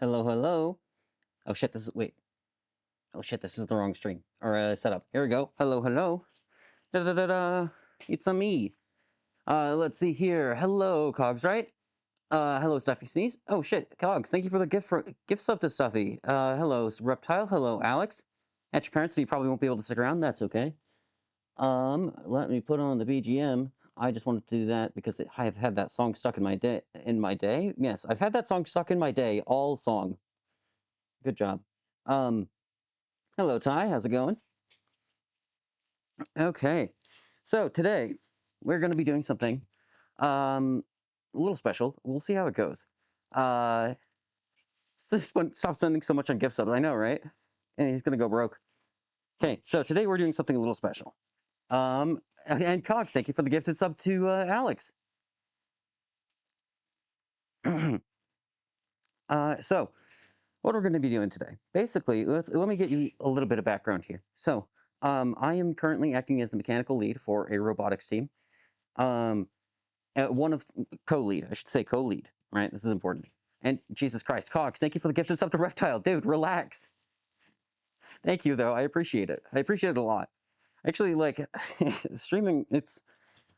Hello, hello. Oh shit, wait. Oh shit, this is the wrong stream. Or, setup. Here we go. Hello, hello. Da-da-da-da. It's a me. Let's see here. Hello, Cogs, right? Hello, Stuffy Sneeze. Oh shit, Cogs, thank you for the gift sub to Stuffy. Hello, Reptile. Hello, Alex. At your parents, so you probably won't be able to stick around. That's okay. Let me put on the BGM. I just wanted to do that because I have had that song stuck in my day. Yes, I've had that song stuck in my day all song. Good job. Um, Hello, Ty. How's it going? Okay. So today we're going to be doing something a little special. We'll see how it goes. Uh, stop spending so much on gift subs. I know, right? And he's going to go broke. Okay. So today we're doing something a little special. And Cox, thank you for the gifted sub to Alex. So what we're going to be doing today, basically, let me get you a little bit of background here. So, I am currently acting as the mechanical lead for a robotics team. Um, one of co-lead, I should say co-lead, right? This is important. And Jesus Christ, Cox, thank you for the gifted sub to Reptile. Dude, relax. Thank you, though. I appreciate it. I appreciate it a lot. Actually, like, streaming, it's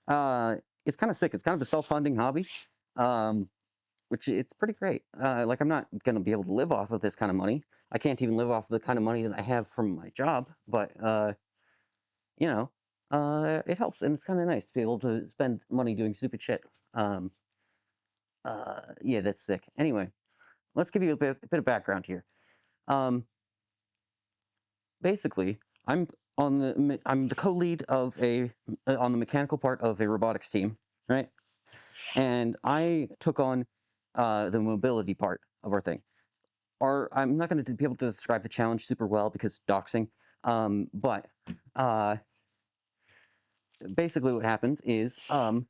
kind of sick. It's kind of a self-funding hobby, um, which it's pretty great. Like, I'm not going to be able to live off of this kind of money. I can't even live off of the kind of money that I have from my job, but, you know, it helps, and it's kind of nice to be able to spend money doing stupid shit. Yeah, that's sick. Anyway, let's give you a bit of background here. Um, Basically, I'm the co-lead of on the mechanical part of a robotics team, right? And I took on the mobility part of our thing. I'm not going to be able to describe the challenge super well because doxing, but basically what happens is I'm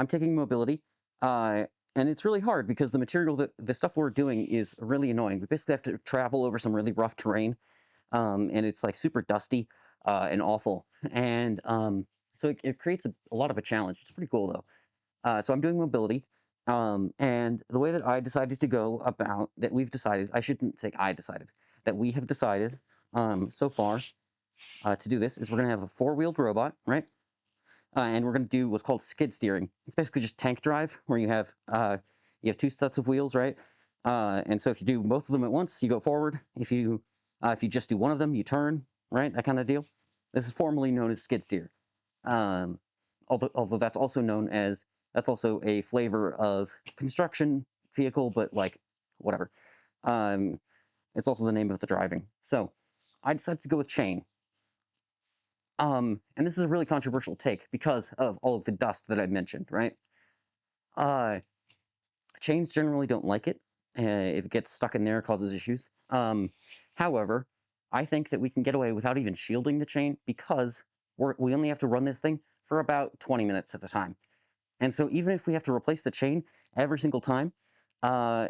taking mobility, and it's really hard because the stuff we're doing is really annoying. We basically have to travel over some really rough terrain, and it's like super dusty and awful. And so it creates a lot of a challenge. It's pretty cool though. So I'm doing mobility, and the way that I decided to go about that we've decided, I shouldn't say I decided, that we have decided so far to do this is we're going to have a four-wheeled robot, right? And we're going to do what's called skid steering. It's basically just tank drive, where you have two sets of wheels, right? And so if you do both of them at once, you go forward. If you just do one of them, you turn, right? That kind of deal. This is formally known as skid steer. Um, although that's also a flavor of construction vehicle, but like whatever. Um, it's also the name of the driving. So I decided to go with chain. And this is a really controversial take because of all of the dust that I mentioned, right? Uh, Chains generally don't like it. If it gets stuck in there, it causes issues. However, I think that we can get away without even shielding the chain because we only have to run this thing for about 20 minutes at a time. And so even if we have to replace the chain every single time, uh,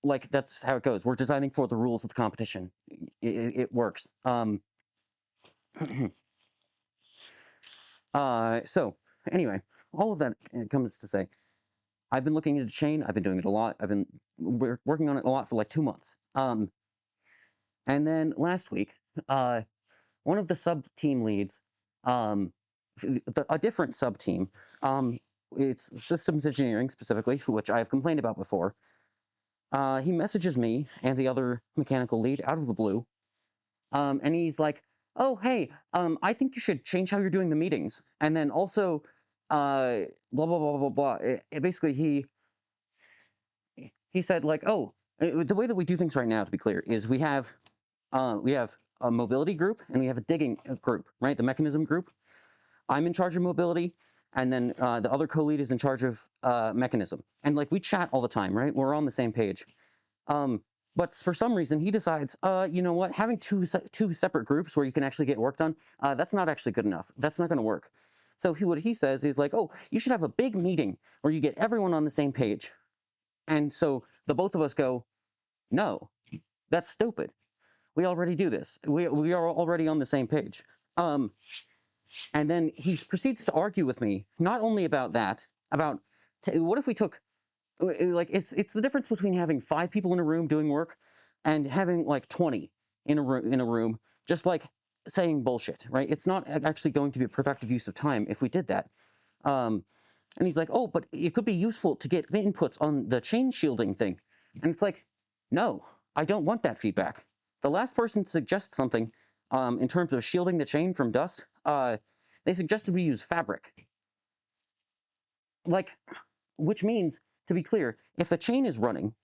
like that's how it goes. We're designing for the rules of the competition. It works. So anyway, all of that comes to say, I've been looking into chain. I've been doing it a lot. I've been working on it a lot for like 2 months. And then last week, one of the sub team leads, um, a different sub team, it's systems engineering specifically, which I have complained about before. He messages me and the other mechanical lead out of the blue, and he's like, "Oh, hey, I think you should change how you're doing the meetings." And then also, blah blah blah blah blah. Basically, he said like, "Oh, the way that we do things right now, to be clear, is we have a mobility group and we have a digging group, right? The mechanism group. I'm in charge of mobility, and then the other co-lead is in charge of mechanism. And like we chat all the time, right? We're on the same page. But for some reason, he decides, you know what? Having two separate groups where you can actually get work done, that's not actually good enough. That's not going to work. So what he says is like, oh, you should have a big meeting where you get everyone on the same page. And so the both of us go, no, that's stupid. We already do this. We are already on the same page. And then he proceeds to argue with me, not only about that, about what if we took Like it's the difference between having 5 people in a room doing work and having like 20 in a room just like saying bullshit, right? It's not actually going to be a productive use of time if we did that. Um, and he's like, oh, but it could be useful to get inputs on the chain shielding thing. And it's like, no, I don't want that feedback. The last person suggests something in terms of shielding the chain from dust, they suggested we use fabric. Like, which means, to be clear, if the chain is running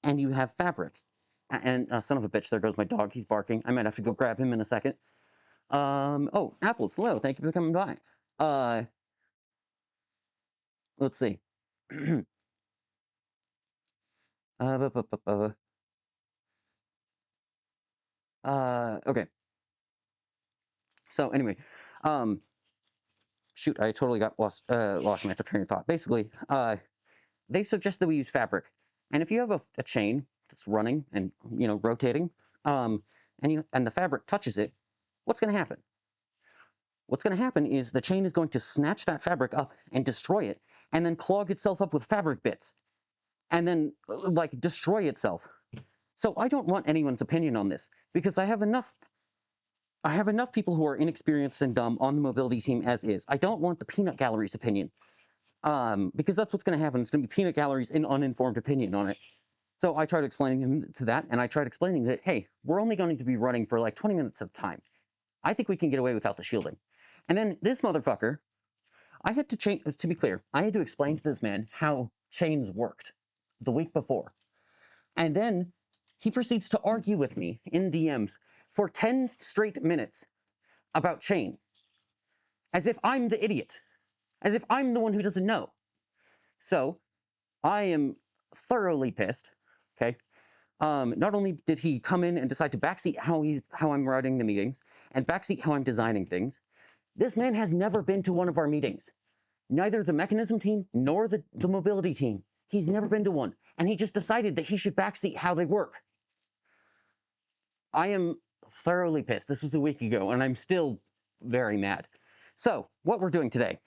and you have fabric, and son of a bitch, there goes my dog, he's barking. I might have to go grab him in a second. Oh, apples, hello, thank you for coming by. Let's see. Uh, bu- bu- bu- okay. So anyway, um, shoot, I totally got lost my train of thought. Basically, they suggest that we use fabric, and if you have a chain that's running and rotating, and the fabric touches it, what's going to happen? What's going to happen is the chain is going to snatch that fabric up and destroy it, and then clog itself up with fabric bits, and then like destroy itself. So I don't want anyone's opinion on this because I have enough people who are inexperienced and dumb on the mobility team as is. I don't want the peanut gallery's opinion. Because that's what's going to happen. It's going to be peanut galleries in uninformed opinion on it. So I tried explaining him to that, and I tried explaining that, hey, we're only going to be running for like 20 minutes at a time. I think we can get away without the shielding. And then this motherfucker, I had to change, to be clear, I had to explain to this man how chains worked the week before. And then he proceeds to argue with me in DMs for 10 straight minutes about chain, as if I'm the idiot, as if I'm the one who doesn't know. So I am thoroughly pissed. Okay. Not only did he come in and decide to backseat how I'm running the meetings and backseat how I'm designing things, this man has never been to one of our meetings. Neither the mechanism team nor the mobility team. He's never been to one. And he just decided that he should backseat how they work. I am thoroughly pissed. This was a week ago, and I'm still very mad. So, what we're doing today.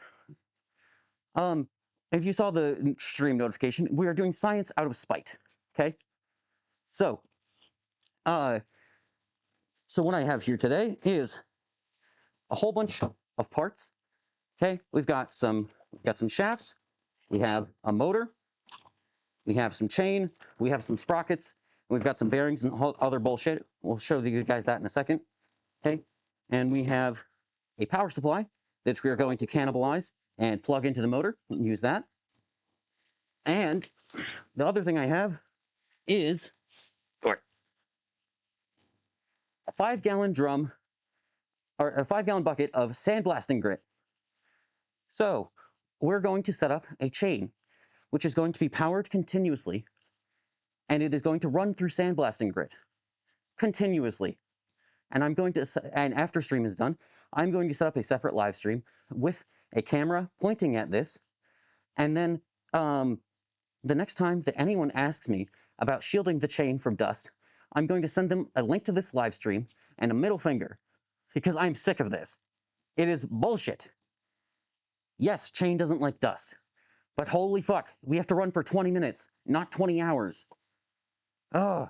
If you saw the stream notification, we are doing science out of spite. Okay? So, uh, so what I have here today is a whole bunch of parts. Okay, we've got some shafts, we have a motor, we have some chain, we have some sprockets, and we've got some bearings and other bullshit. We'll show you guys that in a second. Okay, and we have a power supply that we are going to cannibalize and plug into the motor and use that. And the other thing I have is a 5-gallon drum or a 5-gallon bucket of sandblasting grit. So we're going to set up a chain which is going to be powered continuously, and it is going to run through sandblasting grit continuously. And and after stream is done, I'm going to set up a separate live stream with a camera pointing at this, and then the next time that anyone asks me about shielding the chain from dust, I'm going to send them a link to this live stream and a middle finger, because I'm sick of this. It is bullshit. Yes, chain doesn't like dust, but holy fuck, we have to run for 20 minutes, not 20 hours. Ugh.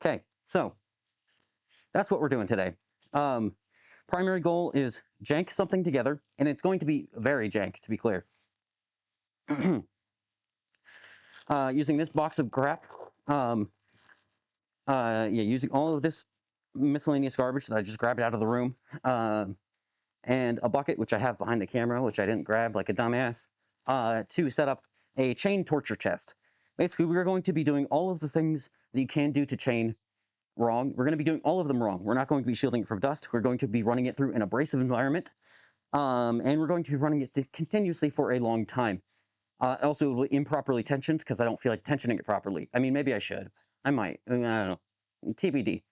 Okay, so that's what we're doing today. Primary goal is jank something together, and it's going to be very jank, to be clear. Using this box of crap, using all of this miscellaneous garbage that I just grabbed out of the room, and a bucket, which I have behind the camera, which I didn't grab like a dumbass, to set up a chain torture test. Basically, we're going to be doing all of the things that you can do to chain wrong. We're going to be doing all of them wrong. We're not going to be shielding it from dust. We're going to be running it through an abrasive environment, and we're going to be running it continuously for a long time. Also, improperly tensioned, because I don't feel like tensioning it properly. I mean, maybe I should. I might. I don't know. TBD.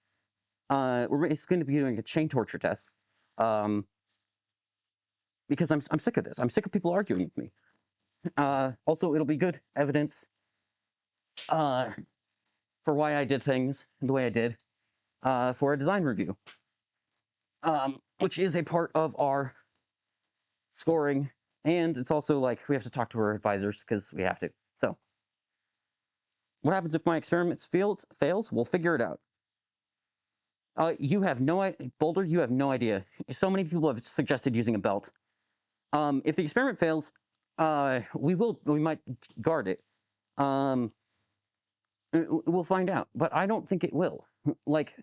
It's going to be doing a chain torture test. Because I'm sick of this. I'm sick of people arguing with me. Also, it'll be good evidence for why I did things the way I did for a design review, which is a part of our scoring. And it's also like we have to talk to our advisors because we have to. So, what happens if my experiment fails? We'll figure it out. You have no Boulder. You have no idea. So many people have suggested using a belt. If the experiment fails, we might guard it. We'll find out, but I don't think it will. Like,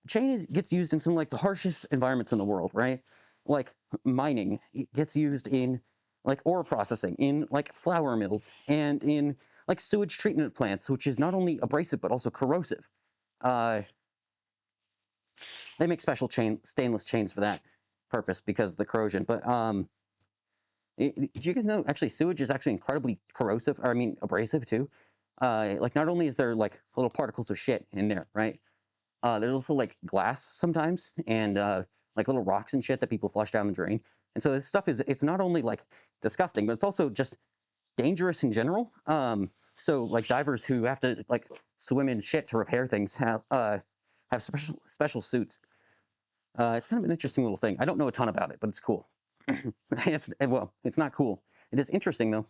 chain gets used in some like the harshest environments in the world, right? Like mining, it gets used in like ore processing, in like flour mills, and in like sewage treatment plants, which is not only abrasive but also corrosive. Uh, they make special stainless chains for that purpose because of the corrosion. But do you guys know actually sewage is actually incredibly corrosive? Or I mean abrasive too. Like not only is there like little particles of shit in there, right? There's also like glass sometimes and like little rocks and shit that people flush down the drain. And so this stuff it's not only like disgusting, but it's also just dangerous in general. So like divers who have to like swim in shit to repair things have special suits. It's kind of an interesting little thing. I don't know a ton about it, but it's cool. It's not cool. It is interesting though.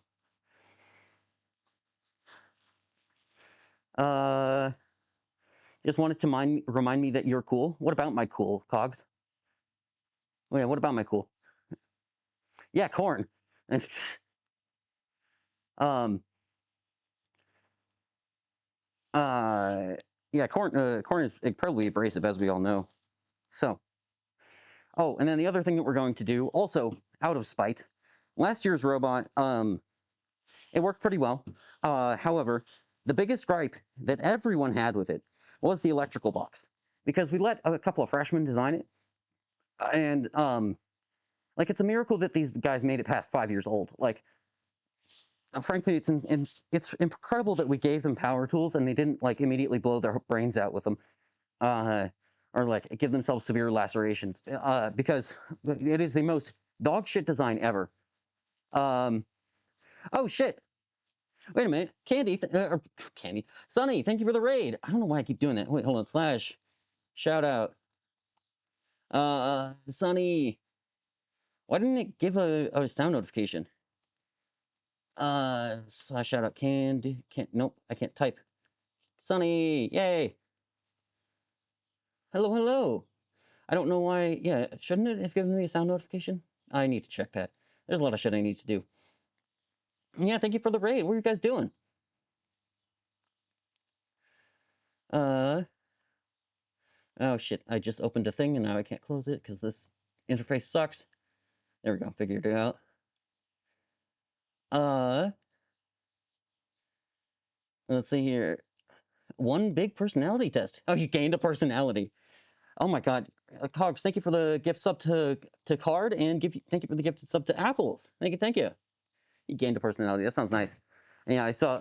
Uh, just wanted to remind me that you're cool. What about my cool, Cogs? Oh yeah, what about my cool? Yeah, corn. um, uh, yeah, corn is incredibly abrasive, as we all know. So, oh, and then the other thing that we're going to do, also out of spite, last year's robot, it worked pretty well. However, the biggest gripe that everyone had with it was the electrical box, because we let a couple of freshmen design it, and like it's a miracle that these guys made it past 5 years old. Like, frankly, it's incredible that we gave them power tools and they didn't like immediately blow their brains out with them, uh, or like give themselves severe lacerations, because it is the most dog shit design ever. Um, oh shit! Wait a minute, Candy, Sunny, thank you for the raid. I don't know why I keep doing that. Wait, hold on. Slash shout out, Sunny. Why didn't it give a sound notification? Slash shout out Candy. Nope, I can't type. Sunny, yay! Hello, hello. I don't know why. Yeah, shouldn't it have given me a sound notification? I need to check that. There's a lot of shit I need to do. Yeah, thank you for the raid. What are you guys doing? Uh, oh shit, I just opened a thing and now I can't close it because this interface sucks. There we go, figured it out. Uh, let's see here. One big personality test. Oh, you gained a personality. Oh my god. Cogs, thank you for the gift sub to Card, and thank you for the gifted sub to Apples. Thank you. You gained a personality. That sounds nice. And yeah, I saw,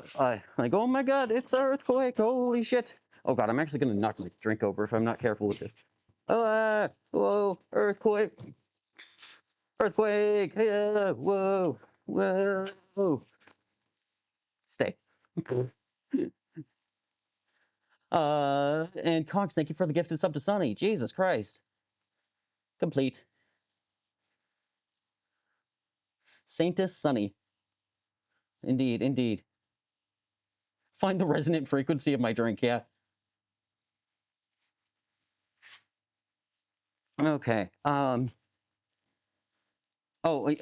like, oh my god, it's an earthquake. Holy shit. Oh god, I'm actually going to knock my drink over if I'm not careful with this. Whoa, earthquake. Earthquake. Yeah, whoa, whoa. Stay. And Cox, thank you for the gifted sub to Sunny. Jesus Christ. Complete. Saintus Sunny. Indeed, indeed. Find the resonant frequency of my drink, yeah. Okay. Oh,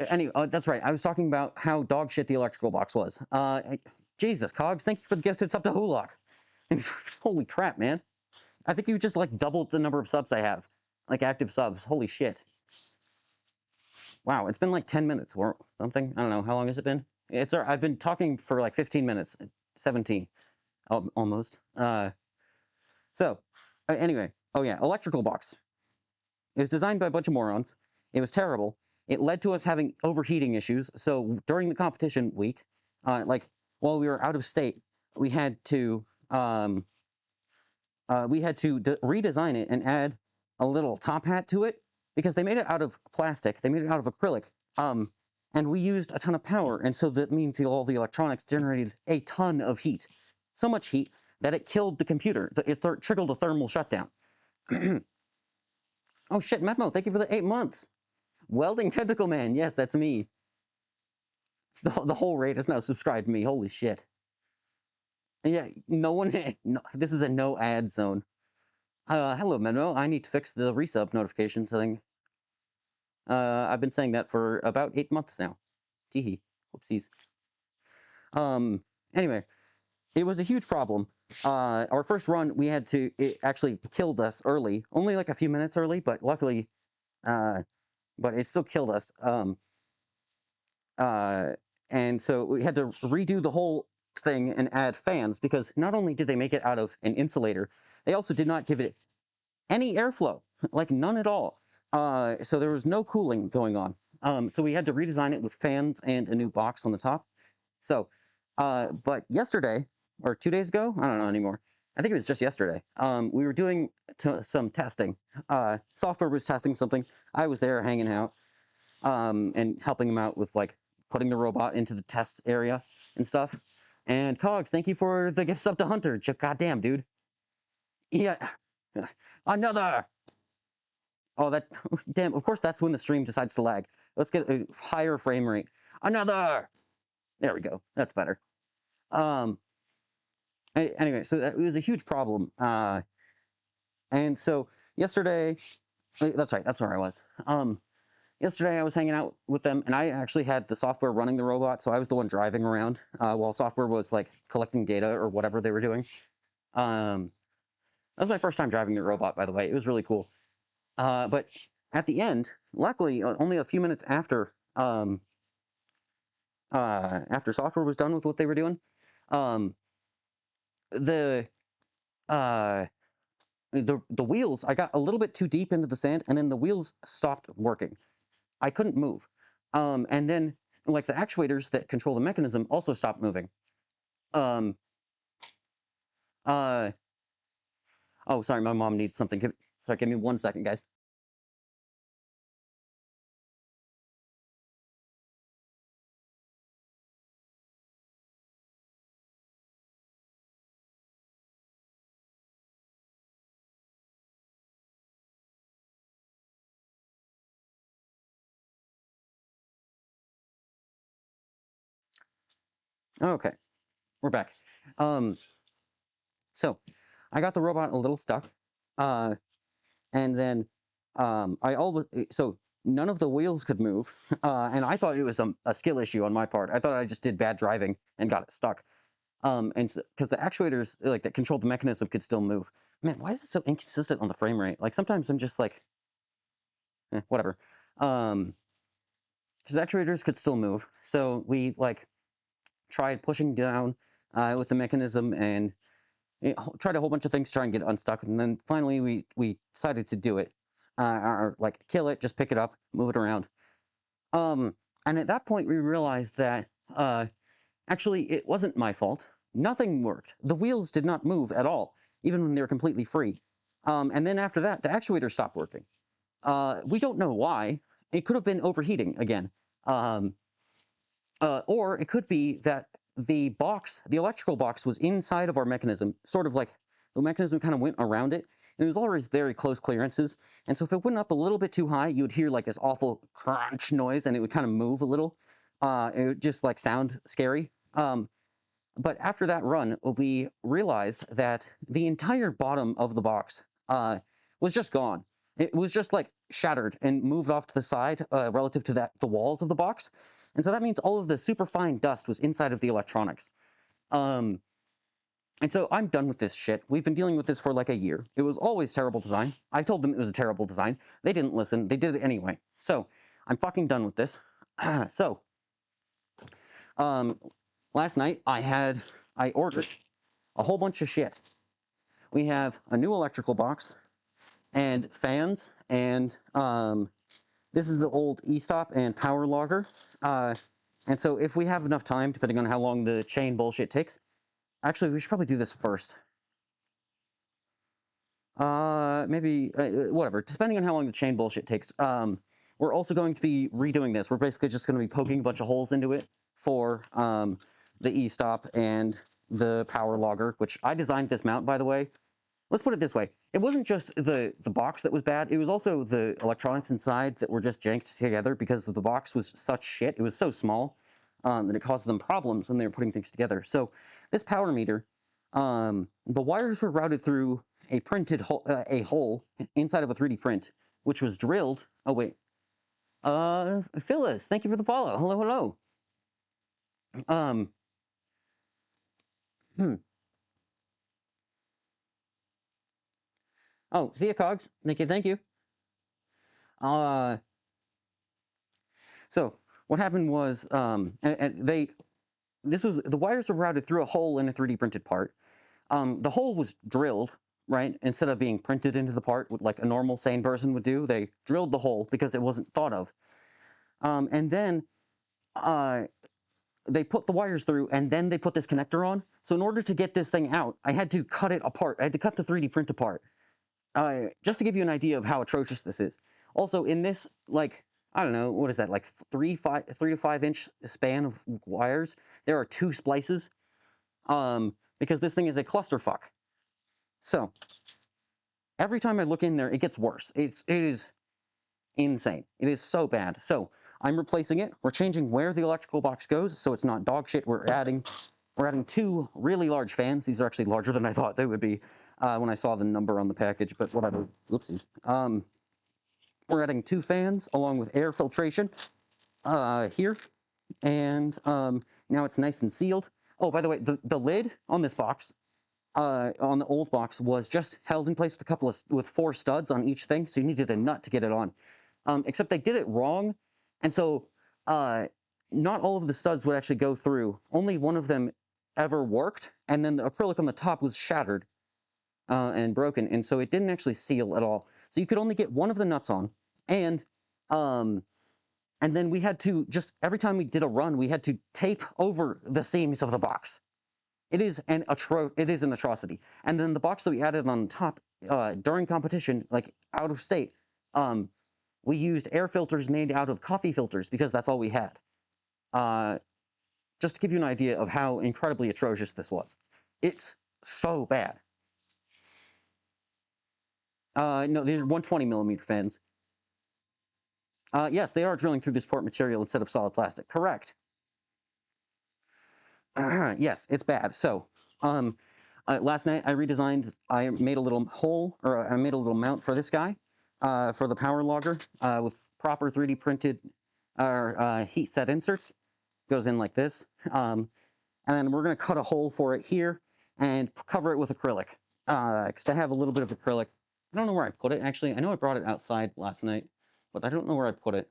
anyway, that's right. I was talking about how dog shit the electrical box was. Jesus, Cogs, thank you for the gifted sub to Hulock. Holy crap, man. I think you just like doubled the number of subs I have. Like active subs. Holy shit. Wow, it's been like 10 minutes or something. I don't know. How long has it been? I've been talking for like 15 minutes. 17. Almost. So, anyway. Oh yeah, electrical box. It was designed by a bunch of morons. It was terrible. It led to us having overheating issues. So during the competition week, like while we were out of state, we had to redesign it and add a little top hat to it because they made it out of plastic. They made it out of acrylic. And we used a ton of power, and so that means all the electronics generated a ton of heat. So much heat that it killed the computer. It triggered a thermal shutdown. Oh shit, Memo, thank you for the 8 months. Welding Tentacle Man, yes, that's me. The whole raid is now subscribed to me, holy shit. Yeah, no one, no, this is a no ad zone. Hello, Memo, I need to fix the resub notification thing. I've been saying that for about 8 months now. Teehee, whoopsies. Anyway, it was a huge problem. Our first run, it actually killed us early, only like a few minutes early, but luckily, but it still killed us. And so we had to redo the whole thing and add fans, because not only did they make it out of an insulator, they also did not give it any airflow, like none at all. So there was no cooling going on. So we had to redesign it with fans and a new box on the top. So, but yesterday, or 2 days ago, I don't know anymore. I think it was just yesterday. We were doing some testing. Software was testing something. I was there hanging out, and helping him out with like putting the robot into the test area and stuff. And Cogs, thank you for the gifts up to Hunter. Goddamn, dude. Yeah. Another. Oh, that, damn, of course that's when the stream decides to lag. Let's get a higher frame rate. Another! There we go. That's better. Anyway, so that was a huge problem. And so yesterday, that's right, that's where I was. Yesterday I was hanging out with them, and I actually had the software running the robot, so I was the one driving around, while software was like collecting data or whatever they were doing. That was my first time driving the robot, by the way. It was really cool. But at the end, luckily, only a few minutes after software was done with what they were doing, the uh, the wheels, I got a little bit too deep into the sand, and then the wheels stopped working. I couldn't move. And then, like, the actuators that control the mechanism also stopped moving. Um, oh, sorry, my mom needs something. Sorry, give me 1 second, guys. Okay, we're back. So I got the robot a little stuck. And then so none of the wheels could move, and I thought it was a skill issue on my part. I thought I just did bad driving and got it stuck. And because the actuators like that controlled the mechanism could still move. Man, why is it so inconsistent on the frame rate? Like sometimes I'm just like, whatever. Because actuators could still move, so we like tried pushing down with the mechanism and tried a whole bunch of things to try and get it unstuck, and then finally we decided to do it, or like kill it, just pick it up, move it around. And at that point we realized that actually it wasn't my fault. Nothing worked. The wheels did not move at all, even when they were completely free. And then after that, the actuator stopped working. We don't know why. It could have been overheating again. Or it could be that the electrical box was inside of our mechanism, sort of like the mechanism kind of went around it, and it was always very close clearances. And so if it went up a little bit too high, you would hear like this awful crunch noise, and it would kind of move a little. It would just like sound scary. But after that run, we realized that the entire bottom of the box was just gone. It was just like shattered and moved off to the side relative to the walls of the box. And so that means all of the super fine dust was inside of the electronics. And so I'm done with this shit. We've been dealing with this for like a year. It was always terrible design. I told them it was a terrible design. They didn't listen. They did it anyway. So I'm fucking done with this. So last night I ordered a whole bunch of shit. We have a new electrical box and fans, and this is the old e-stop and power logger. And so if we have enough time, depending on how long the chain bullshit takes, actually we should probably do this first. Maybe, whatever, depending on how long the chain bullshit takes. We're also going to be redoing this. We're basically just going to be poking a bunch of holes into it for the e-stop and the power logger, which I designed this mount, by the way. Let's put it this way. It wasn't just the box that was bad. It was also the electronics inside that were just janked together because the box was such shit. It was so small that it caused them problems when they were putting things together. So this power meter, the wires were routed through a printed hole, a hole inside of a 3D print, which was drilled. Oh, wait. Phyllis, thank you for the follow. Hello, hello. Um, hmm. Oh, see ya, Cogs. Thank you, thank you. Uh, so what happened was, the wires were routed through a hole in a 3D printed part. The hole was drilled, right? Instead of being printed into the part like a normal sane person would do, they drilled the hole because it wasn't thought of. And then uh, they put the wires through, and then they put this connector on. So in order to get this thing out, I had to cut it apart. I had to cut the 3D print apart. Just to give you an idea of how atrocious this is. Also, in this, like, I don't know, what is that, like 3 to 5 inch span of wires, there are 2 splices, because this thing is a clusterfuck. So, every time I look in there, it gets worse. It is insane. It is so bad. So, I'm replacing it. We're changing where the electrical box goes, so it's not dog shit. We're adding 2 really large fans. These are actually larger than I thought they would be when I saw the number on the package, but whatever. Oopsies. We're adding 2 fans along with air filtration here, and now it's nice and sealed. Oh, by the way, the lid on this box, on the old box, was just held in place with 4 studs on each thing, so you needed a nut to get it on. Except they did it wrong, and so not all of the studs would actually go through. Only one of them ever worked, and then the acrylic on the top was shattered and broken, and so it didn't actually seal at all. So you could only get one of the nuts on, and um, then we had to just every time we did a run, we had to tape over the seams of the box. It is an atrocity. And then the box that we added on top during competition, like out of state, we used air filters made out of coffee filters because that's all we had. Just to give you an idea of how incredibly atrocious this was. It's so bad. No, these are 120 millimeter fans. Yes, they are drilling through this port material instead of solid plastic. Correct. Yes, it's bad. So, last night I made a little hole, or I made a little mount for this guy, for the power logger, with proper 3D printed, heat set inserts. Goes in like this. And then we're going to cut a hole for it here and cover it with acrylic. Because I have a little bit of acrylic. I don't know where I put it, actually. I know I brought it outside last night, but I don't know where I put it.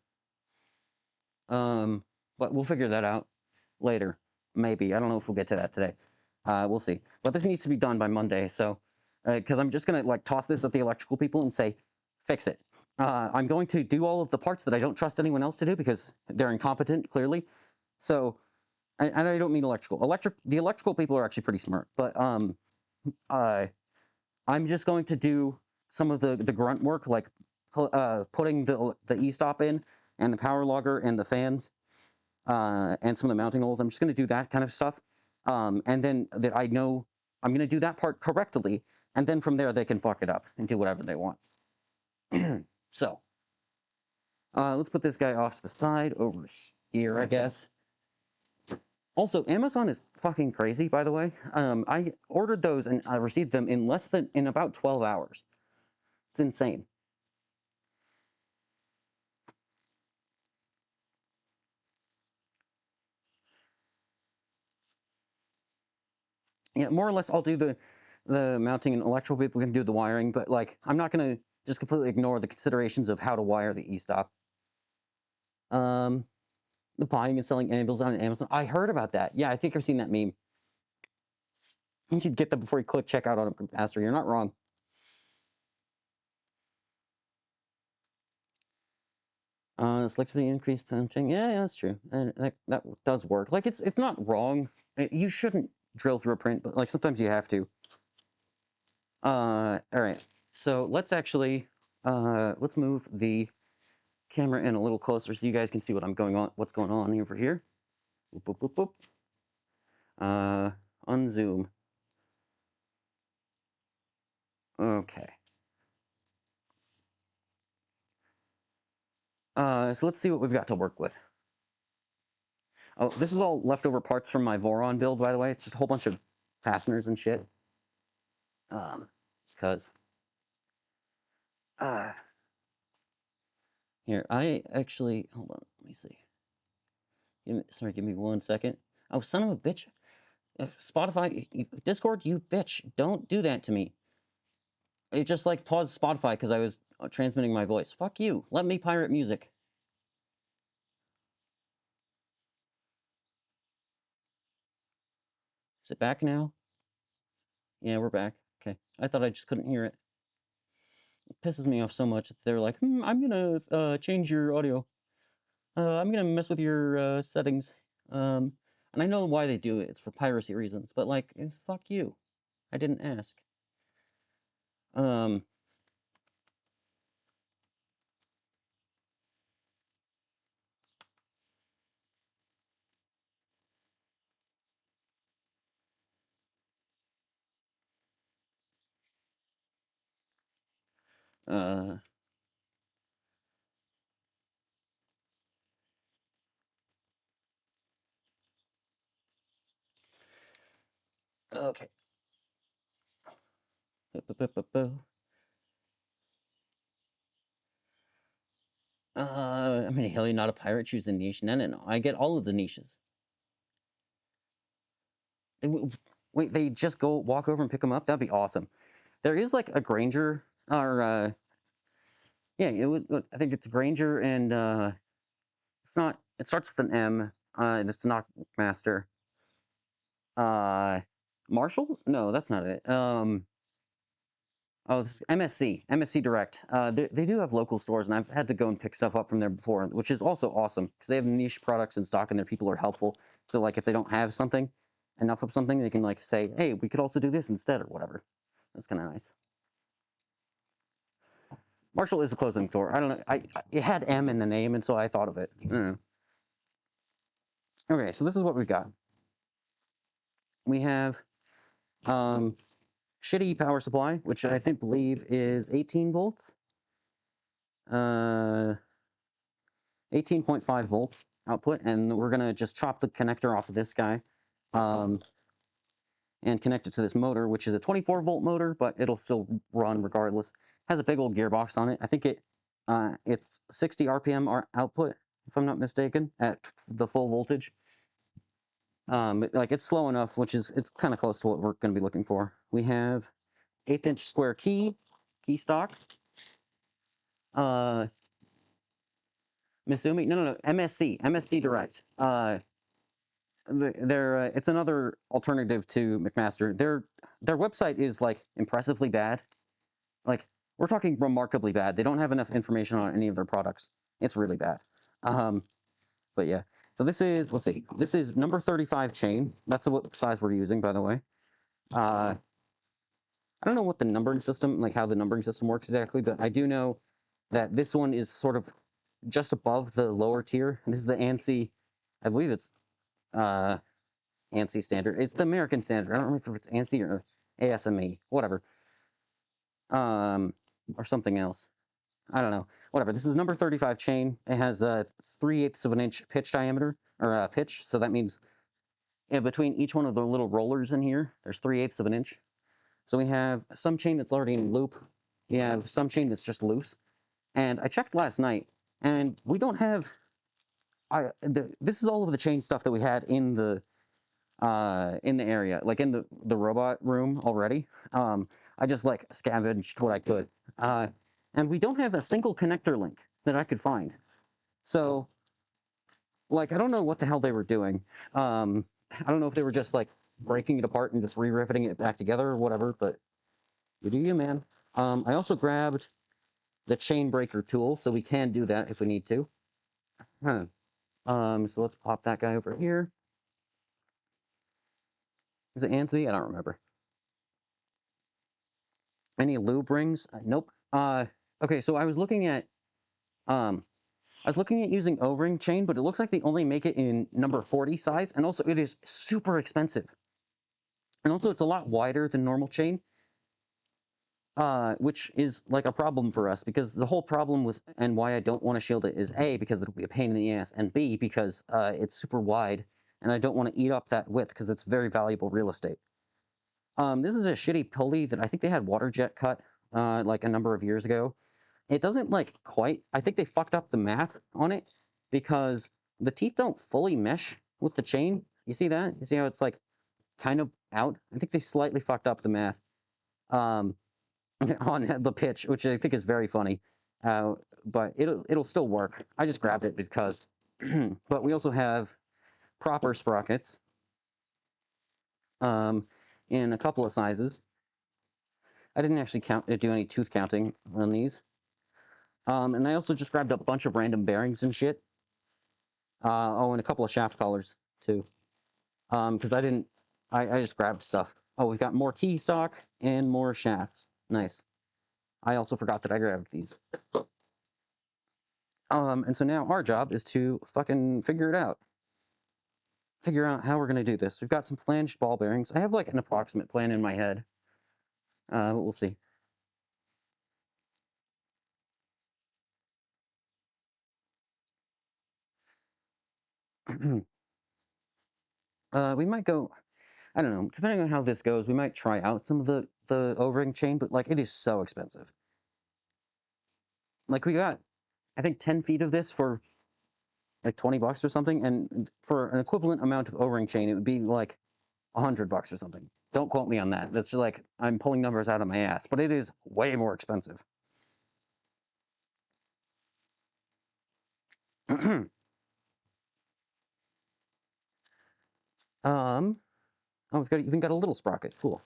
But we'll figure that out later. Maybe. I don't know if we'll get to that today. We'll see. But this needs to be done by Monday, so... Because I'm just going to, like, toss this at the electrical people and say, fix it. I'm going to do all of the parts that I don't trust anyone else to do because they're incompetent, clearly. So... And I don't mean electrical. The electrical people are actually pretty smart, but I'm just going to do some of the grunt work, like putting the e-stop in, and the power logger, and the fans, and some of the mounting holes. I'm just going to do that kind of stuff, and then that I know I'm going to do that part correctly, and then from there they can fuck it up and do whatever they want. So, let's put this guy off to the side over here, I guess. Also, Amazon is fucking crazy, by the way. I ordered those and I received them in about 12 hours. It's insane. Yeah, more or less, I'll do the mounting, and electrical people can do the wiring, but like, I'm not gonna just completely ignore the considerations of how to wire the e-stop. The buying and selling ambles on Amazon. I heard about that. Yeah, I think I've seen that meme. You should get them before you click checkout on a capacitor. You're not wrong. Selectively increased punching. Yeah, that's true. And that does work. Like, it's not wrong. You shouldn't drill through a print, but like sometimes you have to. All right. So let's actually let's move the camera in a little closer so you guys can see what's going on over here. Boop, boop, boop, boop. Unzoom. Okay. So let's see what we've got to work with. Oh, this is all leftover parts from my Voron build, by the way. It's just a whole bunch of fasteners and shit. Just cause. Here, I actually, hold on, let me see. Give me 1 second. Oh, son of a bitch. Spotify, Discord, you bitch. Don't do that to me. It just like paused Spotify because I was transmitting my voice. Fuck you. Let me pirate music. Is it back now? Yeah, we're back. Okay. I thought I just couldn't hear it. It pisses me off so much that they're like, I'm gonna change your audio. I'm gonna mess with your settings. And I know why they do it. It's for piracy reasons. But like, fuck you. I didn't ask. Um, uh, okay. I mean, hell, you're not a pirate. Choose a niche. No. I get all of the niches. Wait, they just go walk over and pick them up? That'd be awesome. There is like a Granger, or yeah, I think it's Granger, and it's not. It starts with an M. And it's not Master. Uh, Marshalls? No, that's not it. Oh, this MSC Direct. They do have local stores, and I've had to go and pick stuff up from there before, which is also awesome because they have niche products in stock, and their people are helpful. So like, if they don't have something, enough of something, they can like say, "Hey, we could also do this instead," or whatever. That's kind of nice. Marshall is a clothing store. I don't know. It had M in the name, and so I thought of it. Okay, so this is what we've got. We have shitty power supply, which I think believe is 18 volts. 18.5 volts output, and we're gonna just chop the connector off of this guy, and connect it to this motor, which is a 24-volt motor, but it'll still run regardless. Has a big old gearbox on it. I think it's 60 RPM output, if I'm not mistaken, at the full voltage. Like, it's slow enough, it's kind of close to what we're going to be looking for. We have 1/8-inch square key stock. Misumi? No, MSC Direct. It's another alternative to McMaster. Their website is like impressively bad. Like, we're talking remarkably bad. They don't have enough information on any of their products. It's really bad. But yeah. So this is, let's see, this is number 35 chain. That's what size we're using, by the way. I don't know what the numbering system, like how the numbering system works exactly, but I do know that this one is sort of just above the lower tier. This is the ANSI, I believe it's ANSI standard. It's the American standard. I don't remember if it's ANSI or ASME, whatever. Or something else. I don't know. Whatever. This is number 35 chain. It has a 3/8 of an inch pitch diameter, or pitch. So that means between each one of the little rollers in here, there's 3/8 of an inch. So we have some chain that's already in loop. We have some chain that's just loose. And I checked last night, and we don't have. This is all of the chain stuff that we had in the area, like in the robot room already. I just like scavenged what I could. And we don't have a single connector link that I could find. So, like, I don't know what the hell they were doing. I don't know if they were just like breaking it apart and just re-riveting it back together or whatever, but you do you, man. I also grabbed the chain breaker tool, so we can do that if we need to. Huh. So let's pop that guy over here. Is it Anthony? I don't remember. Any lube rings? Nope. Okay, so I was looking at using O-ring chain, but it looks like they only make it in number 40 size, and also it is super expensive. And also, it's a lot wider than normal chain, which is like a problem for us because the whole problem with and why I don't want to shield it is A, because it'll be a pain in the ass, and B, because it's super wide and I don't want to eat up that width because it's very valuable real estate. This is a shitty pulley that I think they had water jet cut like a number of years ago. It doesn't like quite, I think they fucked up the math on it because the teeth don't fully mesh with the chain. You see that? You see how it's like kind of out? I think they slightly fucked up the math um, on the pitch, which I think is very funny. But it'll still work. I just grabbed it because. But we also have proper sprockets um, in a couple of sizes. I didn't actually do any tooth counting on these. And I also just grabbed a bunch of random bearings and shit. Oh, and a couple of shaft collars too. Because I just grabbed stuff. Oh, we've got more key stock and more shafts. Nice. I also forgot that I grabbed these. And so now our job is to fucking figure it out. Figure out how we're gonna do this. We've got some flanged ball bearings. I have like an approximate plan in my head. But we'll see. We might go. I don't know. Depending on how this goes, we might try out some of the O-ring chain, but like it is so expensive. Like we got, I think 10 feet of this for like 20 bucks or something, and for an equivalent amount of O-ring chain, it would be like 100 bucks or something. Don't quote me on that. That's just like I'm pulling numbers out of my ass, but it is way more expensive. um, oh, we've got even got a little sprocket. Cool.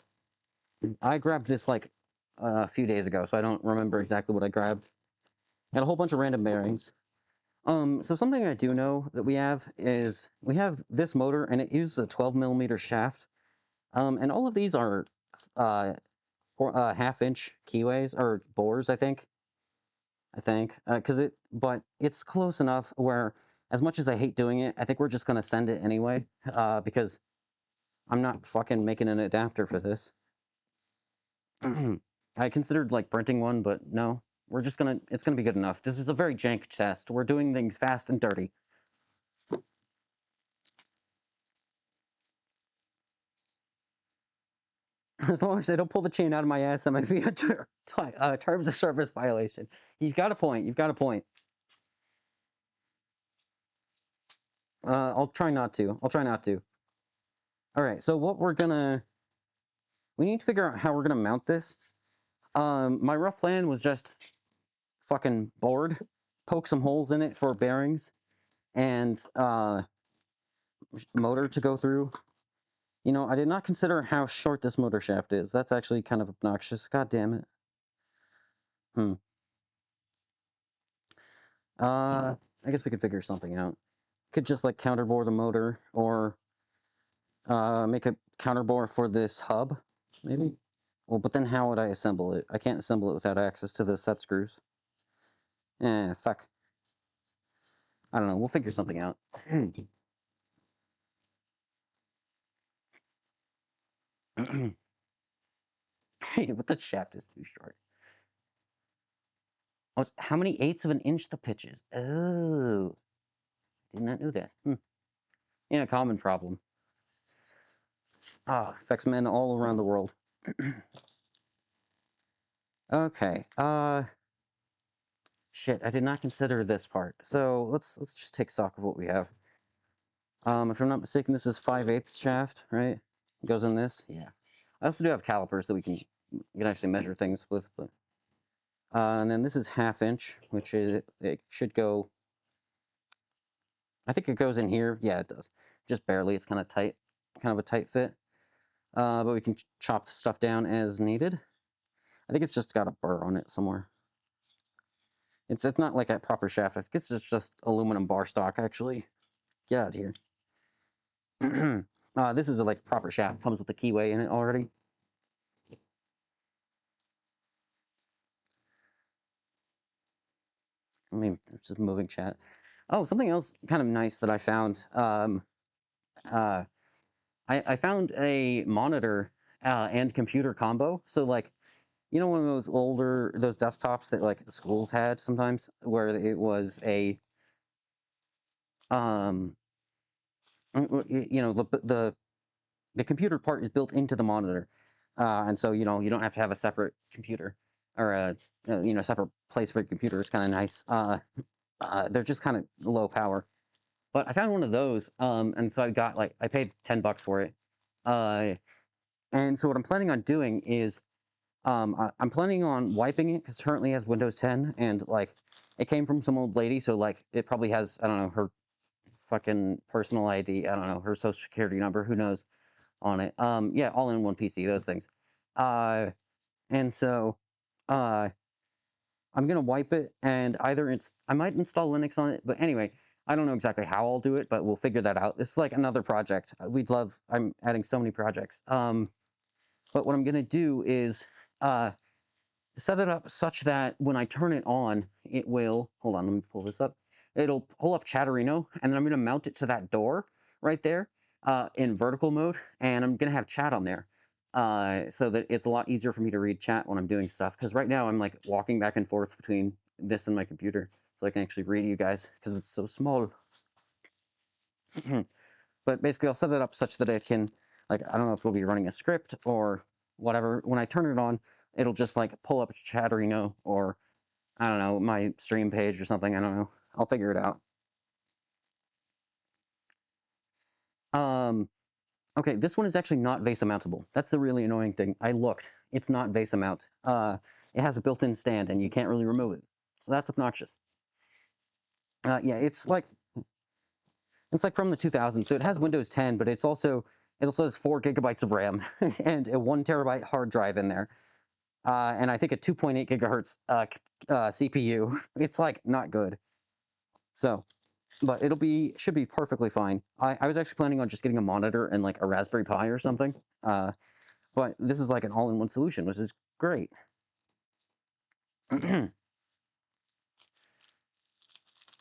I grabbed this like a few days ago, so I don't remember exactly what I grabbed. Got a whole bunch of random bearings. So something I do know that we have is we have this motor, and it uses a 12 millimeter shaft. And all of these are uh, half-inch keyways or bores, I think. Because but it's close enough where, as much as I hate doing it, I think we're just gonna send it anyway. Because I'm not fucking making an adapter for this. I considered like printing one, but no, it's gonna be good enough. This is a very jank test. We're doing things fast and dirty. As long as they don't pull the chain out of my ass, that might be a terms of service violation. You've got a point. You've got a point. I'll try not to. I'll try not to. All right. So we need to figure out how we're gonna mount this. My rough plan was just fucking board, poke some holes in it for bearings, and motor to go through. You know, I did not consider how short this motor shaft is. That's actually kind of obnoxious. God damn it. Hmm. I guess we could figure something out. Could just like counterbore the motor, or make a counterbore for this hub, maybe. Well, but then how would I assemble it? I can't assemble it without access to the set screws. Fuck. I don't know. We'll figure something out. Hey, but the shaft is too short. Oh, how many eighths of an inch the pitch is? Oh, did not know that. Yeah, common problem. Affects men all around the world. Okay. Shit, I did not consider this part. So let's just take stock of what we have. If I'm not mistaken, this is 5/8 shaft, right? It goes in this. Yeah. I also do have calipers that we can actually measure things with, but and then this is 1/2 inch, which it should go. I think it goes in here. Yeah, it does. Just barely. It's kind of tight, kind of a tight fit. But we can chop the stuff down as needed. I think it's just got a burr on it somewhere. It's not like a proper shaft. I think it's just aluminum bar stock, actually. Get out of here. This is a like proper shaft. Comes with a keyway in it already. I mean, it's just moving chat. Oh, something else kind of nice that I found. Uh, I found a monitor and computer combo. So like, you know, one of those desktops that like schools had sometimes, where it was a um, you know, the computer part is built into the monitor, and so you know you don't have to have a separate computer or you know, separate place for a computer. It's kind of nice. They're just kind of low power. But I found one of those, and so I got like I paid $10 for it. Uh, and so what I'm planning on doing is I'm planning on wiping it because currently it has Windows 10, and like it came from some old lady, so like it probably has, I don't know, her fucking personal ID, I don't know, her social security number, who knows, on it. Yeah, all in one PC, those things. Uh, and so uh, I'm gonna wipe it, and either I might install Linux on it, but anyway, I don't know exactly how I'll do it, but we'll figure that out. This is like another project. I'm adding so many projects. But what I'm gonna do is uh, set it up such that when I turn it on, it will, hold on, let me pull this up. It'll pull up Chatterino, and then I'm going to mount it to that door right there in vertical mode, and I'm going to have chat on there so that it's a lot easier for me to read chat when I'm doing stuff. Because right now I'm like walking back and forth between this and my computer, so I can actually read you guys because it's so small. But basically, I'll set it up such that it can, like, I don't know if it'll be running a script or whatever. When I turn it on, it'll just like pull up Chatterino or I don't know, my stream page or something. I don't know. I'll figure it out. Um, okay, this one is actually not VESA mountable. That's the really annoying thing. I looked. It's not VESA mount. It has a built-in stand, and you can't really remove it. So that's obnoxious. Yeah, it's like from the 2000s. So it has Windows 10, but it also has 4 GB of RAM and a 1 TB hard drive in there. And I think a 2.8 gigahertz CPU. It's like not good. So, but should be perfectly fine. I was actually planning on just getting a monitor and like a Raspberry Pi or something. But this is like an all-in-one solution, which is great.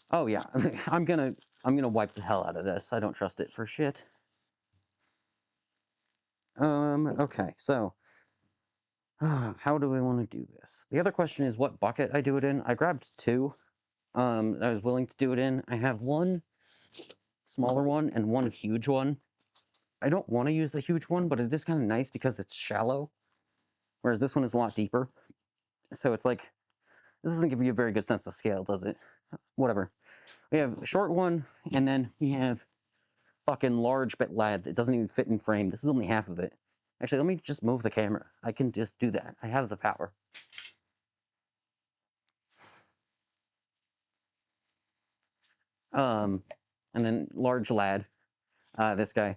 Oh yeah, I'm gonna wipe the hell out of this. I don't trust it for shit. Okay, so how do we want to do this? The other question is what bucket I do it in. I grabbed two. I was willing to do it in. I have one smaller one and one huge one. I don't want to use the huge one, but it is kind of nice because it's shallow, whereas this one is a lot deeper. So it's like, this doesn't give you a very good sense of scale, does it? Whatever. We have a short one, and then we have fucking large bit lathe that doesn't even fit in frame. This is only half of it. Actually, let me just move the camera. I can just do that. I have the power. Um, and then large lad, this guy.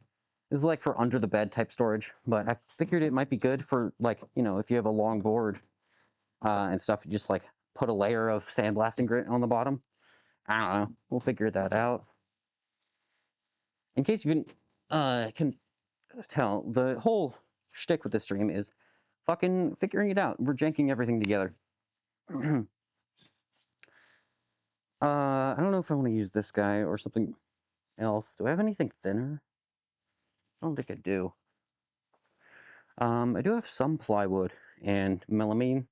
This is like for under the bed type storage, but I figured it might be good for like, you know, if you have a long board and stuff, you just like put a layer of sandblasting grit on the bottom. I don't know. We'll figure that out. In case you can tell, the whole shtick with this stream is fucking figuring it out. We're janking everything together. I don't know if I want to use this guy or something else. Do I have anything thinner? I don't think I do. I do have some plywood and melamine,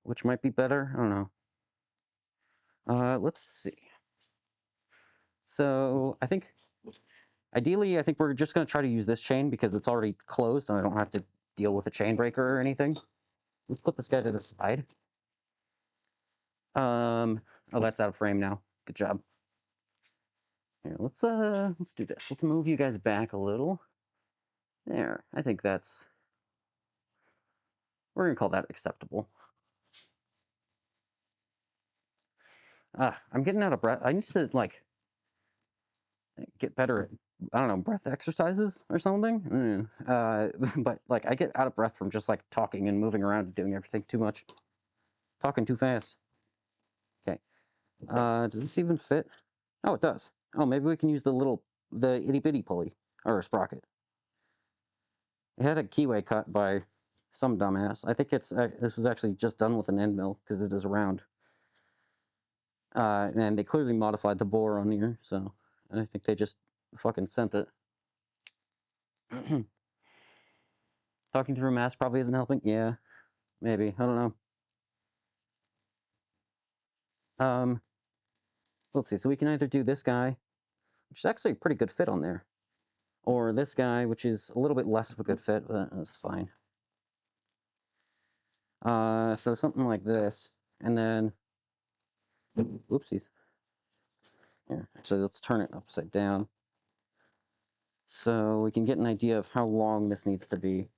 which might be better. I don't know. Let's see. So I think, ideally, I think we're just going to try to use this chain because it's already closed and I don't have to deal with a chain breaker or anything. Let's put this guy to the side. Oh, that's out of frame now. Good job. Here, let's do this. Let's move you guys back a little. There. I think we're gonna call that acceptable. I'm getting out of breath. I need to like get better at, I don't know, breath exercises or something. But like I get out of breath from just like talking and moving around and doing everything too much. Talking too fast. Okay. Does this even fit? Oh, it does. Oh, maybe we can use the itty bitty pulley or sprocket. It had a keyway cut by some dumbass. I think this was actually just done with an end mill because it is round. And they clearly modified the bore on here, so I think they just fucking sent it. Talking through a mask probably isn't helping. Yeah, maybe. I don't know. Um, let's see. So we can either do this guy, which is actually a pretty good fit on there, or this guy, which is a little bit less of a good fit, but that's fine. So something like this, and then, oopsies. Here, actually, let's turn it upside down, so we can get an idea of how long this needs to be.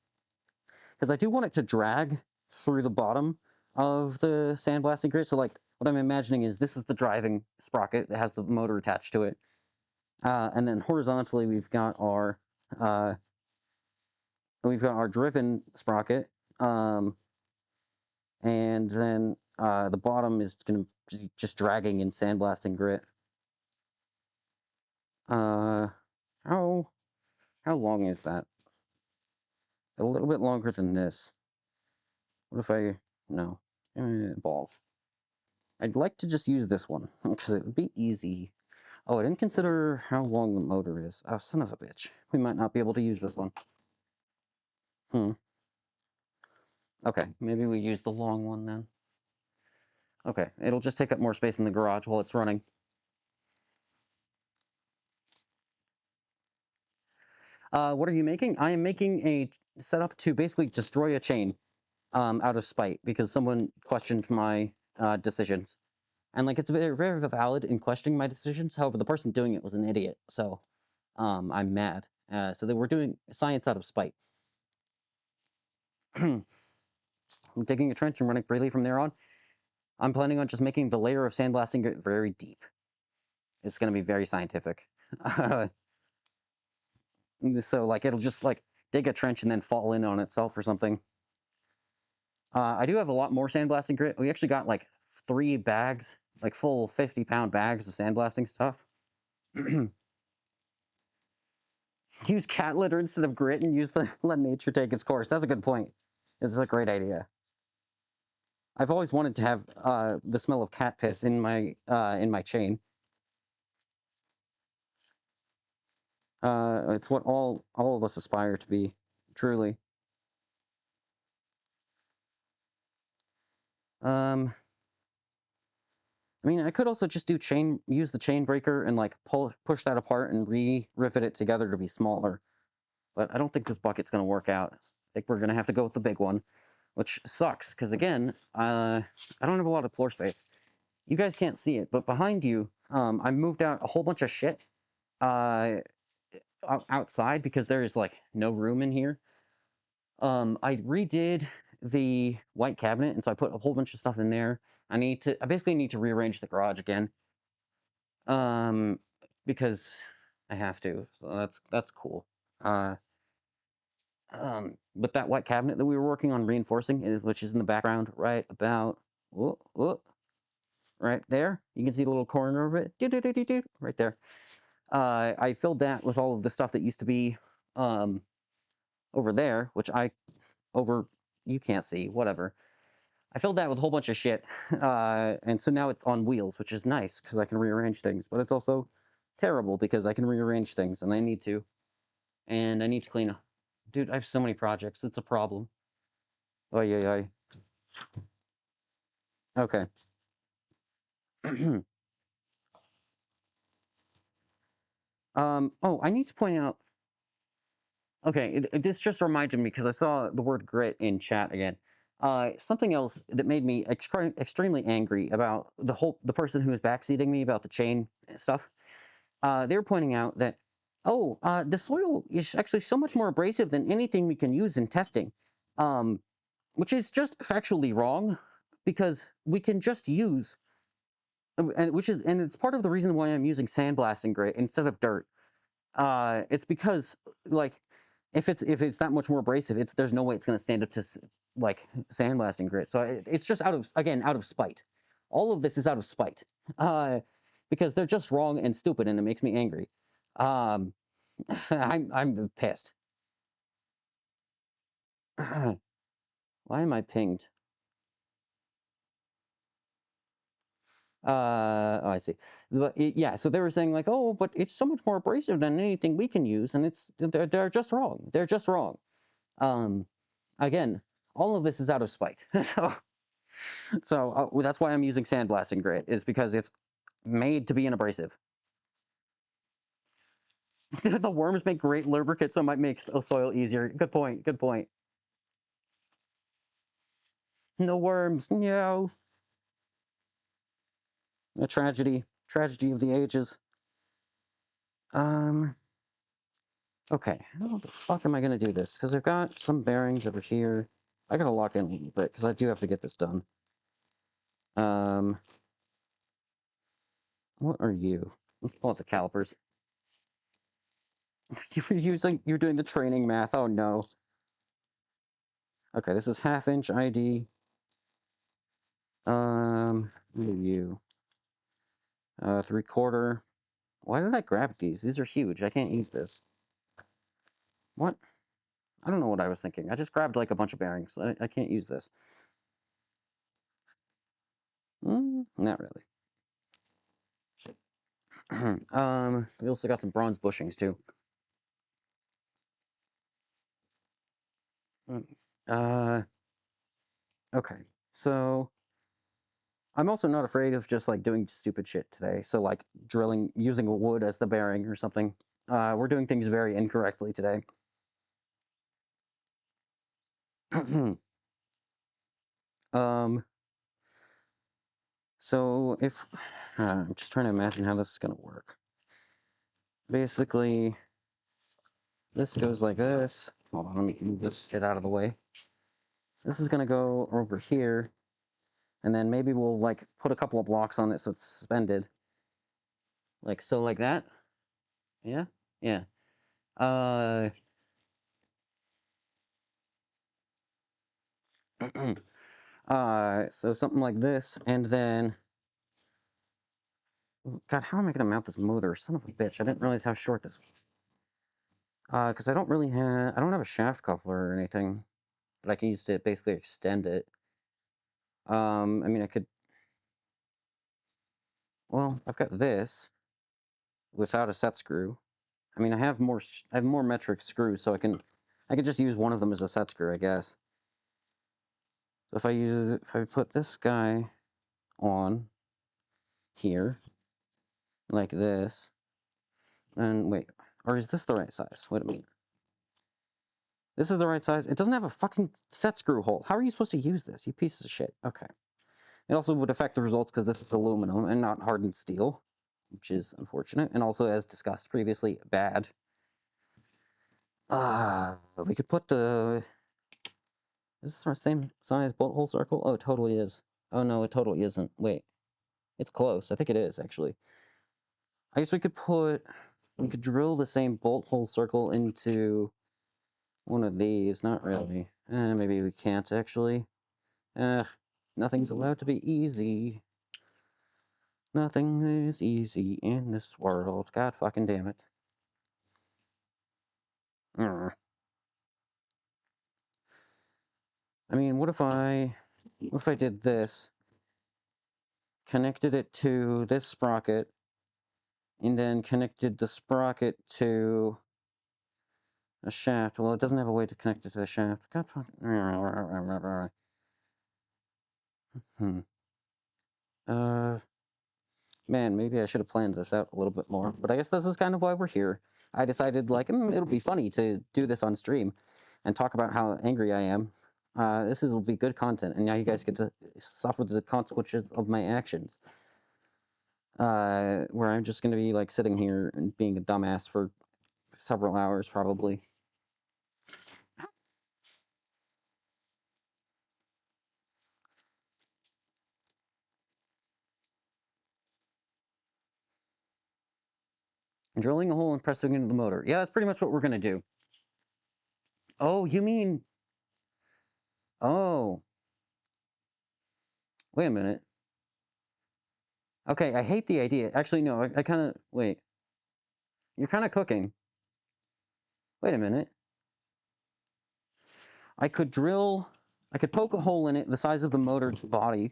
Because I do want it to drag through the bottom of the sandblasting grit. So like what I'm imagining is this is the driving sprocket that has the motor attached to it. And then horizontally uh, we've got our driven sprocket. And then the bottom is going to be just dragging in sandblasting grit. Uh, how long is that? A little bit longer than this. What if I... No. Balls. I'd like to just use this one, because it would be easy. Oh, I didn't consider how long the motor is. Oh, son of a bitch. We might not be able to use this one. Okay, maybe we use the long one then. Okay, it'll just take up more space in the garage while it's running. What are you making? I am making a setup to basically destroy a chain out of spite, because someone questioned my decisions. And, like, it's very, very valid in questioning my decisions. However, the person doing it was an idiot, so I'm mad. So they were doing science out of spite. I'm digging a trench and running freely from there on. I'm planning on just making the layer of sandblasting it very deep. It's going to be very scientific. So, like, it'll just, like, dig a trench and then fall in on itself or something. I do have a lot more sandblasting grit. We actually got, like, 3 bags, like, full 50-pound bags of sandblasting stuff. Use cat litter instead of grit and let nature take its course. That's a good point. It's a great idea. I've always wanted to have the smell of cat piss in my chain. It's what all of us aspire to be, truly. I mean, I could also just use the chain breaker and like push that apart and re-rivet it together to be smaller. But I don't think this bucket's gonna work out. I think we're gonna have to go with the big one, which sucks because again, I don't have a lot of floor space. You guys can't see it, but behind you, I moved out a whole bunch of shit outside because there is like no room in here. I redid the white cabinet, and so I put a whole bunch of stuff in there. I basically need to rearrange the garage again. Because I have to. So that's cool. But that white cabinet that we were working on reinforcing, which is in the background, right about, right there. You can see the little corner of it, right there. I filled that with all of the stuff that used to be, over there, which you can't see, whatever. I filled that with a whole bunch of shit, and so now it's on wheels, which is nice, because I can rearrange things, but it's also terrible, because I can rearrange things, and I need to clean up. Dude, I have so many projects, it's a problem. Oy, oy, oy. Okay. Oh, I need to point out, okay, this just reminded me, because I saw the word grit in chat again. Something else that made me extremely angry about the person who was backseating me about the chain stuff. They were pointing out that, the soil is actually so much more abrasive than anything we can use in testing, which is just factually wrong, because we can just use, and it's part of the reason why I'm using sandblasting grit instead of dirt. It's because, like, if it's that much more abrasive, there's no way it's going to stand up to like sandblasting grit. So it's just out of spite. All of this is out of spite, because they're just wrong and stupid, and it makes me angry. Um, I'm pissed. Why am I pinged? Oh, I see. But yeah, so they were saying like, oh, but it's so much more abrasive than anything we can use, and they're just wrong. They're just wrong. Um, again, all of this is out of spite. So that's why I'm using sandblasting grit, is because it's made to be an abrasive. The worms make great lubricants, so it might make soil easier. Good point. Good point. No worms. No. A tragedy. Tragedy of the ages. Um. Okay. How the fuck am I gonna do this? Because I've got some bearings over here. I gotta lock in a little bit because I do have to get this done. Um. What are you? Let's pull out the calipers. You're doing the training math. Oh no. Okay, this is half-inch ID. What are you? 3/4. Why did I grab these? These are huge. I can't use this. What? I don't know what I was thinking. I just grabbed like a bunch of bearings. I can't use this. Not really. We also got some bronze bushings too. Uh, okay. So I'm also not afraid of just like doing stupid shit today. So like drilling, using wood as the bearing or something. We're doing things very incorrectly today. um, so if I'm just trying to imagine how this is gonna work. Basically, this goes like this. Hold on, let me move this shit out of the way. This is gonna go over here, and then maybe we'll like put a couple of blocks on it so it's suspended. Like so, like that. Yeah? Yeah. Uh, so something like this, and then, God, how am I gonna mount this motor? Son of a bitch, I didn't realize how short this was. Because I don't have a shaft coupler or anything that I can use to basically extend it. I mean, well, I've got this without a set screw. I mean, I have more metric screws, so I can just use one of them as a set screw, I guess. So if I put this guy on here, like this, and wait, or is this the right size? Wait a minute. This is the right size? It doesn't have a fucking set screw hole. How are you supposed to use this, you pieces of shit? Okay. It also would affect the results because this is aluminum and not hardened steel, which is unfortunate, and also, as discussed previously, bad. We could put the... Is this our same size bolt hole circle? Oh, it totally is. Oh no, it totally isn't. Wait. It's close. I think it is, actually. I guess we could drill the same bolt hole circle into one of these. Not really. Maybe we can't, actually. Nothing's allowed to be easy. Nothing is easy in this world. God fucking damn it. I mean, what if I did this, connected it to this sprocket, and then connected the sprocket to a shaft? Well, it doesn't have a way to connect it to the shaft. God fucking... Man, maybe I should have planned this out a little bit more, but I guess this is kind of why we're here. I decided, like, it'll be funny to do this on stream and talk about how angry I am. Will be good content, and now you guys get to suffer the consequences of my actions. Where I'm just going to be, like, sitting here and being a dumbass for several hours, probably. Drilling a hole and pressing into the motor. Yeah, that's pretty much what we're going to do. Oh, you mean... Oh. Wait a minute. Okay, I hate the idea. Actually, no, I kind of... Wait. You're kind of cooking. Wait a minute. I could poke a hole in it the size of the motor's body,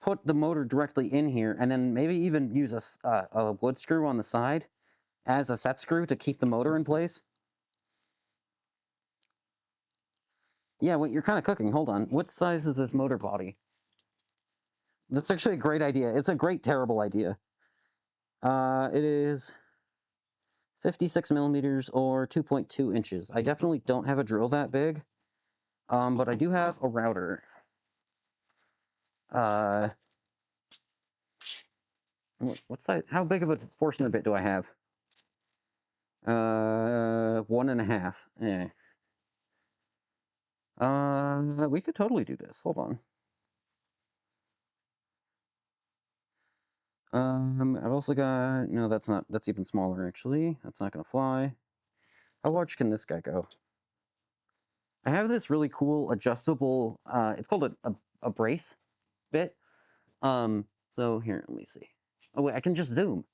put the motor directly in here, and then maybe even use a wood screw on the side as a set screw to keep the motor in place. Yeah, wait, you're kind of cooking. Hold on. What size is this motor body? That's actually a great idea. It's a great, terrible idea. It is 56 millimeters or 2.2 inches. I definitely don't have a drill that big, but I do have a router. What's that? How big of a force in a bit do I have? 1.5. Yeah. We could totally do this. Hold on. I've also got, no, that's even smaller, actually. That's not gonna fly. How large can this guy go? I have this really cool adjustable, it's called a brace bit. So here, let me see. Oh, wait, I can just zoom.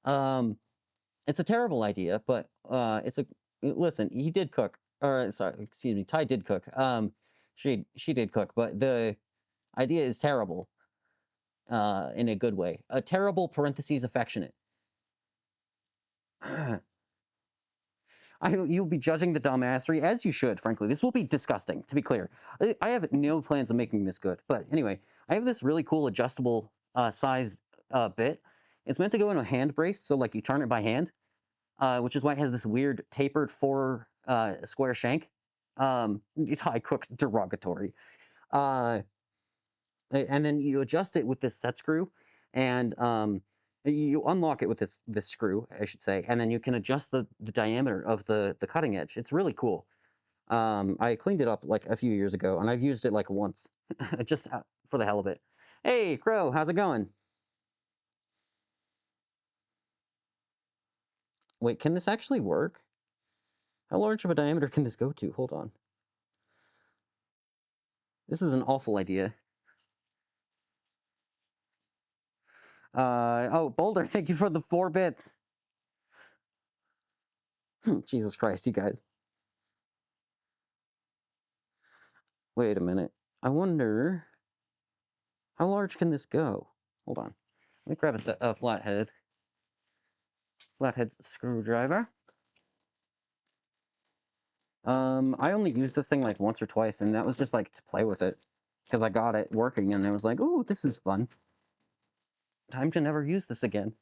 It's a terrible idea, but, listen, he did cook. Or, sorry, excuse me, Ty did cook. She did cook, but the idea is terrible, in a good way. A terrible parentheses affectionate. You'll be judging the dumbassery, as you should, frankly. This will be disgusting, to be clear. I have no plans of making this good. But anyway, I have this really cool adjustable size bit. It's meant to go in a hand brace, so like you turn it by hand, which is why it has this weird tapered four square shank. It's high cooked derogatory. Uh, and then you adjust it with this set screw, and you unlock it with this screw, I should say, and then you can adjust the diameter of the cutting edge. It's really cool. I cleaned it up like a few years ago, and I've used it like once, just for the hell of it. Hey, Crow, how's it going? Wait, can this actually work? How large of a diameter can this go to? Hold on. This is an awful idea. Oh, Boulder, thank you for the 4 bits. Jesus Christ, you guys. Wait a minute. I wonder, how large can this go? Hold on. Let me grab a flathead screwdriver. I only used this thing like once or twice, and that was just like to play with it. Because I got it working, and I was like, "Ooh, this is fun. Time to never use this again."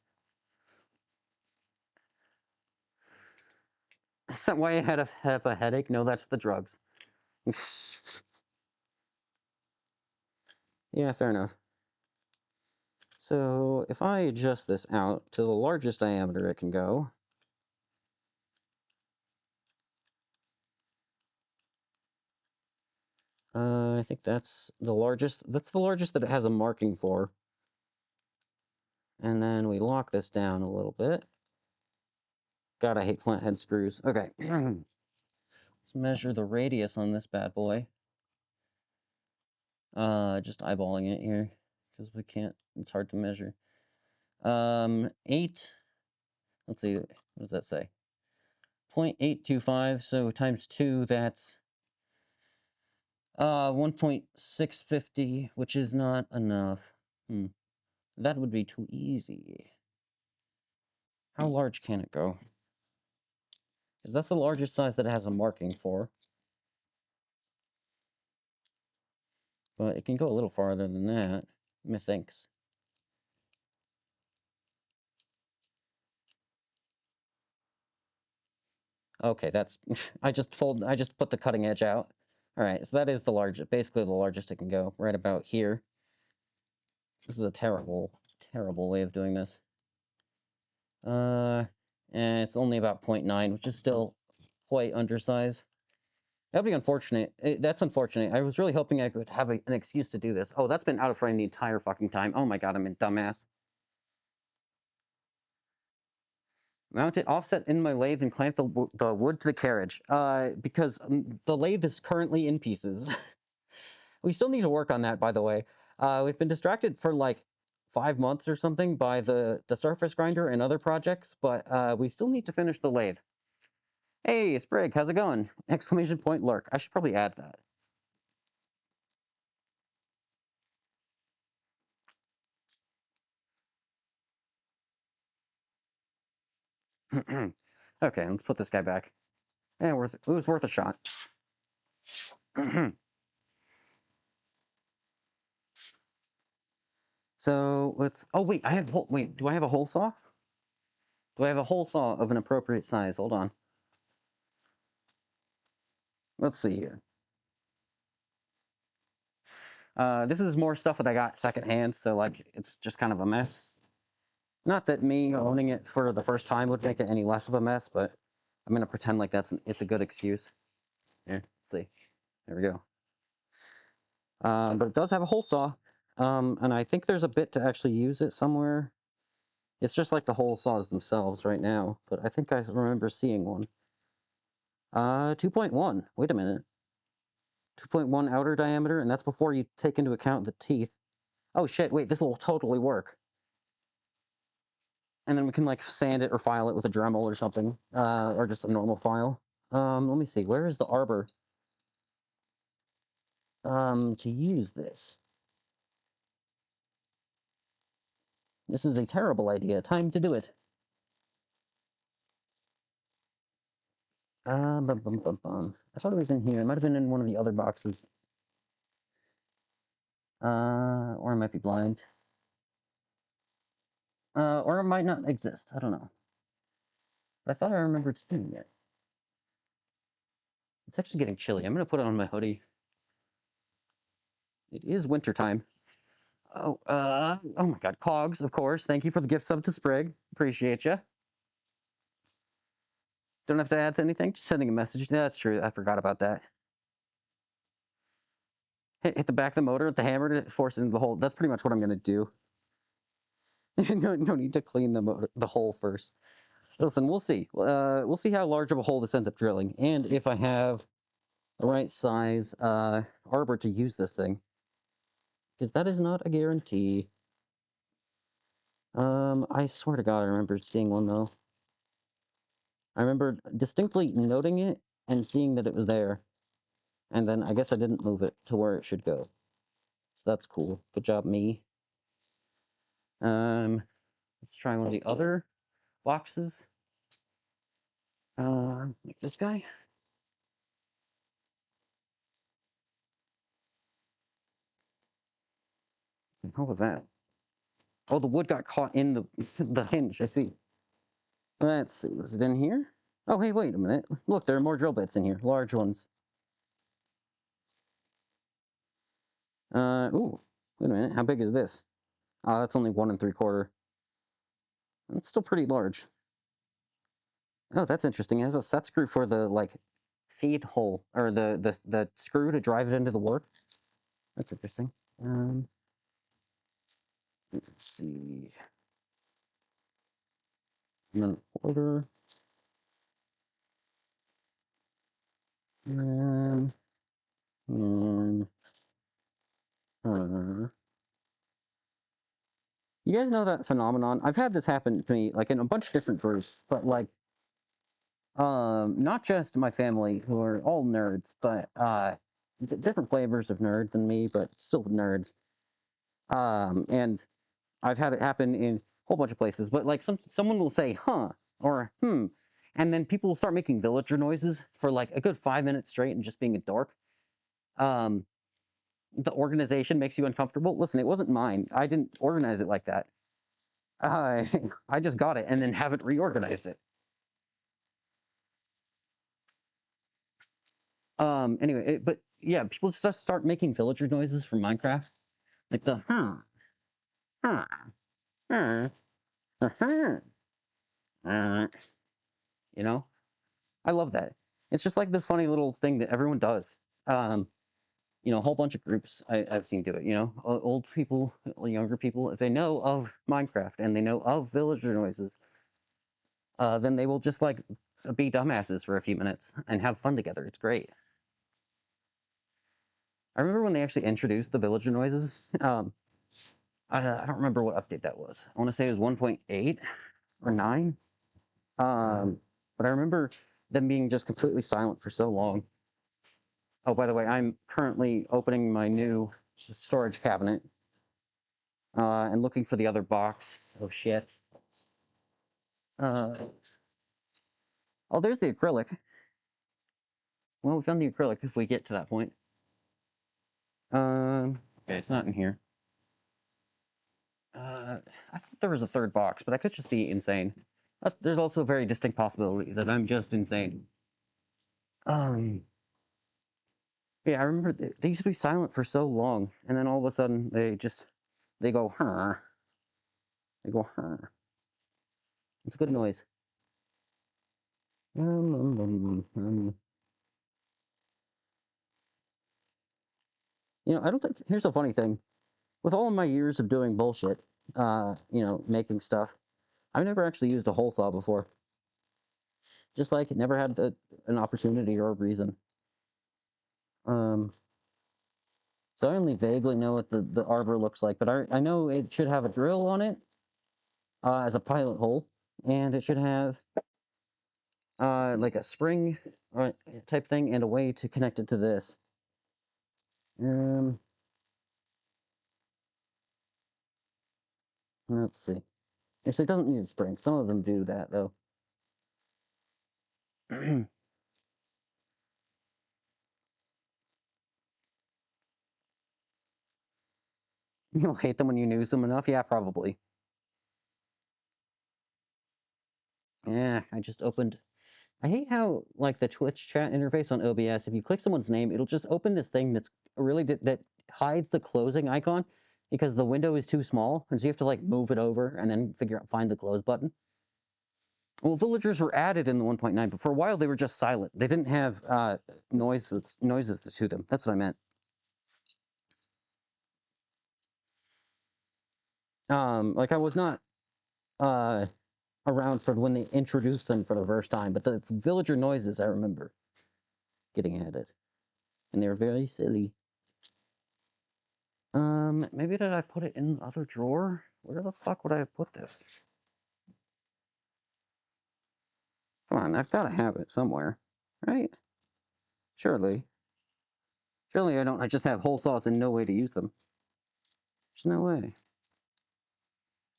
Is that why I have a headache? No, that's the drugs. Yeah, fair enough. So, if I adjust this out to the largest diameter it can go, I think that's the largest. That's the largest that it has a marking for. And then we lock this down a little bit. God, I hate flathead screws. Okay. Let's measure the radius on this bad boy. Just eyeballing it here, because we can't, it's hard to measure. 8, let's see, what does that say? 0.825, so times 2, that's 1.650, which is not enough. That would be too easy. How large can it go? Because that's the largest size that it has a marking for. But it can go a little farther than that, methinks. Okay, that's, I just put the cutting edge out. All right, so that is the largest, basically the largest it can go, right about here. This is a terrible, terrible way of doing this. And it's only about 0.9, which is still quite undersized. That'd be unfortunate. That's unfortunate. I was really hoping I could have an excuse to do this. Oh, that's been out of frame the entire fucking time. Oh my god, I'm a dumbass. Mount it offset in my lathe and clamp the wood to the carriage. Because the lathe is currently in pieces. We still need to work on that, by the way. We've been distracted for like 5 months or something by the surface grinder and other projects, but we still need to finish the lathe. Hey, Sprig, how's it going? Exclamation point lurk. I should probably add that. Okay, let's put this guy back. Yeah, it was worth a shot. So let's. Oh wait, wait. Do I have a hole saw? Do I have a hole saw of an appropriate size? Hold on. Let's see here. This is more stuff that I got secondhand, so like it's just kind of a mess. Not that me owning it for the first time would make it any less of a mess, but I'm gonna pretend like it's a good excuse. Here, let's see. There we go. But it does have a hole saw, and I think there's a bit to actually use it somewhere. It's just like the hole saws themselves right now, but I think I remember seeing one. 2.1. Wait a minute. 2.1 outer diameter, and that's before you take into account the teeth. Oh shit, wait, this will totally work. And then we can like sand it or file it with a Dremel or something, or just a normal file. Let me see, where is the arbor? To use this. This is a terrible idea. Time to do it. Bum, bum, bum, bum. I thought it was in here. It might have been in one of the other boxes. Or I might be blind. Or it might not exist. I don't know. But I thought I remembered seeing it. It's actually getting chilly. I'm gonna put it on my hoodie. It is wintertime. Oh my god, Cogs, of course. Thank you for the gift sub to Sprig. Appreciate you. Don't have to add to anything. Just sending a message. Yeah, that's true. I forgot about that. Hit the back of the motor with the hammer to force it into the hole. That's pretty much what I'm gonna do. No need to clean the hole first. Listen, we'll see. We'll see how large of a hole this ends up drilling, and if I have the right size arbor to use this thing, because that is not a guarantee. I swear to God, I remember seeing one though. I remember distinctly noting it and seeing that it was there, and then I guess I didn't move it to where it should go. So that's cool. Good job, me. Let's try one of the other boxes. Like this guy. What was that? Oh, the wood got caught in the the hinge. I see. Let's see. Was it in here? Oh, hey, wait a minute. Look, there are more drill bits in here. Large ones. Ooh. Wait a minute. How big is this? That's only 1 3/4. That's still pretty large. Oh, that's interesting. It has a set screw for the like feed hole or the screw to drive it into the work. That's interesting. Let's see. And then order. Um, um, uh, you guys know that phenomenon? I've had this happen to me like in a bunch of different groups, but like not just my family who are all nerds, but different flavors of nerd than me, but still nerds. And I've had it happen in a whole bunch of places, but like someone will say "huh" or "hmm," and then people will start making villager noises for like a good 5 minutes straight and just being a dork. Um, the organization makes you uncomfortable. Listen, it wasn't mine. I didn't organize it like that. I I just got it and then haven't reorganized it. Anyway, but yeah, people just start making villager noises from Minecraft, like the huh, huh, huh, uh, you know. I love that. It's just like this funny little thing that everyone does. A whole bunch of groups I've seen do it. Old people, younger people, if they know of Minecraft and they know of villager noises, then they will just like be dumbasses for a few minutes and have fun together. It's great. I remember when they actually introduced the villager noises. I don't remember what update that was. I want to say it was 1.8 or 9. But I remember them being just completely silent for so long. Oh, by the way, I'm currently opening my new storage cabinet and looking for the other box. Oh shit. Uh, Oh, there's the acrylic. Well, we found the acrylic if we get to that point. Okay, it's not in here. I thought there was a third box, but I could just be insane. There's also a very distinct possibility that I'm just insane. Um, yeah, I remember they used to be silent for so long, and then all of a sudden they go, huh. They go, huh. It's a good noise. You know, I don't think, here's a funny thing. With all of my years of doing bullshit, you know, making stuff, I've never actually used a hole saw before. Just like, never had an opportunity or a reason. So I only vaguely know what the arbor looks like, but I know it should have a drill on it, as a pilot hole, and it should have, like a spring type thing and a way to connect it to this. Let's see. Actually, it doesn't need a spring. Some of them do that, though. You'll hate them when you use them enough? Yeah, probably. Yeah, I just opened... I hate how, like, the Twitch chat interface on OBS, if you click someone's name, it'll just open this thing that's really... that hides the closing icon, because the window is too small, and so you have to, like, move it over and then find the close button. Well, villagers were added in the 1.9, but for a while they were just silent. They didn't have noises to them. That's what I meant. Like I was not around for when they introduced them for the first time, but the villager noises I remember getting added, and they were very silly. Maybe did I put it in the other drawer? Where the fuck would I have put this? Come on, I've got to have it somewhere, right? Surely. Surely I just have whole saws and no way to use them. There's no way.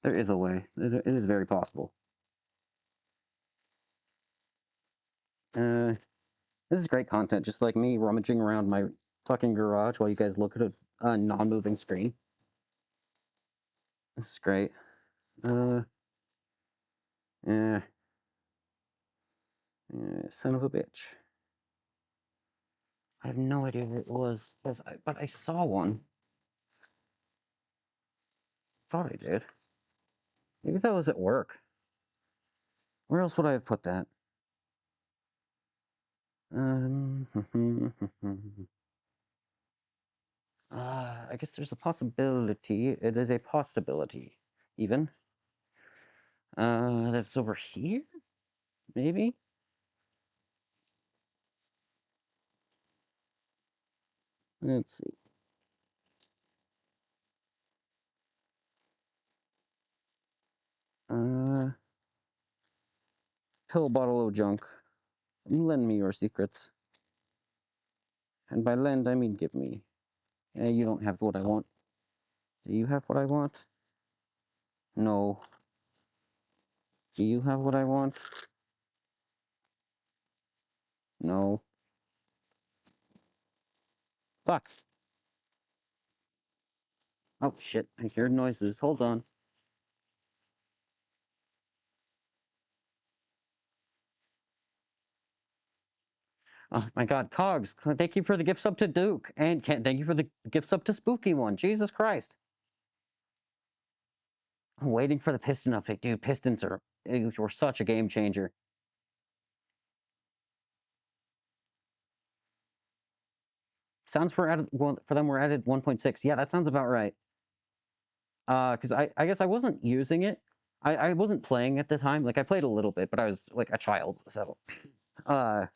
There is a way. It is very possible. This is great content, just like me rummaging around my fucking garage while you guys look at a non-moving screen. This is great. Yeah. Son of a bitch. I have no idea what it was, but I saw one. Thought I did. Maybe that was at work. Where else would I have put that? I guess there's a possibility. It is a possibility, even. That's over here? Maybe? Let's see. Pill bottle of junk. Lend me your secrets. And by lend, I mean give me. You don't have what I want. Do you have what I want? No. Do you have what I want? No. Fuck. Oh, shit. I hear noises. Hold on. Oh, my God. Cogs, thank you for the gift sub to Duke. And thank you for the gift sub to Spooky One. Jesus Christ. I'm waiting for the piston update. Dude, pistons were such a game changer. Sounds for them were added 1.6. Yeah, that sounds about right. Because I guess I wasn't using it. I wasn't playing at the time. Like, I played a little bit, but I was, like, a child, so... but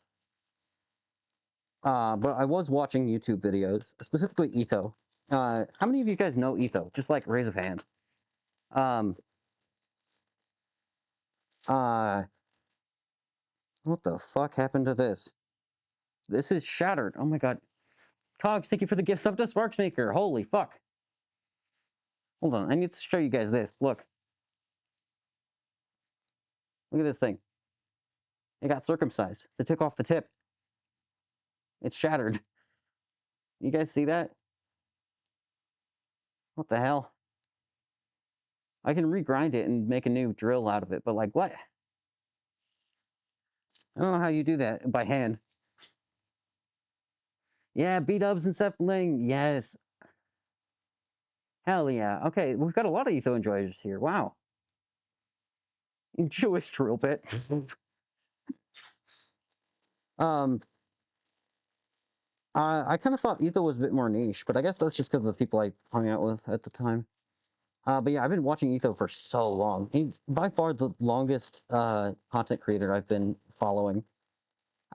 I was watching YouTube videos, specifically Etho. How many of you guys know Etho? Just, like, raise a hand. Um... What the fuck happened to this? This is shattered. Oh my god. Cogs, thank you for the gift sub to Sparksmaker. Holy fuck. Hold on, I need to show you guys this. Look. Look at this thing. It got circumcised. They took off the tip. It's shattered. You guys see that? What the hell? I can regrind it and make a new drill out of it, but like, what? I don't know how you do that by hand. Yeah, B-dubs and Zeppelin. Yes. Hell yeah. Okay, we've got a lot of etho enjoyers here. Wow. Jewish drill bit. um, I kind of thought etho was a bit more niche, but I guess that's just because of the people I hung out with at the time. But yeah, I've been watching etho for so long. He's by far the longest content creator I've been following.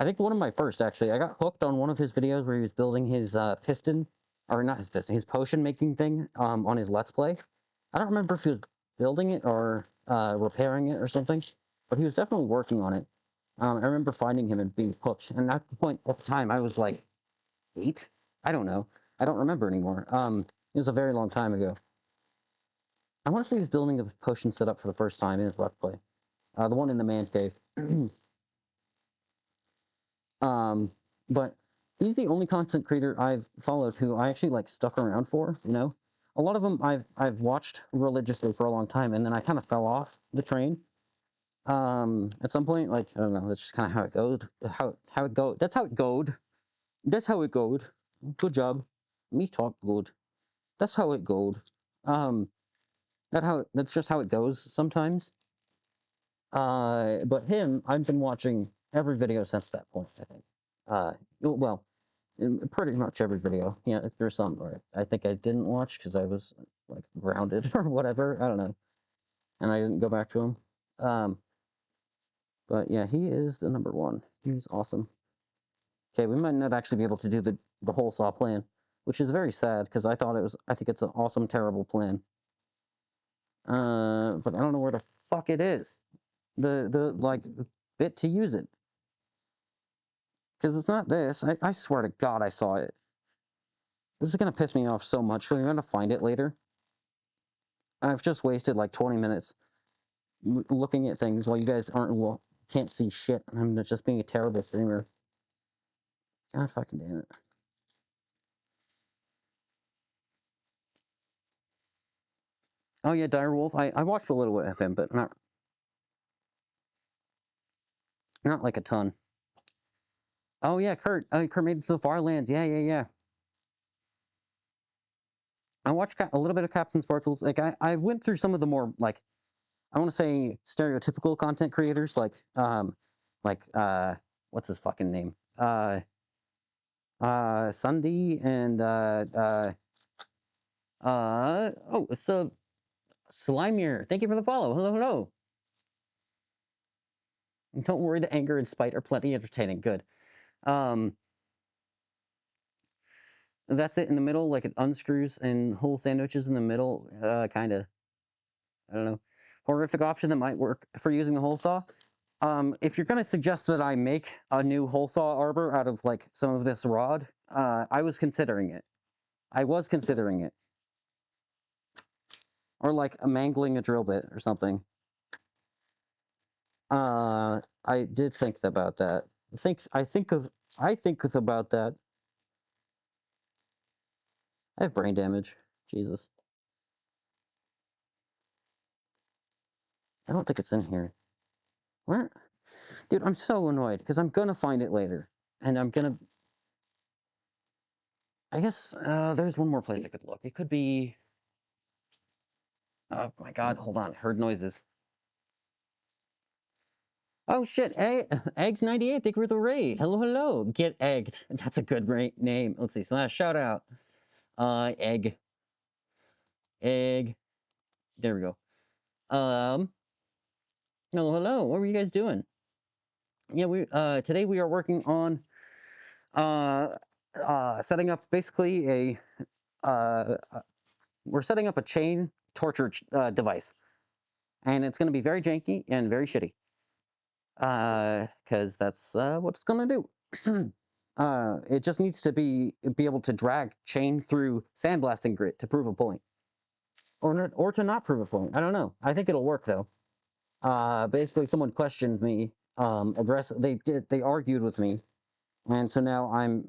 I think one of my first, actually. I got hooked on one of his videos where he was building his piston, or not his piston, his potion making thing on his Let's Play. I don't remember if he was building it or repairing it or something, but he was definitely working on it. I remember finding him and being hooked, and at the time, I was like 8? I don't know. I don't remember anymore. It was a very long time ago. I want to say he was building a potion setup for the first time in his Let's Play. The one in the man cave. But he's the only content creator I've followed who I actually like stuck around for, you know? A lot of them I've watched religiously for a long time, and then I kind of fell off the train. At some point, like, I don't know, that's just kind of how it goes. How it go. That's how it goed. That's how it goed. Good job. Me talk good. That's how it goed. Um, that's just how it goes sometimes. But him, I've been watching every video since that point, I think. Well, in pretty much every video. Yeah, there's some where I think I didn't watch because I was like grounded or whatever. I don't know, and I didn't go back to him. But yeah, he is the number one. He's awesome. Okay, we might not actually be able to do the whole saw plan, which is very sad because I thought it was. I think it's an awesome, terrible plan. But I don't know where the fuck it is. The like bit to use it. Because it's not this. I swear to God I saw it. This is going to piss me off so much. We're going to find it later. I've just wasted like 20 minutes looking at things while you guys can't see shit. I'm just being a terrible streamer. God fucking damn it. Oh yeah, Direwolf. I watched a little bit of him, but not like a ton. Oh yeah, Kurt. Kurt made it to the Far Lands. Yeah, yeah, yeah. I watched a little bit of Caps and Sparkles. Like I went through some of the more like I want to say stereotypical content creators, what's his fucking name? Sunday and oh, so Slimeer. Thank you for the follow. Hello, hello. Don't worry, the anger and spite are plenty entertaining. Good. That's it in the middle, like it unscrews and whole sandwiches in the middle. Kind of. I don't know. Horrific option that might work for using a hole saw. If you're gonna suggest that I make a new hole saw arbor out of like some of this rod, I was considering it. I was considering it. Or like mangling a drill bit or something. I did think about that. I think about that. I have brain damage. Jesus. I don't think it's in here. Where? Dude, I'm so annoyed because I'm gonna find it later. And I'm gonna... I guess there's one more place I could look. It could be... Oh my god, hold on. Heard noises. Oh shit, Eggs98, thank you for the raid. Hello, hello. Get egged. That's a good name. Let's see, so shout out. Egg. Egg. There we go. Hello, hello. What were you guys doing? Yeah, today we are working on setting up basically we're setting up a chain torture device, and it's going to be very janky and very shitty, because that's what it's going to do. It just needs to be able to drag chain through sandblasting grit to prove a point, or to not prove a point. I don't know. I think it'll work though. Basically, someone questioned me they argued with me, and so now I'm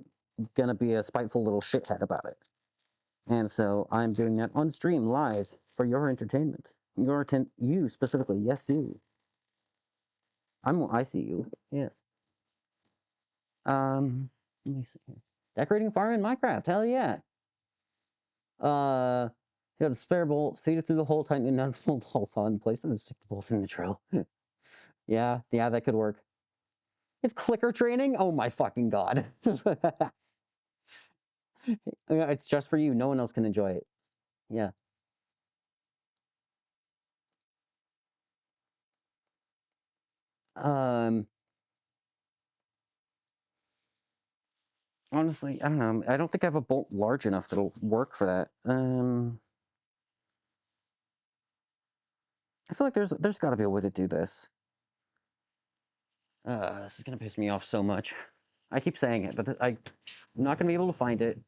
gonna be a spiteful little shithead about it. And so I'm doing that on stream live for your entertainment. You specifically, yes, you. I see you. Yes. Let me see here. Decorating farm in Minecraft. Hell yeah. You got a spare bolt, feed it through the hole, tighten it down, hold the hole saw in place, and then stick the bolt in the drill. Yeah, that could work. It's clicker training? Oh my fucking god. It's just for you. No one else can enjoy it. Yeah. Um, Honestly, I don't know. I don't think I have a bolt large enough that'll work for that. I feel like there's got to be a way to do this. This is gonna piss me off so much. I keep saying it, but I'm not gonna be able to find it.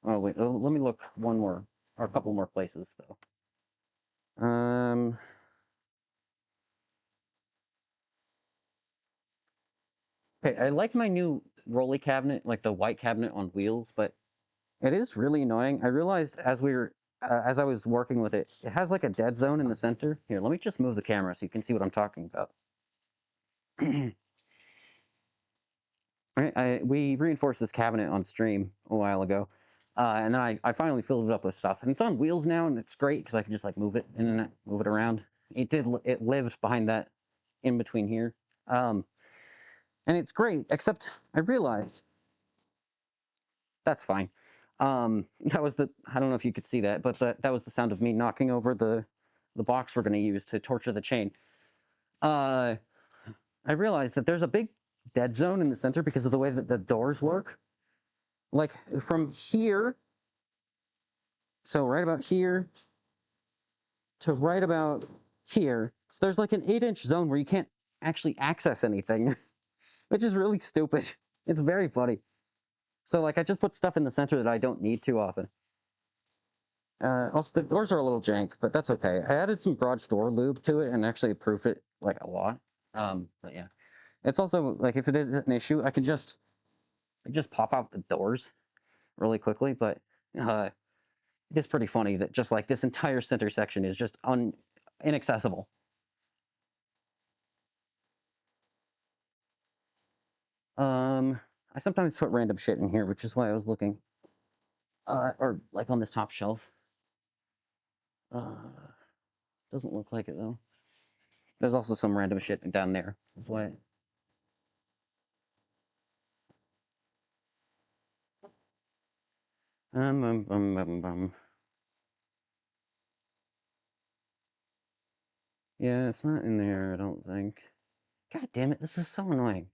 Oh wait, let me look one more or a couple more places though. Okay, I like my new rolly cabinet, like the white cabinet on wheels, but it is really annoying. I realized as I was working with it, it has like a dead zone in the center. Here, let me just move the camera so you can see what I'm talking about. We reinforced this cabinet on stream a while ago, and then I finally filled it up with stuff, and it's on wheels now, and it's great because I can just like move it in and move it around. It lived behind that in between here, and it's great. Except I realized that's fine. That was I don't know if you could see that, but that was the sound of me knocking over the box we're going to use to torture the chain. I realized that there's a big dead zone in the center because of the way that the doors work. Like from here, so right about here to right about here, so there's like an 8-inch zone where you can't actually access anything, which is really stupid. It's very funny. So like I just put stuff in the center that I don't need too often. Also, the doors are a little jank, but that's okay. I added some garage door lube to it and actually improved it like a lot. But yeah, it's also like if it is an issue, I can just pop out the doors really quickly. But it is pretty funny that just like this entire center section is just inaccessible. I sometimes put random shit in here, which is why I was looking. Or like on this top shelf. Doesn't look like it though. There's also some random shit down there. That's why. Um, um, um, um, um. Yeah, it's not in there, I don't think. God damn it, this is so annoying.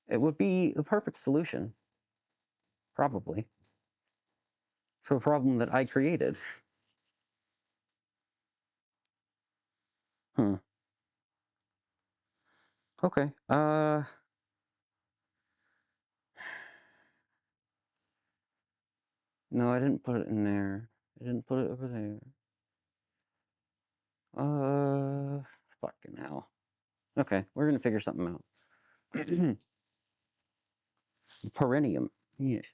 It would be the perfect solution, probably, to a problem that I created. Hmm. Okay. No, I didn't put it in there. I didn't put it over there. Fucking hell. Okay, we're gonna figure something out. Perennium. Yes.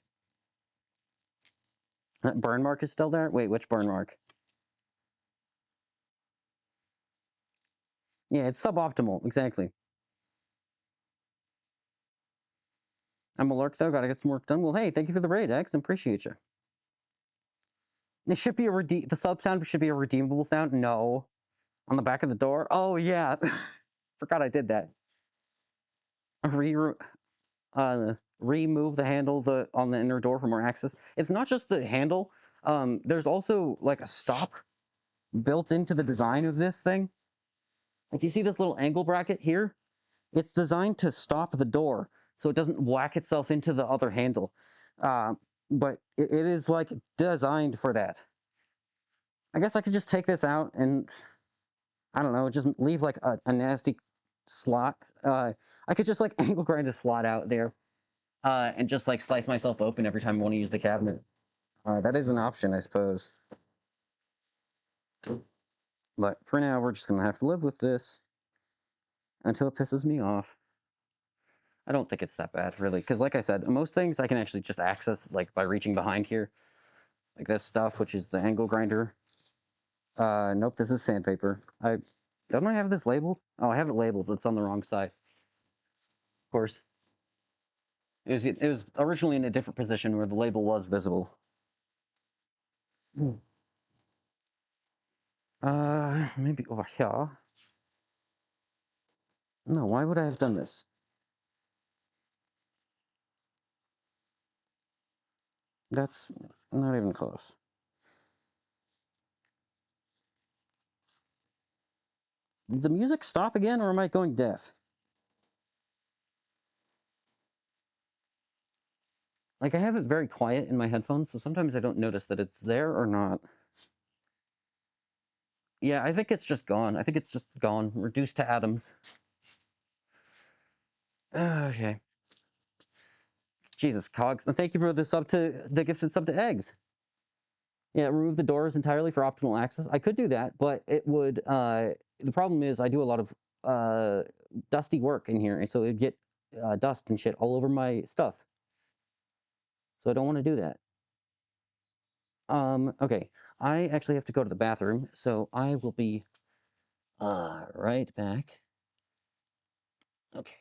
That burn mark is still there? Wait, which burn mark? Yeah, it's suboptimal, exactly. I'm a lurk though, gotta get some work done. Well, hey, thank you for the raid, X. I appreciate you. It should be the sub sound should be a redeemable sound. No. On the back of the door? Oh, yeah. Forgot I did that. Remove the handle on the inner door for more access. It's not just the handle. There's also like a stop built into the design of this thing. Like you see this little angle bracket here? It's designed to stop the door so it doesn't whack itself into the other handle. But it is like designed for that. I guess I could just take this out and I don't know, just leave like a nasty slot. I could just like angle grind a slot out there and just like slice myself open every time I want to use the cabinet. That is an option, I suppose. But for now, we're just going to have to live with this until it pisses me off. I don't think it's that bad, really, because like I said, most things I can actually just access like by reaching behind here. Like this stuff, which is the angle grinder. Nope, this is sandpaper. Don't I have this labeled? Oh, I have it labeled, but it's on the wrong side. Of course. It was originally in a different position where the label was visible. Maybe over here. No, why would I have done this? That's not even close. Did the music stop again, or am I going deaf? Like, I have it very quiet in my headphones, so sometimes I don't notice that it's there or not. Yeah, I think it's just gone. I think it's just gone, reduced to atoms. Okay. Jesus, Cogs. And thank you for the gifted sub to eggs. Yeah, remove the doors entirely for optimal access. I could do that, but it would, the problem is I do a lot of, dusty work in here, and so it'd get, dust and shit all over my stuff. So I don't want to do that. Okay. I actually have to go to the bathroom, so I will be, right back. Okay.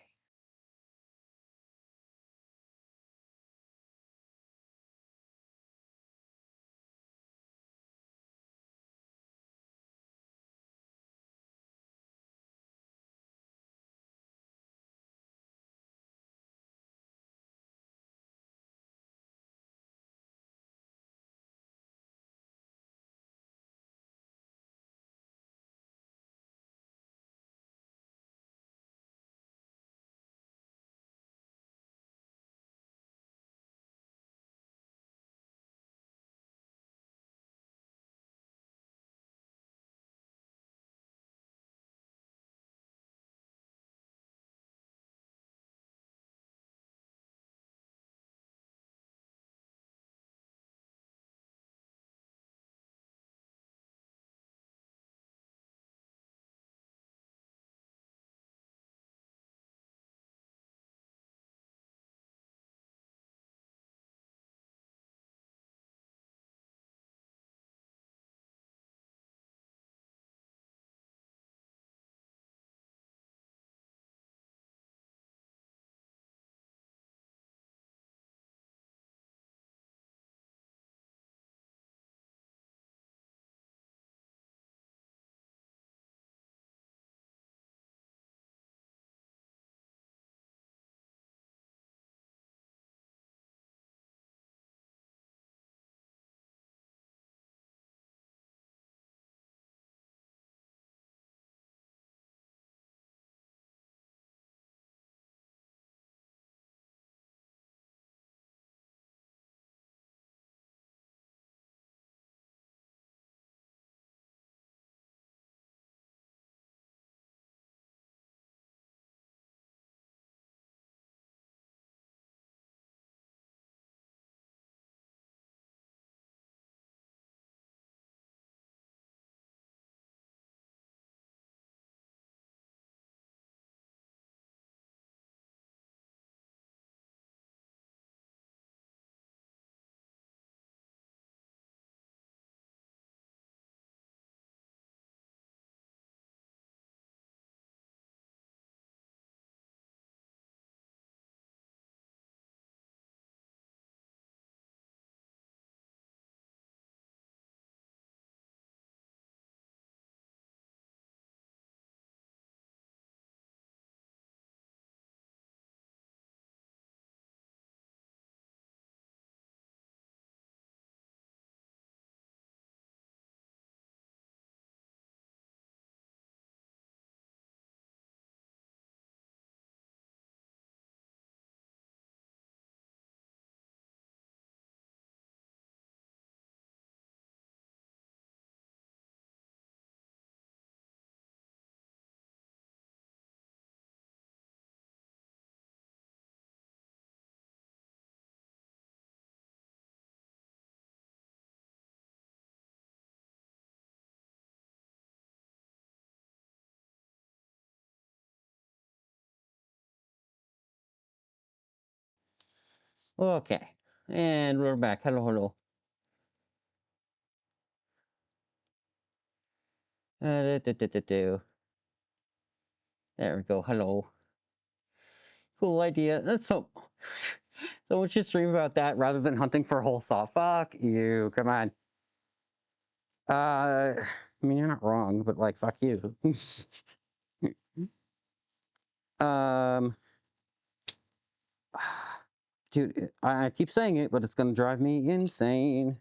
Okay. And we're back. Hello, hello. There we go. Hello. Cool idea. Let's hope. So we should stream about that rather than hunting for whole saw. Fuck you. Come on. I mean, you're not wrong, but like, fuck you. um, dude, I keep saying it, but it's gonna drive me insane.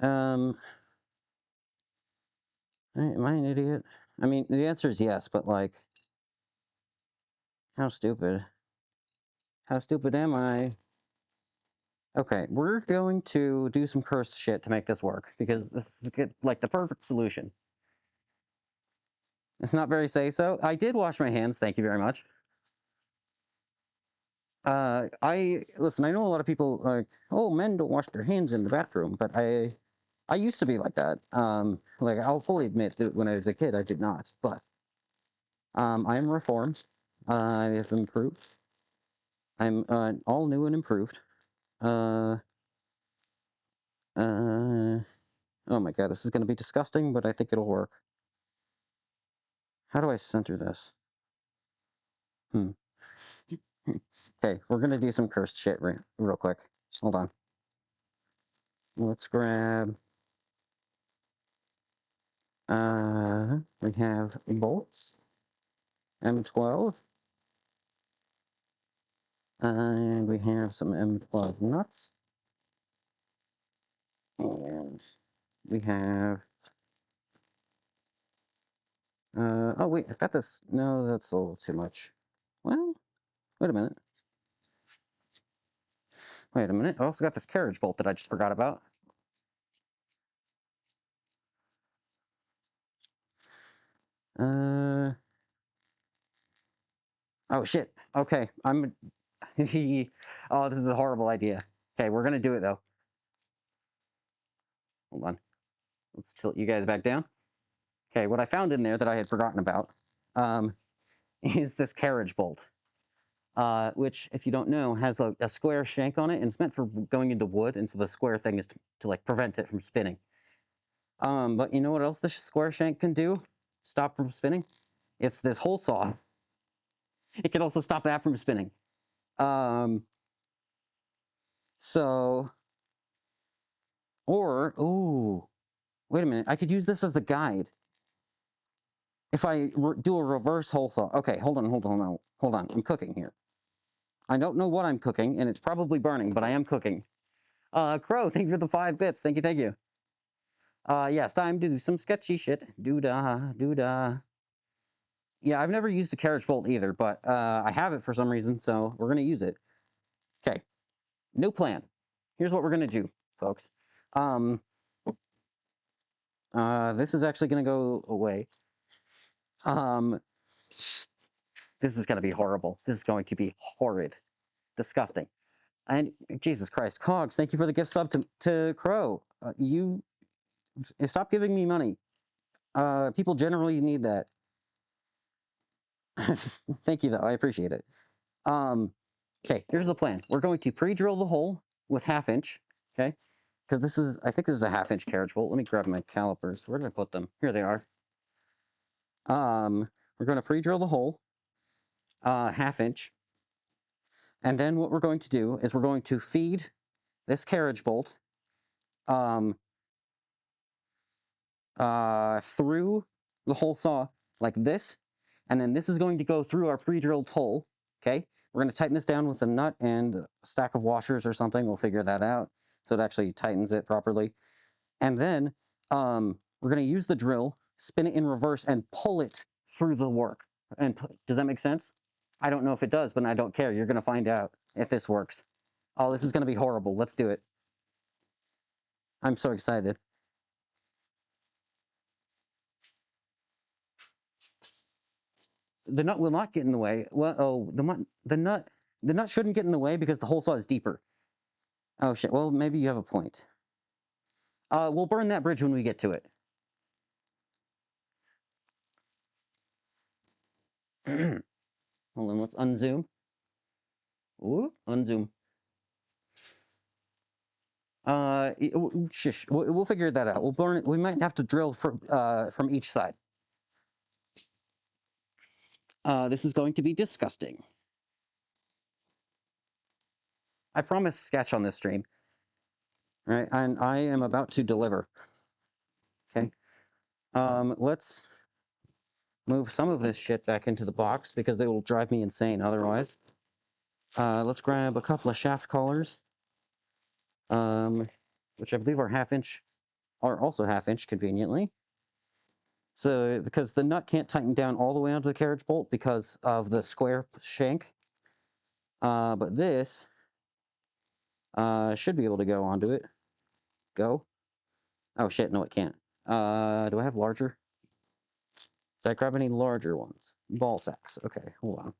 Um, am I an idiot? I mean, the answer is yes, but like, how stupid? How stupid am I? Okay, we're going to do some cursed shit to make this work because this is like the perfect solution. It's not very say-so. I did wash my hands. Thank you very much. Listen. I know a lot of people like, oh, men don't wash their hands in the bathroom, but I used to be like that. Like I'll fully admit that when I was a kid, I did not. But I am reformed. I have improved. I'm all new and improved. Uh, uh, oh my god, this is gonna be disgusting, but I think it'll work. How do I center this? Hmm. Okay, we're gonna do some cursed shit real quick. Hold on. Let's grab. We have bolts. M12. And we have some M12 nuts. And we have. Oh wait, I got this. No, that's a little too much. Well, wait a minute. Wait a minute. I also got this carriage bolt that I just forgot about. Uh. Oh shit. Okay, I'm. Oh, this is a horrible idea. Okay, we're gonna do it though. Hold on. Let's tilt you guys back down. Okay, what I found in there that I had forgotten about um, is this carriage bolt, which, if you don't know, has a square shank on it, and it's meant for going into wood, and so the square thing is to like prevent it from spinning. But you know what else the square shank can do? Stop from spinning? It's this hole saw. It can also stop that from spinning. Um, so, or, ooh, wait a minute, I could use this as the guide. If I do a reverse hole saw. Okay, hold on. I'm cooking here. I don't know what I'm cooking, and it's probably burning, but I am cooking. Crow, thank you for the 5 bits. Thank you, thank you. Yes, time to do some sketchy shit. Doo-dah, doo-dah. Yeah, I've never used a carriage bolt either, but I have it for some reason, so we're gonna use it. Okay, new plan. Here's what we're gonna do, folks. This is actually gonna go away. Um, this is gonna be horrible. This is going to be horrid, disgusting. And Jesus Christ, Cogs, thank you for the gift sub to Crow. You stop giving me money. People generally need that. Thank you, though. I appreciate it. Okay, here's the plan. We're going to pre-drill the hole with 1/2 inch. Okay, because I think this is a 1/2 inch carriage bolt. Let me grab my calipers. Where did I put them? Here they are. We're going to pre-drill the hole, 1/2 inch, and then what we're going to do is we're going to feed this carriage bolt, um, through the hole saw like this, and then this is going to go through our pre-drilled hole. Okay, we're going to tighten this down with a nut and a stack of washers or something. We'll figure that out so it actually tightens it properly. And then we're going to use the drill, spin it in reverse, and pull it through the work. And does that make sense? I don't know if it does, but I don't care. You're going to find out if this works. Oh, this is going to be horrible. Let's do it. I'm so excited. The nut will not get in the way. Well, oh, the nut shouldn't get in the way because the hole saw is deeper. Oh shit. Well, maybe you have a point. We'll burn that bridge when we get to it. Hold on, let's unzoom. Ooh, unzoom. Shush. We'll figure that out. We'll burn it. We might have to drill from each side. This is going to be disgusting. I promise sketch on this stream. Right, and I am about to deliver. Okay. Let's move some of this shit back into the box because it will drive me insane otherwise. Let's grab a couple of shaft collars, which I believe are half-inch, are also half-inch conveniently. So, because the nut can't tighten down all the way onto the carriage bolt because of the square shank, but this should be able to go onto it. Go. Oh shit, no it can't. Do I have larger? Did I grab any larger ones? Ball sacks. Okay, hold on.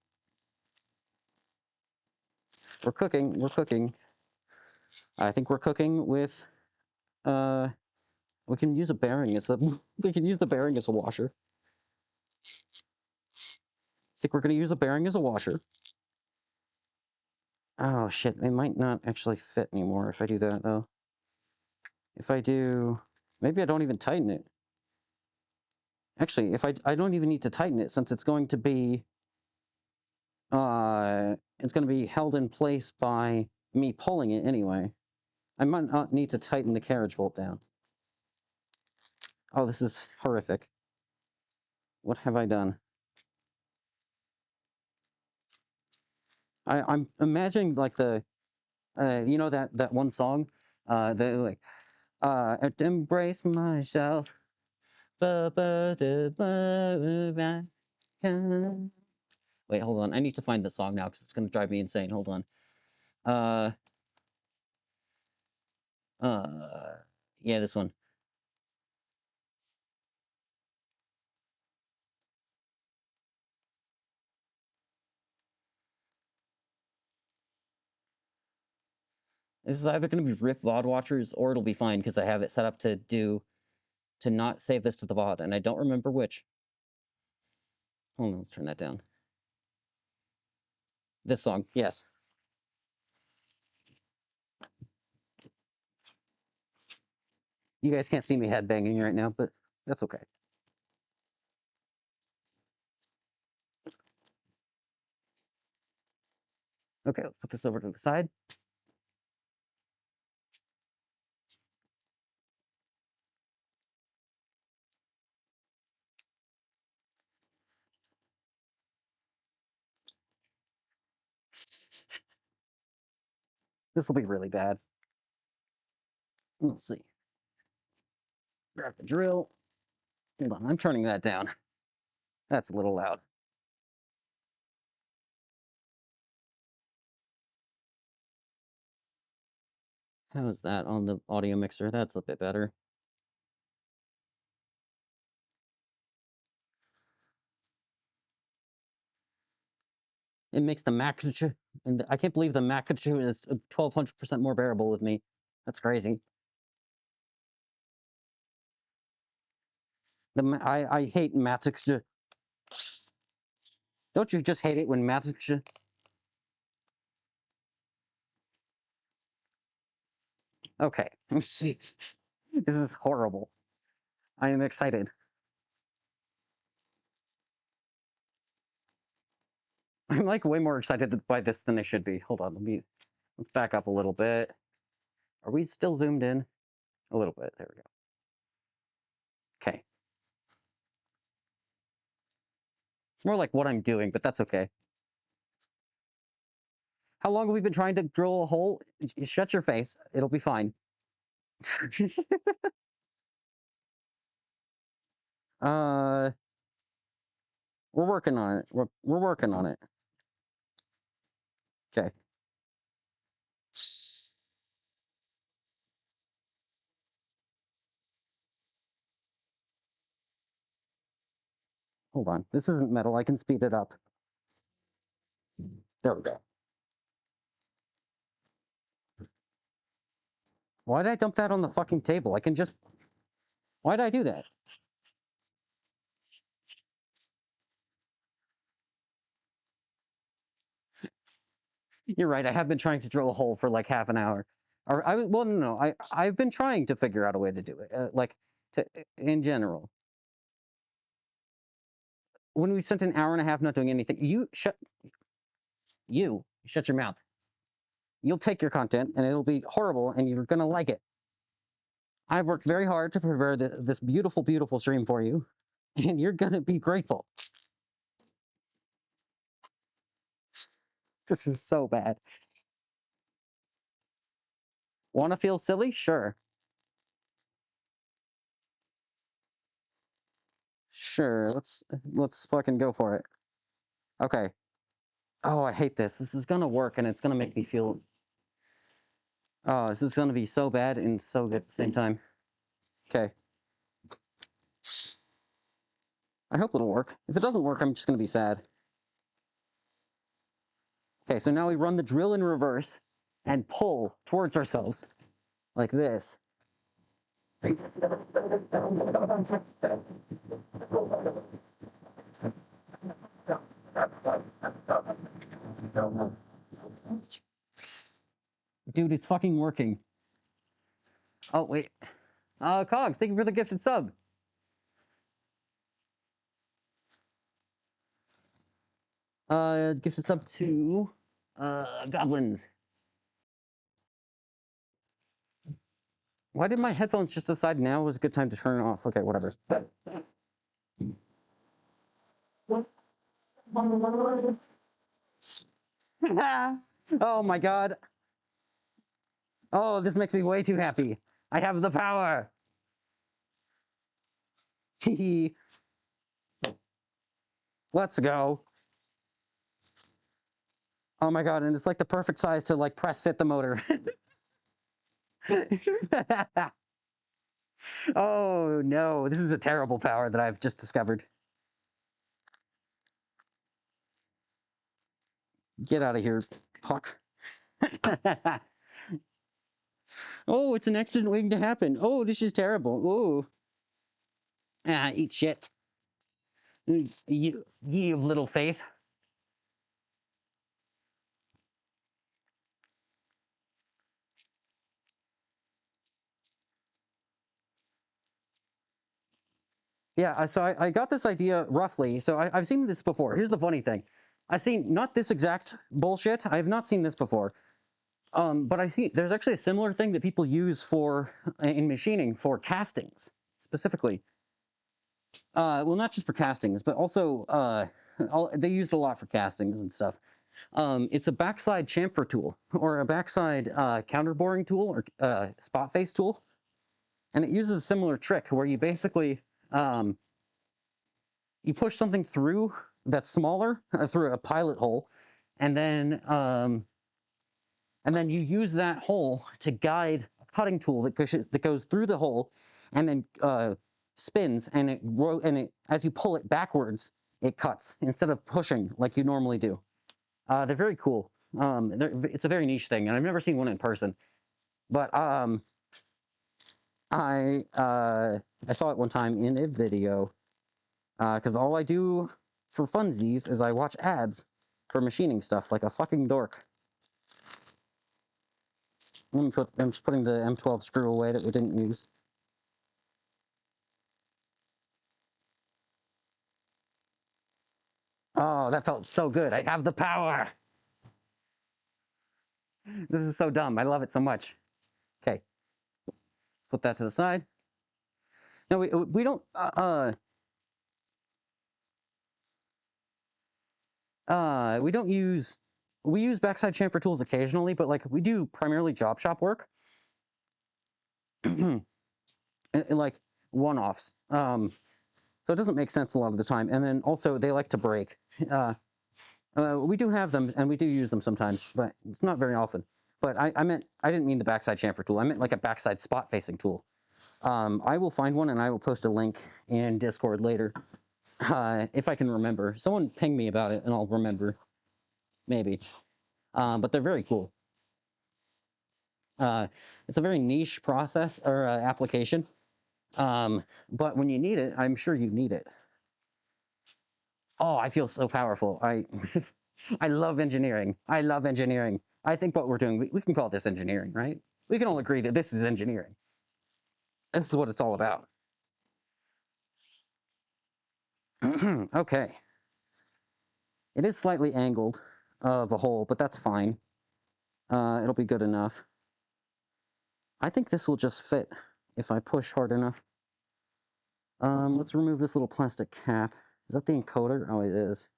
We're cooking, we're cooking. I think we're cooking with, we can use a bearing as a, we can use the bearing as a washer. I think we're gonna use a bearing as a washer. Oh shit, it might not actually fit anymore if I do that though. If I do, maybe I don't even tighten it. Actually, if I don't even need to tighten it since it's going to be, held in place by me pulling it anyway. I might not need to tighten the carriage bolt down. Oh, this is horrific. What have I done? I'm imagining like the, you know that one song, the like, embrace myself. Wait, hold on. I need to find the song now because it's gonna drive me insane. Hold on. Uh, yeah, this one. This is either going to be RIP VOD watchers or it'll be fine because I have it set up to not save this to the VOD, and I don't remember which. Hold on, let's turn that down. This song, yes. You guys can't see me headbanging right now, but that's okay. Okay, let's put this over to the side. This will be really bad. Let's see. Grab the drill. Hold on, I'm turning that down. That's a little loud. How's that on the audio mixer? That's a bit better. It makes the mac, and I can't believe the mac is 1200% more bearable with me. That's crazy. I hate Matrix. Don't you just hate it when Matrix? Okay. This is horrible. I am excited. I'm like way more excited by this than I should be. Hold on, let's back up a little bit. Are we still zoomed in? A little bit. There we go. Okay. It's more like what I'm doing, but that's okay. How long have we been trying to drill a hole? Shut your face. It'll be fine. uh, we're working on it. We're working on it. Okay. Hold on. This isn't metal. I can speed it up. There we go. Why did I dump that on the fucking table? I can just... Why did I do that? You're right. I have been trying to drill a hole for like half an hour. Or well, no, I've been trying to figure out a way to do it. In general. When we spent an hour and a half not doing anything, you shut your mouth. You'll take your content and it'll be horrible and you're gonna like it. I've worked very hard to prepare this beautiful, beautiful stream for you, and you're gonna be grateful. This is so bad. Want to feel silly? Sure. Sure. Let's fucking go for it. Okay. Oh, I hate this. This is gonna work, and it's gonna make me feel. Oh, this is gonna be so bad and so good at the same time. Okay. I hope it'll work. If it doesn't work, I'm just gonna be sad. Okay, so now we run the drill in reverse and pull towards ourselves like this. Dude, it's fucking working. Oh, wait. Cogs, thank you for the gifted sub. Gifted sub to, Goblins. Why did my headphones just decide now was a good time to turn it off? Okay, whatever. Oh my god. Oh, this makes me way too happy. I have the power. Let's go. Oh my god, and it's like the perfect size to like press fit the motor. Oh no, this is a terrible power that I've just discovered. Get out of here, Puck. Oh, it's an accident waiting to happen. Oh, this is terrible. Oh. Ah, eat shit. Ye of little faith. Yeah, so I got this idea roughly. So I've seen this before. Here's the funny thing. I've seen not this exact bullshit. I have not seen this before. But I see there's actually a similar thing that people use for in machining for castings specifically. Well, not just for castings, but also they use it a lot for castings and stuff. It's a backside chamfer tool or a backside counter boring tool or spot face tool, and it uses a similar trick where you basically you push something through that's smaller through a pilot hole, and then you use that hole to guide a cutting tool that goes through the hole, and then spins, and it as you pull it backwards, it cuts instead of pushing like you normally do. They're very cool. It's a very niche thing, and I've never seen one in person. But I saw it one time in a video because all I do for funsies is I watch ads for machining stuff like a fucking dork. I'm just putting the M12 screw away that we didn't use. Oh, that felt so good. I have the power. This is so dumb. I love it so much. Okay, let's put that to the side. No, we don't. We don't use. We use backside chamfer tools occasionally, but like we do primarily job shop work, and like one-offs. So it doesn't make sense a lot of the time. And then also they like to break. We do have them and we do use them sometimes, but it's not very often. But I didn't mean the backside chamfer tool. I meant like a backside spot facing tool. I will find one and I will post a link in Discord later if I can remember. Someone ping me about it and I'll remember, maybe. But they're very cool. It's a very niche process or application, but when you need it, I'm sure you need it. Oh, I feel so powerful. I love engineering. I love engineering. I think what we're doing, we can call this engineering, right? We can all agree that this is engineering. This is what it's all about. Okay. It is slightly angled of a hole, but that's fine. It'll be good enough. I think this will just fit if I push hard enough. Let's remove this little plastic cap. Is that the encoder? Oh, it is.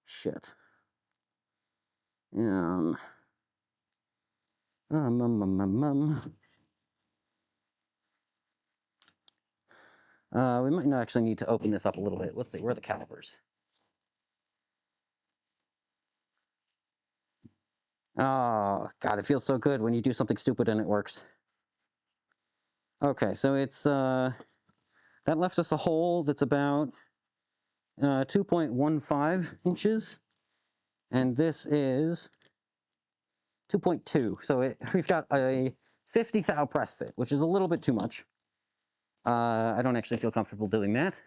Shit. Um, um, um, um, um, um. We might not actually need to open this up a little bit. Let's see, where are the calipers? Oh, God, it feels so good when you do something stupid and it works. Okay, so it's, that left us a hole that's about 2.15 inches, and this is 2.2. So we've got a 50 thou press fit, which is a little bit too much. I don't actually feel comfortable doing that.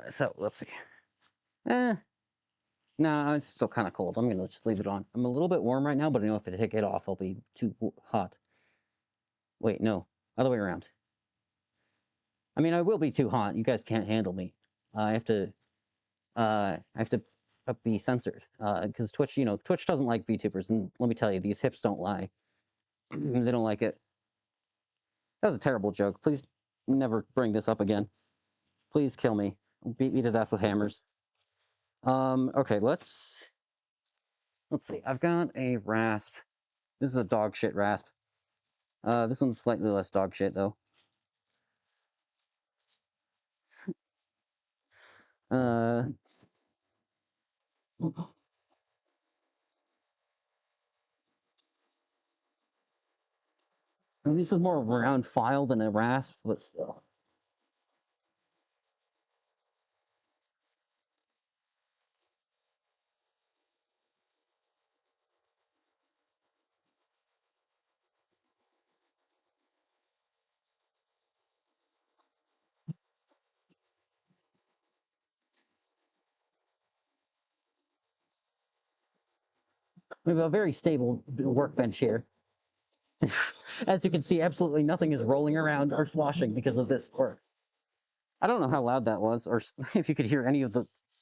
So let's see. Nah, it's still kind of cold. I'm gonna just leave it on. I'm a little bit warm right now, but I know if I take it off, I'll be too hot. Wait, no, other way around. I mean, I will be too hot. You guys can't handle me. I have to be censored because Twitch, Twitch doesn't like VTubers, and let me tell you, these hips don't lie. They don't like it. That was a terrible joke. Please never bring this up again. Please kill me. Beat me to death with hammers. Okay, let's see. I've got a rasp. This is a dog shit rasp. This one's slightly less dog shit though. Uh, this is more of a round file than a rasp, but still. We have a very stable workbench here. As you can see, absolutely nothing is rolling around or sloshing because of this work. I don't know how loud that was, or if you could hear any of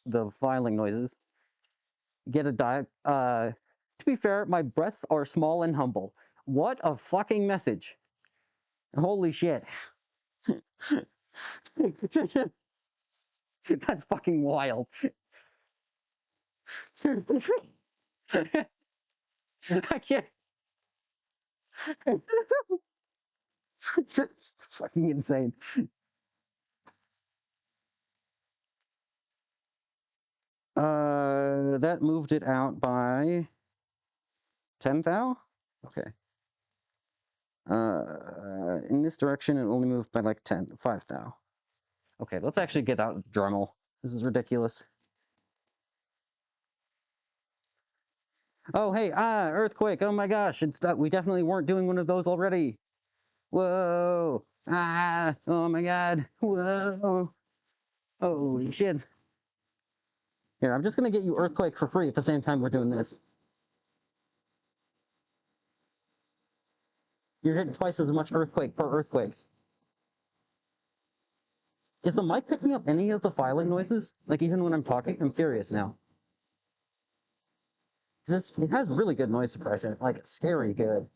the filing noises. Get a diet. To be fair, my breasts are small and humble. What a fucking message! Holy shit! That's fucking wild. I can't. It's fucking insane. That moved it out by 10 thou? Okay. In this direction, it only moved by like 5 thou. Okay, let's actually get out the Dremel. This is ridiculous. Oh, hey, earthquake. Oh my gosh, we definitely weren't doing one of those already. Whoa. Oh my god. Whoa. Holy shit. Here, I'm just gonna get you earthquake for free at the same time we're doing this. You're getting twice as much earthquake per earthquake. Is the mic picking up any of the filing noises? Like even when I'm talking? I'm curious now. It has really good noise suppression, like it's scary good.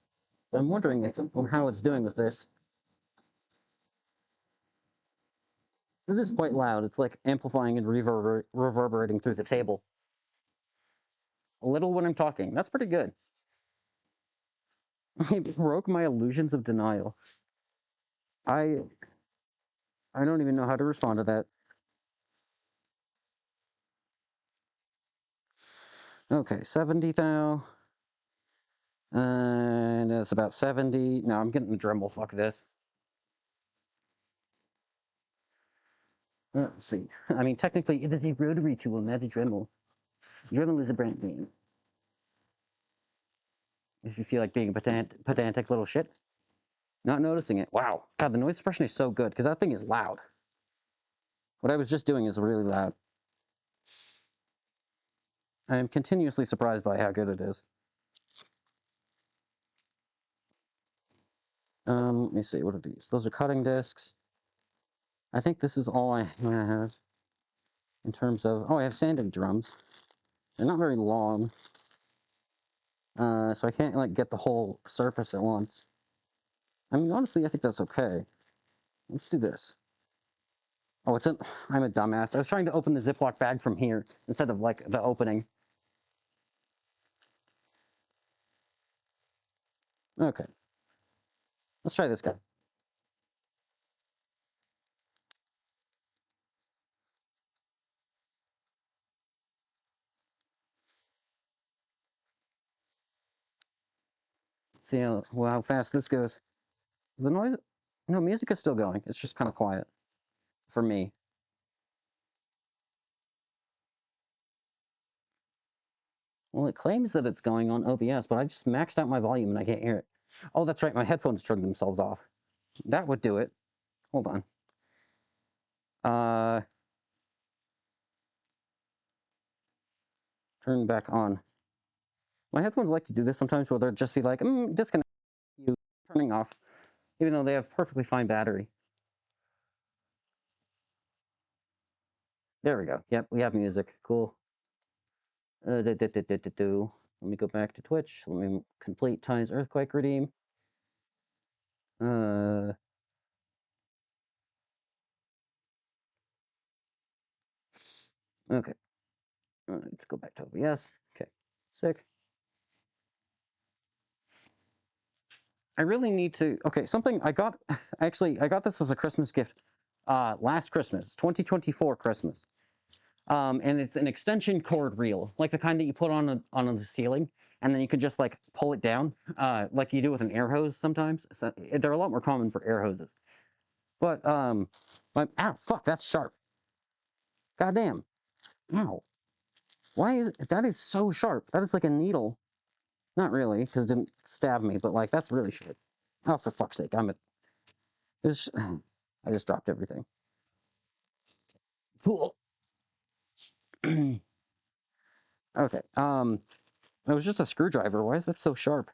I'm wondering how it's doing with this. This is quite loud. It's like amplifying and reverberating through the table. A little when I'm talking. That's pretty good. I broke my illusions of denial. I don't even know how to respond to that. Okay, 70 thou. And it's about 70. No, I'm getting the Dremel. Fuck this. Let's see. I mean, technically, it is a rotary tool, not a Dremel. Dremel is a brand name. If you feel like being a pedantic little shit. Not noticing it. Wow. God, the noise suppression is so good because that thing is loud. What I was just doing is really loud. I am continuously surprised by how good it is. Let me see. What are these? Those are cutting discs. I think this is all I have in terms of... Oh, I have sanding drums. They're not very long. So I can't, like, get the whole surface at once. I mean, honestly, I think that's okay. Let's do this. Oh, it's in... I'm a dumbass. I was trying to open the Ziploc bag from here instead of, like, the opening. Okay. Let's try this guy. See how fast this goes. The noise... No, music is still going. It's just kind of quiet. For me. Well, it claims that it's going on OBS, but I just maxed out my volume and I can't hear it. Oh, that's right. My headphones turned themselves off. That would do it. Hold on. Turn back on. My headphones like to do this sometimes where they'll just be like, disconnect you, turning off, even though they have perfectly fine battery. There we go. Yep, we have music. Cool. Let me go back to Twitch. Let me complete Ty's Earthquake redeem. Okay. Let's go back to OBS. Okay. Sick. I really need to... Okay, something I got... Actually, I got this as a Christmas gift last Christmas. 2024 Christmas. And it's an extension cord reel, like the kind that you put on the ceiling, and then you can just like pull it down, like you do with an air hose sometimes. So, they're a lot more common for air hoses. But ow, fuck, that's sharp. Goddamn. Ow. Why is that is so sharp? That is like a needle. Not really, because it didn't stab me, but like that's really sharp. Oh, for fuck's sake, I just dropped everything. Cool. Okay. It was just a screwdriver. Why is that so sharp?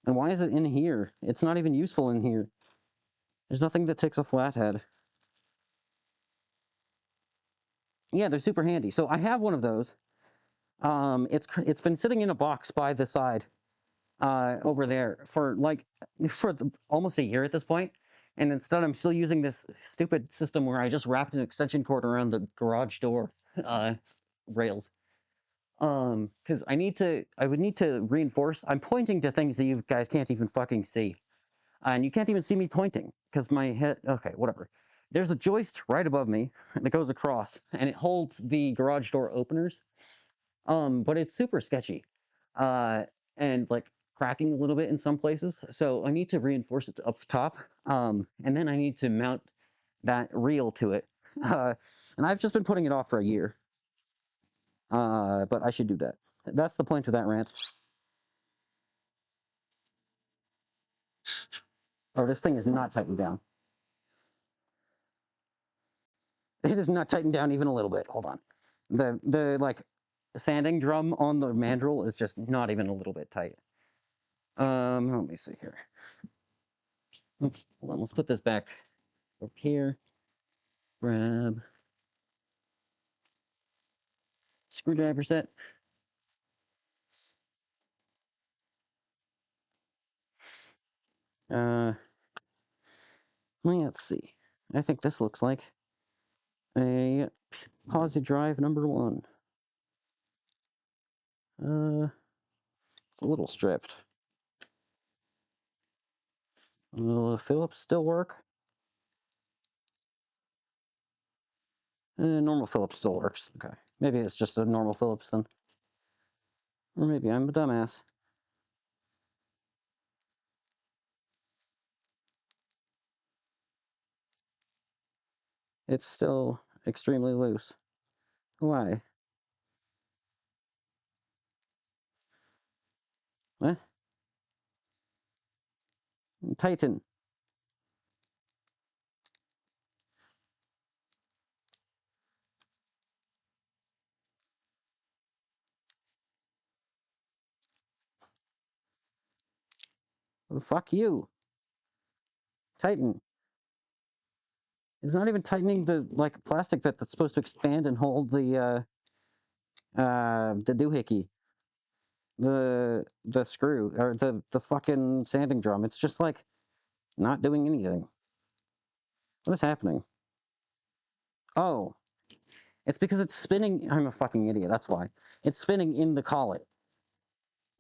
And why is it in here? It's not even useful in here. There's nothing that takes a flathead. Yeah, they're super handy. So I have one of those. It's been sitting in a box by the side over there for like almost a year at this point. And instead, I'm still using this stupid system where I just wrapped an extension cord around the garage door rails. Because I would need to reinforce. I'm pointing to things that you guys can't even fucking see. And you can't even see me pointing because my head... Okay, whatever. There's a joist right above me that goes across, and it holds the garage door openers. But it's super sketchy, and like cracking a little bit in some places. So I need to reinforce it up top, and then I need to mount that reel to it. And I've just been putting it off for a year. But I should do that. That's the point of that rant. Oh, this thing is not tightened down. It is not tightened down even a little bit. Hold on. The like sanding drum on the mandrel is just not even a little bit tight. Let me see here. Hold on, let's put this back over here. Grab screwdriver set. Let's see. I think this looks like a posi drive number 1. It's a little stripped. Will Phillips still work? Normal Phillips still works. Okay. Maybe it's just a normal Phillips then. Or maybe I'm a dumbass. It's still extremely loose. Why? What? Tighten. Fuck you. Tighten. It's not even tightening the like plastic bit that's supposed to expand and hold the doohickey. The screw or the fucking sanding drum. It's just like not doing anything. What is happening? Oh, it's because it's spinning. I'm a fucking idiot. That's why. It's spinning in the collet.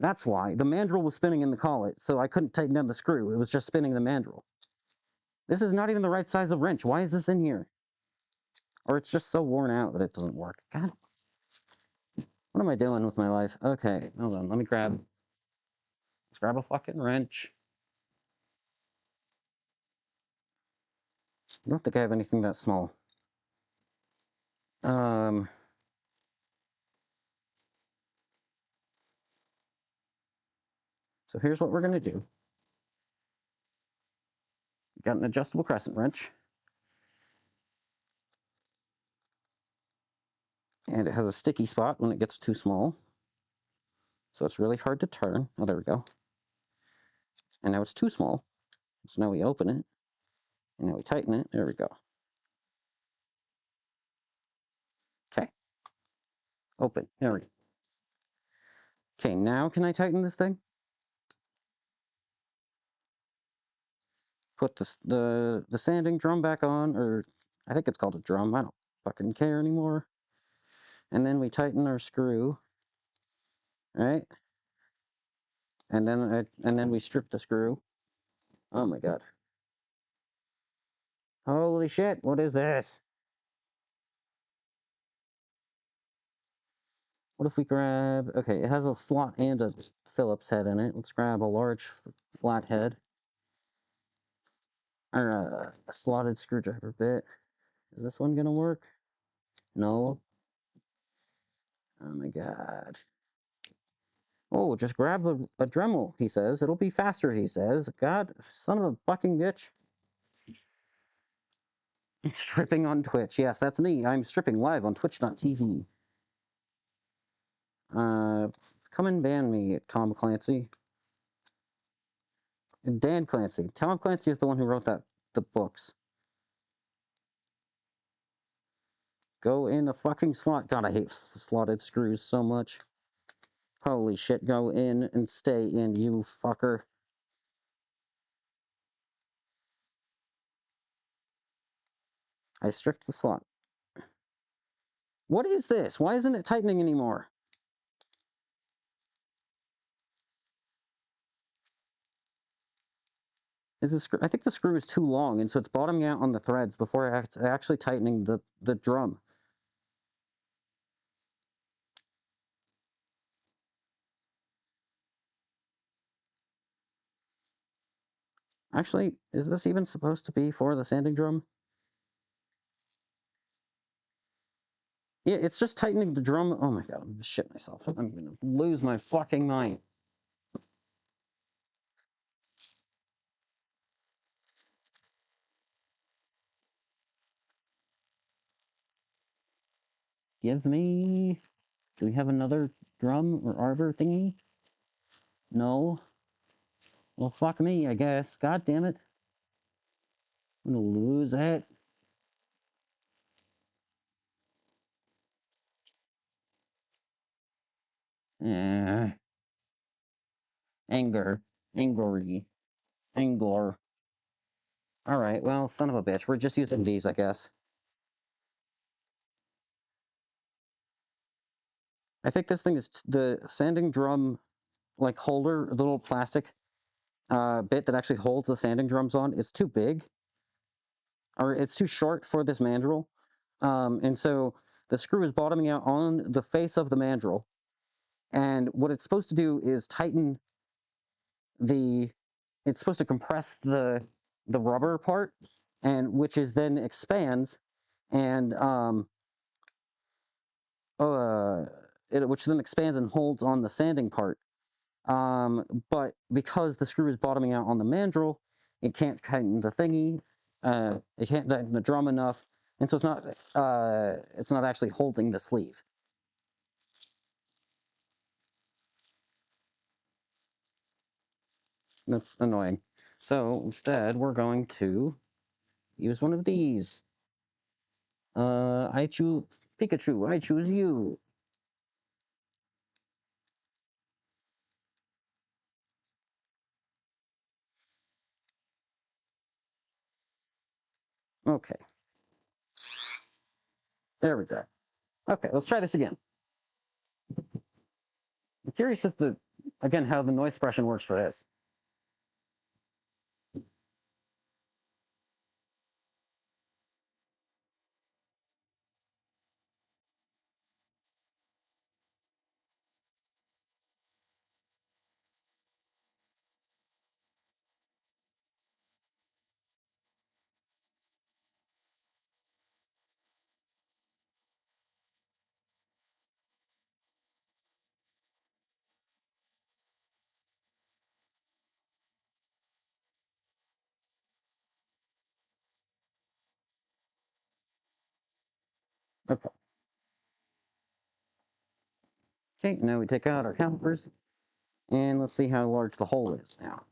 That's why. The mandrel was spinning in the collet, so I couldn't tighten down the screw. It was just spinning the mandrel. This is not even the right size of wrench. Why is this in here? Or it's just so worn out that it doesn't work. God. What am I doing with my life? Okay, hold on. Let's grab a fucking wrench. I don't think I have anything that small. So here's what we're gonna do. Got an adjustable crescent wrench. And it has a sticky spot when it gets too small. So it's really hard to turn. Oh, there we go. And now it's too small. So now we open it. And now we tighten it. There we go. Okay. Open. There we go. Okay, now can I tighten this thing? Put the sanding drum back on, or I think it's called a drum. I don't fucking care anymore. And then we tighten our screw, right? And then we strip the screw. Oh my god. Holy shit, what is this? What if we grab, okay, it has a slot and a Phillips head in it. Let's grab a large flat head. Or a slotted screwdriver bit. Is this one gonna work? No. Oh my god. Oh, just grab a Dremel, he says. It'll be faster, he says. God, son of a fucking bitch. Stripping on Twitch. Yes, that's me. I'm stripping live on twitch.tv. Come and ban me, Tom Clancy. And Dan Clancy. Tom Clancy is the one who wrote the books. Go in the fucking slot. God, I hate slotted screws so much. Holy shit, go in and stay in, you fucker. I stripped the slot. What is this? Why isn't it tightening anymore? Is the screw? I think the screw is too long, and so it's bottoming out on the threads before it's actually tightening the drum. Actually, is this even supposed to be for the sanding drum? Yeah, it's just tightening the drum. Oh my god, I'm gonna shit myself. I'm gonna lose my fucking mind. Give me... Do we have another drum or arbor thingy? No? Well, fuck me, I guess. God damn it. I'm gonna lose it. Eh. Anger. Angry. Angler. Alright, well, son of a bitch. We're just using these, I guess. I think this thing is the sanding drum, like, holder, the little plastic bit that actually holds the sanding drums on, is too big. Or it's too short for this mandrel. And so the screw is bottoming out on the face of the mandrel. And what it's supposed to do is tighten the... It's supposed to compress the rubber part, and which is then expands and which then expands and holds on the sanding part. But because the screw is bottoming out on the mandrel, It can't tighten the thingy. It can't tighten the drum enough, and so it's not actually holding the sleeve. That's annoying. So instead, we're going to use one of these. I choose Pikachu. I choose you. Okay, there we go. Okay, let's try this again. I'm curious if again, how the noise suppression works for this. Okay. Okay, now we take out our calipers, and let's see how large the hole is now.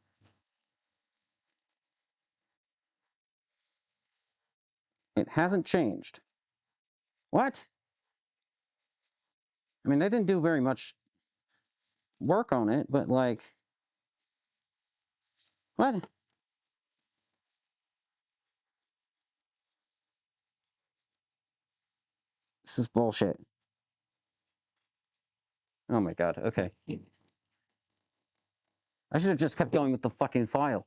It hasn't changed. What? I mean, I didn't do very much work on it, but like, what? This is bullshit. Oh my god, okay. I should have just kept going with the fucking file.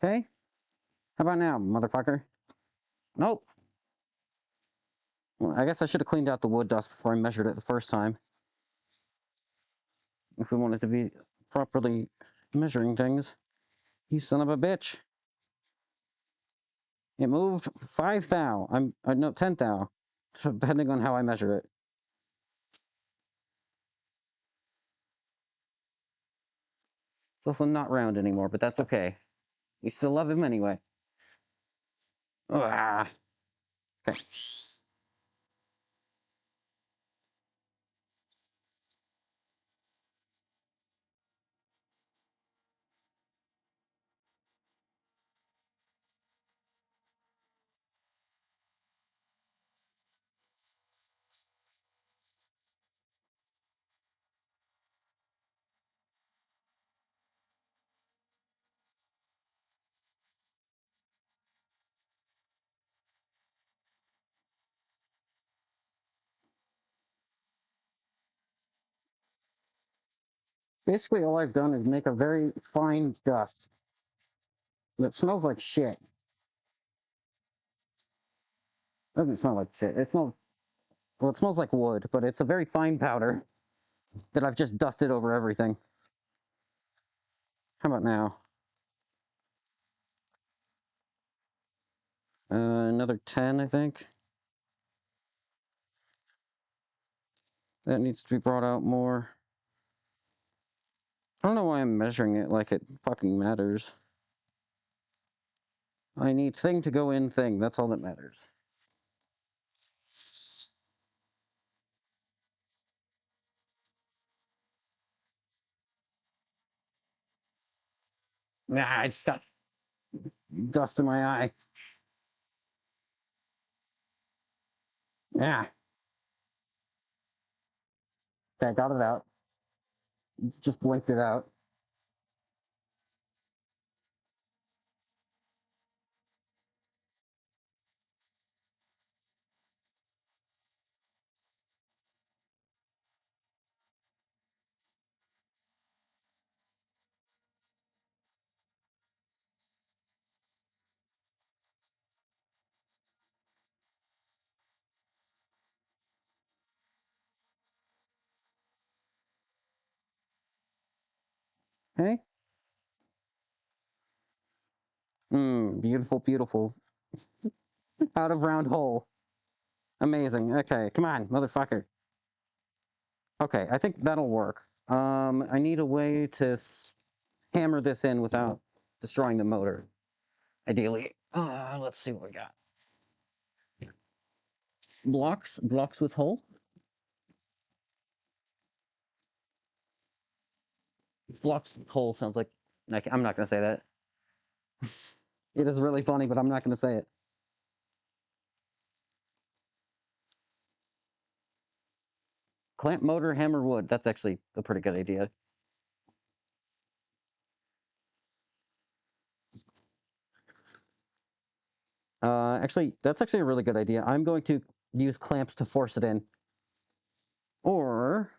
Okay? How about now, motherfucker? Nope. Well, I guess I should have cleaned out the wood dust before I measured it the first time. If we wanted to be properly measuring things. You son of a bitch. It moved 5 thou. No, 10 thou. Depending on how I measure it. It's also not round anymore, but that's okay. We still love him anyway. Ah. Okay. Basically, all I've done is make a very fine dust that smells like shit. Doesn't smell like shit. Well, it smells like wood, but it's a very fine powder that I've just dusted over everything. How about now? Another 10, I think. That needs to be brought out more. I don't know why I'm measuring it like it fucking matters. I need thing to go in thing. That's all that matters. Nah, it's got dust in my eye. Yeah. Okay, got it out. Just blinked it out. Okay. Beautiful, beautiful. Out of round hole. Amazing. Okay, come on, motherfucker. Okay, I think that'll work. I need a way to hammer this in without destroying the motor, ideally. Let's see what we got. Blocks with hole? Blocks with hole sounds like I'm not gonna say that. It is really funny, but I'm not gonna say it. Clamp motor, hammer wood. That's actually a pretty good idea. Actually, that's actually a really good idea. I'm going to use clamps to force it in, or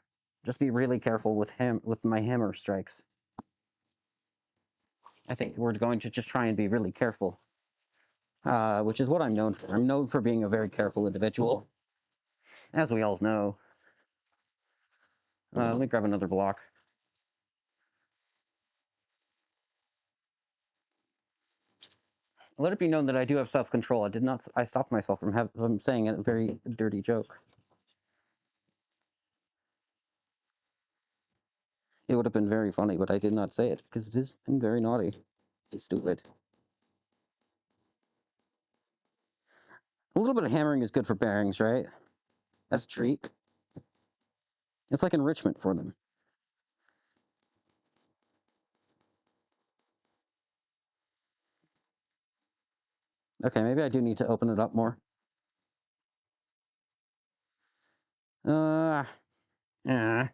just be really careful with my hammer strikes. I think we're going to just try and be really careful, which is what I'm known for. I'm known for being a very careful individual, as we all know. Let me grab another block. Let it be known that I do have self-control. I stopped myself from saying a very dirty joke. It would have been very funny, but I did not say it because it has been very naughty. It's stupid. A little bit of hammering is good for bearings, right? That's a treat. It's like enrichment for them. Okay, maybe I do need to open it up more. Uh, yeah.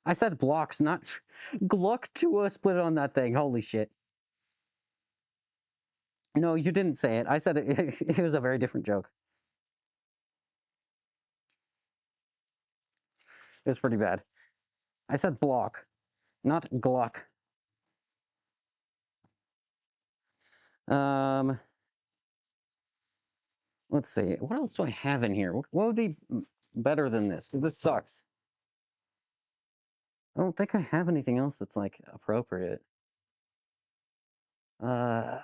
I said blocks, not Gluck to split it on that thing. Holy shit. No, you didn't say it. I said it. It was a very different joke. It was pretty bad. I said block, not Gluck. Um, let's see. What else do I have in here? What would be better than this? This sucks. I don't think I have anything else that's like appropriate. Uh,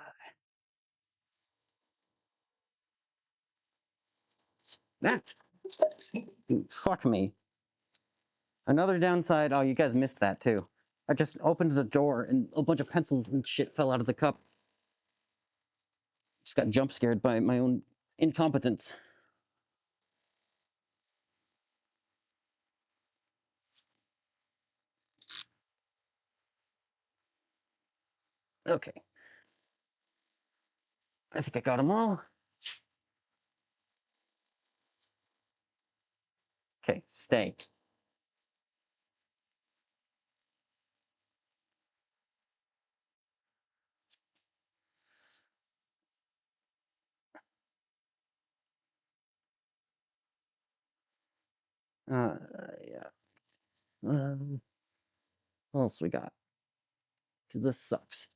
that. Fuck me. Another downside. Oh, you guys missed that too. I just opened the door and a bunch of pencils and shit fell out of the cup. Just got jump scared by my own incompetence. Okay. I think I got them all. Okay, stay. Yeah. What else we got? Because this sucks.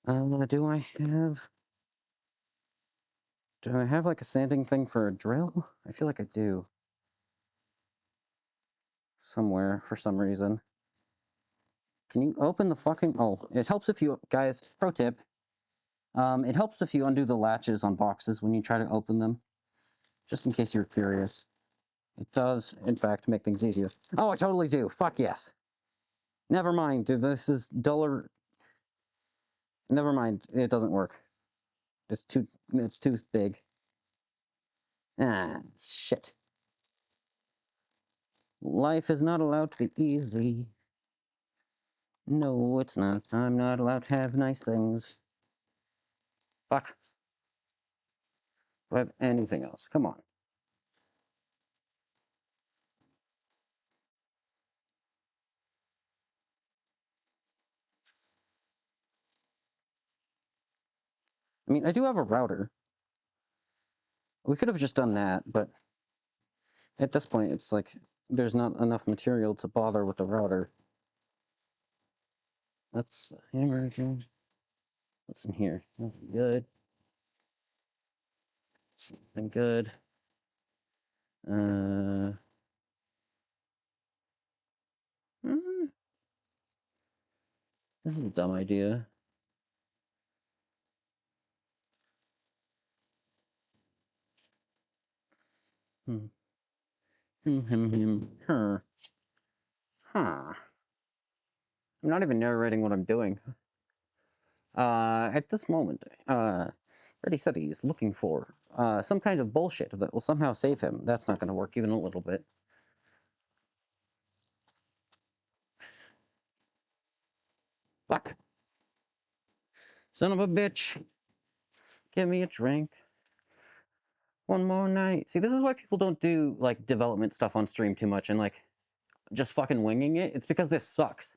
Do I have... Do I have like a sanding thing for a drill? I feel like I do. Somewhere, for some reason. Can you open the fucking... Oh, it helps if you... Guys, pro tip. It helps if you undo the latches on boxes when you try to open them. Just in case you're curious. It does, in fact, make things easier. Oh, I totally do. Fuck yes. Never mind, dude. This is duller. Never mind. It doesn't work. It's too big. Ah, shit. Life is not allowed to be easy. No, it's not. I'm not allowed to have nice things. Fuck. Do I have anything else? Come on. I mean, I do have a router. We could have just done that, but at this point, it's like there's not enough material to bother with the router. That's hammer. What's in here? Nothing good. Something good. Hmm, this is a dumb idea. Hmm. Huh. Huh. I'm not even narrating what I'm doing. At this moment, Freddy said he's looking for some kind of bullshit that will somehow save him. That's not going to work even a little bit. Fuck. Son of a bitch. Give me a drink. One more night. See, this is why people don't do, like, development stuff on stream too much and, like, just fucking winging it. It's because this sucks.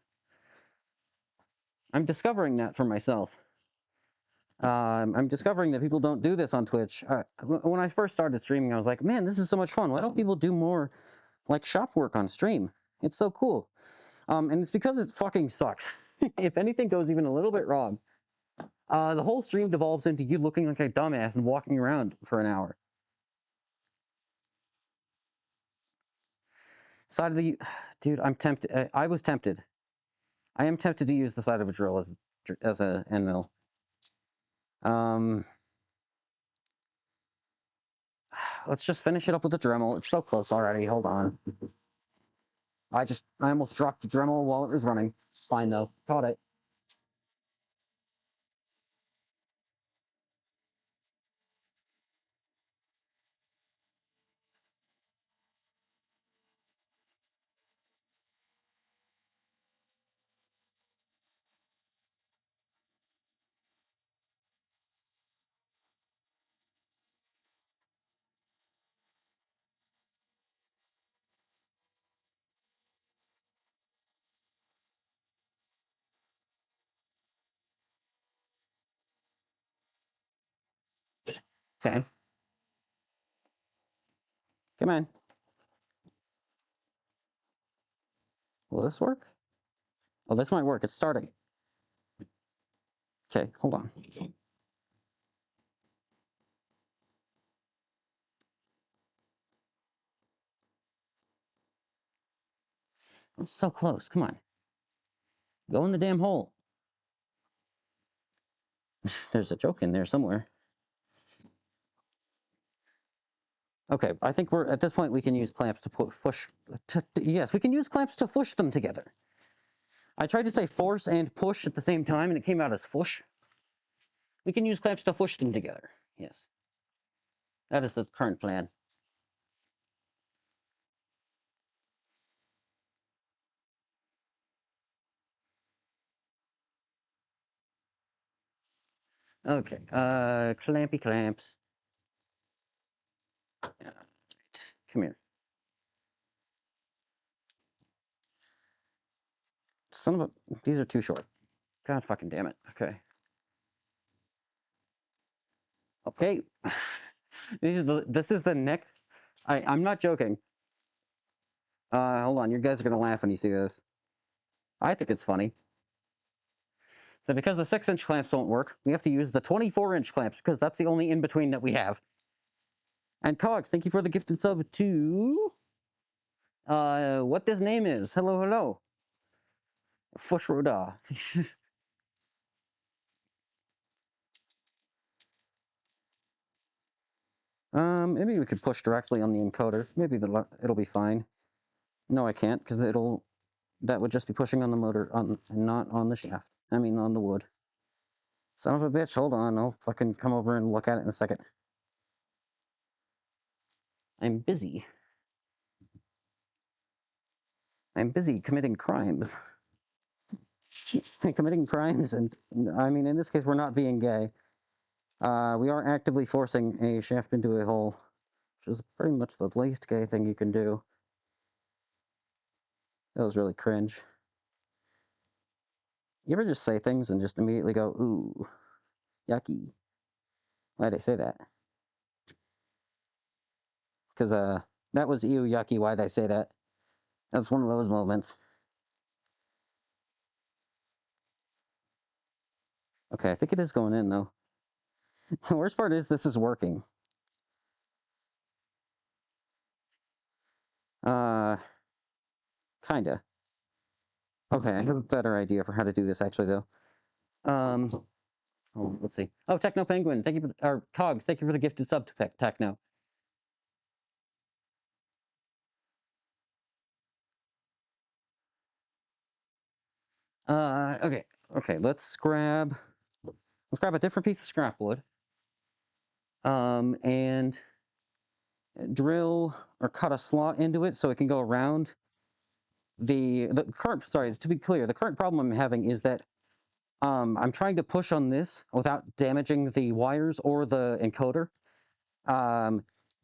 I'm discovering that for myself. I'm discovering that people don't do this on Twitch. When I first started streaming, I was like, man, this is so much fun. Why don't people do more, like, shop work on stream? It's so cool. And it's because it fucking sucks. If anything goes even a little bit wrong, the whole stream devolves into you looking like a dumbass and walking around for an hour. Side of the... Dude, I'm tempted. I was tempted. I am tempted to use the side of a drill as a end mill. Let's just finish it up with the Dremel. It's so close already. Hold on. I almost dropped the Dremel while it was running. It's fine though. Caught it. Okay. Come on. Will this work? Oh, this might work. It's starting. Okay, hold on. It's so close. Come on. Go in the damn hole. There's a joke in there somewhere. Okay, I think we're at this point. We can use clamps to push. Yes, we can use clamps to push them together. I tried to say force and push at the same time, and it came out as push. We can use clamps to push them together. Yes, that is the current plan. Okay, clampy clamps. Right. Come here. Son of a... These are too short. God fucking damn it. Okay. Okay. This is the neck. I'm not joking. Hold on. You guys are gonna laugh when you see this. I think it's funny. So because the 6-inch clamps don't work, we have to use the 24-inch clamps because that's the only in-between that we have. And Cogs, thank you for the gifted sub to... what this name is. Hello, hello. Fushroda. Maybe we could push directly on the encoder. Maybe it'll be fine. No, I can't, because that would just be pushing on the motor, not on the shaft. I mean, on the wood. Son of a bitch, hold on, I'll fucking come over and look at it in a second. I'm busy. I'm busy committing crimes. Committing crimes, and I mean, in this case, we're not being gay. We are actively forcing a shaft into a hole, which is pretty much the least gay thing you can do. That was really cringe. You ever just say things and just immediately go, ooh, yucky? Why'd I say that? Because, that was ew, yucky, why'd I say that? That's one of those moments. Okay, I think it is going in, though. The worst part is this is working. Kinda. Okay, I have a better idea for how to do this, actually, though. Oh, let's see. Oh, Techno Penguin, thank you for or Cogs, thank you for the gifted sub to Techno. Okay, okay, let's grab a different piece of scrap wood. And drill or cut a slot into it so it can go around the current. Sorry, to be clear, the current problem I'm having is that I'm trying to push on this without damaging the wires or the encoder,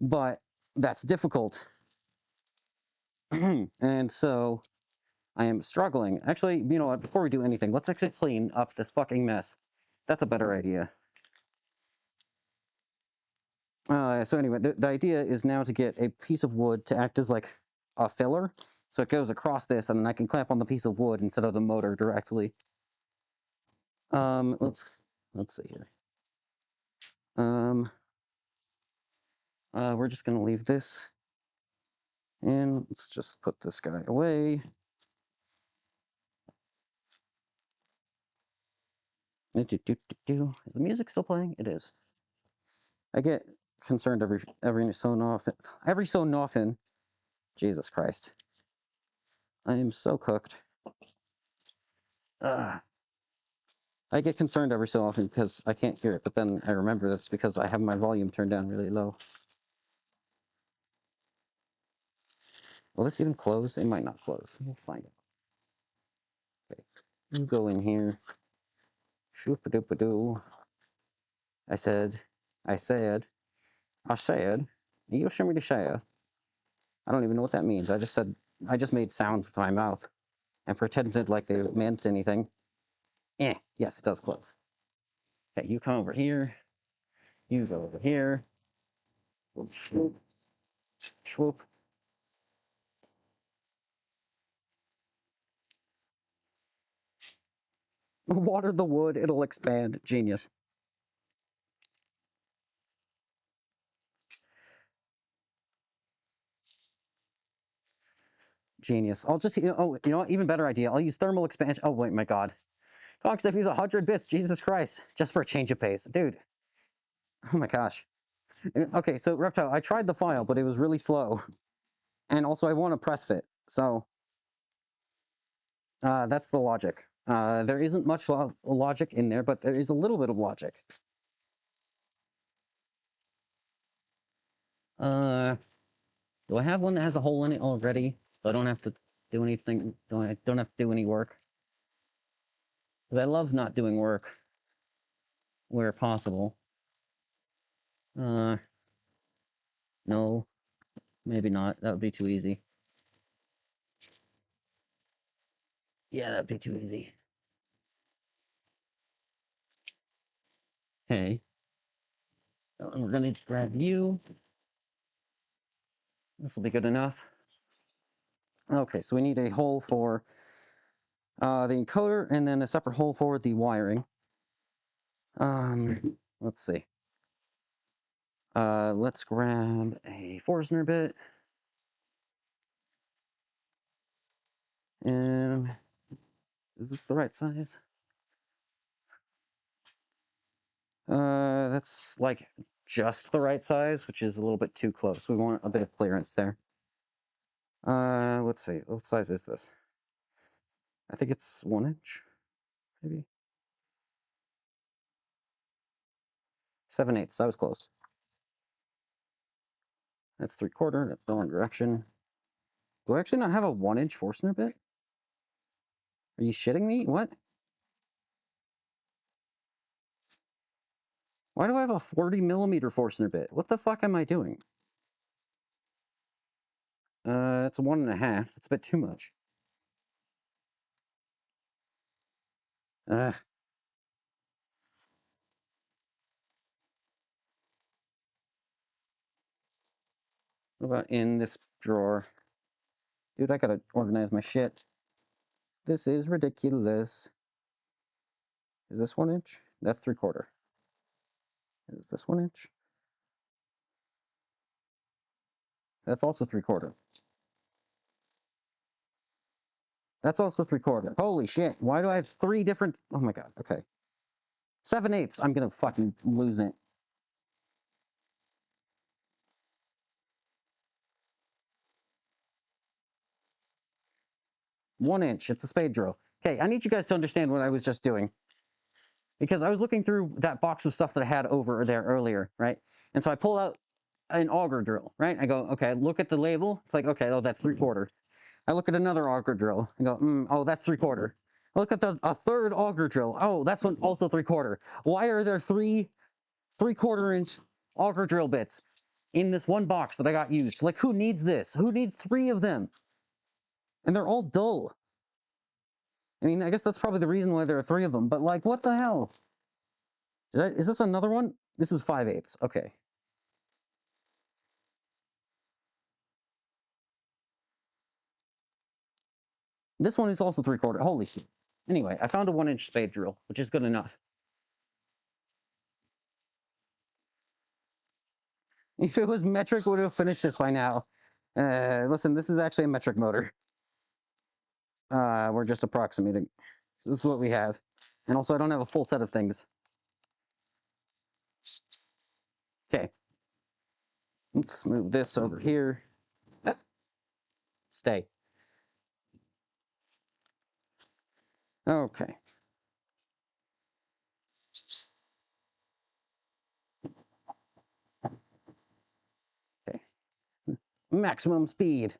but that's difficult, and so I am struggling. Actually, you know what? Before we do anything, let's actually clean up this fucking mess. That's a better idea. So anyway, the idea is now to get a piece of wood to act as like a filler. So it goes across this, and then I can clamp on the piece of wood instead of the motor directly. Let's see here. Um, we're just gonna leave this, and let's just put this guy away. Is the music still playing? It is. I get concerned every so often. Every so often. Jesus Christ. I am so cooked. Ugh. I get concerned every so often because I can't hear it, but then I remember that's because I have my volume turned down really low. Will this even close? It might not close. We'll find out. Okay. You go in here. Shoop-a-doop-a-doo. I said, I said, Yoshimiri Shaya. I don't even know what that means. I just made sounds with my mouth and pretended like they meant anything. Yes, it does close. Okay, you come over here. You go over here. Swoop, swoop. Water the wood, it'll expand. Genius. Genius. I'll just, oh, you know what? Even better idea. I'll use thermal expansion. Oh, wait, my God. Cox, I've used 100 bits. Jesus Christ. Just for a change of pace. Dude. Oh my gosh. Okay, so Reptile, I tried the file, but it was really slow. And also, I want a press fit. So, that's the logic. There isn't much logic in there, but there is a little bit of logic. Do I have one that has a hole in it already? So I don't have to do anything. I don't have to do any work. Because I love not doing work where possible. No, maybe not. That would be too easy. Yeah, that'd be too easy. Hey. And we're gonna need to grab you. This will be good enough. Okay, so we need a hole for the encoder and then a separate hole for the wiring. Let's see. Let's grab a Forstner bit. And is this the right size? That's like just the right size, which is a little bit too close. We want a bit of clearance there. Let's see. What size is this? I think it's 1 inch, maybe. 7/8. That was close. That's 3/4. That's the wrong direction. Do I actually not have a 1-inch Forstner bit? Are you shitting me? What? Why do I have a 40mm Forstner bit? What the fuck am I doing? It's a 1.5. It's a bit too much. What about in this drawer? Dude, I gotta organize my shit. This is ridiculous. Is this 1-inch? That's 3/4. Is this 1-inch? That's also 3/4. That's also 3/4. Holy shit. Why do I have 3 different... Oh my god, okay. 7/8. I'm gonna fucking lose it. One inch. It's a spade drill. Okay, I need you guys to understand what I was just doing. Because I was looking through that box of stuff that I had over there earlier, right? And so I pull out an auger drill, right? I go, okay, look at the label. It's like, okay, oh, that's 3/4. I look at another auger drill. I go, oh, that's 3/4. I look at a third auger drill. Oh, that's one also 3/4. Why are there 3/4-inch auger drill bits in this one box that I got used? Like, who needs this? Who needs 3 of them? And they're all dull. I mean, I guess that's probably the reason why there are 3 of them, but like, what the hell? Is this another one? This is 5/8. Okay. This one is also 3/4. Holy shit. Anyway, I found a 1-inch spade drill, which is good enough. If it was metric, would have finished this by now. Listen, this is actually a metric motor. We're just approximating. This is what we have. And also, I don't have a full set of things. Okay. Let's move this over here. Stay. Okay. Okay. Maximum speed.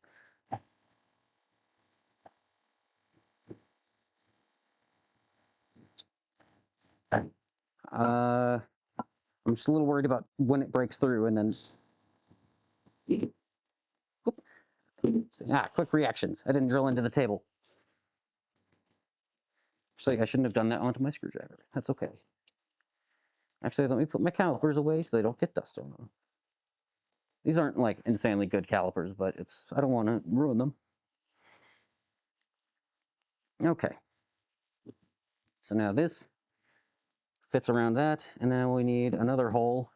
I'm just a little worried about when it breaks through and then... quick reactions. I didn't drill into the table. So I shouldn't have done that onto my screwdriver. That's okay. Actually, let me put my calipers away so they don't get dust on them. These aren't like insanely good calipers, but I don't want to ruin them. Okay. So now this fits around that, and then we need another hole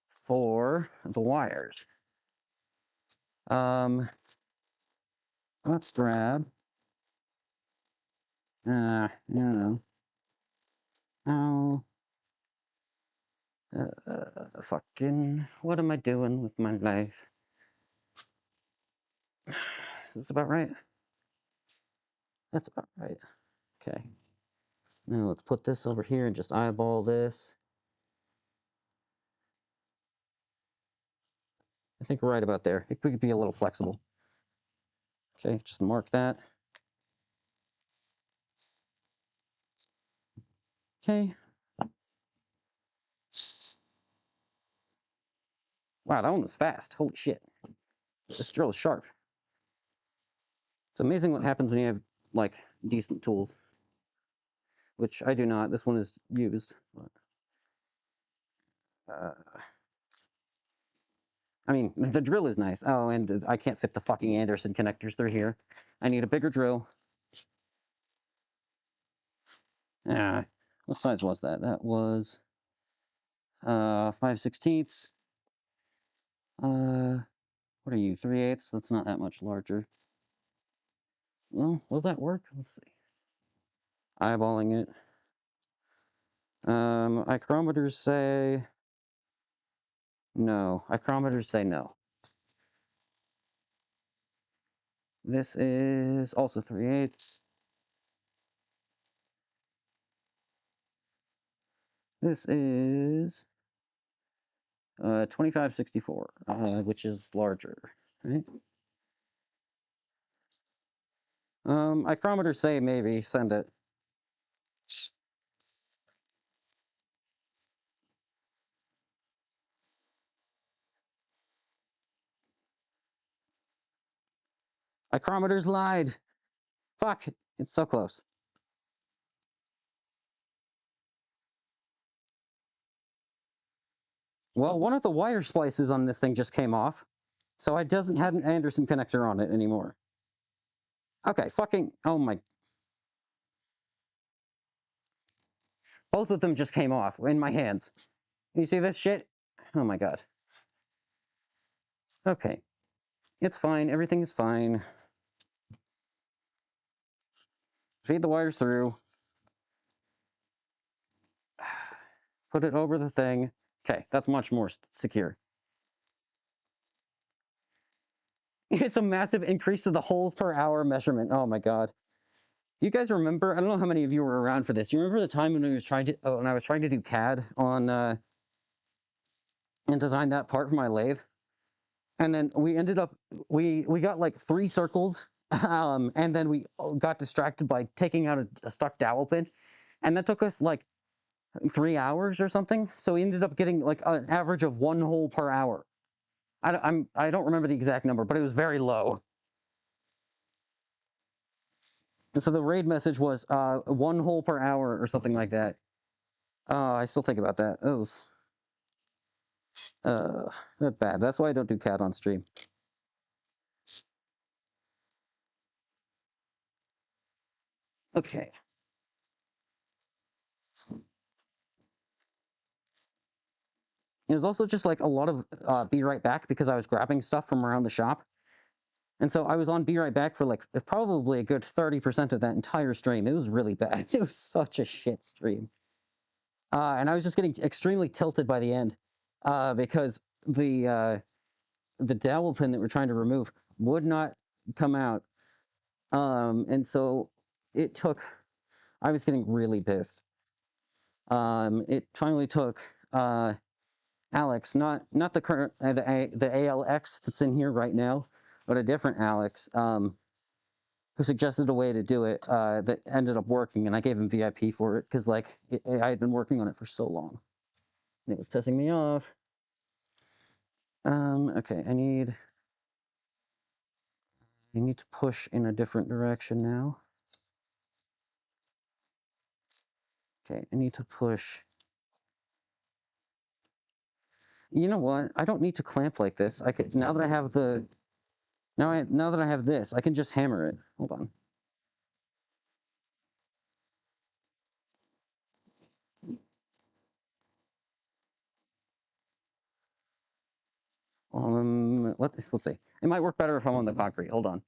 for the wires. Let's grab, I don't know. Oh, fucking, what am I doing with my life? Is this about right? That's about right. Okay. Now let's put this over here and just eyeball this. I think we're right about there. It could be a little flexible. Okay, just mark that. Okay. Wow, that one was fast. Holy shit. This drill is sharp. It's amazing what happens when you have, like, decent tools. Which I do not. This one is used. But, I mean, the drill is nice. Oh, and I can't fit the fucking Anderson connectors through here. I need a bigger drill. What size was that? That was 5/16. What are you, 3/8? That's not that much larger. Well, will that work? Let's see. Eyeballing it. Micrometers say no. Micrometers say no. This is also 3/8. This is 25/64, which is larger, right? Micrometers say maybe. Send it. Micrometers lied. Fuck. It's so close. Well, one of the wire splices on this thing just came off, so it doesn't have an Anderson connector on it anymore. Okay, fucking. Oh my. Both of them just came off in my hands. You see this shit? Oh my god. Okay. It's fine. Everything is fine. Feed the wires through. Put it over the thing. Okay, that's much more secure. It's a massive increase to the holes per hour measurement. Oh my god. You guys remember? I don't know how many of you were around for this. You remember the time when I was trying to do CAD on and design that part for my lathe, and then we ended up we got like 3 circles, and then we got distracted by taking out a stuck dowel pin, and that took us like 3 hours or something. So we ended up getting like an average of 1 hole per hour. I don't remember the exact number, but it was very low. And so the raid message was 1 hole per hour or something like that. I still think about that. It was not bad. That's why I don't do CAD on stream. Okay. It was also just like a lot of be right back because I was grabbing stuff from around the shop. And so I was on be right back for like probably a good 30% of that entire stream. It was really bad. It was such a shit stream. And I was just getting extremely tilted by the end because the dowel pin that we're trying to remove would not come out. And so it took, I was getting really pissed. It finally took Alex, not the current the ALX that's in here right now, but a different Alex, who suggested a way to do it that ended up working, and I gave him VIP for it because like I had been working on it for so long, and it was pissing me off. Okay, I need to push in a different direction now. Okay, I need to push. You know what? I don't need to clamp like this. I could now that I have the now that I have this, I can just hammer it. Hold on. Let's see. It might work better if I'm on the concrete. Hold on.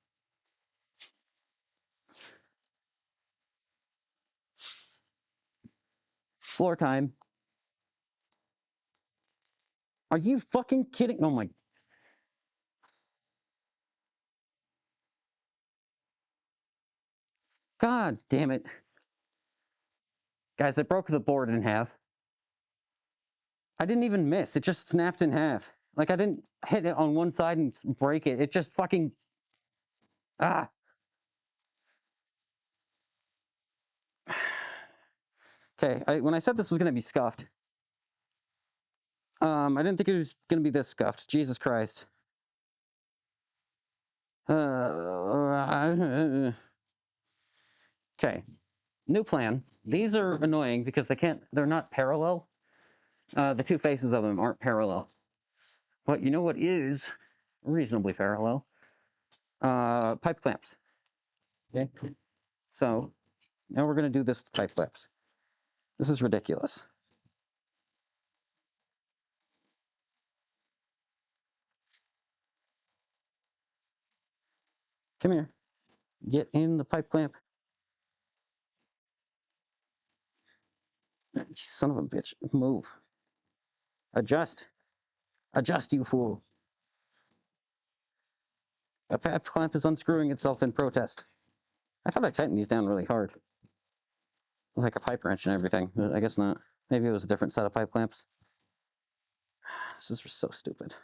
Floor time. Are you fucking kidding? Oh my. God damn it. Guys, I broke the board in half. I didn't even miss. It just snapped in half. Like I didn't hit it on one side and break it. It just fucking. Ah. Okay, when I said this was going to be scuffed, I didn't think it was going to be this scuffed. Jesus Christ. Okay, new plan. These are annoying because they're not parallel. The 2 faces of them aren't parallel. But you know what is reasonably parallel? Pipe clamps. Okay, so now we're going to do this with pipe clamps. This is ridiculous. Come here. Get in the pipe clamp. You son of a bitch. Move. Adjust. Adjust, you fool. A pipe clamp is unscrewing itself in protest. I thought I tightened these down really hard. Like a pipe wrench and everything, but I guess not. Maybe it was a different set of pipe clamps. This is so stupid.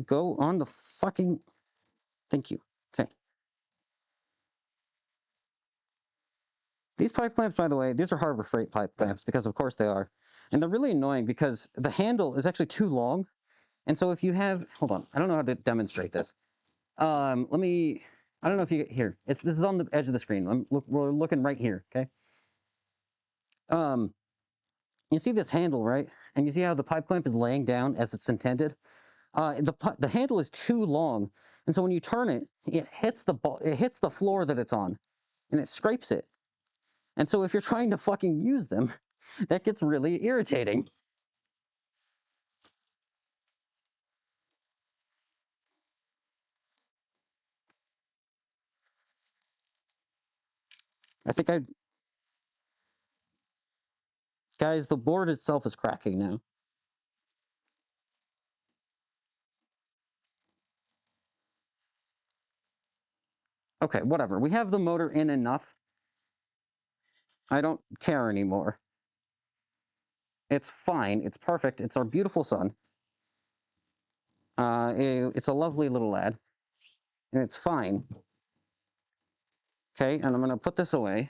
Go on the fucking... Thank you. Okay. These pipe clamps, by the way, these are Harbor Freight pipe clamps, because of course they are. And they're really annoying because the handle is actually too long. And so if you have... Hold on. I don't know how to demonstrate this. Let me... I don't know if you... Here. This is on the edge of the screen. We're looking right here, okay? You see this handle, right? And you see how the pipe clamp is laying down as it's intended? The handle is too long, and so when you turn it, it hits the floor that it's on, and it scrapes it. And so if you're trying to fucking use them, that gets really irritating. I think I... Guys, the board itself is cracking now. Okay, whatever. We have the motor in enough. I don't care anymore. It's fine. It's perfect. It's our beautiful son. It's a lovely little lad. And it's fine. Okay, and I'm going to put this away.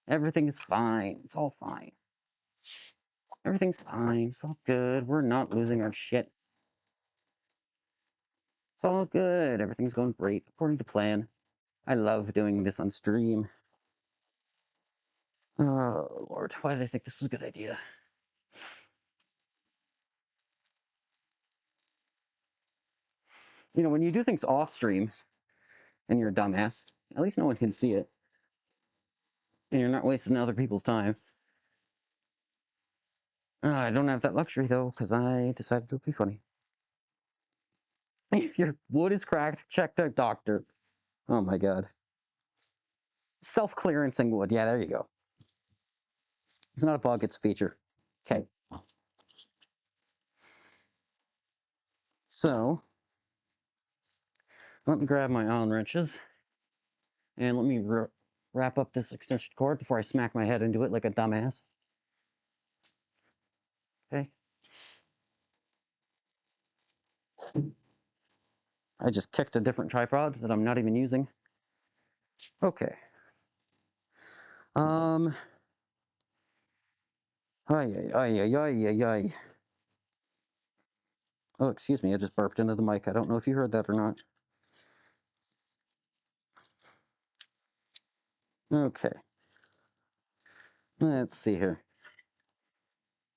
Everything is fine. It's all fine. Everything's fine. It's all good. We're not losing our shit. It's all good. Everything's going great, according to plan. I love doing this on stream. Oh, Lord. Why did I think this was a good idea? You know, when you do things off stream, and you're a dumbass, at least no one can see it. And you're not wasting other people's time. I don't have that luxury, though, because I decided to be funny. If your wood is cracked, check the doctor. Oh my god. Self-clearancing wood. Yeah, there you go. It's not a bug, it's a feature. Okay. So, let me grab my Allen wrenches. And let me wrap up this extension cord before I smack my head into it like a dumbass. Okay. I just kicked a different tripod that I'm not even using. Okay. Ay, ay, ay, ay, ay, ay, ay. Oh, excuse me, I just burped into the mic. I don't know if you heard that or not. Okay. Let's see here.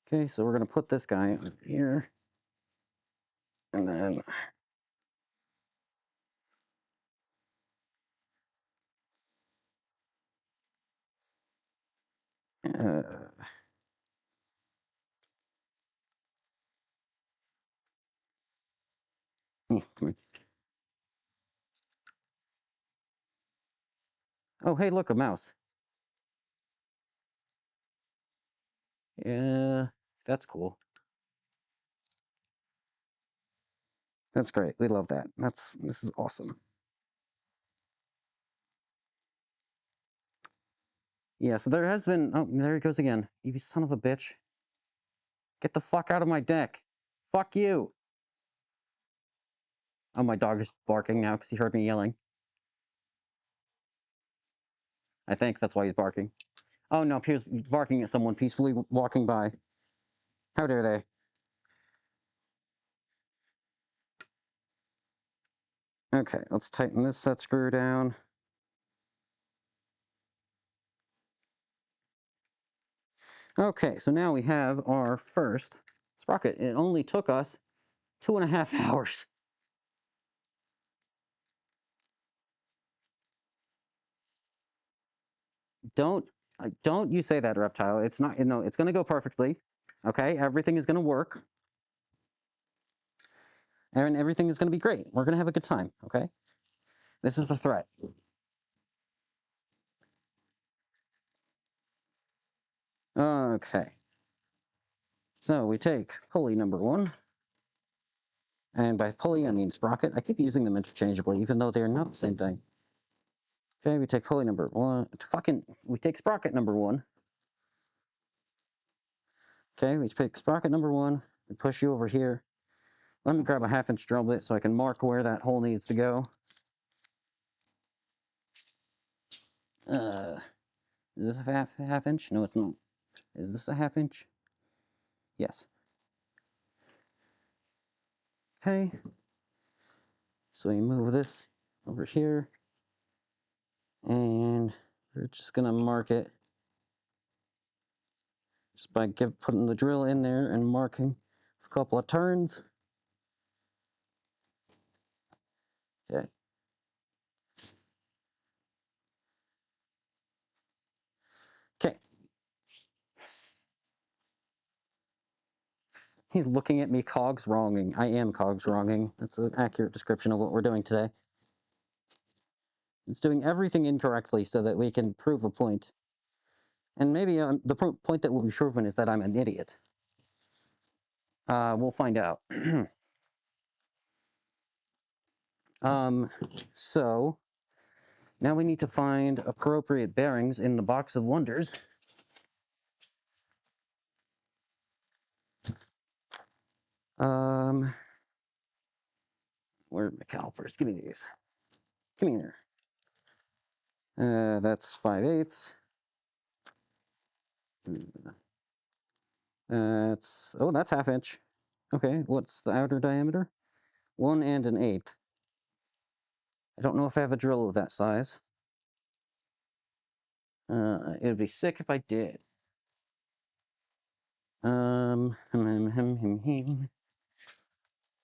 Okay, so we're going to put this guy over here. And then... come on. Oh, hey, look, a mouse. Yeah, that's cool. That's great. We love that. This is awesome. Yeah, so there has been... Oh, there he goes again. You son of a bitch. Get the fuck out of my deck. Fuck you. Oh, my dog is barking now because he heard me yelling. I think that's why he's barking. Oh, no, he was barking at someone peacefully walking by. How dare they? Okay, let's tighten this set screw down. Okay, so now we have our first sprocket. It only took us 2.5 hours. Don't you say that, reptile. It's not, you know, it's going to go perfectly. Okay, everything is going to work. And everything is going to be great. We're going to have a good time, okay? This is the threat. Okay. So we take pulley number 1. And by pulley, I mean sprocket. I keep using them interchangeably, even though they're not the same thing. Okay, we take pulley number 1. We take sprocket number 1. Okay, we take sprocket number 1. We push you over here. Let me grab a 1/2 inch drill bit so I can mark where that hole needs to go. Is this a half inch? No, it's not. Is this a 1/2 inch? Yes. Okay. So we move this over here, and we're just gonna mark it just by putting the drill in there and marking a couple of turns. Okay. Okay. He's looking at me cogs wronging. I am cogs wronging. That's an accurate description of what we're doing today. It's doing everything incorrectly so that we can prove a point. And maybe the point that will be proven is that I'm an idiot. We'll find out. So now we need to find appropriate bearings in the box of wonders. Where are my calipers? Give me these. Come here. That's 5/8. That's 1/2 inch. Okay, what's the outer diameter? 1 1/8. I don't know if I have a drill of that size. It would be sick if I did.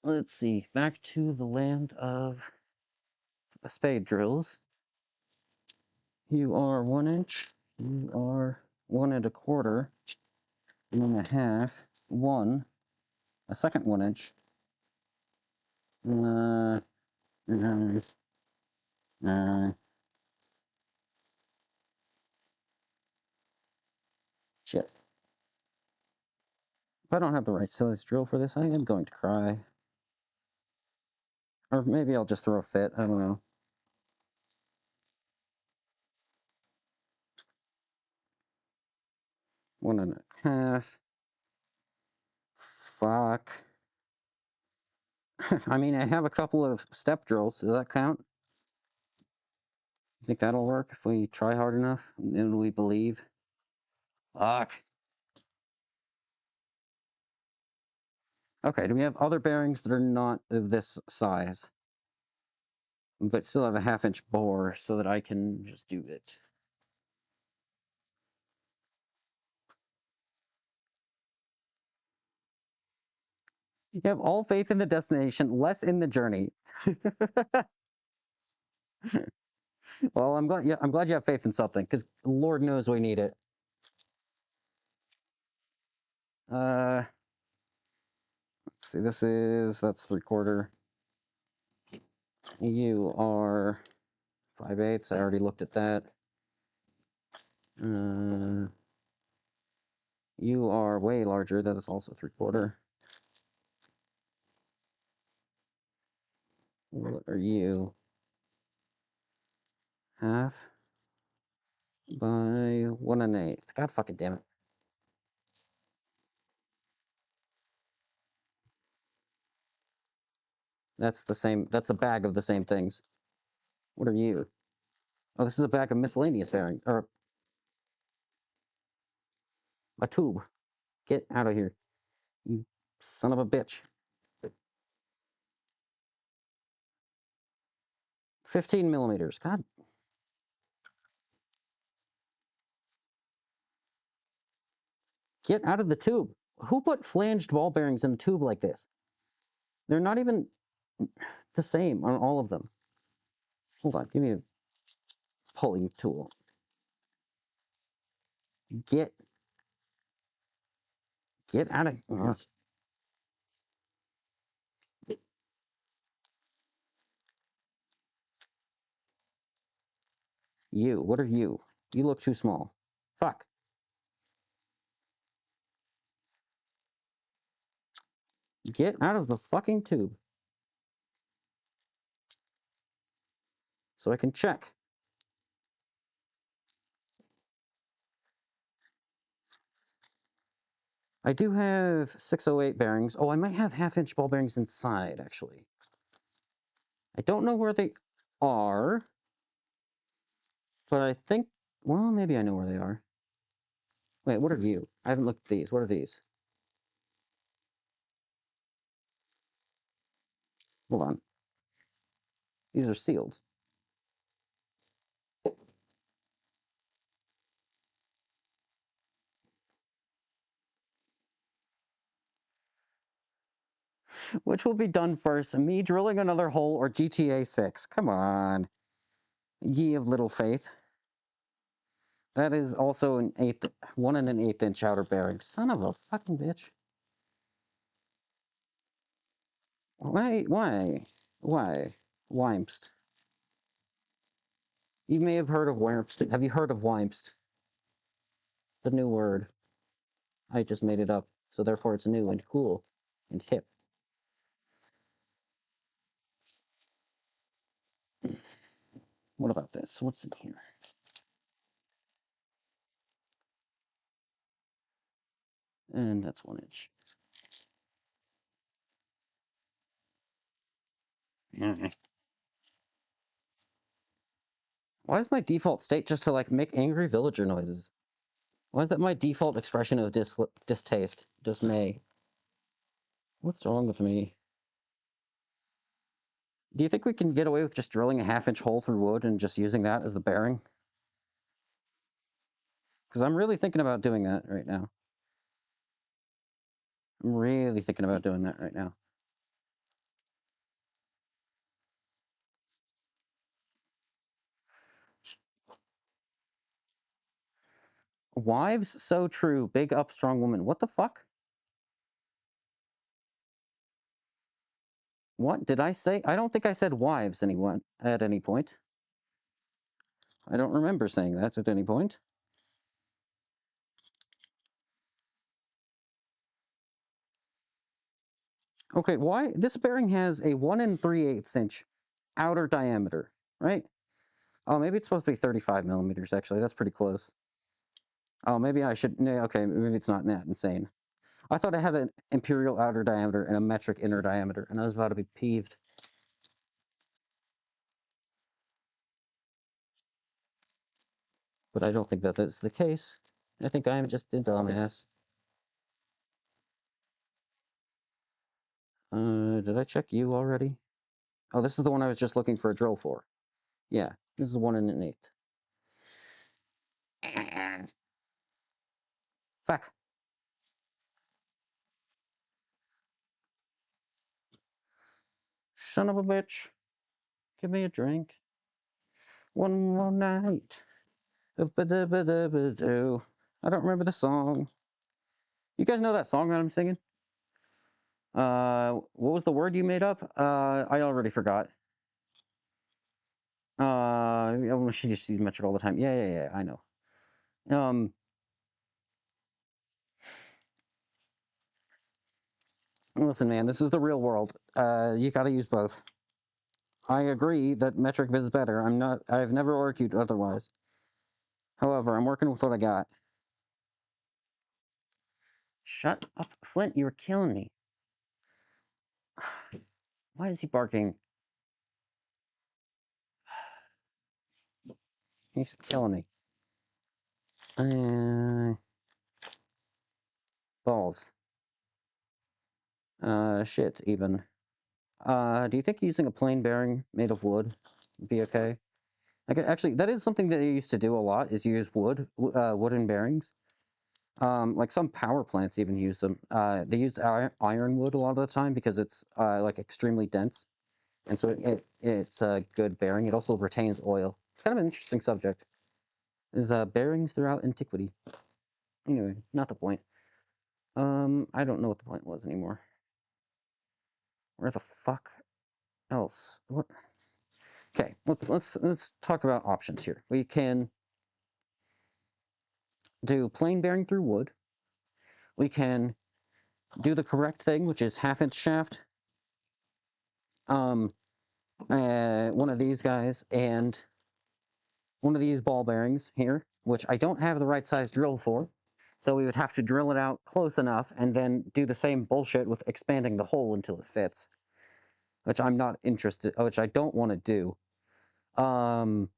Let's see. Back to the land of spade drills. You are 1 inch. You are 1 1/4. 1 1/2. 1. A second 1 inch. Uh, shit. If I don't have the right size drill for this, I am going to cry. Or maybe I'll just throw a fit. I don't know. 1 1/2. Fuck. I mean, I have a couple of step drills. Does that count? You think that'll work if we try hard enough and we believe? Fuck. Okay, do we have other bearings that are not of this size, but still have a 1/2 inch bore so that I can just do it? You have all faith in the destination, less in the journey. Well, I'm glad. Yeah, I'm glad you have faith in something, because Lord knows we need it. Let's see. That's 3/4. You are 5/8. I already looked at that. You are way larger. That is also 3/4. What are you? 1/2 by 1 1/8. God fucking damn it. That's the same. That's a bag of the same things. What are you? Oh, this is a bag of miscellaneous bearing, or a tube. Get out of here, you son of a bitch. 15 millimeters. God. Get out of the tube. Who put flanged ball bearings in a tube like this? They're not even the same on all of them. Hold on, give me a pulling tool. Get out of. You. What are you? You look too small. Fuck. Get out of the fucking tube so I can check. I do have 608 bearings. Oh, I might have half-inch ball bearings inside, actually. I don't know where they are, but I think, well, maybe I know where they are. Wait, what are you? I haven't looked at these. What are these? Hold on. These are sealed. Which will be done first, me drilling another hole or GTA 6? Come on. Ye of little faith. That is also an 1 1/8 inch outer bearing. Son of a fucking bitch. Why? Why? Why? Wimst. You may have heard of Wimst. Have you heard of Wimst? The new word. I just made it up, so therefore it's new and cool and hip. What about this? What's in here? And that's 1 inch. Why is my default state just to like make angry villager noises? Why is that my default expression of distaste? Dismay. What's wrong with me? Do you think we can get away with just drilling a half-inch hole through wood and just using that as the bearing? Because I'm really thinking about doing that right now. I'm really thinking about doing that right now. Wives so true, big up strong woman. What the fuck? What did I say? I don't think I said wives anyone at any point. I don't remember saying that at any point. Okay, why this bearing has a 1 3/8 inch outer diameter, right? Oh, maybe it's supposed to be 35 millimeters, actually. That's pretty close. Oh, maybe I should... Yeah, okay, maybe it's not that insane. I thought it had an imperial outer diameter and a metric inner diameter, and I was about to be peeved. But I don't think that that's the case. I think I am just a dumbass. Did I check you already? Oh, this is the one I was just looking for a drill for. Yeah, this is 1 1/8. Fuck. Son of a bitch. Give me a drink. One more night. I don't remember the song. You guys know that song that I'm singing? What was the word you made up? I already forgot. She just uses metric all the time. Yeah, I know. Listen, man, this is the real world. You gotta use both. I agree that metric is better. I've never argued otherwise. However, I'm working with what I got. Shut up, Flint, you're killing me. Why is he barking? He's killing me. Balls. Shit, even. Do you think using a plain bearing made of would be okay? Actually, that is something that they used to do a lot, is use wooden bearings. Like some power plants even use them. They use ironwood a lot of the time because it's like extremely dense, and so it's a good bearing. It also retains oil. It's kind of an interesting subject. Is bearings throughout antiquity. Anyway, not the point. I don't know what the point was anymore. Where the fuck else? What? Okay, let's talk about options here. We can do plain bearing through wood. We can do the correct thing, which is half-inch shaft. One of these guys and one of these ball bearings here, which I don't have the right size drill for. So we would have to drill it out close enough and then do the same bullshit with expanding the hole until it fits, which I'm not interested, which I don't want to do. Well,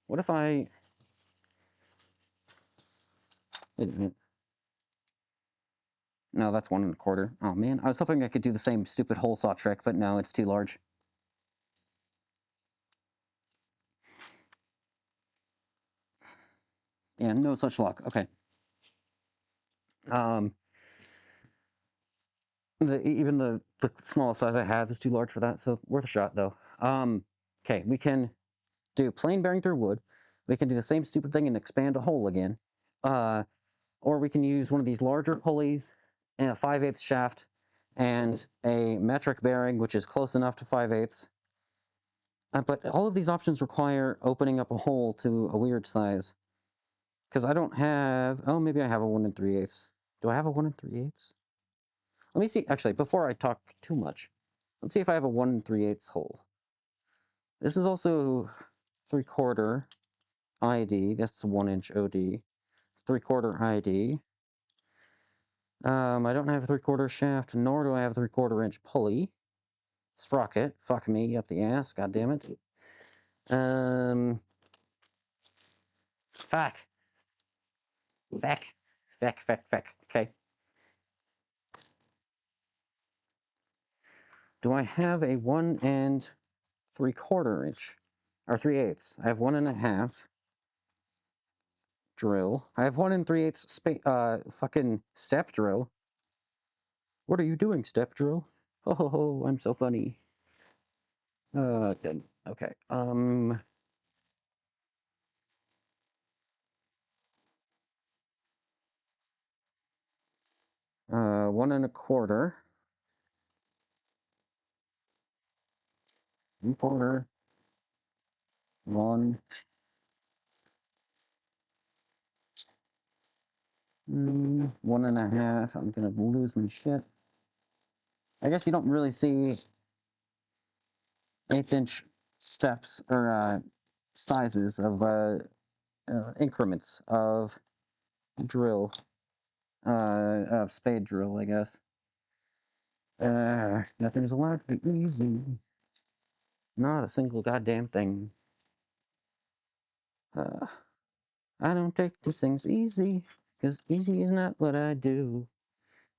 what if I... Wait a minute. No, that's 1 1/4. Oh man, I was hoping I could do the same stupid hole saw trick, but no, it's too large. Yeah, no such luck. Okay. Even the smallest size I have is too large for that, so worth a shot though. Okay, we can do plain bearing through wood. We can do the same stupid thing and expand a hole again. Or we can use one of these larger pulleys and a 5/8 shaft and a metric bearing, which is close enough to 5/8. But all of these options require opening up a hole to a weird size. Because I don't have... Oh, maybe I have a 1 3/8. Do I have a 1 3/8? Let me see. Actually, before I talk too much, let's see if I have a 1 3/8 hole. This is also 3/4 ID. That's 1-inch OD. 3/4 ID. I don't have a 3/4 shaft, nor do I have a 3/4 inch pulley. Sprocket. Fuck me up the ass. God damn it. Fuck. Fuck. Fuck, fuck, fuck. Okay. Do I have a 1 3/4 inch? Or 3/8? I have 1 1/2 drill. I have 1 3/8 fucking step drill. What are you doing, step drill? Oh, I'm so funny. Good. Okay. 1 1/4. 1/4. 1. 1 1/2. I'm gonna lose my shit. I guess you don't really see 1/8 steps or sizes of increments of drill, spade drill, I guess. Nothing's allowed to be easy. Not a single goddamn thing. I don't take these things easy, 'cause easy is not what I do.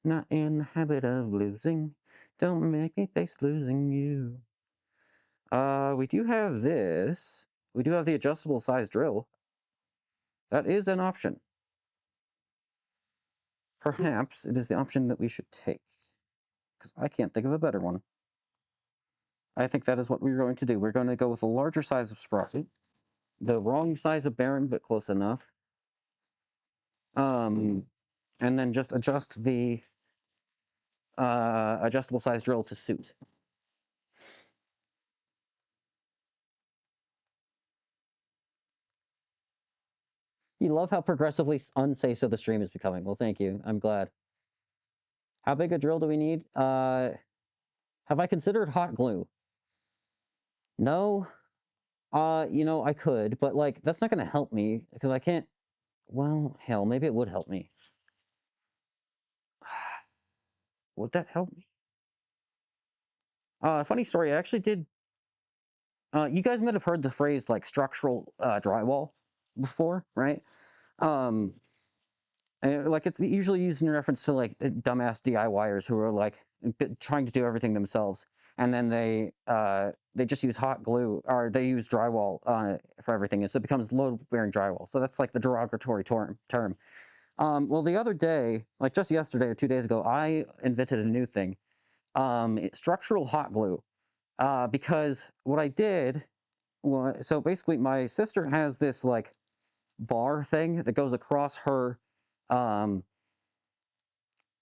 Not in the habit of losing. Don't make me face losing you. We do have this. We do have the adjustable size drill. That is an option. Perhaps it is the option that we should take, because I can't think of a better one. I think that is what we're going to do. We're going to go with a larger size of sprocket, the wrong size of bearing, but close enough. And then just adjust the adjustable size drill to suit. You love how progressively unsafe so the stream is becoming. Well, thank you. I'm glad. How big a drill do we need? Have I considered hot glue? No. I could, but like that's not going to help me because I can't. Well, hell, maybe it would help me. Would that help me? Funny story. I actually did. You guys might have heard the phrase like structural drywall before, right? Like it's usually used in reference to like dumbass DIYers who are like trying to do everything themselves, and then they just use hot glue or they use drywall for everything, and so it becomes load-bearing drywall. So that's like the derogatory term. Well, the other day, like just yesterday or 2 days ago, I invented a new thing, structural hot glue, because what I did was, so basically my sister has this like bar thing that goes across um,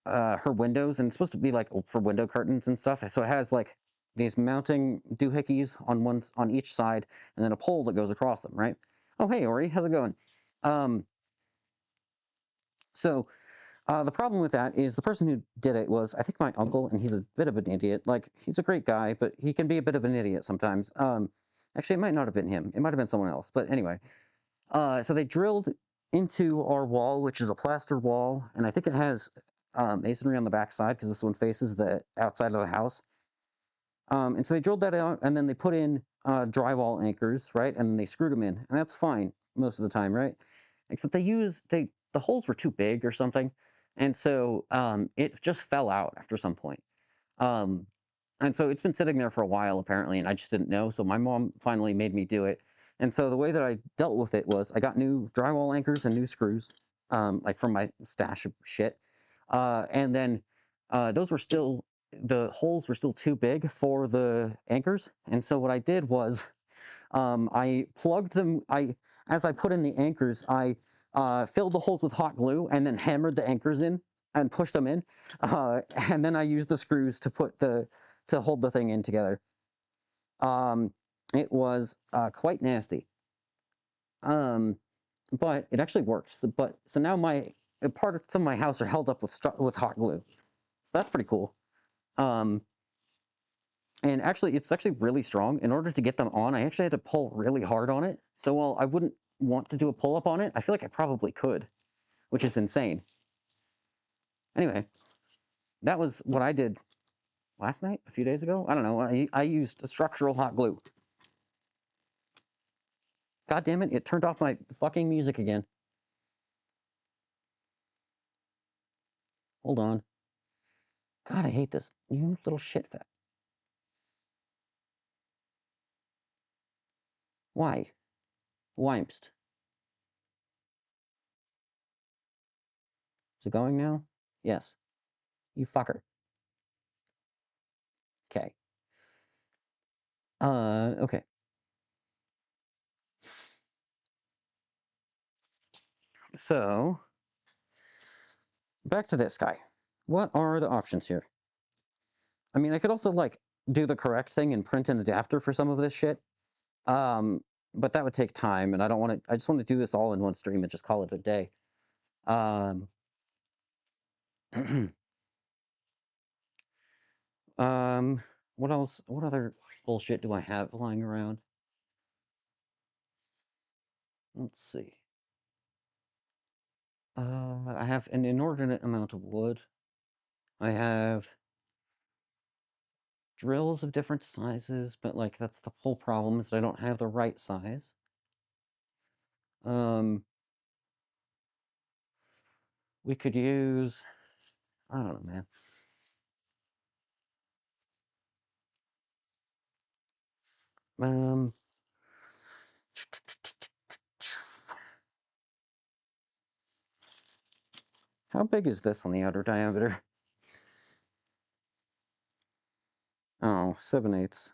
her windows, and it's supposed to be like for window curtains and stuff. So it has like these mounting doohickeys on each side, and then a pole that goes across them, right? Oh, hey, Ori, how's it going? So the problem with that is the person who did it was, I think, my uncle, and he's a bit of an idiot. Like, he's a great guy, but he can be a bit of an idiot sometimes. Actually, it might not have been him. It might have been someone else. But anyway, so they drilled into our wall, which is a plaster wall, and I think it has masonry on the backside because this one faces the outside of the house. And so they drilled that out, and then they put in drywall anchors, right? And then they screwed them in, and that's fine most of the time, right? Except the holes were too big or something, and so it just fell out after some point. Um, and so it's been sitting there for a while apparently, and I just didn't know. So my mom finally made me do it. And so the way that I dealt with it was I got new drywall anchors and new screws, like from my stash of shit. And then those were still the holes were still too big for the anchors. And so what I did was I plugged them. As I put in the anchors, I filled the holes with hot glue and then hammered the anchors in and pushed them in. And then I used the screws to hold the thing in together. Um, it was quite nasty, um, but it actually works. But so now some of my house are held up with hot glue, so that's pretty cool. Um, and actually, it's actually really strong. In order to get them on, I actually had to pull really hard on it. So while I wouldn't want to do a pull up on it, I feel like I probably could, which is insane. Anyway, that was what I did last night, a few days ago. I don't know. I used structural hot glue. God damn it! It turned off my fucking music again. Hold on. God, I hate this. You little shit fat. Why? Wimst. Is it going now? Yes. You fucker. Okay. Okay. So, back to this guy. What are the options here? I mean, I could also, like, do the correct thing and print an adapter for some of this shit. Um, but that would take time, and I don't want to, I just want to do this all in one stream and just call it a day. Um, um, what else? What other bullshit do I have lying around? Let's see. I have an inordinate amount of wood. I have drills of different sizes, but like that's the whole problem is I don't have the right size. Um, we could use, I don't know, man. Um, how big is this on the outer diameter? Oh, 7/8.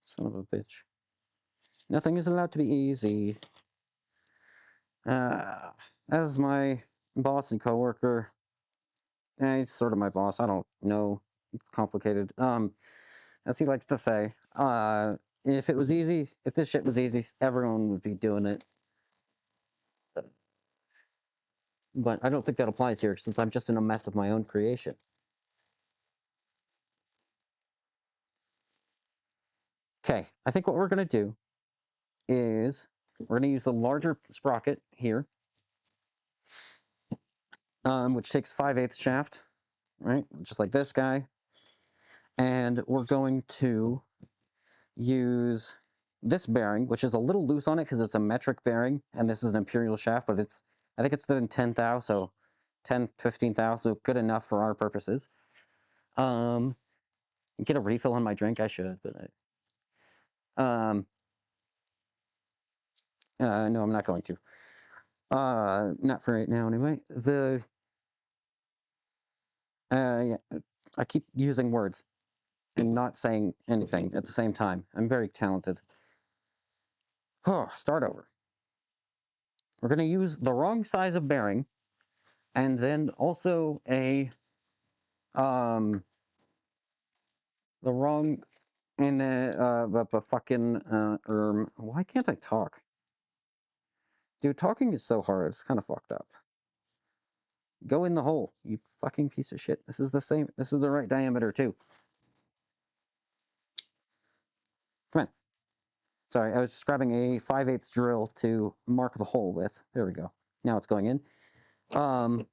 Son of a bitch. Nothing is allowed to be easy. As my boss and coworker, he's sort of my boss. I don't know. It's complicated. As he likes to say, if it was easy, if this shit was easy, everyone would be doing it. But I don't think that applies here since I'm just in a mess of my own creation. Okay, I think what we're going to do is we're going to use a larger sprocket here, which takes 5/8 shaft, right? Just like this guy. And we're going to use this bearing, which is a little loose on it because it's a metric bearing, and this is an imperial shaft, but I think it's within 10 thou, so 10, 15 thou, so good enough for our purposes. Get a refill on my drink, I should, but no, I'm not going to. Not for right now, anyway. Yeah, I keep using words and not saying anything at the same time. I'm very talented. Oh, start over. We're going to use the wrong size of bearing, and then also um, the wrong, and fucking, why can't I talk? Dude, talking is so hard, it's kind of fucked up. Go in the hole, you fucking piece of shit. This is the same, this is the right diameter too. Come on. Sorry, I was just grabbing a 5/8 drill to mark the hole with. There we go. Now it's going in. Okay.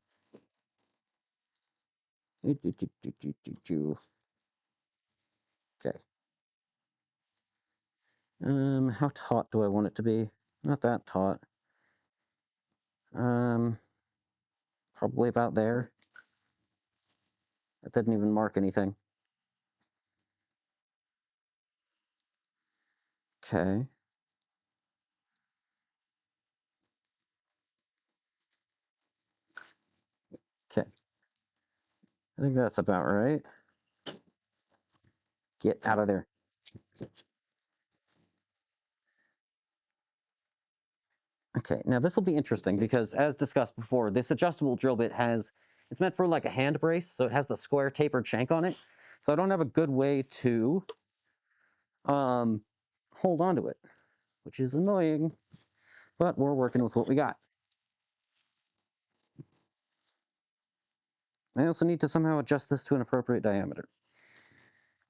How taut do I want it to be? Not that taut. Probably about there. That didn't even mark anything. Okay. Okay. I think that's about right. Get out of there. Okay, now this will be interesting because as discussed before, this adjustable drill bit it's meant for like a hand brace, so it has the square tapered shank on it. So I don't have a good way to hold on to it, which is annoying, but we're working with what we got. I also need to somehow adjust this to an appropriate diameter.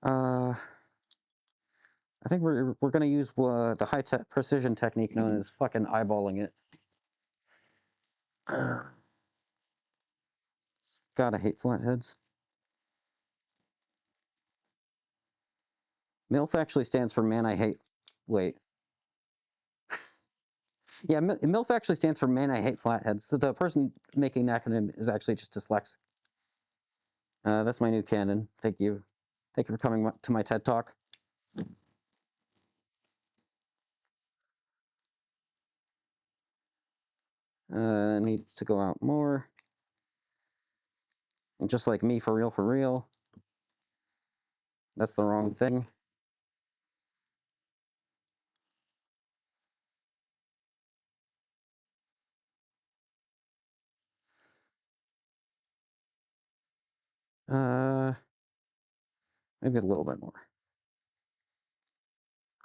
I think we're going to use the high-tech precision technique known as fucking eyeballing it. God, I hate flatheads. MILF actually stands for man I hate. Wait. Yeah, MILF actually stands for man I hate flatheads. So the person making the acronym is actually just dyslexic. That's my new canon. Thank you. Thank you for coming to my TED Talk. Needs to go out more. And just like me, for real, for real. That's the wrong thing. Maybe a little bit more.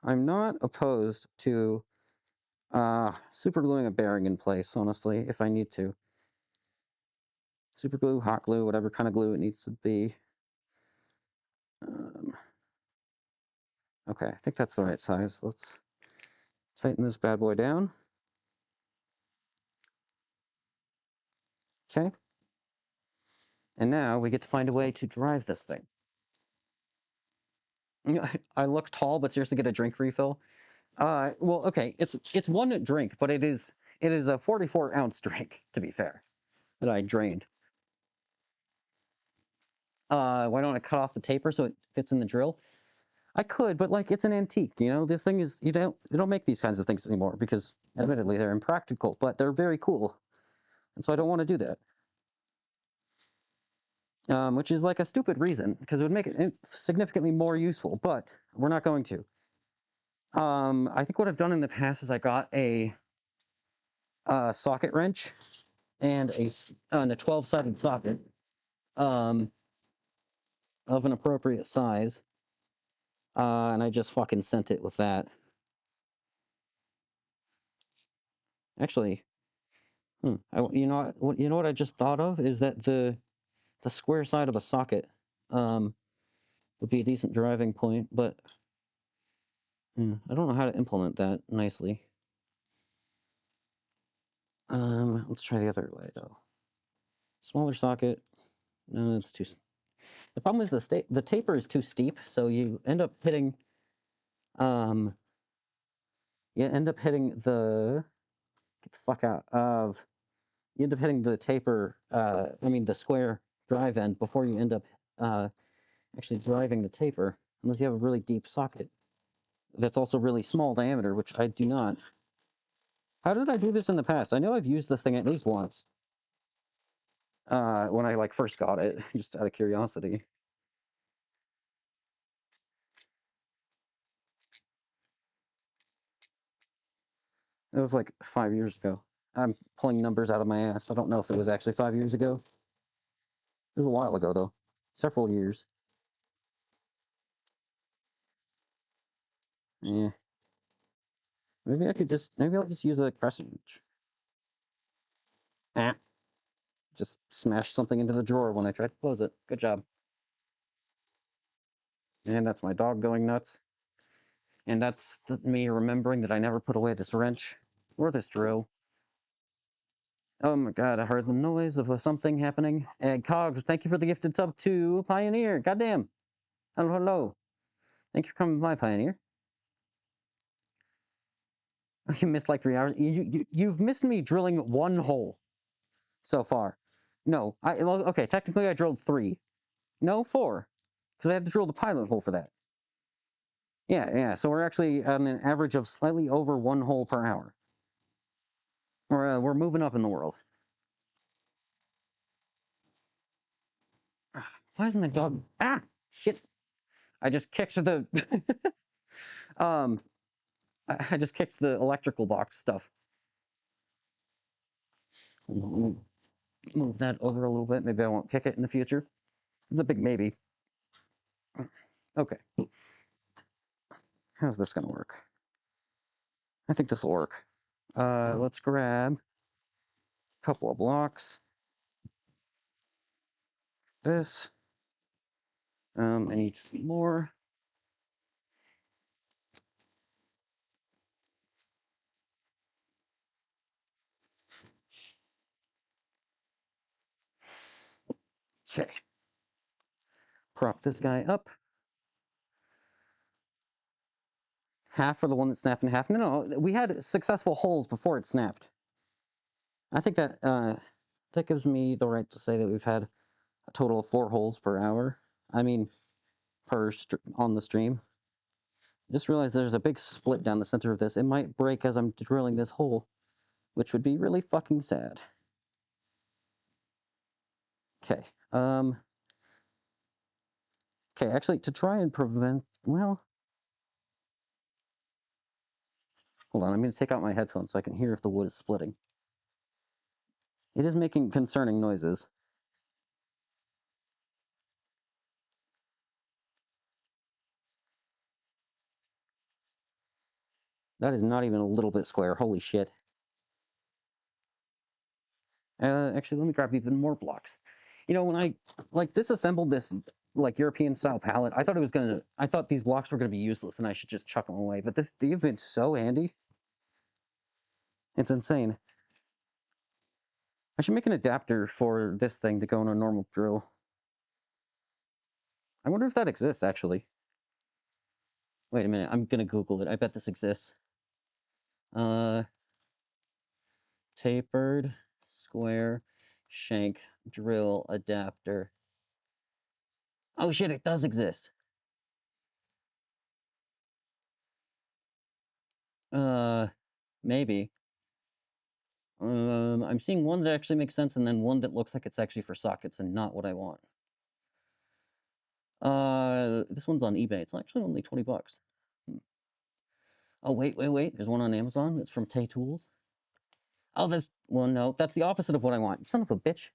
I'm not opposed to super gluing a bearing in place, honestly, if I need to. Super glue, hot glue, whatever kind of glue it needs to be. Okay, I think that's the right size. Let's tighten this bad boy down. Okay. And now we get to find a way to drive this thing. You know, I look tall, but seriously get a drink refill. Well, okay, it's one drink, but it is a 44-ounce drink, to be fair, that I drained. Why don't I cut off the taper so it fits in the drill? I could, but like it's an antique, you know. This thing is you don't make these kinds of things anymore because admittedly they're impractical, but they're very cool, and so I don't want to do that. Which is like a stupid reason because it would make it significantly more useful, but we're not going to. I think what I've done in the past is I got a socket wrench and a 12-sided socket of an appropriate size, and I just fucking sent it with that. Actually, you know what I just thought of is that the square side of a socket would be a decent driving point, but I don't know how to implement that nicely. Let's try the other way though. Smaller socket. No, it's too. The problem is the taper is too steep, so you end up hitting the get the fuck out of you end up hitting the taper. I mean the square drive end before you end up actually driving the taper, unless you have a really deep socket that's also really small diameter, which I do not. How did I do this in the past? I know I've used this thing at least once. When I like first got it, just out of curiosity. It was like 5 years ago. I'm pulling numbers out of my ass. I don't know if it was actually 5 years ago. It was a while ago though. Several years. Yeah. Maybe I'll just use a crescent wrench. Ah. Just smash something into the drawer when I try to close it. Good job. And that's my dog going nuts. And that's me remembering that I never put away this wrench or this drill. Oh my god, I heard the noise of something happening. And Cogs, thank you for the gifted sub to Pioneer. Goddamn. Hello, hello. Thank you for coming by, Pioneer. You missed like 3 hours. You've missed me drilling 1 hole so far. No, well, okay, technically I drilled 3. No, 4. Because I had to drill the pilot hole for that. Yeah, so we're actually on an average of slightly over 1 hole per hour. We're moving up in the world. Why is my dog... Ah! Shit! I just kicked the... I just kicked the electrical box stuff. Move that over a little bit. Maybe I won't kick it in the future. It's a big maybe. Okay. How's this gonna work? I think this will work. Let's grab a couple of blocks. This. I need more. Okay. Prop this guy up. Half for the one that snapped in half. No, we had successful holes before it snapped. I think that that gives me the right to say that we've had a total of 4 holes per hour. I mean, on the stream. Just realized there's a big split down the center of this. It might break as I'm drilling this hole, which would be really fucking sad. Okay. Okay, actually, to try and prevent... Well... Hold on, I'm going to take out my headphones so I can hear if the wood is splitting. It is making concerning noises. That is not even a little bit square. Holy shit. Actually, let me grab even more blocks. You know, when I, like, disassembled this, like, European-style pallet, I thought it was gonna... I thought these blocks were gonna be useless and I should just chuck them away. But they've been so handy. It's insane. I should make an adapter for this thing to go in a normal drill. I wonder if that exists, actually. Wait a minute, I'm gonna Google it. I bet this exists. Tapered square shank drill adapter. Oh shit, it does exist. Maybe. I'm seeing one that actually makes sense and then one that looks like it's actually for sockets and not what I want. This one's on eBay. It's actually only 20 bucks. Oh, wait. There's one on Amazon. It's from Tay Tools. Oh, well, no, that's the opposite of what I want. Son of a bitch.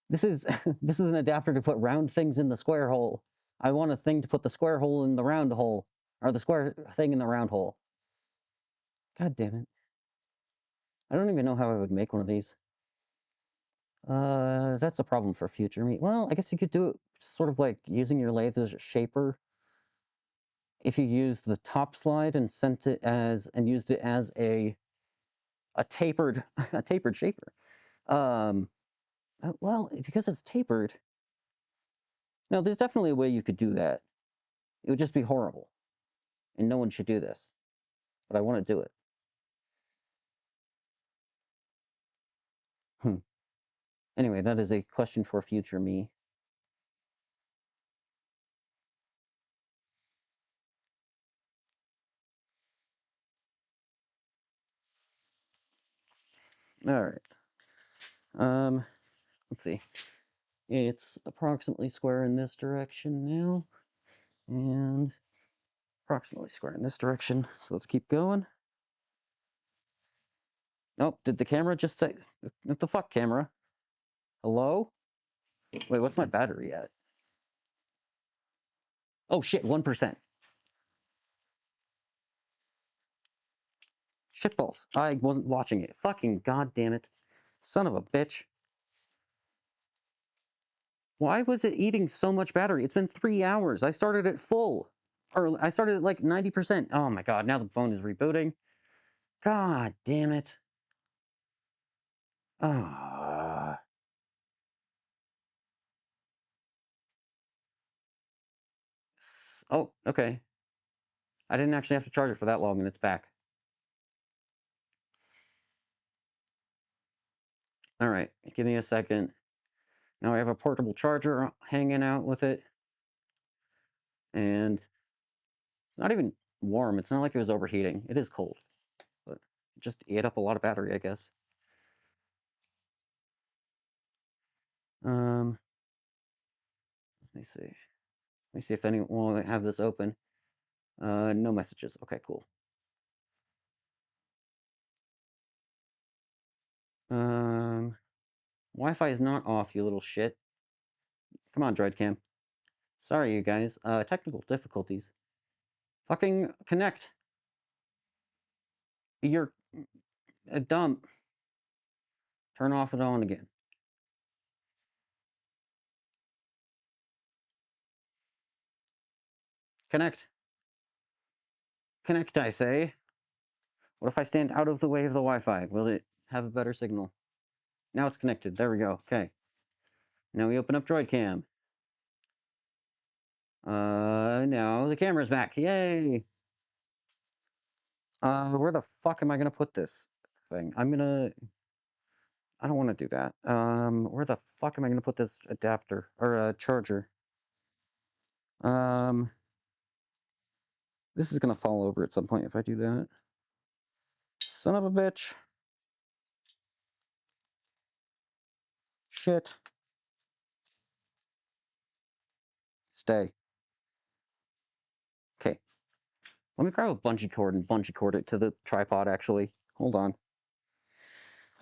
This is this is an adapter to put round things in the square hole. I want a thing to put the square hole in the round hole, or the square thing in the round hole. God damn it. I don't even know how I would make one of these. That's a problem for future me. Well, I guess you could do it sort of like using your lathe as a shaper. If you use the top slide and sent it as, and used it as a tapered, a tapered shaper. Well, because it's tapered, no, there's definitely a way you could do that. It would just be horrible. And no one should do this. But I want to do it. Anyway, that is a question for future me. Alright. Let's see. It's approximately square in this direction now. And approximately square in this direction. So let's keep going. Nope, did the camera just say... What the fuck, camera? Hello? Wait, what's my battery at? Oh shit, 1%. Shitballs. I wasn't watching it. Fucking goddamn it. Son of a bitch. Why was it eating so much battery? It's been 3 hours. I started at full. Or I started at like 90%. Oh my god, now the phone is rebooting. God damn it. Ah. Oh, okay. I didn't actually have to charge it for that long and it's back. Alright, give me a second. Now I have a portable charger hanging out with it. And it's not even warm. It's not like it was overheating. It is cold. But it just ate up a lot of battery, I guess. Let me see. Let me see if anyone will have this open. No messages. Okay, cool. Wi-Fi is not off, you little shit. Come on, Droidcam. Sorry, you guys. Technical difficulties. Fucking connect. You're dumb. Turn off and on again. Connect. Connect, I say. What if I stand out of the way of the Wi-Fi? Will it have a better signal? Now it's connected. There we go. Okay. Now we open up Droidcam. Now the camera's back. Yay! Where the fuck am I gonna put this thing? I don't want to do that. Where the fuck am I gonna put this adapter or charger? Um, this is gonna fall over at some point if I do that. Son of a bitch. Shit. Stay. Okay. Let me grab a bungee cord and bungee cord it to the tripod, actually. Hold on.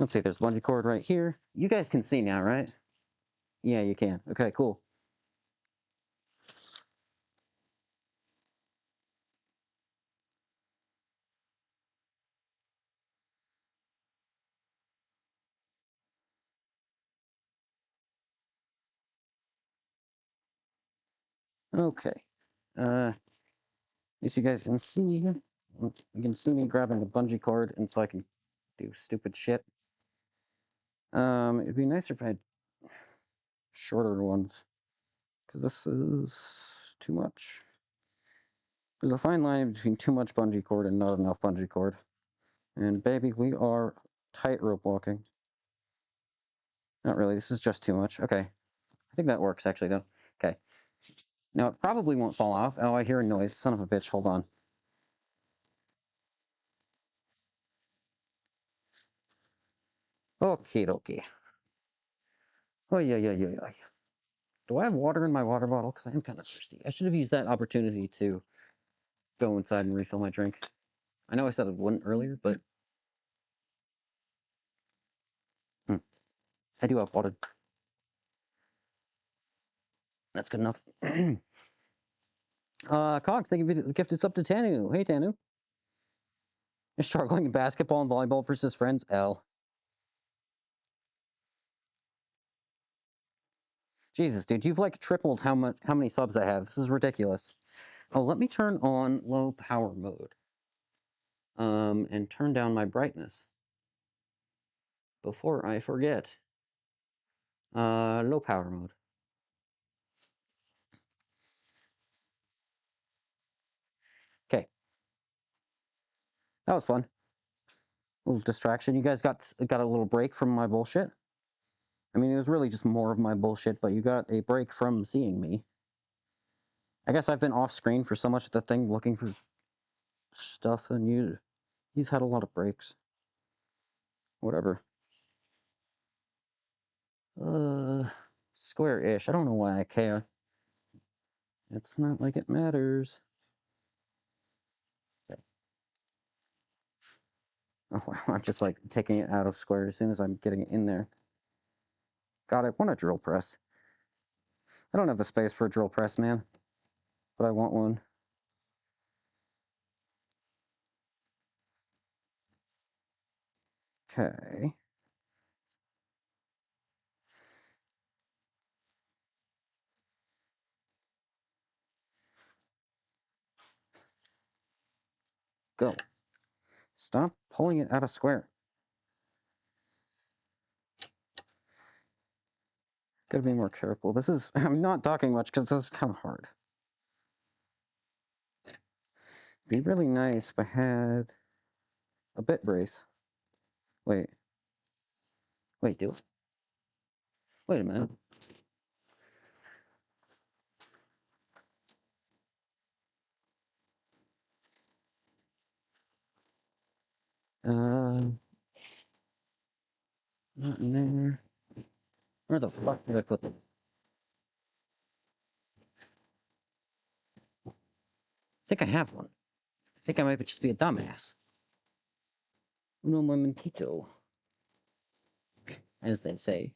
Let's see, there's a bungee cord right here. You guys can see now, right? Yeah, you can. Okay, cool. Okay. As you guys can see, you can see me grabbing the bungee cord, and so I can do stupid shit. It'd be nicer if I had shorter ones, because this is too much. There's a fine line between too much bungee cord and not enough bungee cord. And baby, we are tightrope walking. Not really, this is just too much. Okay. I think that works, actually, though. Okay. Now, it probably won't fall off. Oh, I hear a noise. Son of a bitch, hold on. Okay, okay. Oh, yeah. Do I have water in my water bottle? Because I am kind of thirsty. I should have used that opportunity to go inside and refill my drink. I know I said I wouldn't earlier, but I do have water. That's good enough. Cox, thank you for the gift. It's up to Tanu. Hey, Tanu. You're struggling in basketball and volleyball versus friends? L. Jesus, dude, you've like tripled how many subs I have. This is ridiculous. Oh, let me turn on low power mode. And turn down my brightness before I forget. Low power mode. Okay, that was fun. A little distraction. You guys got a little break from my bullshit. I mean, it was really just more of my bullshit, but you got a break from seeing me. I guess I've been off screen for so much of the thing looking for stuff, and you've had a lot of breaks. Whatever. Square-ish. I don't know why I care. It's not like it matters. Okay. Oh, wow. I'm just like taking it out of square as soon as I'm getting it in there. God, I want a drill press. I don't have the space for a drill press, man. But I want one. Okay. go. Stop pulling it out of square. Gotta be more careful. This is, I'm not talking much because this is kind of hard. Be really nice if I had a bit brace. Wait, do it. Wait a minute. Not in there. Where the fuck did I put them? I think I have one. I think I might just be a dumbass. Uno momentito, as they say.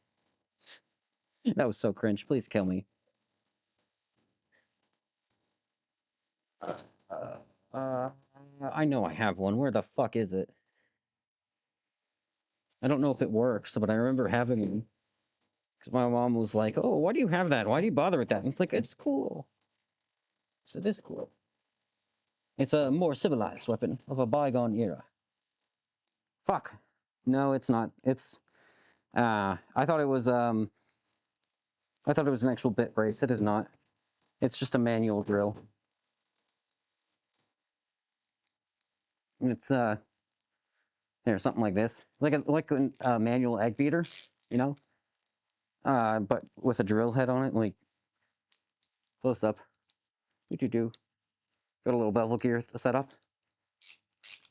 That was so cringe. Please kill me. I know I have one. Where the fuck is it? I don't know if it works, but I remember having it. Because my mom was like, oh, why do you have that? Why do you bother with that? And it's like, it's cool. So it is cool. It's a more civilized weapon of a bygone era. Fuck. No, it's not. It's, I thought it was an actual bit brace. It is not. It's just a manual drill. It's, here, something like this. It's like a manual egg beater, you know? But with a drill head on it, like, close up. What you do? Got a little bevel gear set up.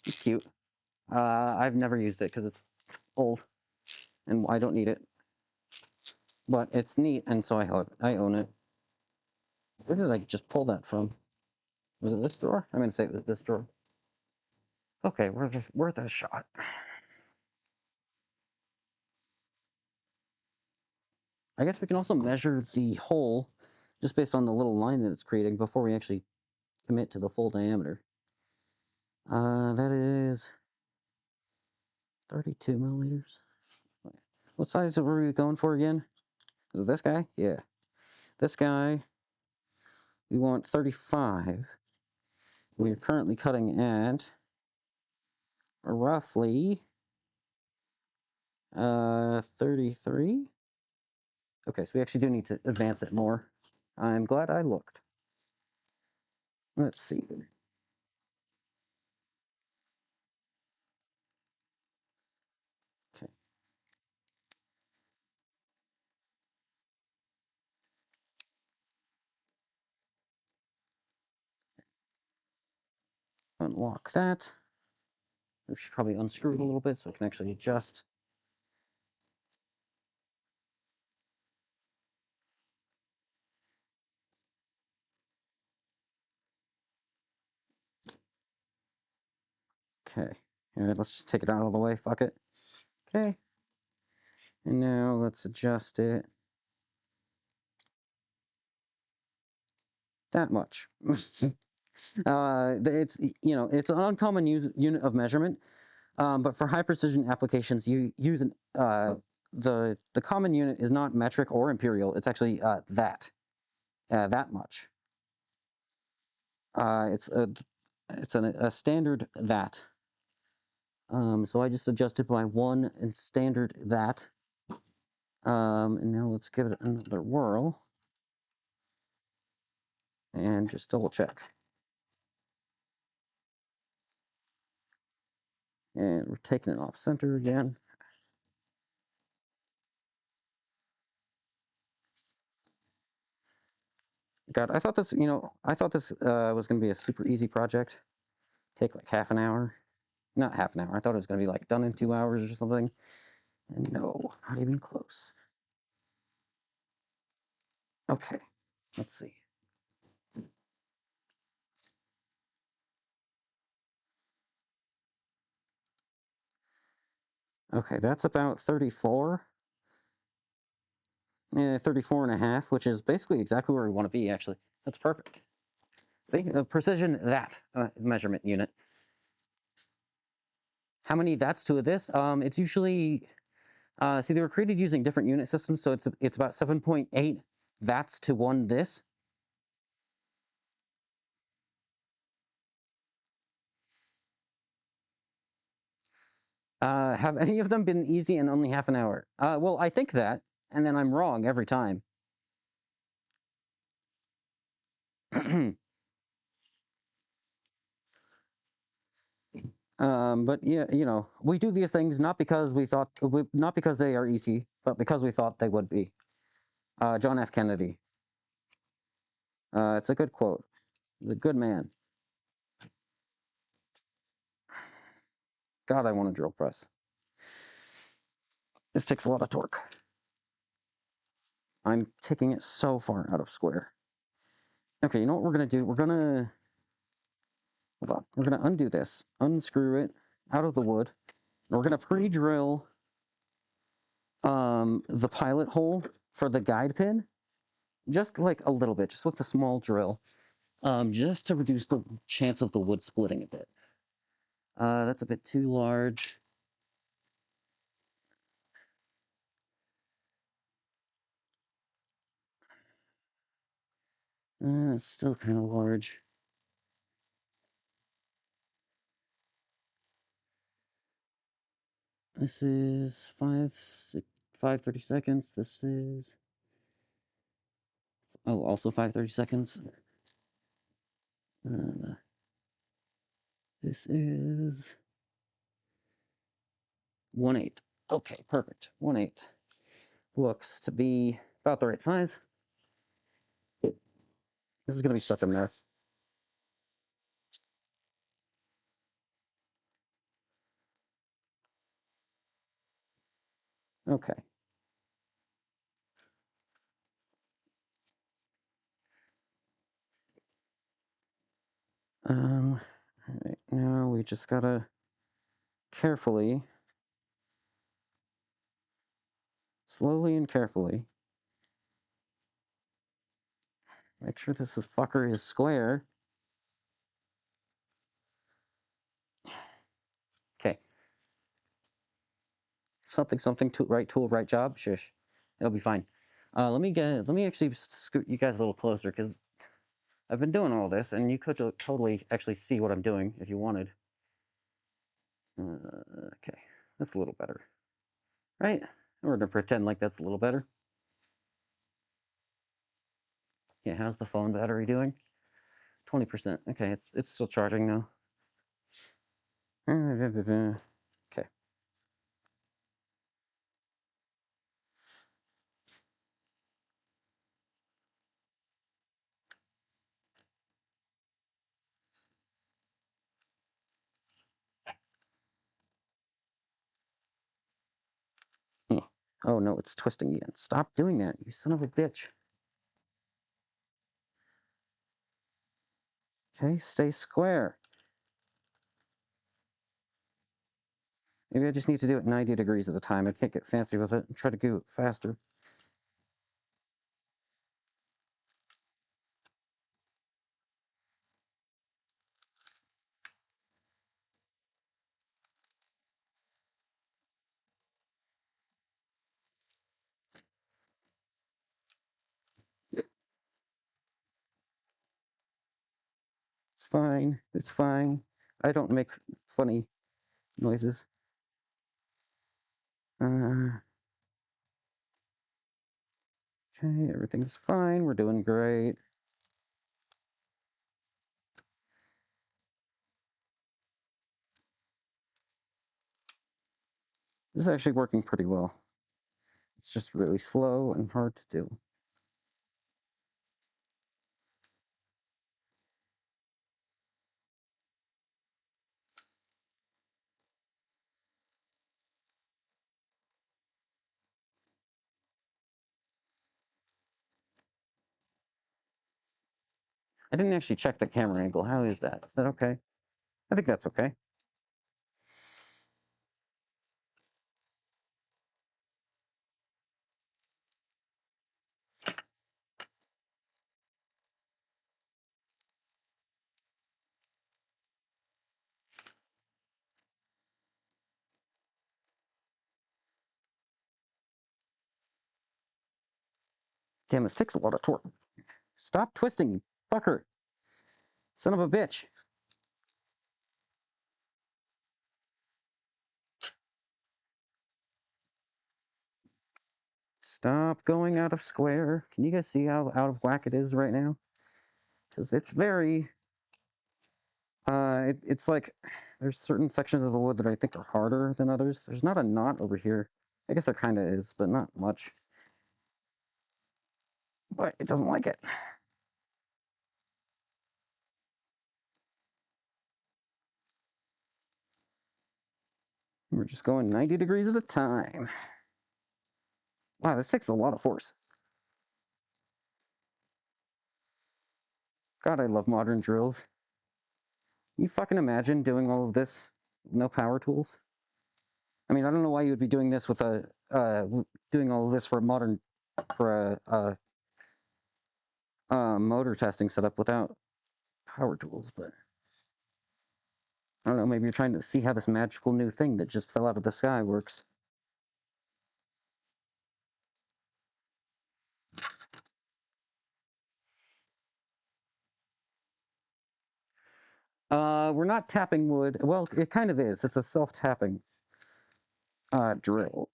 It's cute. I've never used it because it's old and I don't need it. But it's neat, and so I own it. Where did I just pull that from? Was it this drawer? I'm gonna say it was this drawer. Okay, worth a shot. I guess we can also measure the hole just based on the little line that it's creating before we actually commit to the full diameter. That is 32 millimeters. What size were we going for again? Is it this guy? Yeah. This guy, we want 35. We're currently cutting at roughly 33. Okay, so we actually do need to advance it more. I'm glad I looked. Let's see. Okay. Unlock that. We should probably unscrew it a little bit so it can actually adjust. Okay. Alright, let's just take it out of the way. Fuck it. Okay. And now let's adjust it. That much. It's, you know, it's an uncommon unit of measurement, but for high precision applications, you use the common unit is not metric or imperial. It's actually that much. It's a standard that. So I just adjusted by 1 and standard that. And now let's give it another whirl and just double check. And we're taking it off center again. God, I thought this, you know, was going to be a super easy project. Take like half an hour. Not half an hour. I thought it was going to be like done in 2 hours or something. And no, not even close. Okay, let's see. Okay, that's about 34. 34 and a half, which is basically exactly where we want to be, actually. That's perfect. See, precision that measurement unit. How many that's to this? It's usually, see, they were created using different unit systems, so it's about 7.8 that's to 1 this. Have any of them been easy in only half an hour? Well, I think that, and then I'm wrong every time. But yeah, you know, we do these things not because not because they are easy, but because we thought they would be. John F. Kennedy. It's a good quote. He's a good man. God, I want a drill press. This takes a lot of torque. I'm taking it so far out of square. Okay, you know what we're gonna do? We're gonna hold on. We're gonna undo this, unscrew it out of the wood. And we're gonna pre-drill the pilot hole for the guide pin, just like a little bit, just with a small drill, just to reduce the chance of the wood splitting a bit. That's a bit too large. It's still kind of large. This is 5:30 seconds. This is also 5:30 seconds. This is 1/8. Okay, perfect. 1/8 looks to be about the right size. This is gonna be such a mess. Okay. All right, now we just gotta carefully, slowly and carefully, make sure this fucker is square. Okay. Something, right tool, right job. Shush. It'll be fine. Let me actually scoot you guys a little closer, because I've been doing all this, and you could totally actually see what I'm doing if you wanted. Okay, that's a little better, right? We're gonna pretend like that's a little better. Yeah, how's the phone battery doing? 20%. Okay, it's still charging now. Okay. Oh no, it's twisting again. Stop doing that, you son of a bitch. Okay, stay square. Maybe I just need to do it 90 degrees at a time. I can't get fancy with it and try to go faster. It's fine. It's fine. I don't make funny noises. Okay, everything's fine. We're doing great. This is actually working pretty well. It's just really slow and hard to do. I didn't actually check the camera angle. How is that? Is that okay? I think that's okay. Damn, this takes a lot of torque. Stop twisting, you fucker. Son of a bitch. Stop going out of square. Can you guys see how out of whack it is right now? Because it's very... it's like there's certain sections of the wood that I think are harder than others. There's not a knot over here. I guess there kind of is, but not much. But it doesn't like it. We're just going 90 degrees at a time. Wow, this takes a lot of force. God, I love modern drills. You fucking imagine doing all of this with no power tools? I mean, I don't know why you would be doing this with a doing all of this for a modern for a motor testing setup without power tools, but I don't know. Maybe you're trying to see how this magical new thing that just fell out of the sky works. We're not tapping wood. Well, it kind of is. It's a self-tapping drill.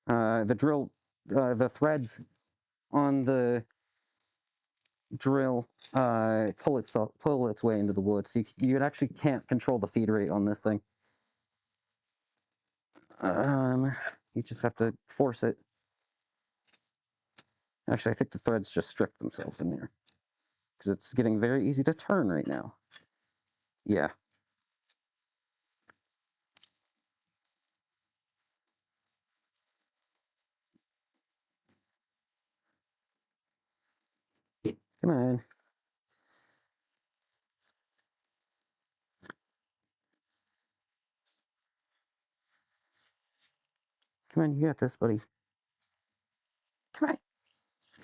The drill, the threads on the drill pull its way into the wood. So you actually can't control the feed rate on this thing. You just have to force it. Actually, I think the threads just strip themselves in there because it's getting very easy to turn right now. Yeah. Come on. Come on, you got this, buddy. Come on.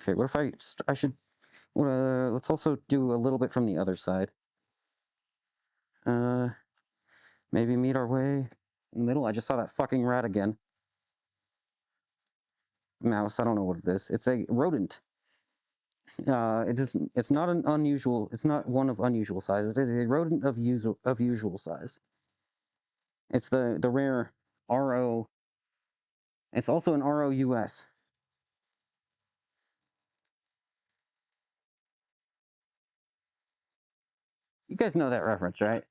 Okay, what if I should... let's also do a little bit from the other side. Maybe meet our way in the middle. I just saw that fucking rat again. Mouse, I don't know what it is. It's a rodent. It's not an unusual, it's not one of unusual size. It is a rodent of usual size. It's the rare RO. It's also an ROUS. You guys know that reference, right?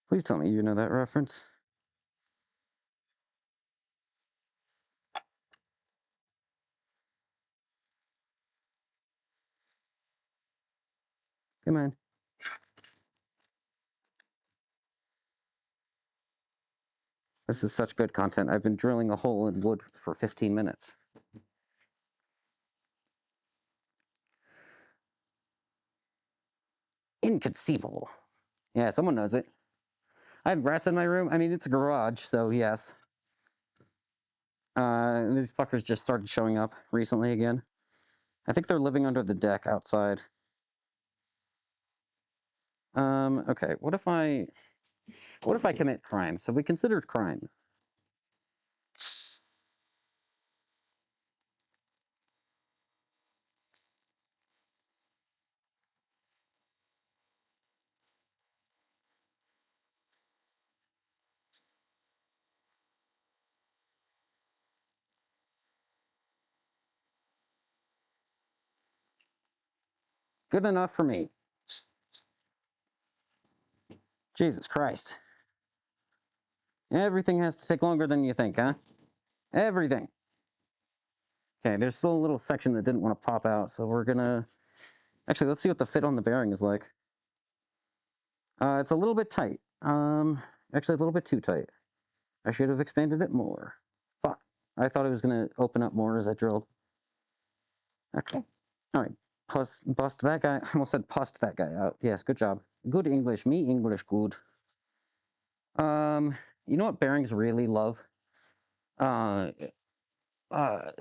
Please tell me you know that reference. Come on. This is such good content. I've been drilling a hole in wood for 15 minutes. Inconceivable. Yeah, someone knows it. I have rats in my room. I mean, it's a garage, so yes. These fuckers just started showing up recently again. I think they're living under the deck outside. Okay, what if I commit crime? So we considered crime. Good enough for me. Jesus Christ. Everything has to take longer than you think, huh? Everything. Okay, there's still a little section that didn't want to pop out, so we're gonna... Actually, let's see what the fit on the bearing is like. It's a little bit tight. Actually a little bit too tight. I should have expanded it more. Fuck. I thought it was gonna open up more as I drilled. Okay. Alright. Plus, bust that guy. I almost said bust that guy out. Yes, good job. Good English. Me English good. You know what bearings really love?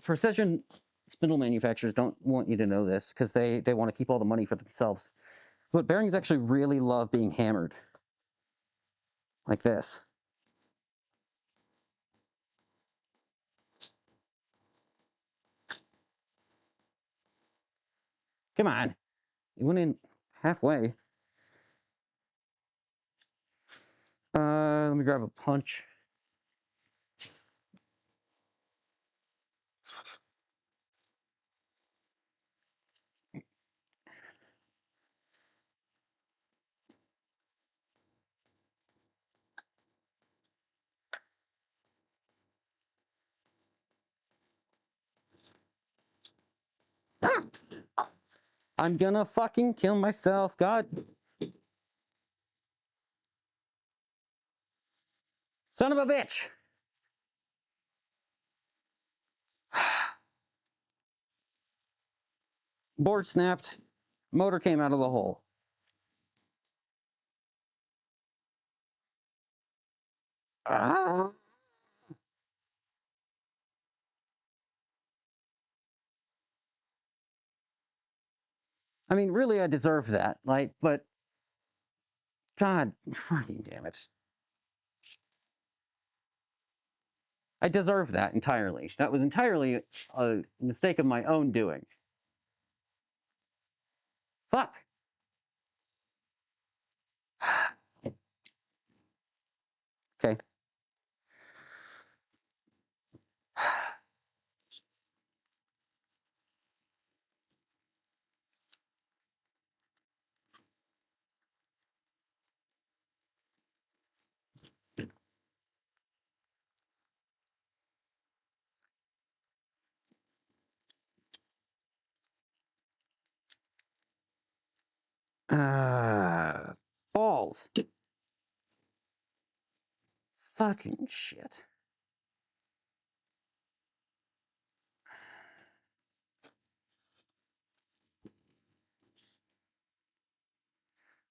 Precision spindle manufacturers don't want you to know this because they want to keep all the money for themselves. But bearings actually really love being hammered. Like this. Come on. It went in halfway. Let me grab a punch. I'm gonna fucking kill myself, God. Son of a bitch! Board snapped. Motor came out of the hole. Ah. I mean, really, I deserve that. Like, but God, fucking damn it. I deserve that entirely. That was entirely a mistake of my own doing. Fuck. Okay. Balls. Fucking shit.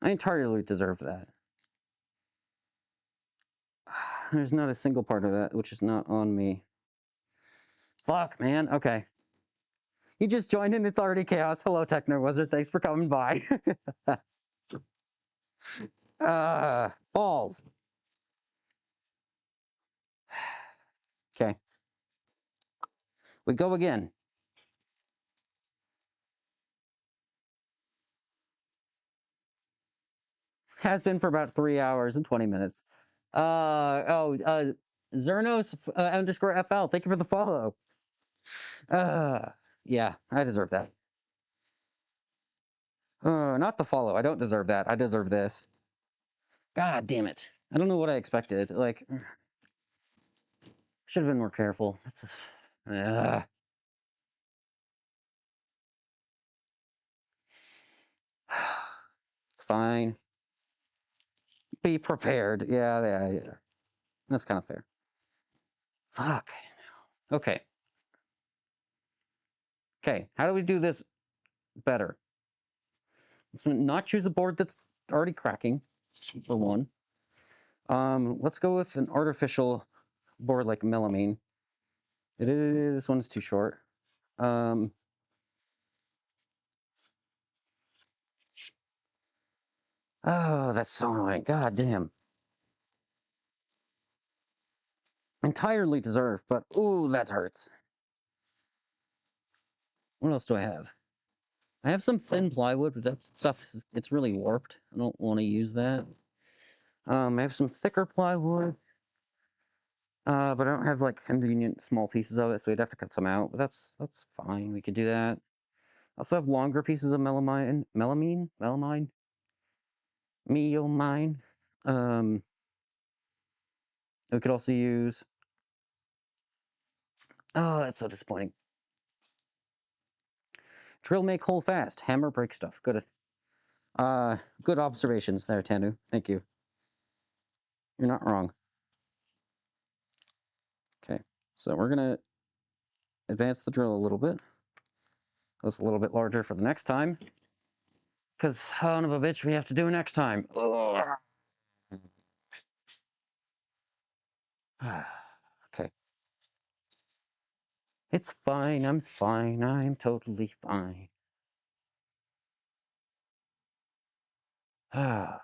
I entirely deserve that. There's not a single part of that which is not on me. Fuck, man. Okay. You just joined and it's already chaos. Hello, Techno Wizard. Thanks for coming by. Balls. Okay. We go again. Has been for about 3 hours and 20 minutes. Zernos underscore FL. Thank you for the follow. Yeah, I deserve that. Not the follow. I don't deserve that. I deserve this. God damn it. I don't know what I expected. Like, should have been more careful. It's fine. Be prepared. Yeah. That's kind of fair. Fuck. Okay. Okay. How do we do this better? Let's not choose a board that's already cracking, for one. Let's go with an artificial board like melamine. This one's too short. Oh, that's so annoying. God damn. Entirely deserved, but ooh, that hurts. What else do I have? I have some thin plywood, but that stuff, it's really warped. I don't want to use that. I have some thicker plywood, but I don't have like convenient small pieces of it, so we'd have to cut some out. But that's fine. We could do that. I also have longer pieces of melamine. We could also use. Oh, that's so disappointing. Drill, make hole fast. Hammer, break stuff. Good. Good observations there, Tanu. Thank you. You're not wrong. Okay, so we're gonna advance the drill a little bit. Goes a little bit larger for the next time. Because, son of a bitch, we have to do next time. Okay. It's fine. I'm fine. I'm totally fine. I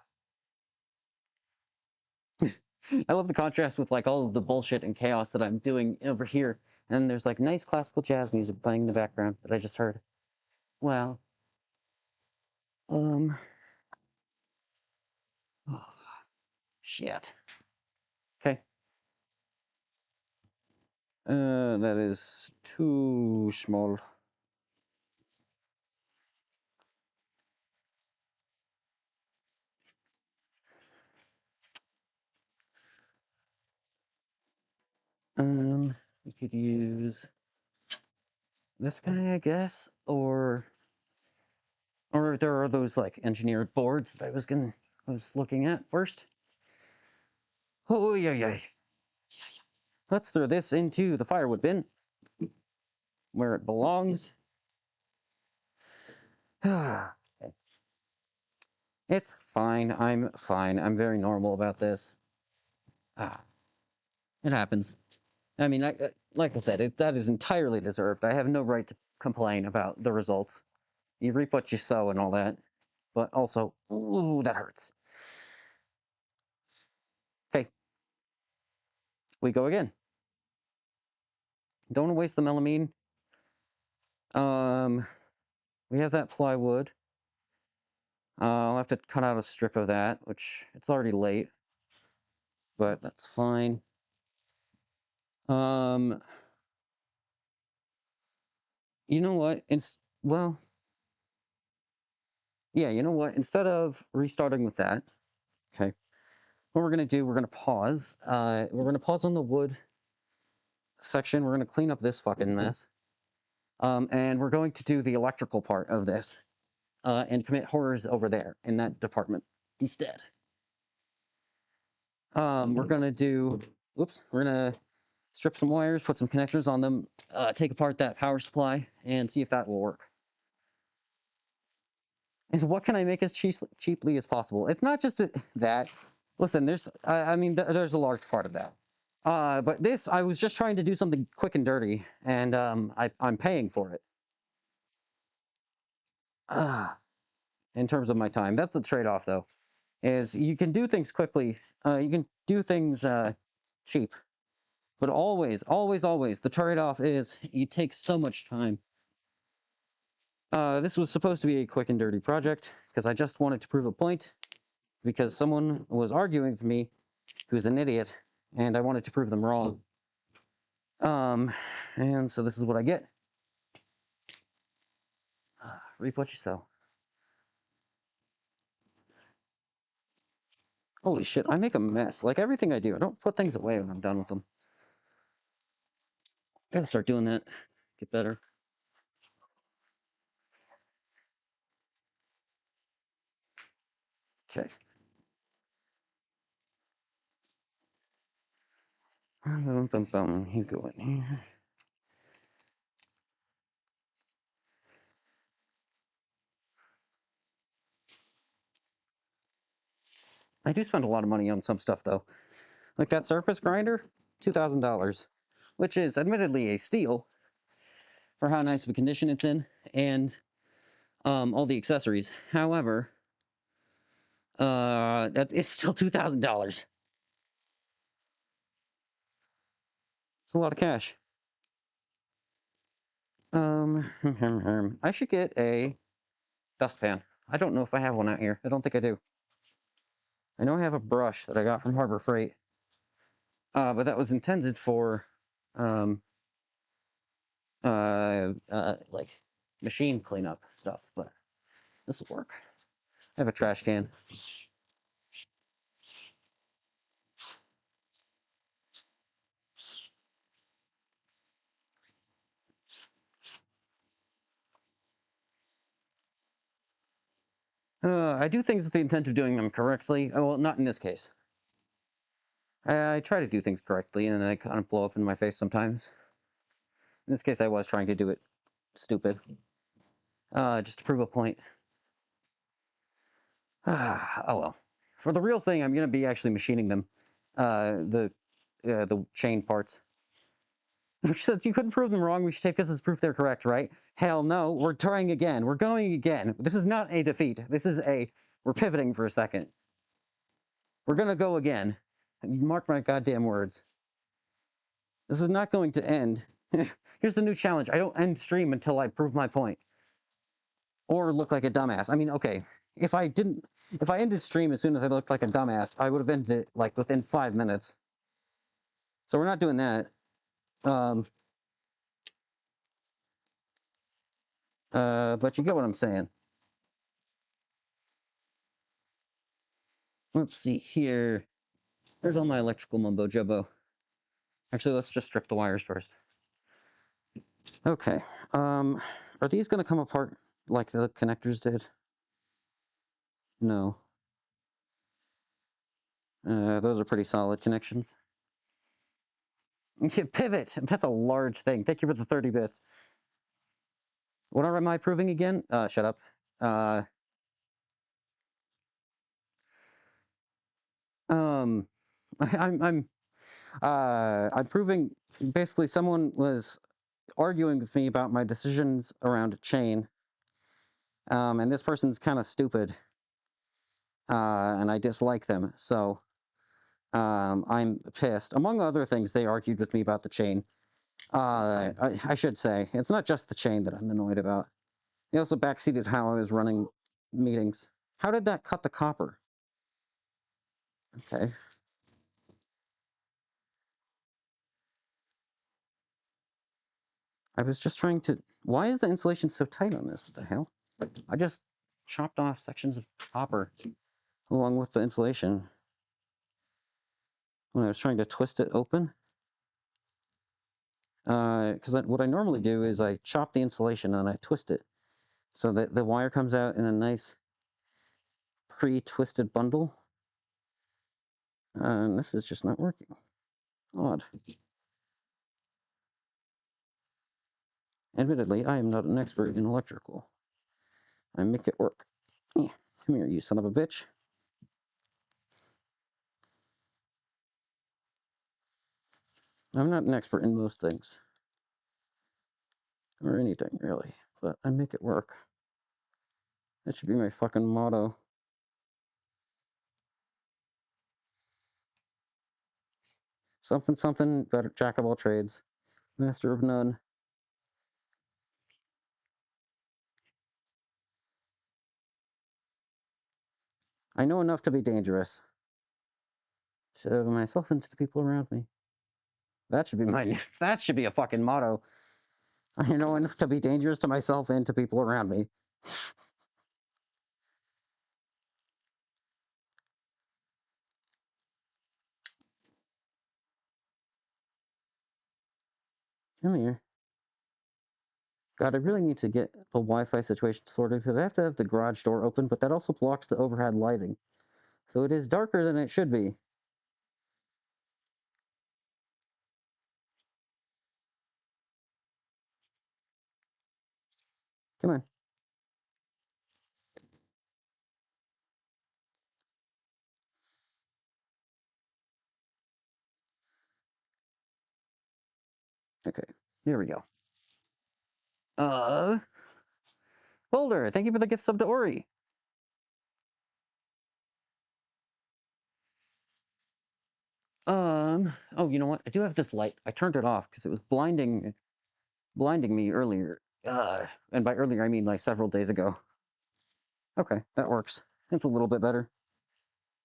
love the contrast with like all of the bullshit and chaos that I'm doing over here. And there's like nice classical jazz music playing in the background that I just heard. Wow. Oh, Shit. Okay. That is too small. We could use this guy, I guess, or there are those like engineered boards that I was looking at first. Oh yeah, yeah. Let's throw this into the firewood bin where it belongs. It's fine. I'm fine. I'm very normal about this. Ah, it happens. I mean, like I said, that is entirely deserved. I have no right to complain about the results. You reap what you sow and all that. But also, ooh, that hurts. Okay, we go again. Don't want to waste the melamine. Um, we have that plywood. I'll have to cut out a strip of that, which it's already late, but that's fine. Um, you know what? Well, yeah, you know what? Instead of restarting with that, okay, what we're gonna do, we're gonna pause. We're gonna pause on the wood section. We're gonna clean up this fucking mess. And we're going to do the electrical part of this, and commit horrors over there in that department instead. We're gonna do, oops, we're gonna strip some wires, put some connectors on them, take apart that power supply, and see if that will work. And what can I make as cheaply as possible? It's not just that. Listen, I mean, there's a large part of that. But this, I was just trying to do something quick and dirty, and I'm paying for it. In terms of my time, that's the trade-off, though. Is you can do things quickly, you can do things cheap, but always, always, always, the trade-off is you take so much time. This was supposed to be a quick and dirty project because I just wanted to prove a point because someone was arguing with me who's an idiot, and I wanted to prove them wrong. And so this is what I get. Reap what you sow. Holy shit, I make a mess. Like everything I do, I don't put things away when I'm done with them. Gotta start doing that. Get better. Okay. You go in here. I do spend a lot of money on some stuff though. Like that surface grinder, $2,000, which is admittedly a steal for how nice of a condition it's in, and all the accessories. However, it's still $2,000. It's a lot of cash. I should get a dustpan. I don't know if I have one out here. I don't think I do. I know I have a brush that I got from Harbor Freight, but that was intended for like machine cleanup stuff. But this will work. I have a trash can. I do things with the intent of doing them correctly. Well, not in this case. I try to do things correctly, and I kind of blow up in my face sometimes. In this case, I was trying to do it stupid, just to prove a point. Oh well. For the real thing, I'm going to be actually machining them, the chain parts. Which says you couldn't prove them wrong. We should take this as proof they're correct, right? Hell no. We're trying again. We're going again. This is not a defeat. This is we're pivoting for a second. We're going to go again. Mark my goddamn words. This is not going to end. Here's the new challenge. I don't end stream until I prove my point. Or look like a dumbass. I mean, okay. if I didn't, if I ended stream as soon as I looked like a dumbass, I would have ended it like within 5 minutes. So we're not doing that. But you get what I'm saying. Let's see here. There's all my electrical mumbo jumbo. Actually, let's just strip the wires first. Okay. Are these going to come apart like the connectors did? No. Those are pretty solid connections. Pivot! That's a large thing. Thank you for the 30 bits. What am I proving again? Shut up. I'm proving, basically someone was arguing with me about my decisions around a chain. And this person's kind of stupid. And I dislike them. So I'm pissed. Among other things, they argued with me about the chain. I should say, it's not just the chain that I'm annoyed about. They also backseated how I was running meetings. How did that cut the copper? Okay. I was just trying to... Why is the insulation so tight on this? What the hell? I just chopped off sections of copper along with the insulation when I was trying to twist it open. Because what I normally do is I chop the insulation and I twist it so that the wire comes out in a nice pre-twisted bundle. And this is just not working. Odd. Admittedly, I am not an expert in electrical. I make it work. Yeah, come here, you son of a bitch. I'm not an expert in most things. Or anything, really. But I make it work. That should be my fucking motto. Something, something, better, jack of all trades. Master of none. I know enough to be dangerous. To myself and to the people around me. That should be my... That should be a fucking motto. I know enough to be dangerous to myself and to people around me. Come here. God, I really need to get the Wi-Fi situation sorted because I have to have the garage door open, but that also blocks the overhead lighting. So it is darker than it should be. Come on. Okay, here we go. Boulder, thank you for the gift sub to Ori. Oh, you know what? I do have this light. I turned it off because it was blinding me earlier. And by earlier I mean like several days ago. Okay, that works. It's a little bit better.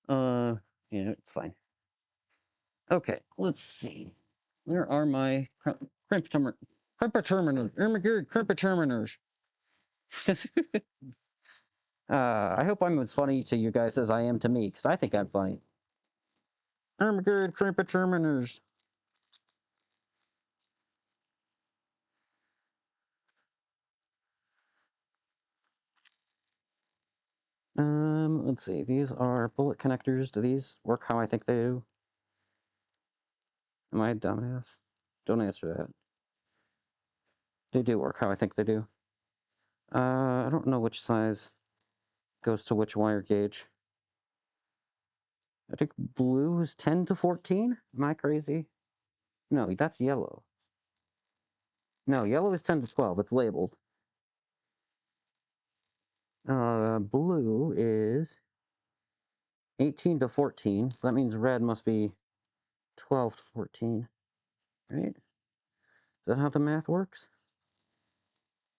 Yeah, it's fine. Okay, let's see. Where are my crimp terminers? Oh my god, crimp terminers. I hope I'm as funny to you guys as I am to me, because I think I'm funny. Oh my god, crimp terminers. Let's see. These are bullet connectors. Do these work how I think they do? Am I a dumbass? Don't answer that. They do work how I think they do. I don't know which size goes to which wire gauge. I think blue is 10 to 14. Am I crazy? No, that's yellow. No, yellow is 10 to 12. It's labeled. Blue is 18 to 14. So that means red must be 12 to 14. Right? Is that how the math works?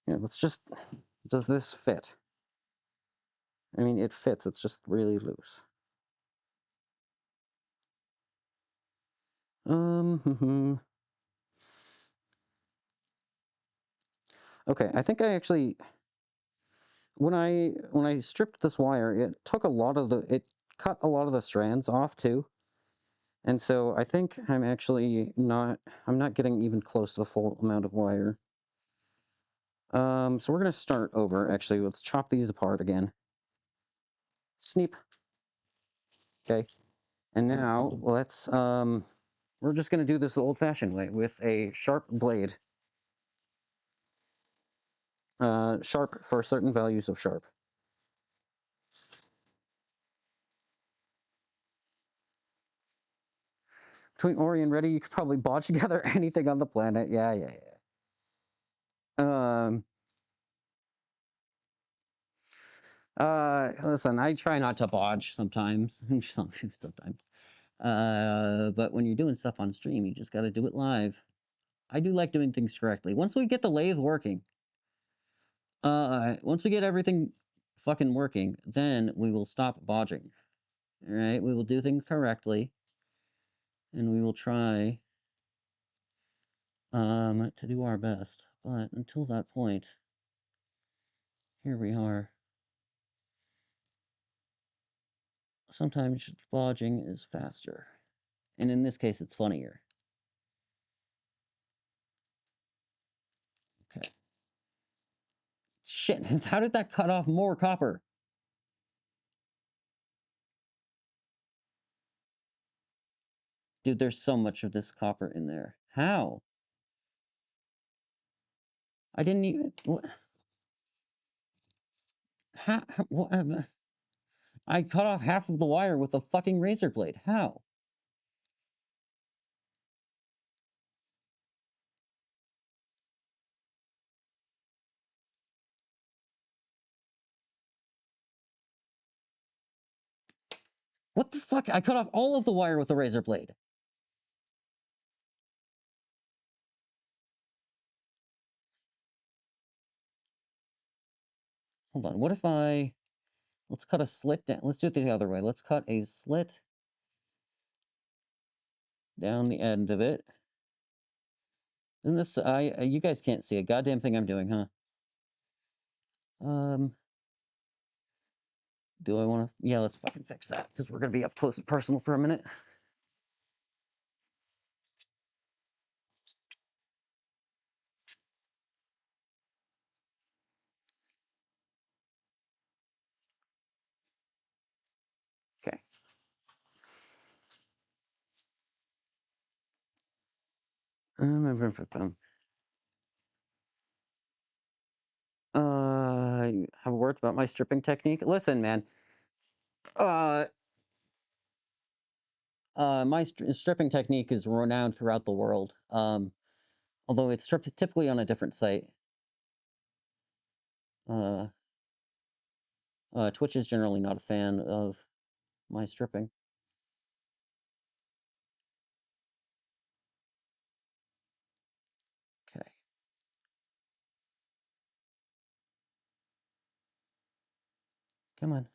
Yeah, let's just... Does this fit? I mean, it fits, it's just really loose. Okay, I think I actually, when I stripped this wire, it took a lot of it cut a lot of the strands off too. And so I think I'm not getting even close to the full amount of wire. So we're gonna start over, actually. Let's chop these apart again. Sneep. Okay. And now we're just gonna do this the old-fashioned way with a sharp blade. Sharp for certain values of sharp. Between Ori and Ready, you could probably bodge together anything on the planet. Yeah, yeah, yeah. Listen, I try not to bodge sometimes. Sometimes. But when you're doing stuff on stream, you just gotta do it live. I do like doing things correctly. Once we get the lathe working, once we get everything fucking working, then we will stop bodging. Alright? We will do things correctly. And we will try to do our best. But until that point, here we are. Sometimes bodging is faster. And in this case, it's funnier. Okay. Shit, how did that cut off more copper? Dude, there's so much of this copper in there. How? I didn't even... How? What, I cut off half of the wire with a fucking razor blade. How? What the fuck? I cut off all of the wire with a razor blade. Hold on. What if I... Let's cut a slit down. Let's do it the other way. Let's cut a slit down the end of it. And this... you guys can't see a goddamn thing I'm doing, huh? Do I want to... Yeah, let's fucking fix that. Because we're going to be up close and personal for a minute. Okay. Have a word about my stripping technique? Listen, man. My stripping technique is renowned throughout the world. Although it's typically on a different site. Uh, Twitch is generally not a fan of my stripping. Okay. Come on.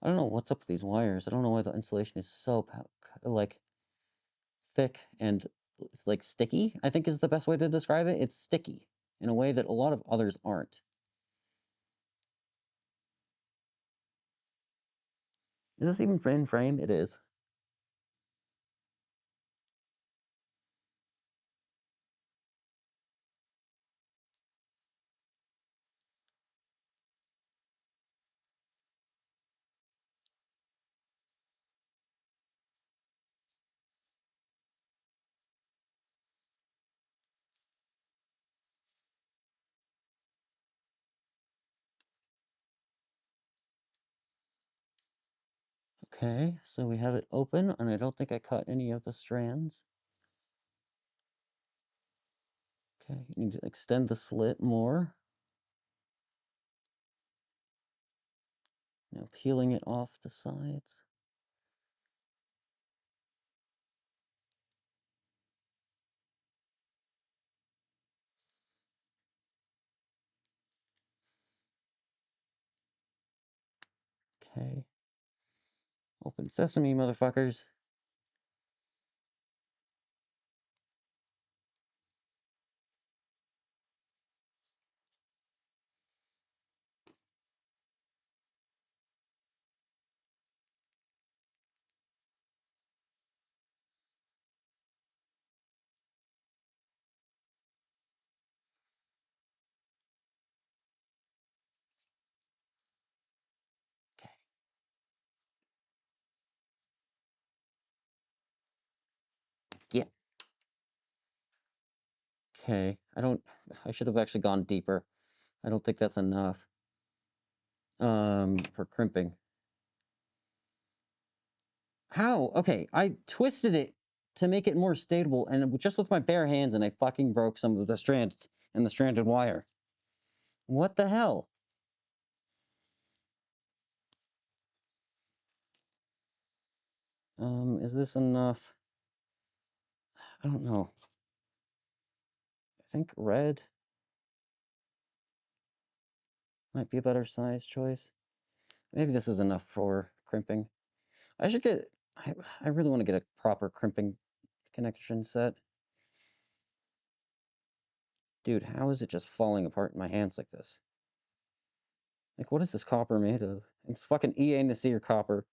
I don't know what's up with these wires. I don't know why the insulation is so, like, thick and, like, sticky, I think is the best way to describe it. It's sticky in a way that a lot of others aren't. Is this even in frame? It is. Okay, so we have it open, and I don't think I cut any of the strands. Okay, you need to extend the slit more. Now peeling it off the sides. Okay. Open sesame, motherfuckers. Okay. Yeah. Okay. I should have actually gone deeper. I don't think that's enough. For crimping. How? Okay, I twisted it to make it more stable, and just with my bare hands, and I fucking broke some of the strands and the stranded wire. What the hell? Is this enough? I don't know. I think red might be a better size choice. Maybe this is enough for crimping. I should get... I really want to get a proper crimping connection set. Dude, how is it just falling apart in my hands like this? Like, what is this copper made of? It's fucking EA Nasir copper.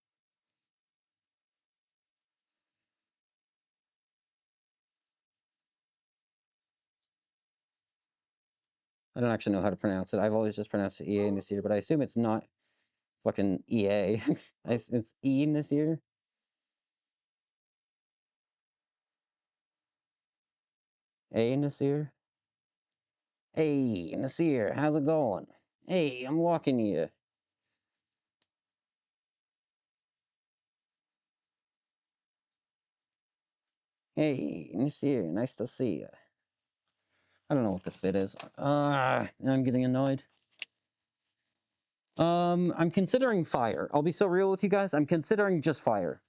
I don't actually know how to pronounce it. I've always just pronounced it EA Nasir, but I assume it's not fucking EA. It's E Nasir? A Nasir? Hey, Nasir, how's it going? Hey, I'm walking you. Hey, Nasir, nice to see you. I don't know what this bit is. I'm getting annoyed. I'm considering fire. I'll be so real with you guys. I'm considering just fire.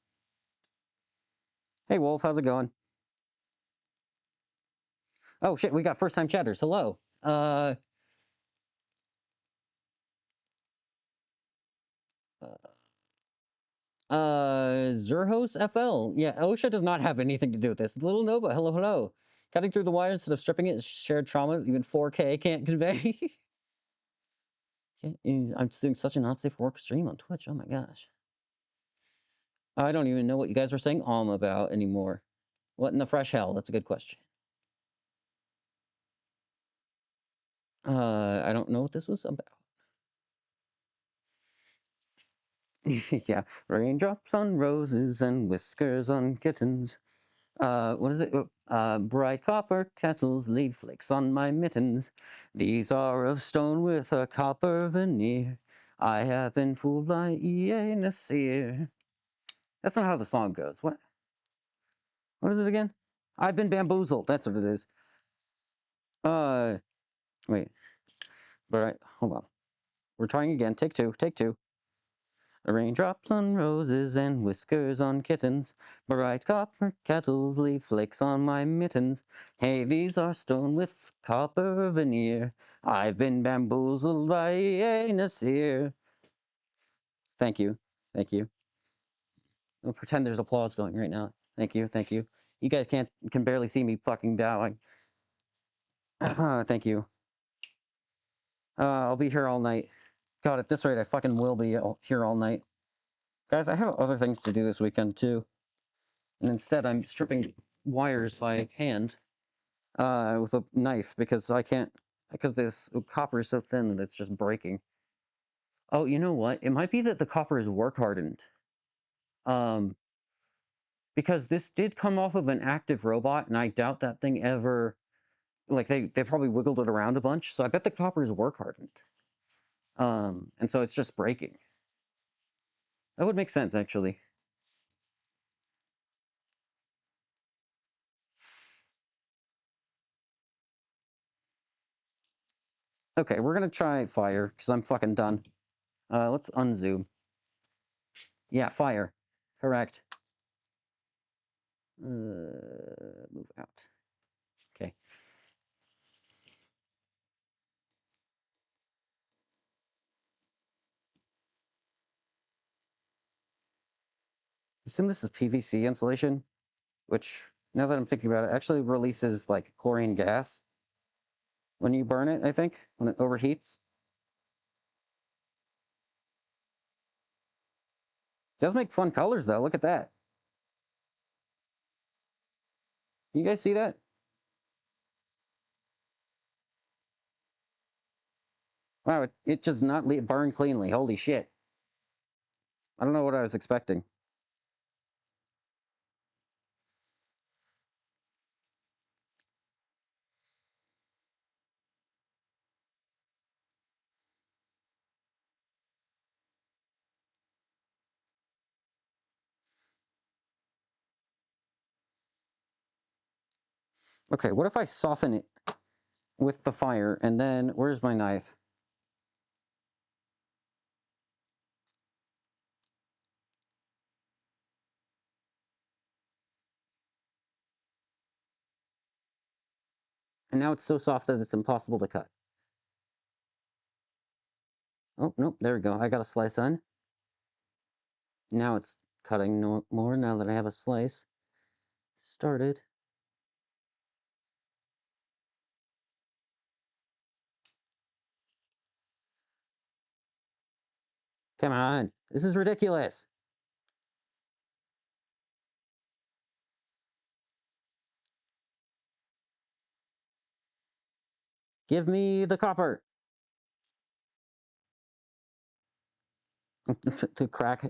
Hey, Wolf, how's it going? Oh, shit, we got first-time chatters. Hello. Zerhos FL. Yeah, OSHA does not have anything to do with this. Little Nova, hello, hello. Cutting through the wire instead of stripping it is shared trauma even 4K can't convey. I'm doing such an unsafe for work stream on Twitch. Oh my gosh. I don't even know what you guys are saying about anymore. What in the fresh hell? That's a good question. I don't know what this was about. Yeah, raindrops on roses and whiskers on kittens. What is it? Bright copper kettles leave flakes on my mittens. These are of stone with a copper veneer. I have been fooled by E.A. Nasir. That's not how the song goes. What? What is it again? I've been bamboozled. That's what it is. Wait. But hold on. We're trying again. Take two. Take two. Raindrops on roses and whiskers on kittens. Bright copper kettles leave flakes on my mittens. Hey, these are stone with copper veneer. I've been bamboozled by a Nasir. Thank you. Thank you. I'll pretend there's applause going right now. Thank you. Thank you. You guys can barely see me fucking bowing. Thank you. I'll be here all night. God, at this rate, I fucking will be here all night. Guys, I have other things to do this weekend, too. And instead, I'm stripping wires by hand with a knife because I can't... Because this copper is so thin that it's just breaking. Oh, you know what? It might be that the copper is work hardened. Because this did come off of an active robot, and I doubt that thing ever... Like, they probably wiggled it around a bunch, so I bet the copper is work hardened. And so it's just breaking. That would make sense, actually. Okay, we're gonna try fire, because I'm fucking done. Let's unzoom. Yeah, fire. Correct. Move out. Okay. assume this is PVC insulation, which, now that I'm thinking about it, actually releases like chlorine gas when you burn it, I think, when it overheats. It does make fun colors though, look at that. You guys see that? Wow, it does not burn cleanly, holy shit. I don't know what I was expecting. Okay, what if I soften it with the fire, and then, where's my knife? And now it's so soft that it's impossible to cut. Oh, nope, there we go. I got a slice on. Now it's cutting no more now that I have a slice started. Come on, this is ridiculous. Give me the copper. The crack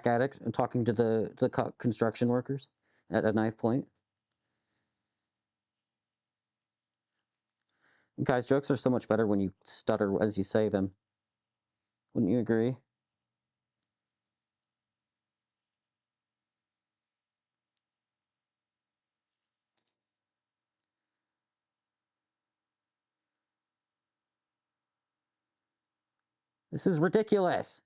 addict talking to the construction workers at a knife point. Guys, jokes are so much better when you stutter as you say them. Wouldn't you agree? This is ridiculous.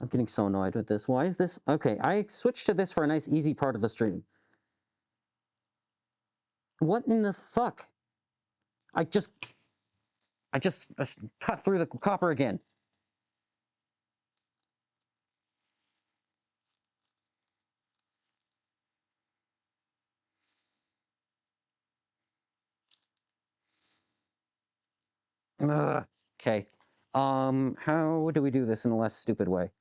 I'm getting so annoyed with this. Why is this? Okay, I switched to this for a nice easy part of the stream. What in the fuck? I just cut through the copper again. Ugh. Okay. How do we do this in a less stupid way?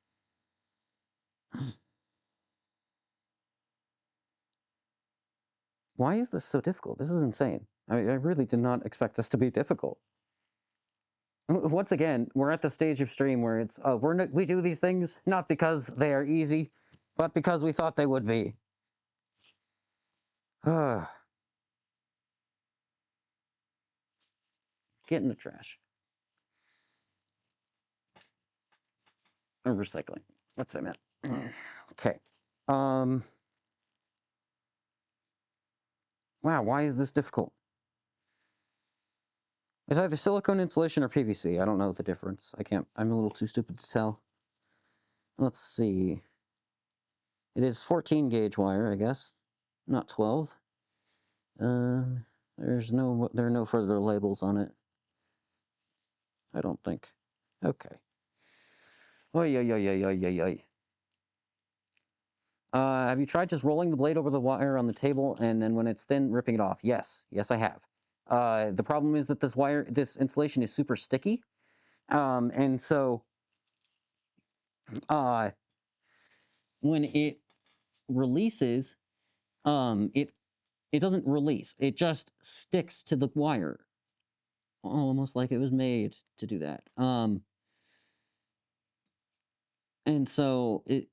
Why is this so difficult? This is insane. I really did not expect this to be difficult. Once again, we're at the stage of stream where it's we do these things not because they are easy, but because we thought they would be. Get in the trash. Or recycling. What's that meant? Okay. Wow, why is this difficult? It's either silicone insulation or PVC. I don't know the difference. I'm a little too stupid to tell. Let's see. It is 14 gauge wire, I guess. Not 12. There are no further labels on it. I don't think. Okay. Oy, oy, oy, oy, oy, oy, oy. Have you tried just rolling the blade over the wire on the table and then when it's thin, ripping it off? Yes. Yes, I have. The problem is that this insulation is super sticky. And so, when it releases, it doesn't release. It just sticks to the wire. Almost like it was made to do that. And so it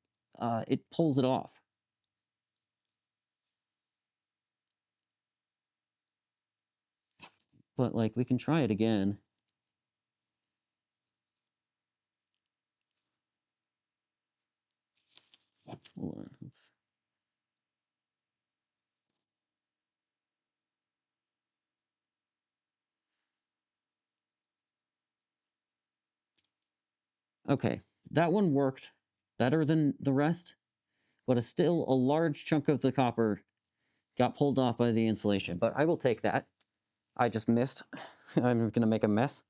pulls it off. But like we can try it again. Hold on. Oops. Okay, that one worked better than the rest, but it's still a large chunk of the copper got pulled off by the insulation. But I will take that. I just missed. I'm gonna make a mess.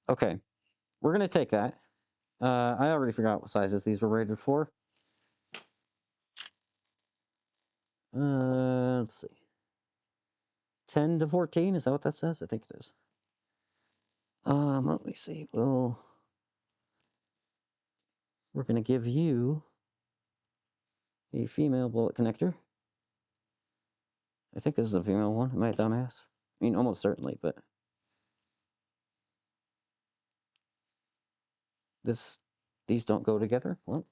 Okay, we're gonna take that. I already forgot what sizes these were rated for. Let's see. 10 to 14, is that what that says? I think it is. Let me see. Well, we're going to give you a female bullet connector. I think this is a female one. Am I a dumbass? I mean, almost certainly, but these don't go together. What?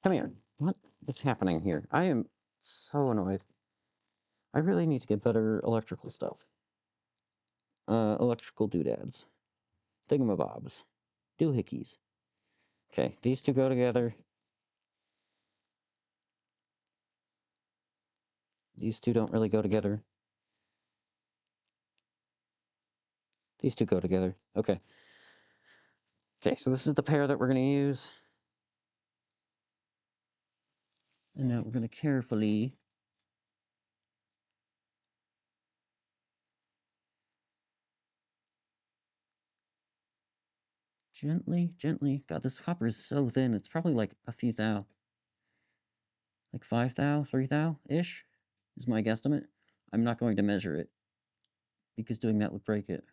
Come here. What is happening here? I am so annoyed. I really need to get better electrical stuff. Electrical doodads. Thingamabobs. Doohickeys. Okay, these two go together. These two don't really go together. These two go together. Okay. Okay, so this is the pair that we're going to use. And now we're going to carefully gently. God, this copper is so thin. It's probably like a few thou. Like 5 thou, 3 thou-ish is my guesstimate. I'm not going to measure it because doing that would break it.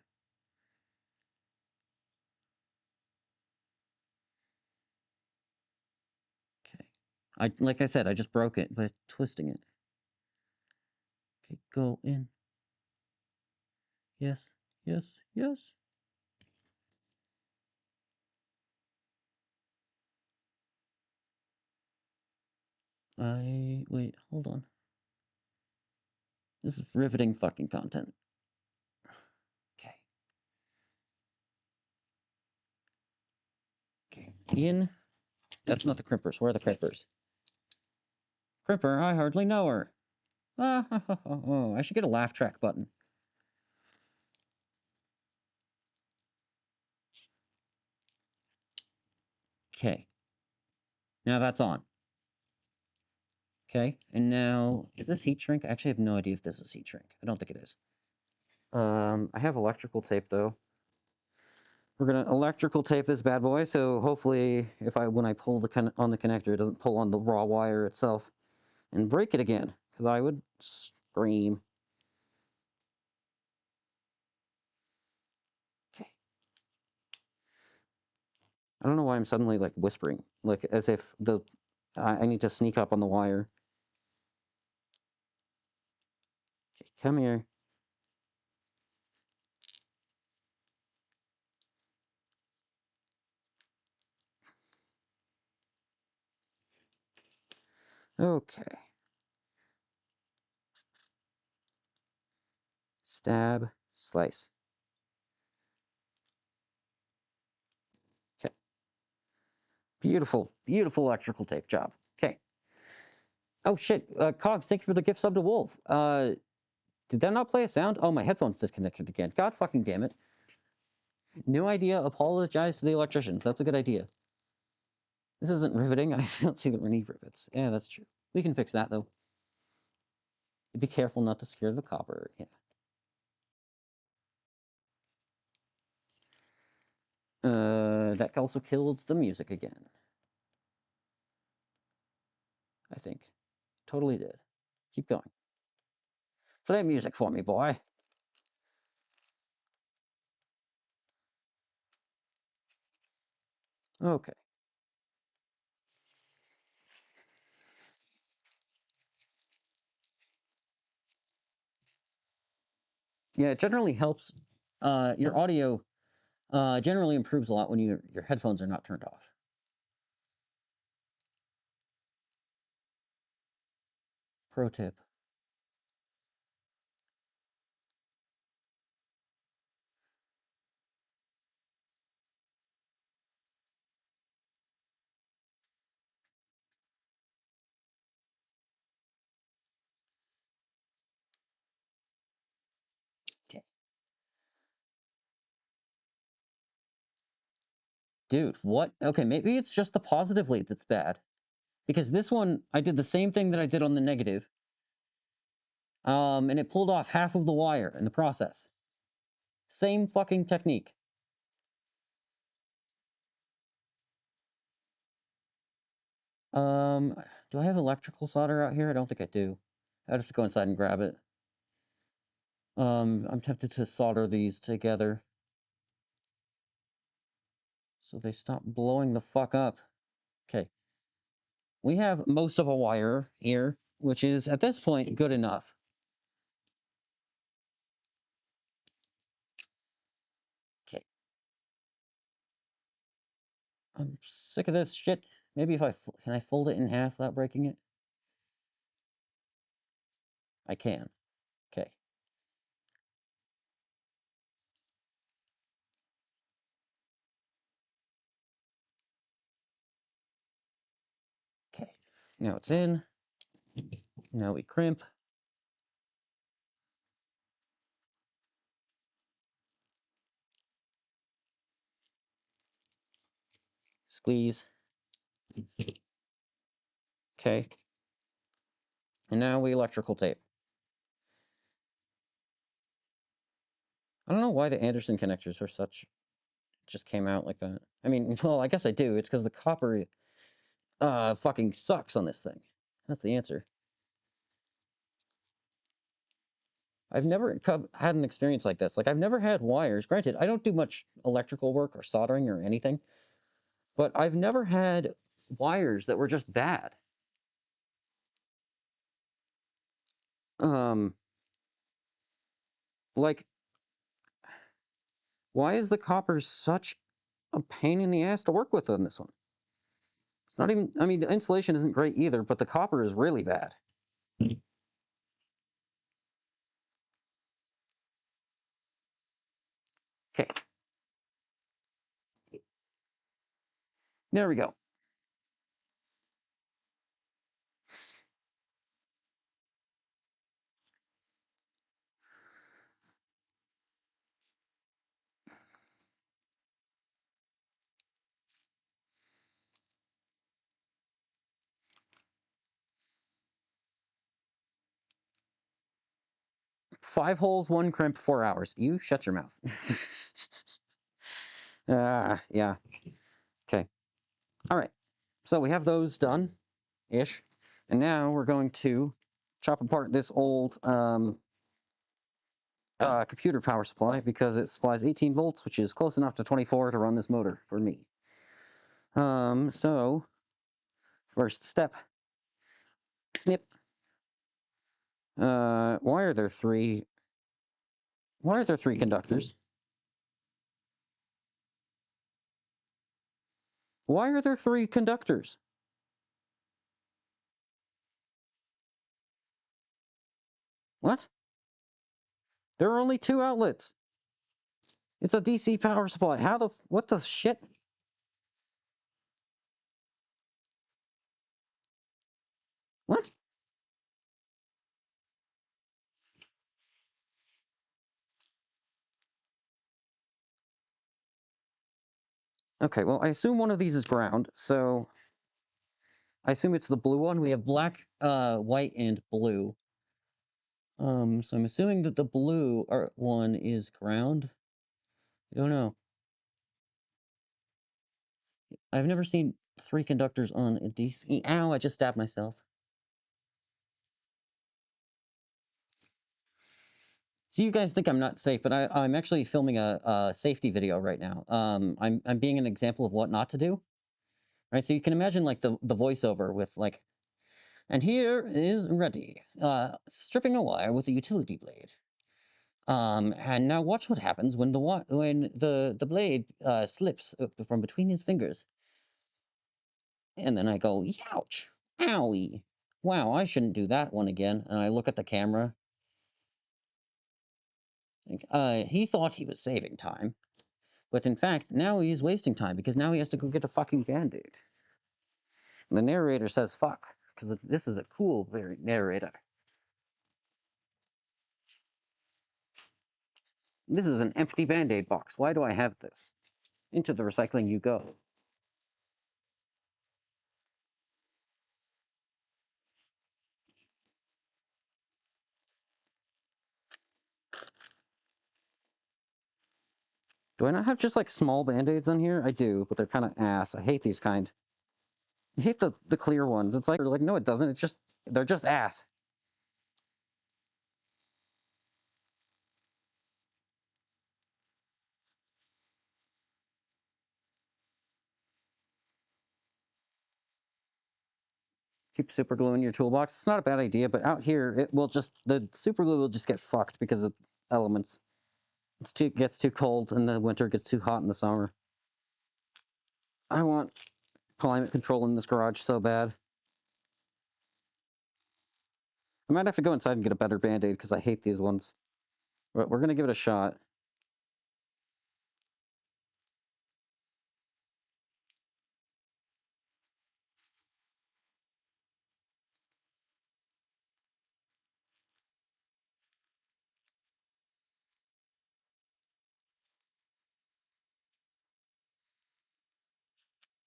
Okay. Like I said, I just broke it by twisting it. Okay, go in. Yes. Wait, hold on. This is riveting fucking content. Okay. Okay, in. That's not the crimpers. Where are the crimpers? Crimper, I hardly know her. Oh, I should get a laugh track button. Okay. Now that's on. Okay, and now, is this heat shrink? I actually have no idea if this is heat shrink. I don't think it is. I have electrical tape, though. We're gonna electrical tape this bad boy, so hopefully, when I pull on the connector, it doesn't pull on the raw wire itself and break it again, because I would scream. Okay. I don't know why I'm suddenly, like, whispering, like, as if I need to sneak up on the wire. Okay, come here. Okay. Stab, slice. Okay. Beautiful electrical tape job. Okay. Oh shit, Cogs, thank you for the gift sub to Wolf. Did that not play a sound? Oh, my headphones disconnected again. God fucking damn it. New idea, apologize to the electricians. That's a good idea. This isn't riveting. I don't see that we need rivets. Yeah, that's true. We can fix that, though. Be careful not to scare the copper. Yeah. That also killed the music again. I think. Totally did. Keep going. Play music for me, boy. Okay. Yeah, it generally helps. Your audio generally improves a lot when your headphones are not turned off. Pro tip. Okay. Dude, what? Okay, maybe it's just the positive lead that's bad. Because this one, I did the same thing that I did on the negative. And it pulled off half of the wire in the process. Same fucking technique. Do I have electrical solder out here? I don't think I do. I'd have to go inside and grab it. I'm tempted to solder these together so they stop blowing the fuck up. Okay. We have most of a wire here, which is, at this point, good enough. Okay. I'm sick of this shit. Maybe if can I fold it in half without breaking it? I can. Okay. Okay. Now it's in. Now we crimp. Squeeze. Okay. And now we electrical tape. I don't know why the Anderson connectors are such... just came out like that. I mean, well, I guess I do. It's because the copper fucking sucks on this thing. That's the answer. I've never had an experience like this. Like, I've never had wires. Granted, I don't do much electrical work or soldering or anything, but I've never had wires that were just bad. Um, like, why is the copper such a pain in the ass to work with on this one? It's not even, I mean, the insulation isn't great either, but the copper is really bad. Okay. There we go. Five holes, one crimp, 4 hours. You shut your mouth. Yeah. Okay. All right. So we have those done-ish. And now we're going to chop apart this old computer power supply because it supplies 18 volts, which is close enough to 24 to run this motor for me. So first step, snip. Why are there three conductors? Why are there three conductors? What? There are only two outlets. It's a DC power supply. What the shit? What? Okay, well, I assume one of these is ground, so I assume it's the blue one. We have black, white, and blue. So I'm assuming that the blue one is ground. I don't know. I've never seen three conductors on a DC. Ow, I just stabbed myself. So you guys think I'm not safe, but I'm actually filming a safety video right now. I'm being an example of what not to do. Right, so you can imagine like the voiceover with like, and here is ready, stripping a wire with a utility blade. And now watch what happens when the blade slips from between his fingers. And then I go, ouch, owie, wow, I shouldn't do that one again. And I look at the camera. He thought he was saving time, but in fact, now he's wasting time because now he has to go get a fucking band-aid. And the narrator says fuck, because this is a cool narrator. This is an empty band-aid box. Why do I have this? Into the recycling you go. Do I not have just like small band-aids on here? I do, but they're kind of ass. I hate these kind. I hate the clear ones. It's like no, it doesn't. It's just they're just ass. Keep super glue in your toolbox. It's not a bad idea, but out here it will just the super glue will just get fucked because of elements. Gets too cold in the winter, gets too hot in the summer. I want climate control in this garage so bad. I might have to go inside and get a better band-aid because I hate these ones. But we're gonna give it a shot.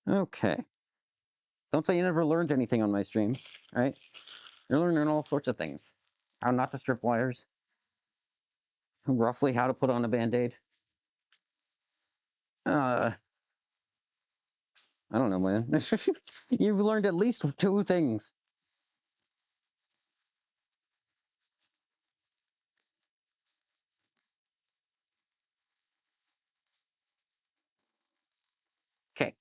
Okay. Don't say you never learned anything on my stream, right? You're learning all sorts of things. How not to strip wires, roughly how to put on a band-aid. I don't know, man. You've learned at least 2 things. Okay.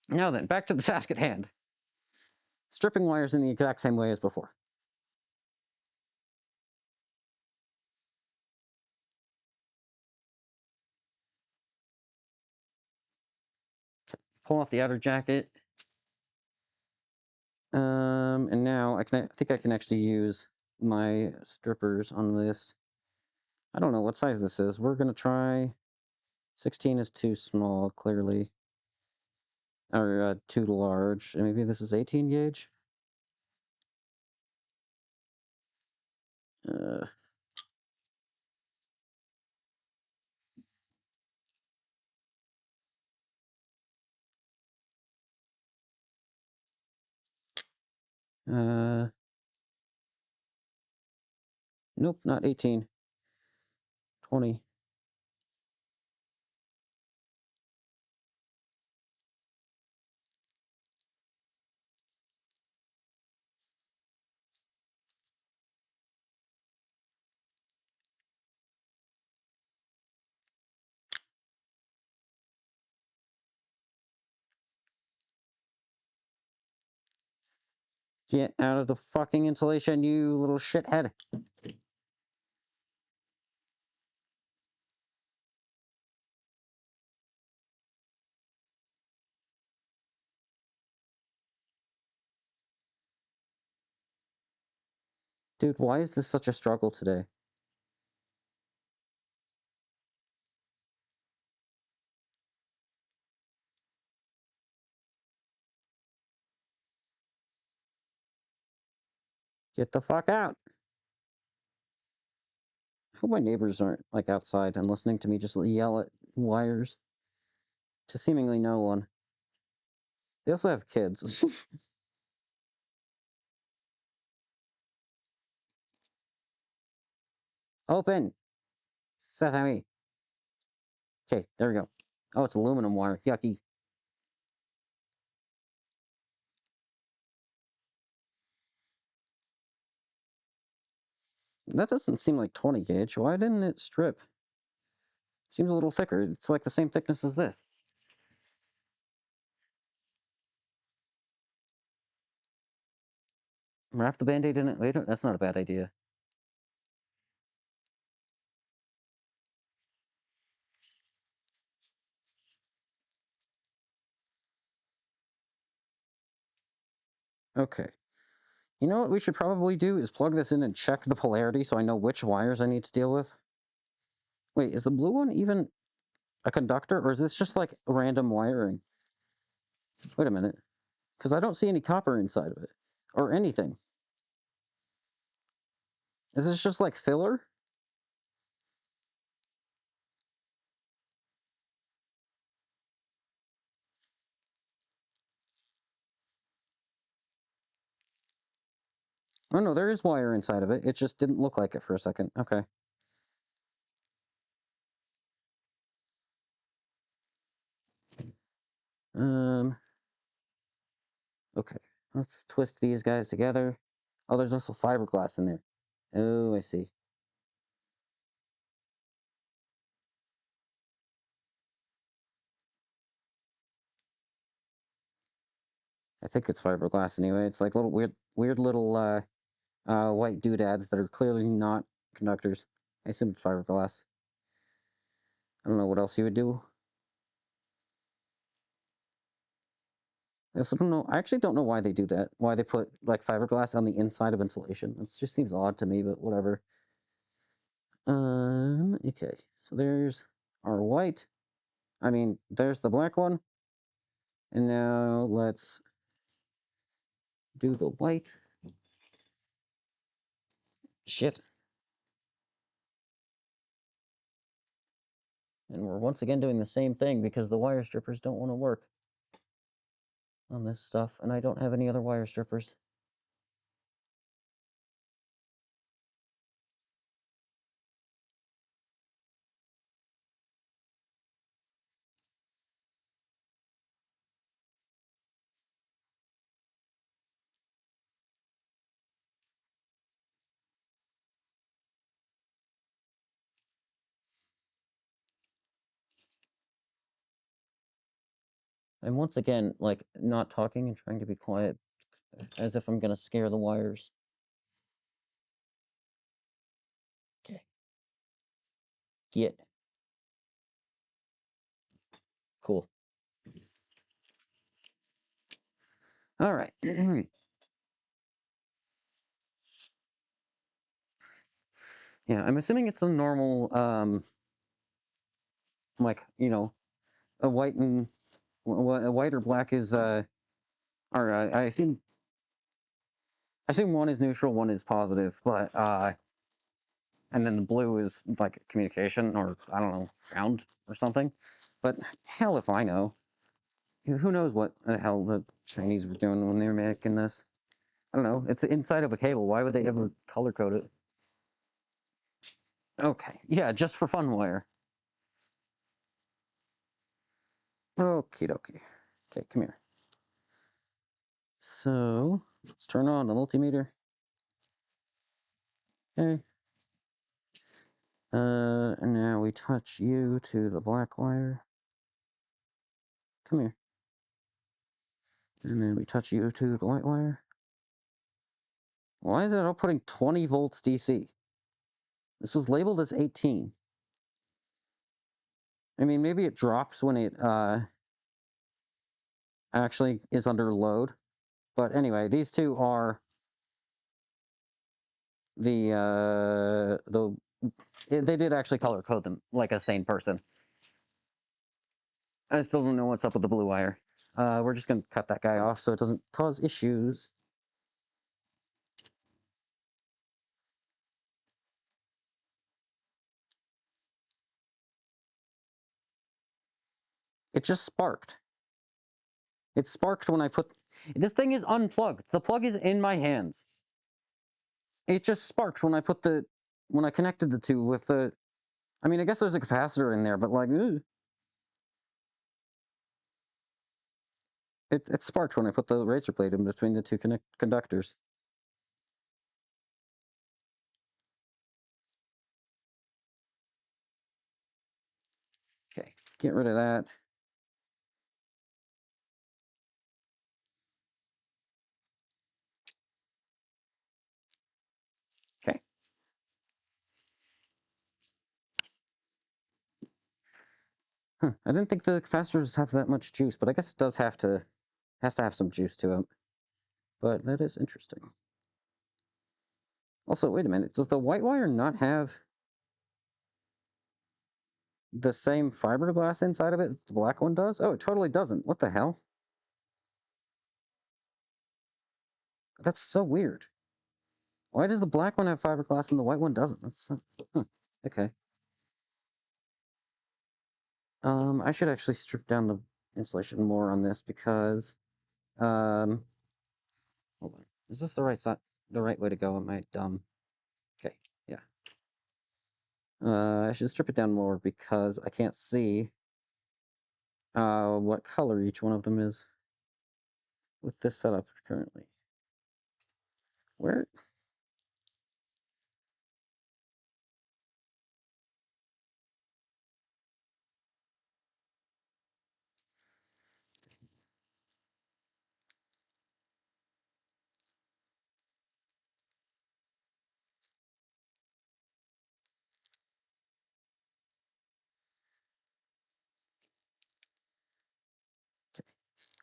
Now then, back to the task at hand. Stripping wires in the exact same way as before. Pull off the outer jacket. And now I think I can actually use my strippers on this. I don't know what size this is. We're gonna try 16 is too small, clearly. Or too large. Maybe this is 18 gauge. Uh, uh, nope, not 18. 20. Get out of the fucking insulation, you little shithead. Dude, why is this such a struggle today? Get the fuck out. I hope my neighbors aren't like outside and listening to me just yell at wires to seemingly no one. They also have kids. Open! Sesame! Okay, there we go. Oh, it's aluminum wire. Yucky. That doesn't seem like 20 gauge. Why didn't it strip? Seems a little thicker. It's like the same thickness as this. Wrap the band-aid in it later? That's not a bad idea. Okay. You know what we should probably do is plug this in and check the polarity so I know which wires I need to deal with. Wait, is the blue one even a conductor, or is this just like random wiring? Wait a minute. Because I don't see any copper inside of it. Or anything. Is this just like filler? Oh no, there is wire inside of it. It just didn't look like it for a second. Okay. Okay. Let's twist these guys together. Oh, there's also fiberglass in there. Oh, I see. I think it's fiberglass anyway. It's like little weird little white doodads that are clearly not conductors. I assume it's fiberglass. I don't know what else you would do. I also don't know. I actually don't know why they do that. Why they put like fiberglass on the inside of insulation. It just seems odd to me, but whatever. Okay. So there's our white. I mean, there's the black one. And now let's do the white. Shit. And we're once again doing the same thing because the wire strippers don't want to work on this stuff, and I don't have any other wire strippers. I'm once again, like, not talking and trying to be quiet, as if I'm gonna scare the wires. Okay. Get. Cool. Alright. Yeah, I'm assuming it's a normal, like, you know, a white and a white or black is or I assume one is neutral, one is positive, but and then the blue is like communication or I don't know, ground or something. But hell if I know. Who knows what the hell the Chinese were doing when they were making this? I don't know. It's inside of a cable. Why would they ever color code it? Okay, yeah, just for fun wire. Okie dokie. Okay, come here. So let's turn on the multimeter. Okay. And now we touch you to the black wire. Come here. And then we touch you to the white wire. Why is it outputting 20 volts DC? This was labeled as 18. I mean, maybe it drops when it actually is under load. But anyway, these two are they did actually color code them like a sane person. I still don't know what's up with the blue wire. We're just gonna cut that guy off so it doesn't cause issues. It just sparked. It sparked when I put... This thing is unplugged. The plug is in my hands. It just sparked when I put the... When I connected the two with the... I mean, I guess there's a capacitor in there, but like... It sparked when I put the razor blade in between the two conductors. Okay, get rid of that. Okay. Huh. I didn't think the capacitors have that much juice, but I guess it does have to... Has to have some juice to them. But that is interesting. Also, wait a minute. Does the white wire not have the same fiberglass inside of it the black one does? Oh, it totally doesn't. What the hell? That's so weird. Why does the black one have fiberglass and the white one doesn't? That's so... Huh. Okay. I should actually strip down the insulation more on this because... hold on. Is this the right side? The right way to go? Am I dumb? Okay, yeah. I should strip it down more because I can't see what color each one of them is with this setup currently. Where?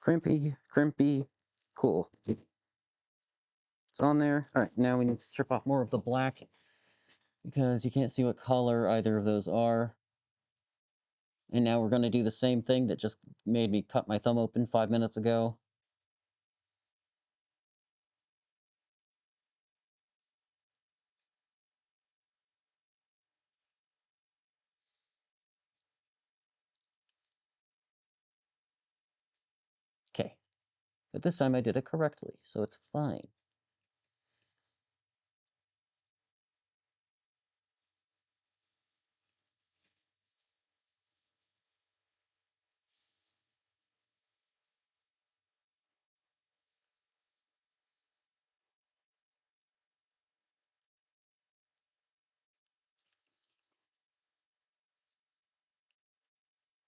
Crimpy, crimpy, cool. It's on there. All right, now we need to strip off more of the black because you can't see what color either of those are. And now we're going to do the same thing that just made me cut my thumb open 5 minutes ago. Okay, but this time I did it correctly, so it's fine.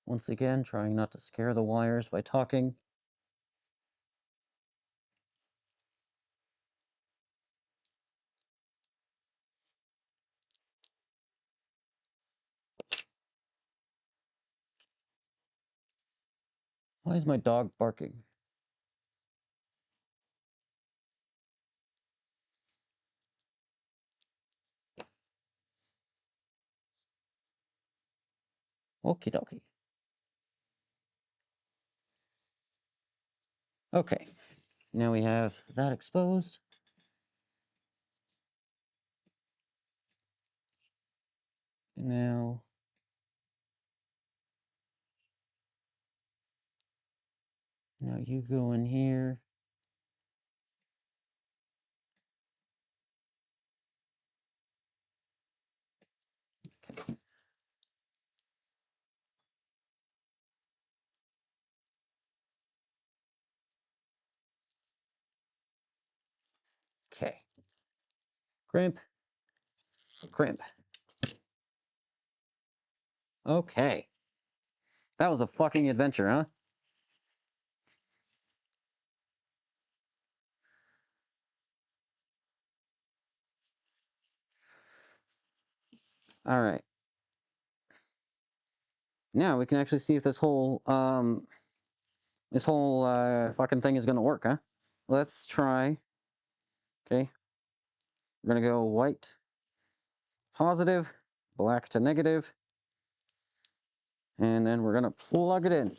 Once again, trying not to scare the wires by talking. Why is my dog barking? Okie dokie. Okay, now we have that exposed. And now you go in here. Okay. Okay. Crimp. Crimp. Okay. That was a fucking adventure, huh? All right. Now we can actually see if this whole fucking thing is gonna work, huh? Let's try. Okay. We're gonna go white, positive, black to negative, and then we're gonna plug it in.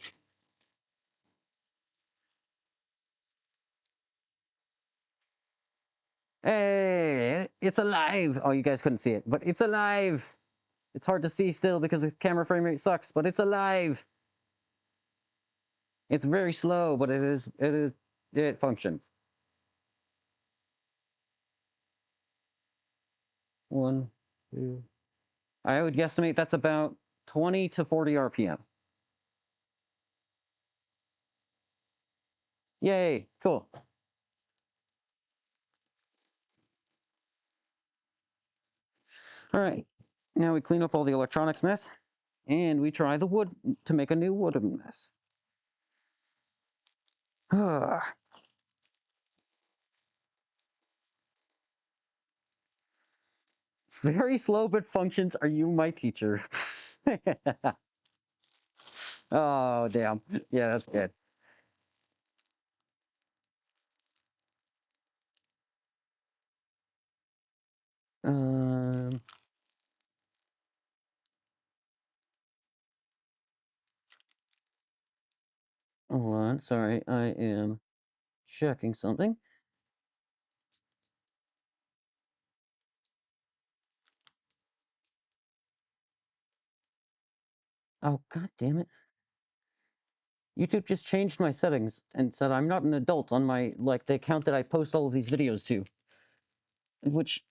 Hey, it's alive! Oh, you guys couldn't see it, but it's alive! It's hard to see still because the camera frame rate sucks, but it's alive! It's very slow, but it functions. 1, 2. I would guesstimate that's about 20 to 40 RPM. Yay, cool. All right, now we clean up all the electronics mess, and we try the wood to make a new wooden mess. Very slow but functions. Are you my teacher? Oh, damn. Yeah, that's good. Um, hold on. Sorry, I am checking something. Oh, god damn it. YouTube just changed my settings and said I'm not an adult on my, like, the account that I post all of these videos to. Which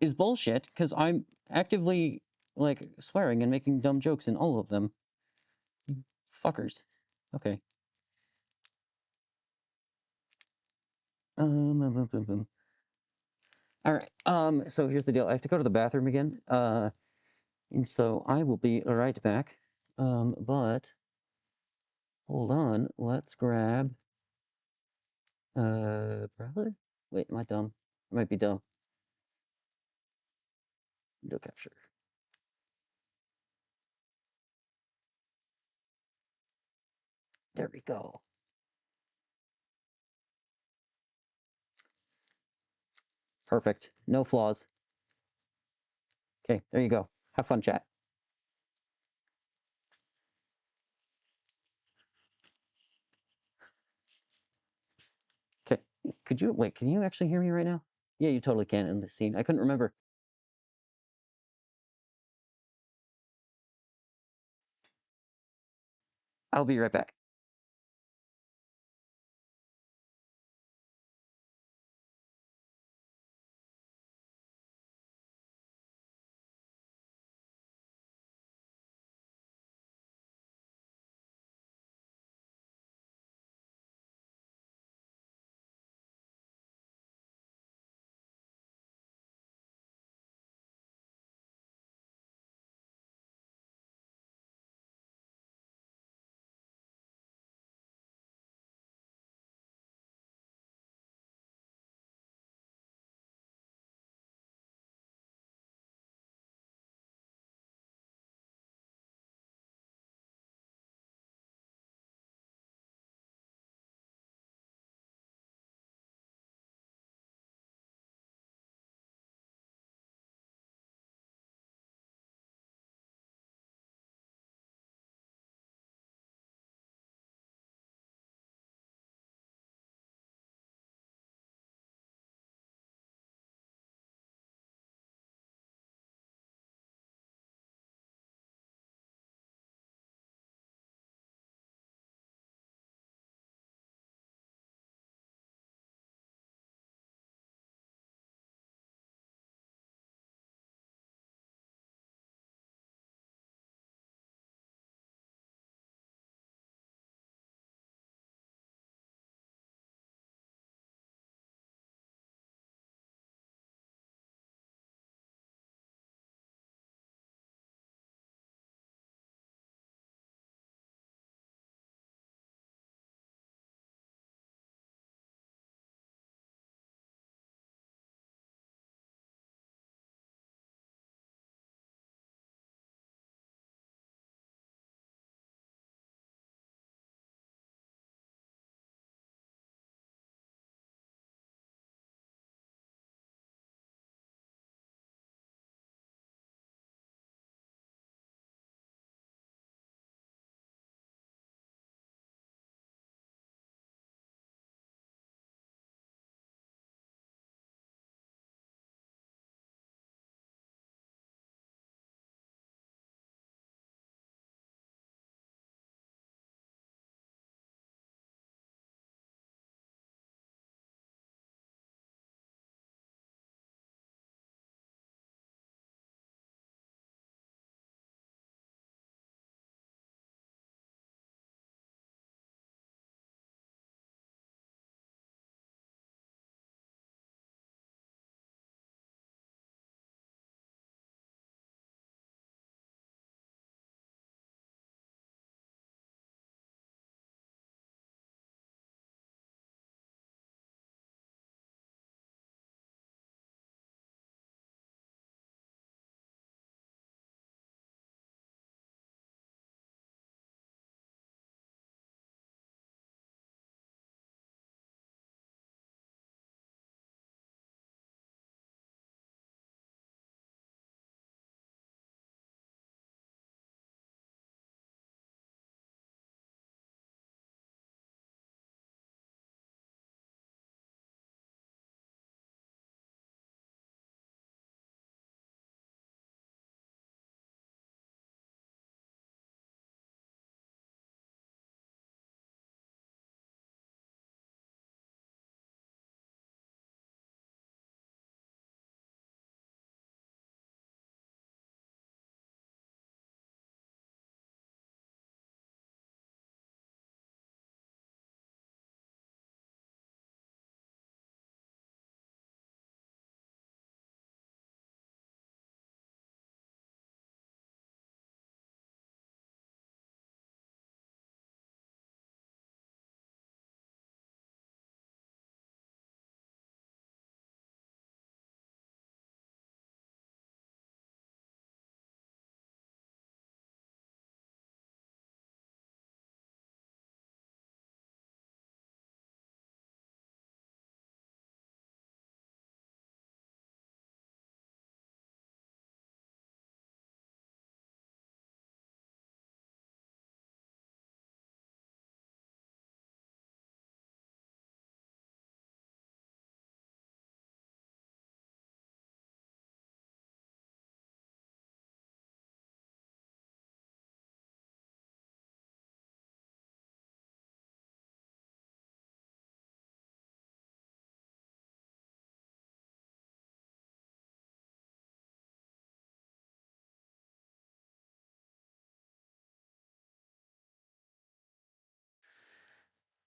is bullshit, because I'm actively, like, swearing and making dumb jokes in all of them. Fuckers. Okay. Boom, boom. All right. So here's the deal. I have to go to the bathroom again. And so I will be right back. But hold on. Let's grab browser. Wait, am I dumb? I might be dumb. Window capture. There we go. Perfect. No flaws. Okay, there you go. Have fun, chat. Okay. Could you wait? Can you actually hear me right now? Yeah, you totally can in this scene. I couldn't remember. I'll be right back.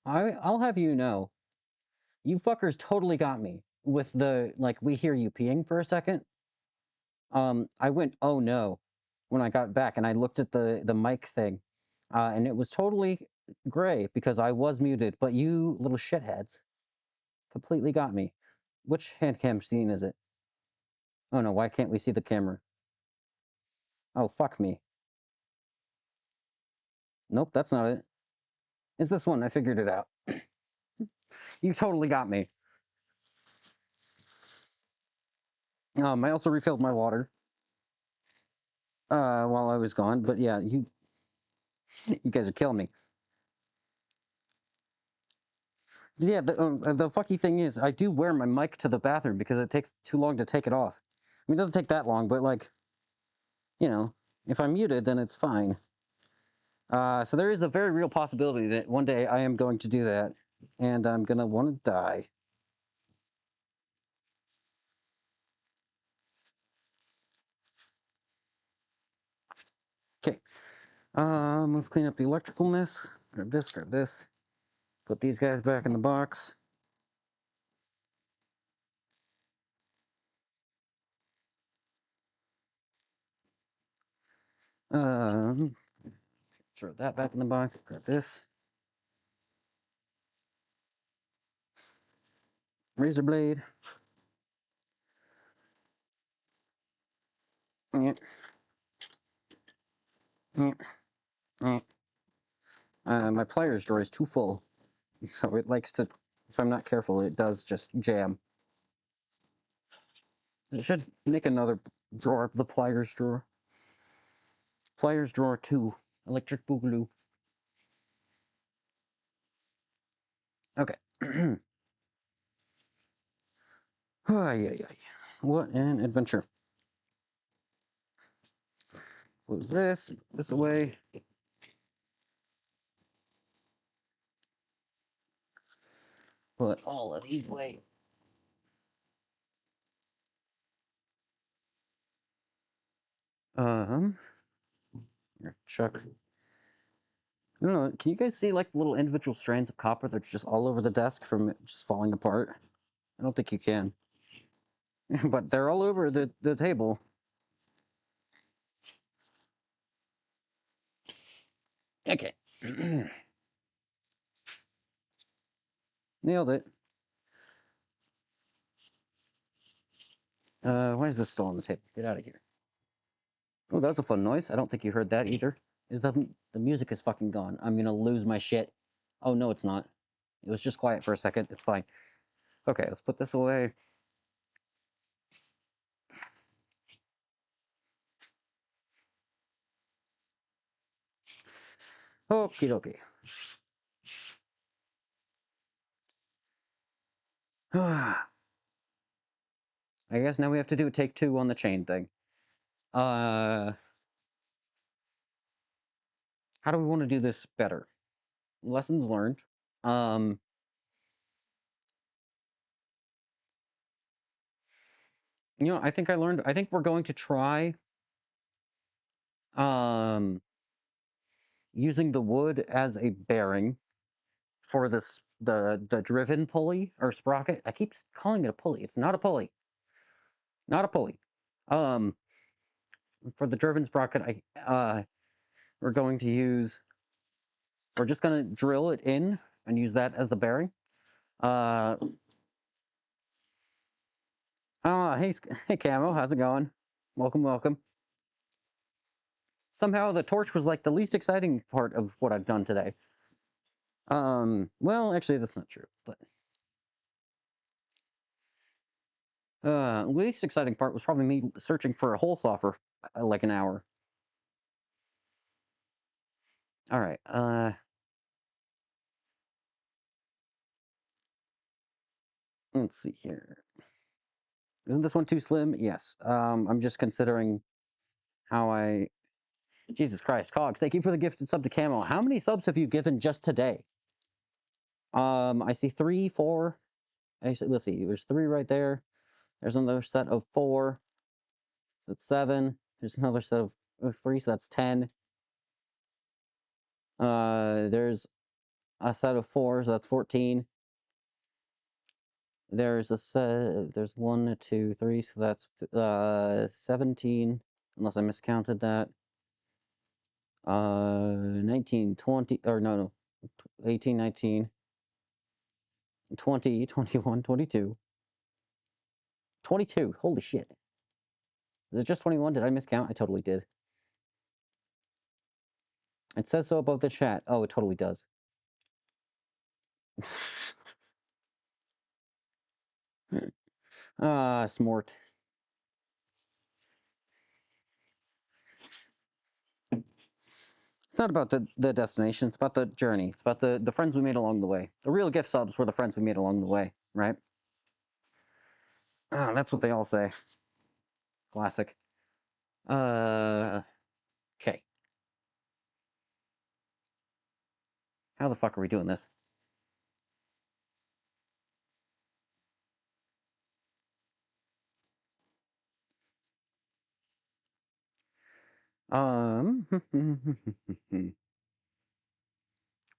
I'll have you know, you fuckers totally got me with the, like, we hear you peeing for a second. I went, oh no, when I got back, and I looked at the mic thing, and it was totally gray because I was muted, but you little shitheads completely got me. Which hand cam scene is it? Oh no, why can't we see the camera? Oh, fuck me. Nope, that's not it. It's this one, I figured it out. You totally got me. I also refilled my water, while I was gone, but yeah, you guys are killing me. Yeah, the fucky thing is, I do wear my mic to the bathroom because it takes too long to take it off. I mean, it doesn't take that long, but like, you know, if I'm muted, then it's fine. So there is a very real possibility that one day I am going to do that, and I'm gonna want to die. Okay, let's clean up the electrical mess. Grab this. Put these guys back in the box. Um, Throw that back in the box. Grab this. Razor blade. Yeah. Yeah. Yeah. My pliers drawer is too full, so it likes to, if I'm not careful, it does just jam. It should make another drawer, the pliers drawer. Pliers drawer 2. Electric boogaloo. Okay. Ay, ay, ay. What an adventure. Close this away. Put all of these away. Chuck. I don't know, can you guys see like the little individual strands of copper that's just all over the desk from it just falling apart? I don't think you can. But they're all over the table. Okay. Nailed it. Why is this still on the table? Get out of here. Oh, that was a fun noise. I don't think you heard that either. Is the music is fucking gone. I'm gonna lose my shit. Oh no, it's not. It was just quiet for a second. It's fine. Okay, let's put this away. Okie dokie. I guess now we have to do a take 2 on the chain thing. How do we want to do this better? Lessons learned. Um, I think I learned. I think we're going to try um using the wood as a bearing for this the driven pulley or sprocket. I keep calling it a pulley. It's not a pulley. Not a pulley. Um, for the driven sprocket, we're going to use. We're just gonna drill it in and use that as the bearing. Uh, hey, hey, Camo, how's it going? Welcome, welcome. Somehow the torch was like the least exciting part of what I've done today. Well, actually, that's not true, but least exciting part was probably me searching for a hole saw for like an hour. All right, let's see here. Isn't this one too slim? Yes. I'm just considering how I. Jesus Christ, Cogs! Thank you for the gifted sub to Camo. How many subs have you given just today? I see 3, 4. Actually, let's see. There's 3 right there. There's another set of 4. So that's 7. There's another set of 3, so that's 10. There's a set of 4, so that's 14. There's a set, there's 1, 2, 3, so that's 17, unless I miscounted that. 19, 20, or no, 18, 19, 20, 21, 22. 22, holy shit. Is it just 21? Did I miscount? I totally did. It says so above the chat. Oh, it totally does. Smart. It's not about the destination, it's about the journey. It's about the friends we made along the way. The real gift subs were the friends we made along the way, right? That's what they all say. Classic. Okay. How the fuck are we doing this?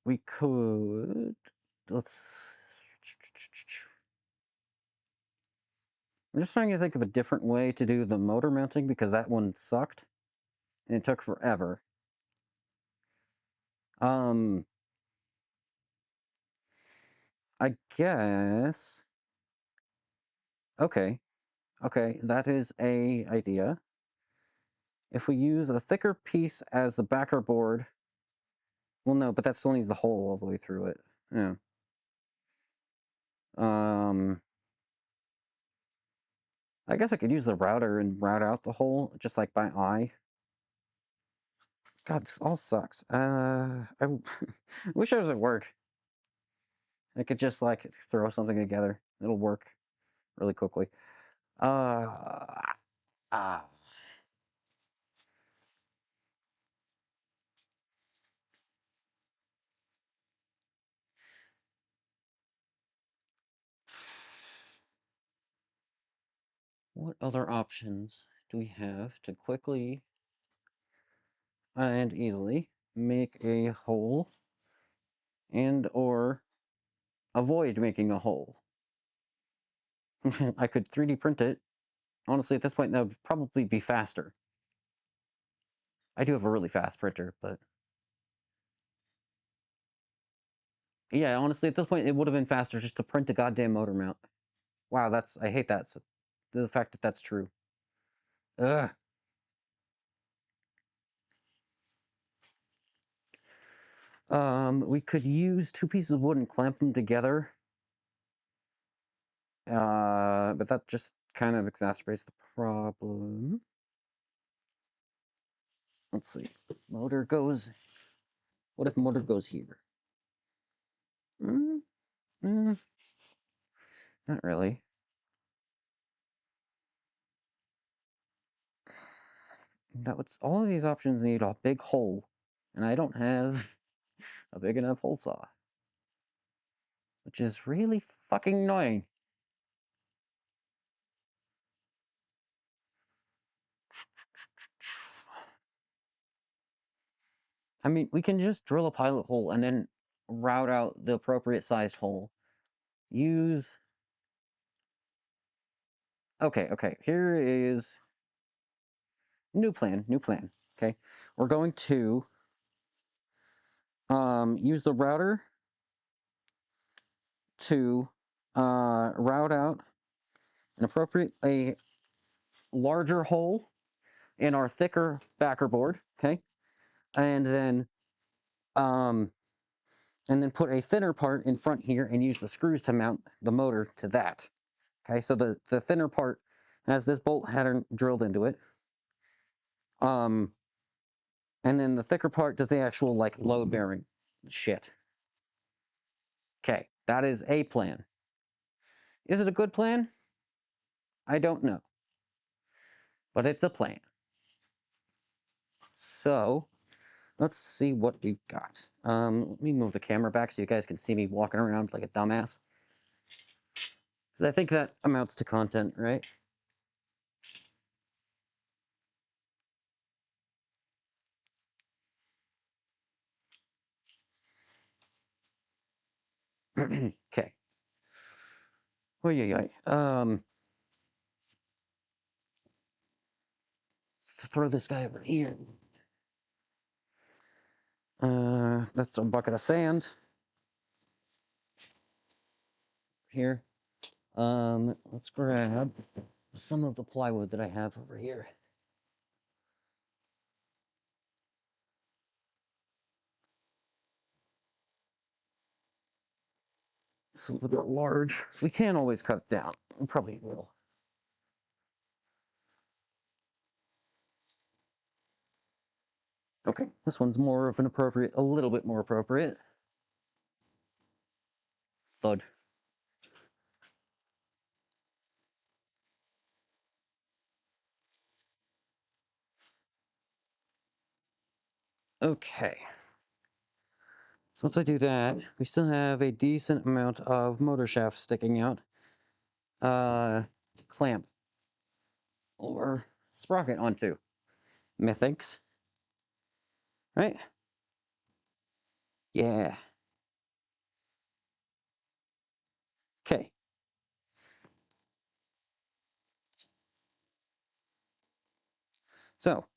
We could... Let's... I'm just trying to think of a different way to do the motor mounting because that one sucked. And it took forever. I guess... Okay. Okay, that is a idea. If we use a thicker piece as the backer board... Well, no, but that still needs the hole all the way through it. Yeah. I guess I could use the router and route out the hole, just like by eye. God, this all sucks. I wish it was at work. I could just, like, throw something together. It'll work really quickly. Ah. What other options do we have to quickly and easily make a hole and or avoid making a hole? I could 3D print it. Honestly, at this point, that would probably be faster. I do have a really fast printer, but... Yeah, honestly, at this point, it would have been faster just to print a goddamn motor mount. Wow, that's... I hate that. The fact that that's true. Ugh. We could use 2 pieces of wood and clamp them together. But that just kind of exacerbates the problem. Let's see. Motor goes... What if motor goes here? Not really. That would... All of these options need a big hole. And I don't have a big enough hole saw. Which is really fucking annoying. I mean, we can just drill a pilot hole and then route out the appropriate sized hole. Use... Okay, here is... New plan. Okay, we're going to use the router to route out a larger hole in our thicker backer board, okay? And then put a thinner part in front here and use the screws to mount the motor to that. Okay, so the thinner part has this bolt pattern drilled into it. And then the thicker part does the actual, like, load bearing shit. Okay, that is a plan. Is it a good plan? I don't know. But it's a plan. So, let's see what we've got. Let me move the camera back so you guys can see me walking around like a dumbass. Because I think that amounts to content, right? Okay. Oh yeah. Throw this guy over here. That's a bucket of sand. Here. Let's grab some of the plywood that I have over here. It's a little bit large. We can always cut it down. We probably will. Okay, this one's more of an appropriate, a little bit more appropriate. Thud. Okay. So once I do that, we still have a decent amount of motor shaft sticking out. To clamp or sprocket onto. Methinks. Right? Yeah. Okay. So,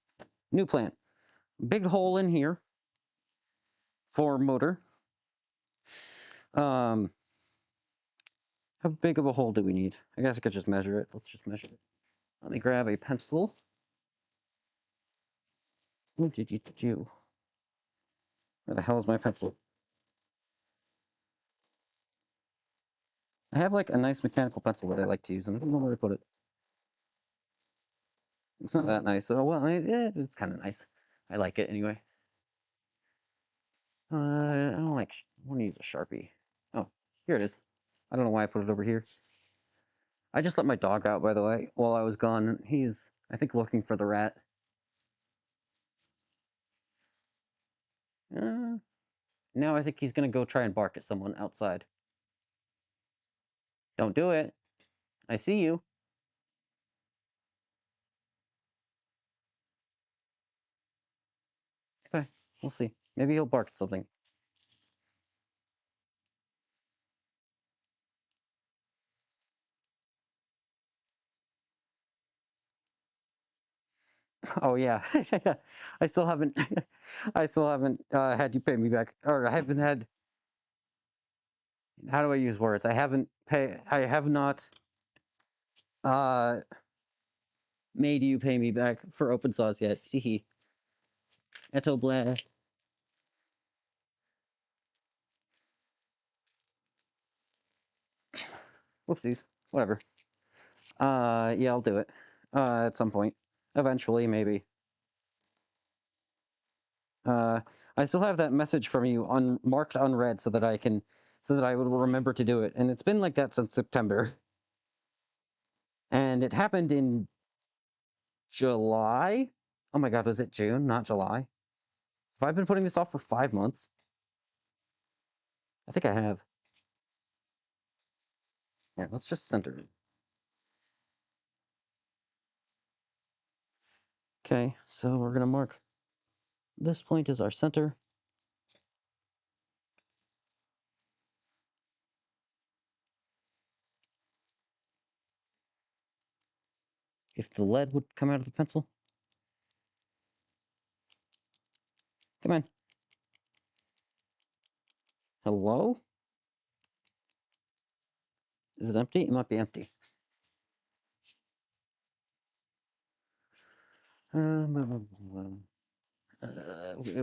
new plan. Big hole in here for motor. How big of a hole do we need? I guess I could just measure it. Let's just measure it. Let me grab a pencil. What did you do? Where the hell is my pencil? I have like a nice mechanical pencil that I like to use, and I don't know where to put it. It's not that nice. Oh well, it's kind of nice. I like it anyway. I don't like. I want to use a Sharpie. Oh, here it is. I don't know why I put it over here. I just let my dog out, by the way, while I was gone. He's, I think, looking for the rat. Uh, now I think he's gonna go try and bark at someone outside. Don't do it. I see you. Okay, we'll see. Maybe he'll bark at something. Oh yeah, I still haven't. I still haven't had you pay me back, or I haven't had. How do I use words? I haven't pay. I have not uh made you pay me back for open source yet. Hehe. Eto blah. Whoopsies. Whatever. Yeah, I'll do it. At some point. Eventually, maybe. Uh, I still have that message from you marked unread so that so that I would remember to do it. And it's been like that since September. And it happened in July? Oh my God, was it June, not July? Have I been putting this off for 5 months? I think I have. Yeah, let's just center it. Okay, so we're gonna mark this point as our center. If the lead would come out of the pencil. Come on. Hello? Is it empty? It might be empty.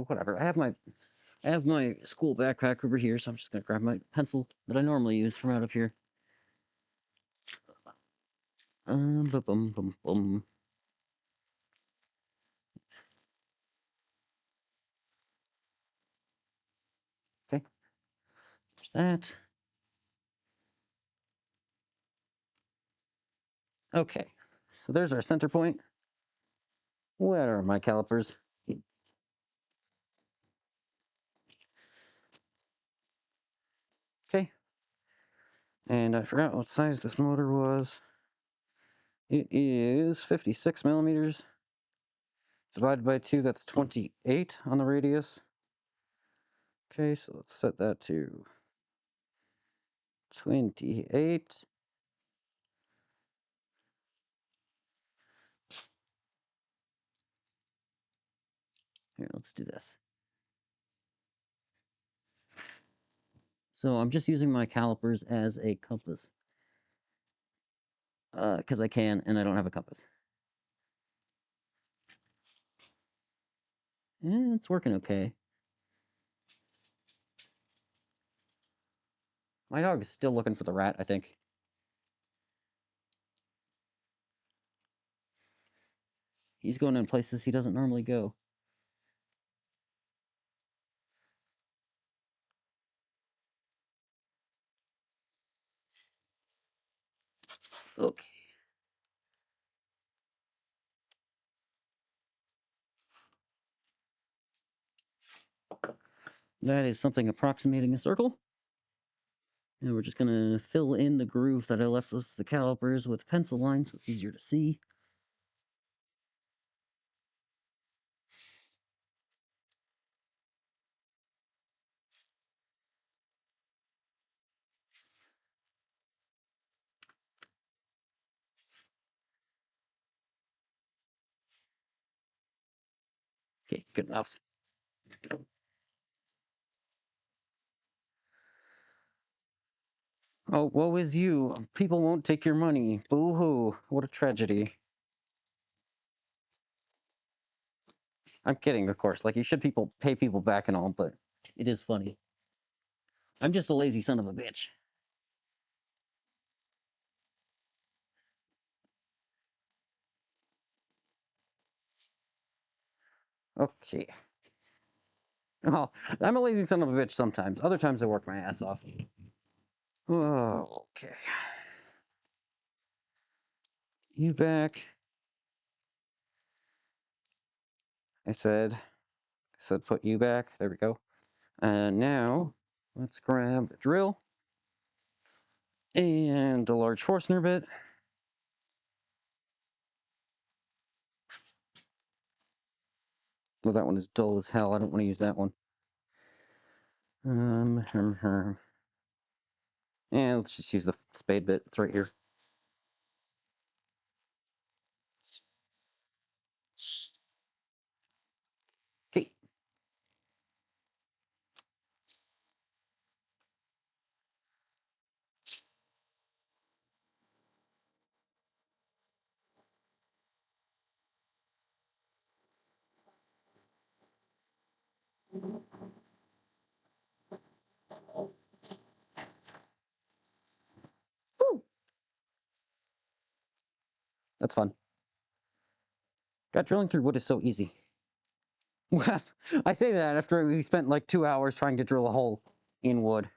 Whatever. I have my school backpack over here, so I'm just gonna grab my pencil that I normally use from out up here. Bum, bum, bum, bum. Okay, there's that. Okay, so there's our center point. Where are my calipers? Okay, and I forgot what size this motor was. It is 56 millimeters. Divided by 2, that's 28 on the radius. Okay, so let's set that to 28. Here, let's do this. So I'm just using my calipers as a compass. Because I can, and I don't have a compass. It's working okay. My dog is still looking for the rat, I think. He's going in places he doesn't normally go. Okay. That is something approximating a circle. And we're just going to fill in the groove that I left with the calipers with pencil lines so it's easier to see. Okay, good enough. Oh, woe is you. People won't take your money. Boo-hoo. What a tragedy. I'm kidding, of course. Like, you should pay people back and all, but it is funny. I'm just a lazy son of a bitch. Okay. Oh, I'm a lazy son of a bitch sometimes. Other times I work my ass off. Oh, okay. You back. I said put you back. There we go. And now, let's grab a drill and a large Forstner bit. Well, that one is dull as hell. I don't want to use that one. And let's just use the spade bit. It's right here. Okay. Woo! That's fun. God, drilling through wood is so easy. Well, I say that after we spent like 2 hours trying to drill a hole in wood.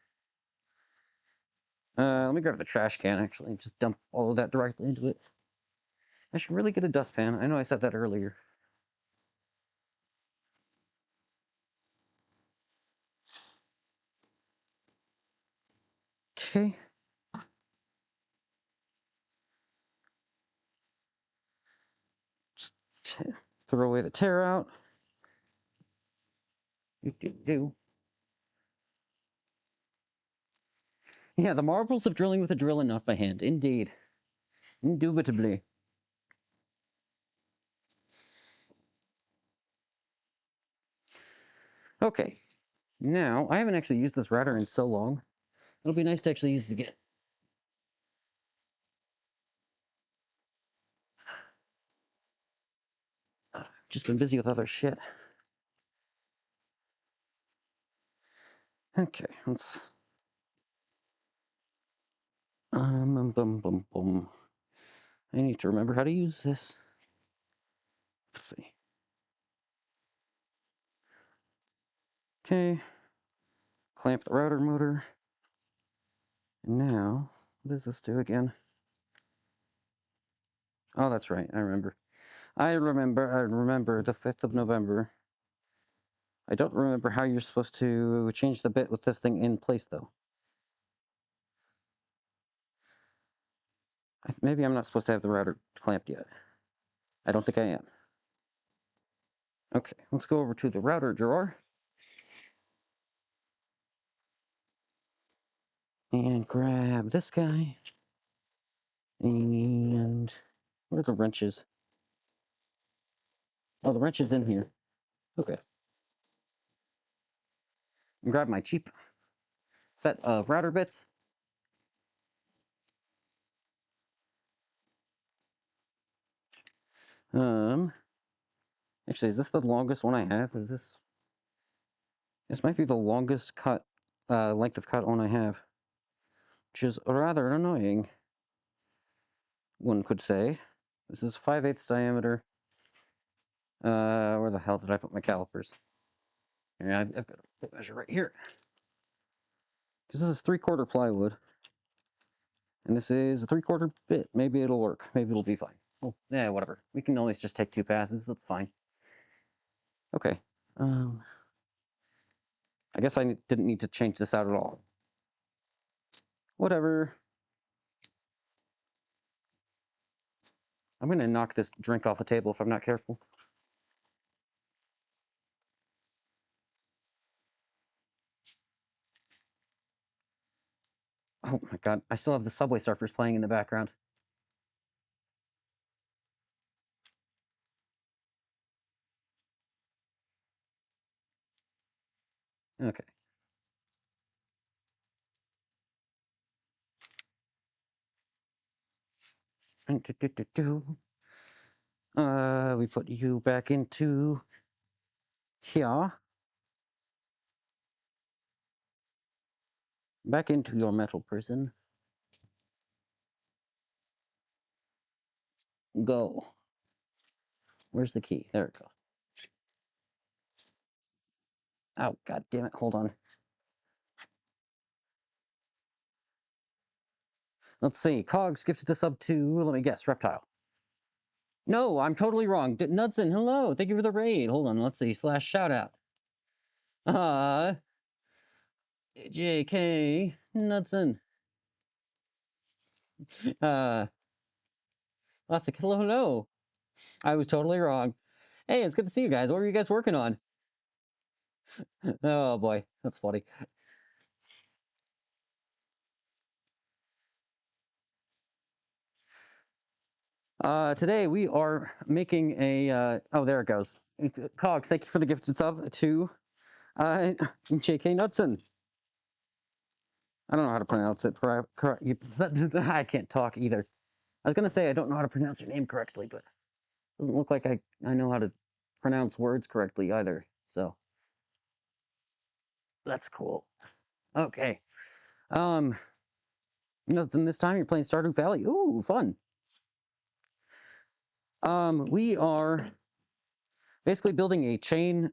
Let me grab the trash can, actually, and just dump all of that directly into it. I should really get a dustpan. I know I said that earlier. Okay. Throw away the tear out. Do. Yeah, the marvels of drilling with a drill and not by hand. Indeed. Indubitably. Okay. Now, I haven't actually used this router in so long. It'll be nice to actually use it again. Just been busy with other shit. Okay, let's... Bum, bum, bum. I need to remember how to use this. Let's see. Okay. Clamp the router motor. And now, what does this do again? Oh, that's right, I remember. I remember the 5th of November. I don't remember how you're supposed to change the bit with this thing in place, though. Maybe I'm not supposed to have the router clamped yet. I don't think I am. Okay, let's go over to the router drawer. And grab this guy. And where are the wrenches? Oh, the wrench is in here. Okay. And grab my cheap set of router bits. Actually, is this the longest one I have? Is this... This might be the longest cut, length of cut one I have. Which is rather annoying, one could say. This is 5/8 diameter. Where the hell did I put my calipers? Yeah, I've got a measure right here. Because this is 3/4 plywood. And this is a 3/4 bit. Maybe it'll work. Maybe it'll be fine. Oh, yeah, whatever. We can always just take 2 passes. That's fine. Okay. I guess I didn't need to change this out at all. Whatever. I'm going to knock this drink off the table if I'm not careful. Oh my god, I still have the Subway Surfers playing in the background. Okay. We put you back into here. Back into your metal prison. Go. Where's the key? There it goes. Oh, god damn it. Hold on. Let's see. Cogs gifted the sub to, let me guess, Reptile. No, I'm totally wrong. Knudsen, hello. Thank you for the raid. Hold on. Let's see. / shout out. JK Knudsen. Lots of hello. I was totally wrong. Hey, it's good to see you guys. What were you guys working on? Oh boy, that's funny. Today we are making a, oh, there it goes. Cogs, thank you for the gifted sub to, JK Knudsen. I don't know how to pronounce it. I can't talk either. I was going to say I don't know how to pronounce your name correctly, but it doesn't look like I know how to pronounce words correctly either. So that's cool. Okay. Nothing this time. You're playing Stardew Valley. Ooh, fun. We are basically building a chain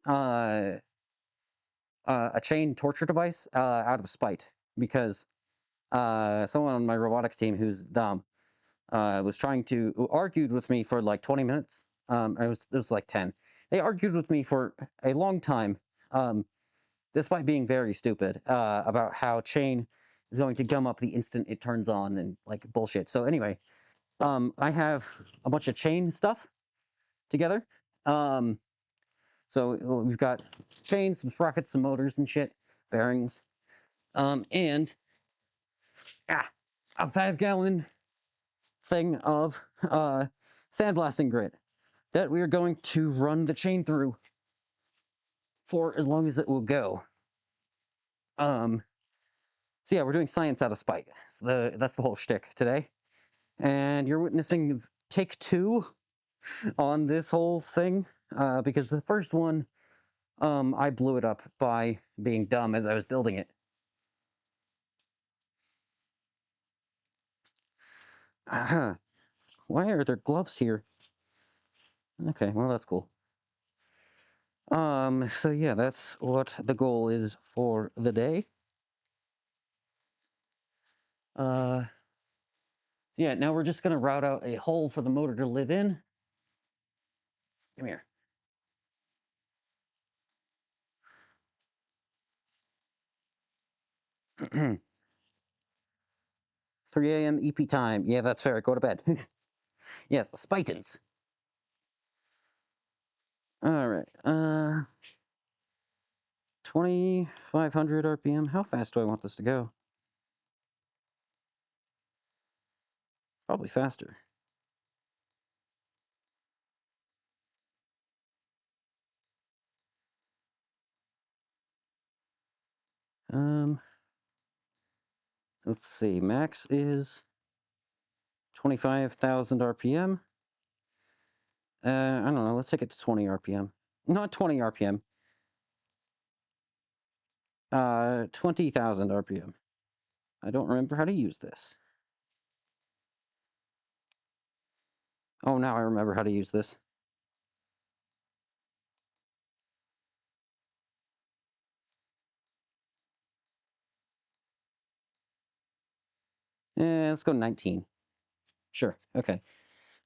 torture device out of spite because someone on my robotics team who's dumb was trying to argued with me for like 20 minutes. It was like 10. They argued with me for a long time, despite being very stupid, about how chain is going to gum up the instant it turns on and like bullshit. So anyway, I have a bunch of chain stuff together. So we've got chains, some sprockets, some motors and shit, bearings, and a 5-gallon thing of sandblasting grit that we are going to run the chain through for as long as it will go. So yeah, we're doing science out of spite. So that's the whole shtick today. And you're witnessing take 2 on this whole thing, because the first one, I blew it up by being dumb as I was building it. Why are there gloves here? Okay, well that's cool. So yeah, that's what the goal is for the day. Yeah, now we're just gonna route out a hole for the motor to live in. Come here. 3 a.m. EP time. Yeah, that's fair. Go to bed. Yes, Spitans. All right. 2,500 RPM. How fast do I want this to go? Probably faster. Um, let's see. Max is 25,000 RPM. I don't know. Let's take it to 20 RPM. Not 20 RPM. 20,000 RPM. I don't remember how to use this. Oh, now I remember how to use this. Let's go 19. Sure. Okay.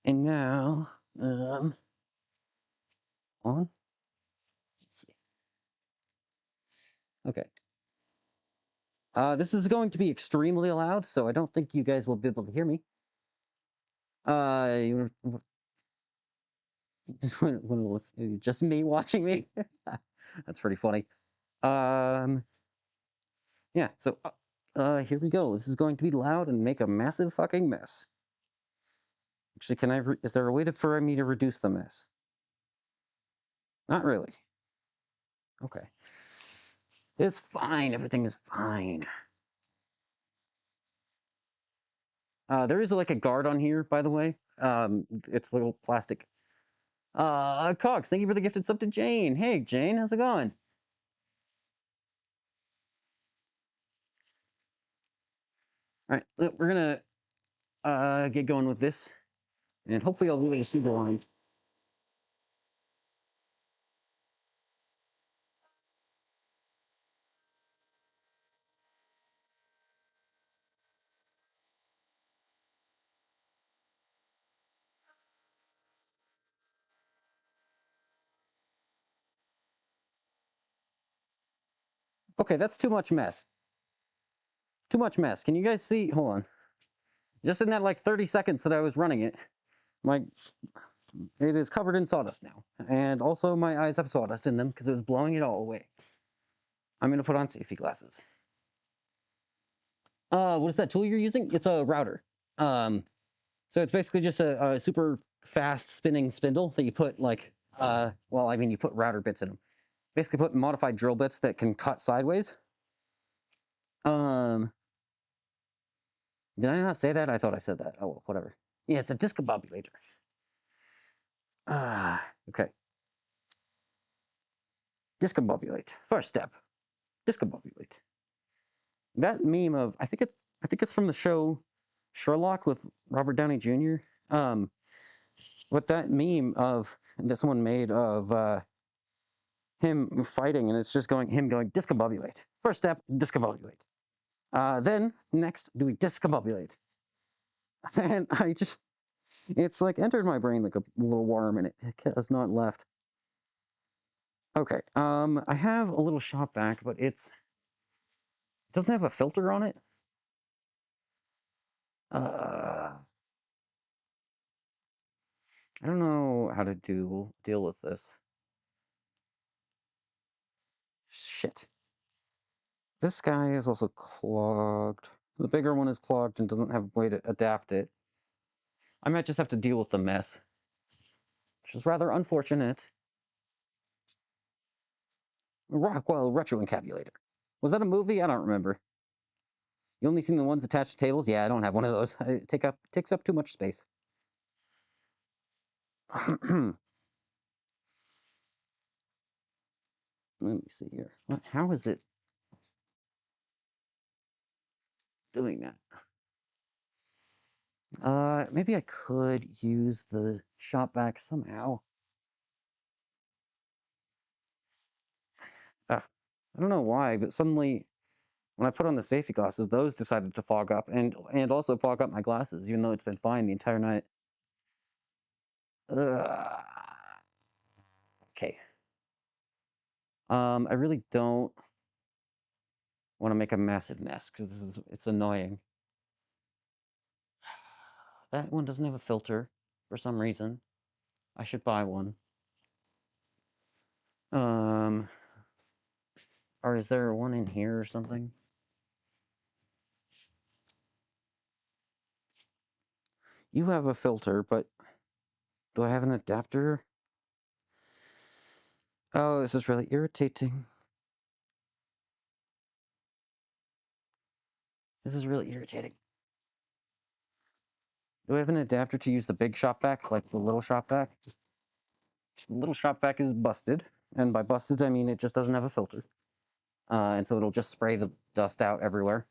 And now, on. Let's see. Okay. This is going to be extremely loud, so I don't think you guys will be able to hear me. Just me watching me? That's pretty funny. Yeah, so, here we go. This is going to be loud and make a massive fucking mess. Actually, is there a way for me to reduce the mess? Not really. Okay. It's fine. Everything is fine. There is like a guard on here, by the way. It's a little plastic. Cox, thank you for the gifted sub to Jane. Hey, Jane, how's it going? All right, we're gonna get going with this, and hopefully I'll be able to see the line. Okay, that's too much mess. Too much mess. Can you guys see? Hold on. Just in that like 30 seconds that I was running it, my it is covered in sawdust now, and also my eyes have sawdust in them because it was blowing it all away. I'm gonna put on safety glasses. What is that tool you're using? It's a router. So it's basically just a super fast spinning spindle that you put like, well, I mean, you put router bits in them. Basically, put modified drill bits that can cut sideways. Um, did I not say that? I thought I said that. Oh, well, whatever. Yeah, it's a discombobulator. Okay. Discombobulate. First step. Discombobulate. That meme of I think it's from the show Sherlock with Robert Downey Jr. What that meme of that someone made of him fighting, and it's just him going discombobulate. First step, discombobulate. Then next, do we discombobulate? And it's like entered my brain like a little worm, and it has not left. Okay, I have a little shop vac, but it doesn't have a filter on it. I don't know how to deal with this. Shit. This guy is also clogged. The bigger one is clogged and doesn't have a way to adapt it. I might just have to deal with the mess, which is rather unfortunate. Rockwell Retro Encabulator. Was that a movie? I don't remember. You only seen the ones attached to tables? Yeah, I don't have one of those. It takes up too much space. Let me see here. How is it doing that? Maybe I could use the shop vac somehow. I don't know why, but suddenly when I put on the safety glasses, those decided to fog up and also fog up my glasses, even though it's been fine the entire night. Ugh. Okay. I really don't want to make a massive mess because it's annoying. That one doesn't have a filter for some reason. I should buy one. Um, or is there one in here or something? You have a filter, but do I have an adapter? Oh, this is really irritating. This is really irritating. Do I have an adapter to use the big shop vac, like the little shop vac? The little shop vac is busted, and by busted I mean it just doesn't have a filter. And so it'll just spray the dust out everywhere.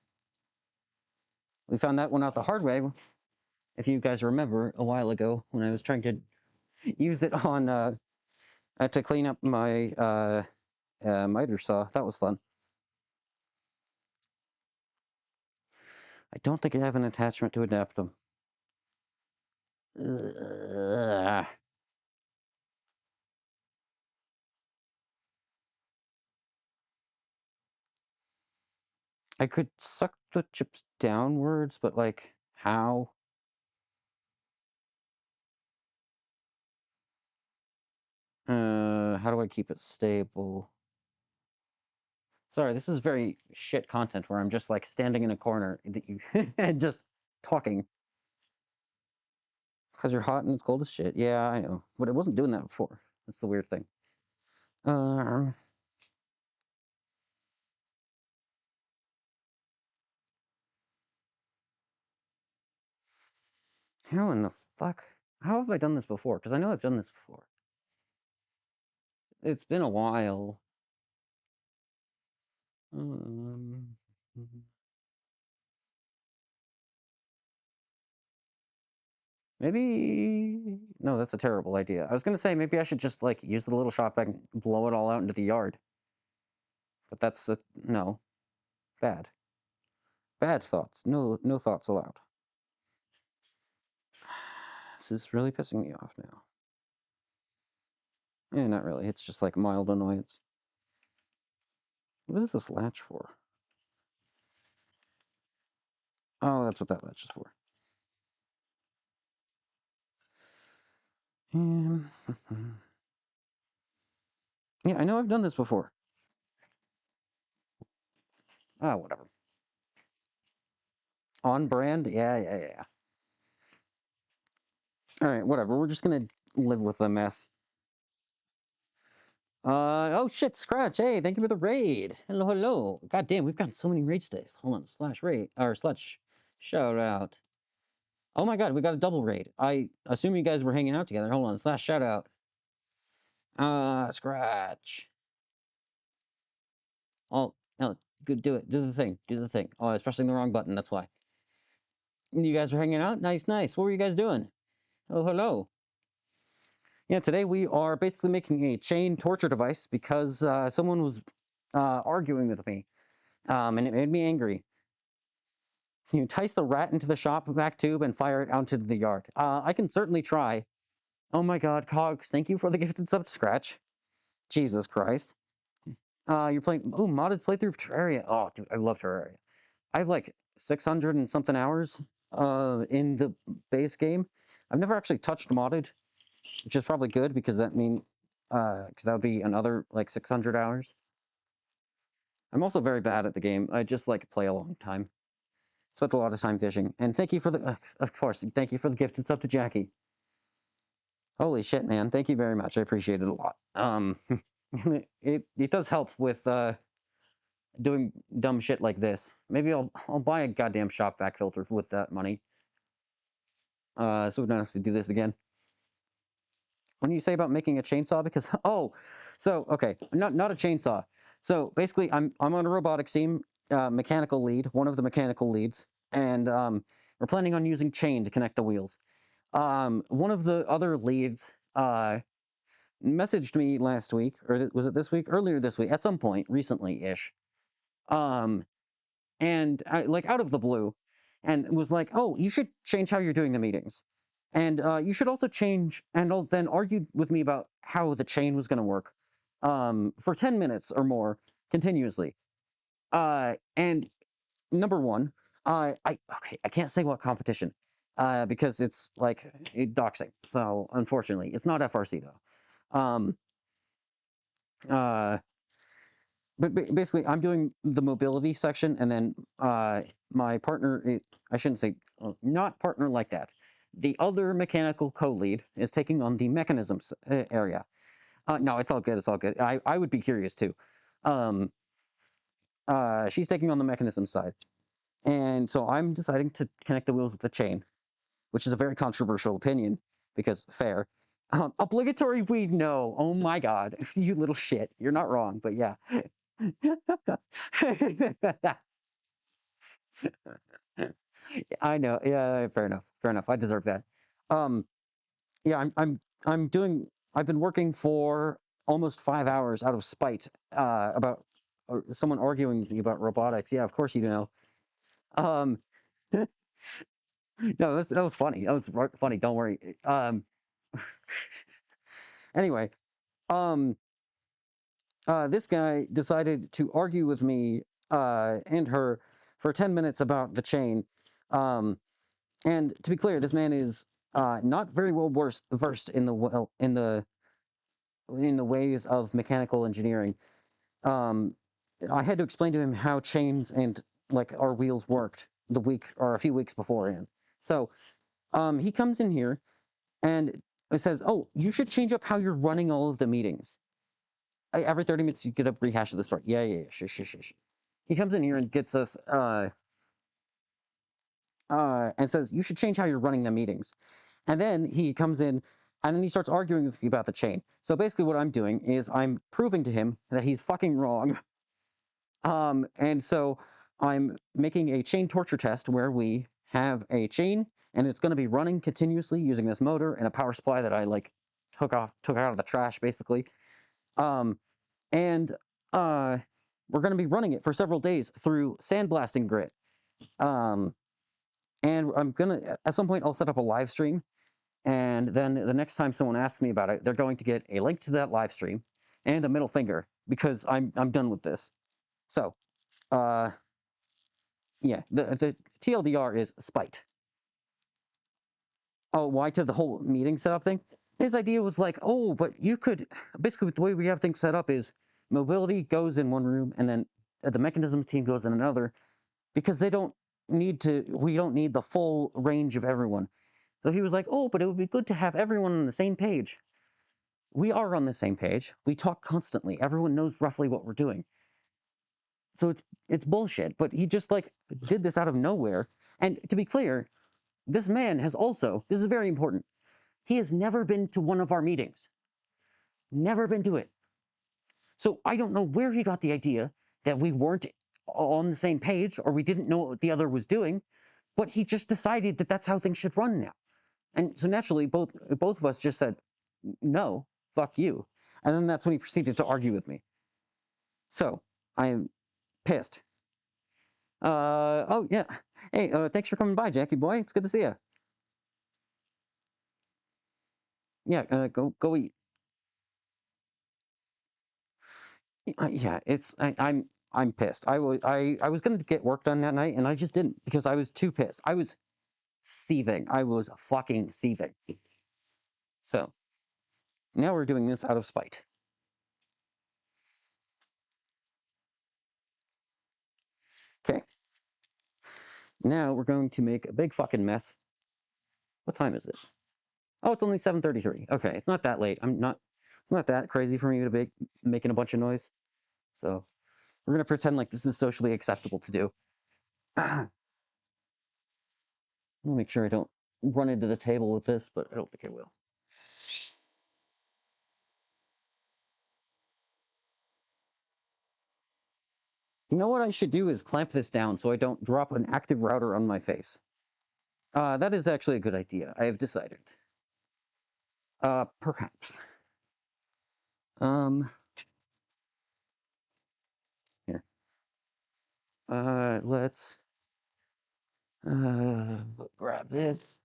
We found that one out the hard way, if you guys remember, a while ago when I was trying to use it on to clean up my miter saw. That was fun. I don't think I have an attachment to adapt them. I could suck the chips downwards, but like, how? How do I keep it stable? Sorry, this is very shit content where I'm just like standing in a corner and just talking. Because you're hot and it's cold as shit. Yeah, I know. But it wasn't doing that before. That's the weird thing. How in the fuck? How have I done this before? Because I know I've done this before. It's been a while. Um, maybe... No, that's a terrible idea. I was gonna say, maybe I should just, like, use the little shop vac and blow it all out into the yard. But that's no. Bad. Bad thoughts. No, no thoughts allowed. This is really pissing me off now. Yeah, not really. It's just, like, mild annoyance. What is this latch for? Oh, that's what that latch is for. Yeah, I know I've done this before. Ah, whatever. On brand? Yeah. Alright, whatever. We're just gonna live with the mess. Oh shit, Scratch. Hey, thank you for the raid. Hello. God damn, we've got so many raid stays. Hold on, slash raid, or slash shout out. Oh my god, we got a double raid. I assume you guys were hanging out together. Hold on, slash shout out. Scratch. Oh, no, good, do it. Do the thing. Do the thing. Oh, I was pressing the wrong button, that's why. You guys were hanging out? Nice. What were you guys doing? Oh, hello. Yeah, today we are basically making a chain torture device because someone was arguing with me, and it made me angry. You entice the rat into the shop vac tube and fire it out into the yard. I can certainly try. Oh my god, Cogs, thank you for the gifted sub Scratch. Jesus Christ. You're playing, ooh, modded playthrough of Terraria. Oh, dude, I love Terraria. I have like 600 and something hours in the base game. I've never actually touched modded, which is probably good because that would be another like 600 hours. I'm also very bad at the game. I just like play a long time. Spent a lot of time fishing. And thank you for the, of course, thank you for the gift. It's up to Jackie. Holy shit, man. Thank you very much. I appreciate it a lot. It does help with doing dumb shit like this. Maybe I'll buy a goddamn shop vac filter with that money. So we don't have to do this again. What do you say about making a chainsaw? Because okay, not a chainsaw. So basically, I'm on a robotics team, mechanical lead, one of the mechanical leads, and we're planning on using chain to connect the wheels. One of the other leads messaged me last week, or was it this week? Earlier this week, at some point recently-ish, and like out of the blue, and was like, "Oh, you should change how you're doing the meetings." And you should also change, and then argued with me about how the chain was going to work for 10 minutes or more continuously. And number one, I can't say what competition because it's like doxing. So unfortunately, it's not FRC though. Uh, but basically, I'm doing the mobility section, and then my partner, I shouldn't say not partner like that. the other mechanical co-lead is taking on the mechanisms area. No, it's all good. It's all good. I would be curious too. Um, she's taking on the mechanism side. And so I'm deciding to connect the wheels with the chain, which is a very controversial opinion because fair. Obligatory weed, no. Oh my God. You little shit. You're not wrong, but yeah. I know. Yeah, fair enough. Fair enough. I deserve that. Um, yeah, I'm doing. I've been working for almost 5 hours out of spite about someone arguing with me about robotics. Yeah, of course you know. Um, no, that was funny. That was funny. Don't worry. Anyway, um, this guy decided to argue with me and her for 10 minutes about the chain. Um, and to be clear, this man is not very well versed in the ways of mechanical engineering. Um, I had to explain to him how chains and like our wheels worked the week or a few weeks beforehand. So he comes in here and it says, "Oh, you should change up how you're running all of the meetings. Every 30 minutes, you get a rehash of the story." Yeah, yeah, yeah. Shush, shush, shush. He comes in here and gets us and says, "You should change how you're running the meetings." And then he comes in and then he starts arguing with me about the chain. So basically, what I'm doing is I'm proving to him that he's fucking wrong. And so I'm making a chain torture test where we have a chain and it's going to be running continuously using this motor and a power supply that I like took out of the trash basically. Um, and we're going to be running it for several days through sandblasting grit. Um, and I'm gonna at some point I'll set up a live stream, and then the next time someone asks me about it, they're going to get a link to that live stream and a middle finger because I'm done with this. So, uh, yeah, the TLDR is spite. Oh, why to the whole meeting setup thing? His idea was like, oh, but you could basically the way we have things set up is mobility goes in one room and then the mechanisms team goes in another because they don't need to. We don't need the full range of everyone. So he was like, oh, but it would be good to have everyone on the same page. We are on the same page. We talk constantly. Everyone knows roughly what we're doing. So it's bullshit. But he just like did this out of nowhere. And to be clear, this man has also, this is very important, he has never been to one of our meetings. Never been to it. So I don't know where he got the idea that we weren't on the same page or we didn't know what the other was doing, but he just decided that that's how things should run now. And so naturally, both of us just said, no, fuck you. And then that's when he proceeded to argue with me. So I am pissed. Oh yeah. Hey, thanks for coming by, Jackie boy. It's good to see you. Yeah, go eat. Yeah, I'm pissed. I was gonna get work done that night, and I just didn't because I was too pissed. I was seething. I was fucking seething. So now we're doing this out of spite. Okay. Now we're going to make a big fucking mess. What time is it? Oh, it's only 7:33. Okay, it's not that late. It's not that crazy for me to be making a bunch of noise. So we're gonna pretend like this is socially acceptable to do. I'll make sure I don't run into the table with this, but I don't think I will. You know what I should do is clamp this down so I don't drop an active router on my face. That is actually a good idea. I have decided. Perhaps. Um, Here. Let's grab this.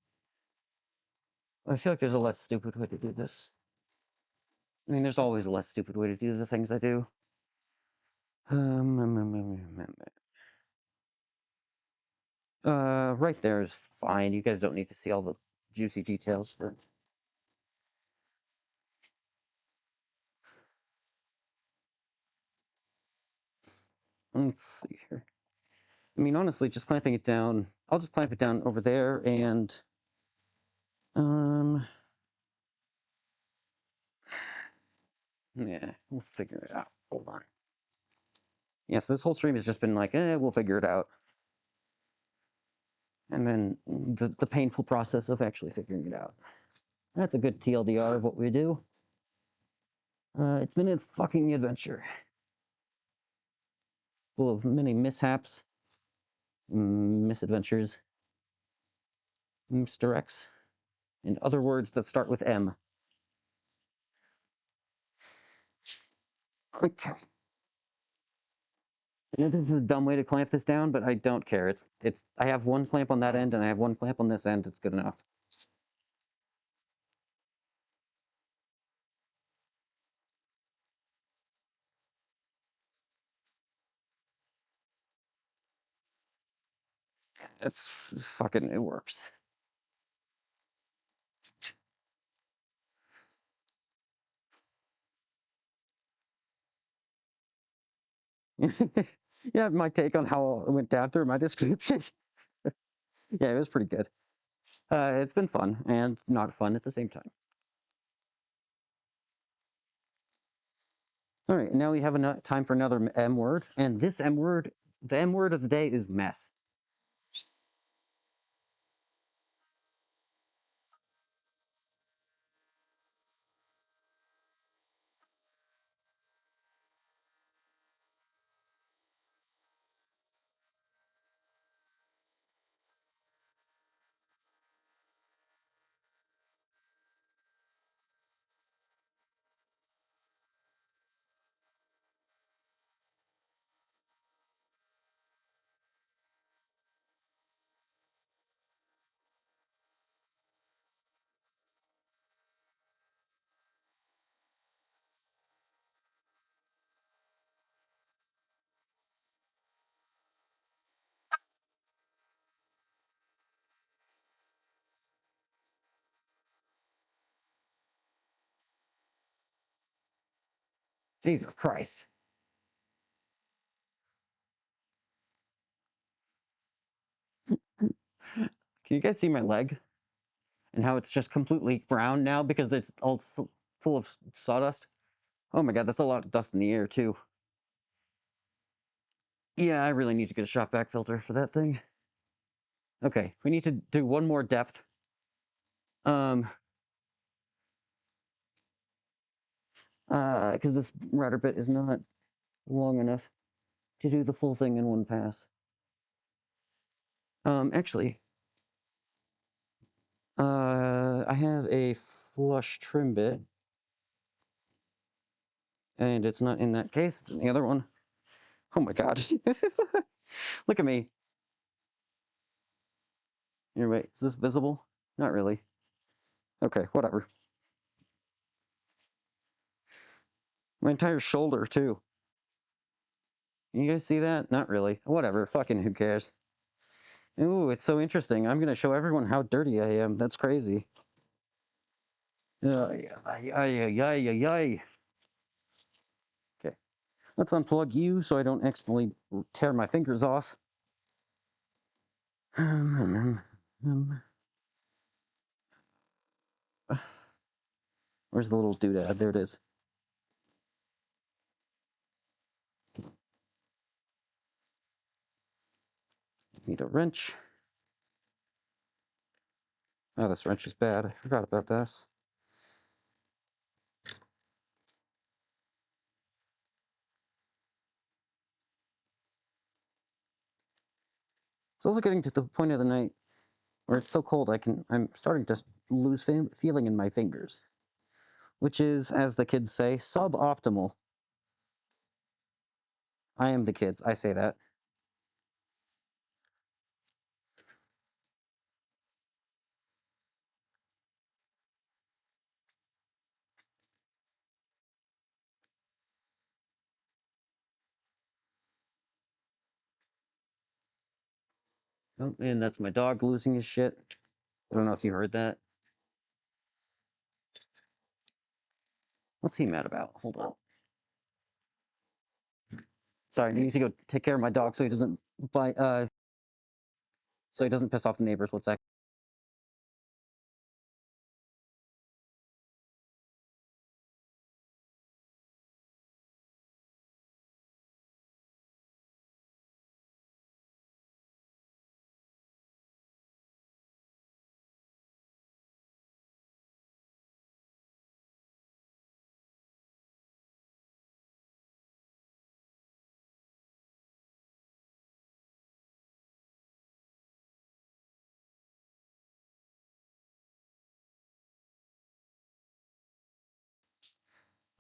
I feel like there's a less stupid way to do this. I mean, there's always a less stupid way to do the things I do. Right there is fine. You guys don't need to see all the juicy details for it. Let's see here. I mean, honestly, just clamping it down. I'll just clamp it down over there, and Um, yeah, we'll figure it out. Hold on. Yes, this whole stream has just been like, we'll figure it out. And then the painful process of actually figuring it out. That's a good TLDR of what we do. It's been a fucking adventure. Full of many mishaps, misadventures, misdirects, and other words that start with M. Okay. And this is a dumb way to clamp this down, but I don't care. It's I have one clamp on that end and I have one clamp on this end. It's good enough. It's fucking, it works. Yeah, my take on how it went down through my description. Yeah, it was pretty good. It's been fun and not fun at the same time. All right, now we have time for another M word, and this M word, the M word of the day is mess. Jesus Christ. Can you guys see my leg? And how it's just completely brown now because it's all full of sawdust? Oh my god, that's a lot of dust in the air too. Yeah, I really need to get a shop vac filter for that thing. Okay, we need to do one more depth. Because this router bit is not long enough to do the full thing in one pass. Actually, I have a flush trim bit, and it's not in that case, it's in the other one. Oh my god. Look at me. Here, wait, is this visible? Not really. Okay, whatever. My entire shoulder, too. You guys see that? Not really. Whatever, fucking who cares? Ooh, it's so interesting. I'm gonna show everyone how dirty I am. That's crazy. Ay, ay, ay, ay, ay, ay. Okay, let's unplug you so I don't accidentally tear my fingers off. Where's the little doodad? There it is. Need a wrench. Oh, this wrench is bad. I forgot about this. It's also getting to the point of the night where it's so cold I'm starting to lose feeling in my fingers, which is, as the kids say, suboptimal. I am the kids. I say that. Oh, and that's my dog losing his shit. I don't know if you heard that. What's he mad about? Hold on. Sorry, I need to go take care of my dog so he doesn't so he doesn't piss off the neighbors. One sec.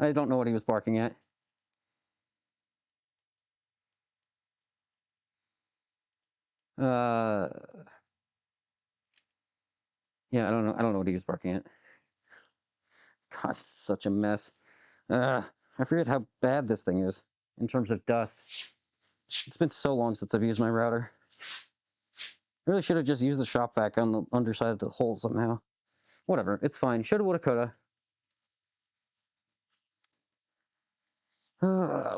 I don't know what he was barking at. Uh, yeah, I don't know. I don't know what he was barking at. God, such a mess. I forget how bad this thing is in terms of dust. It's been so long since I've used my router. I really should have just used the shop vac on the underside of the hole somehow. Whatever, it's fine. Shoulda, woulda, coulda.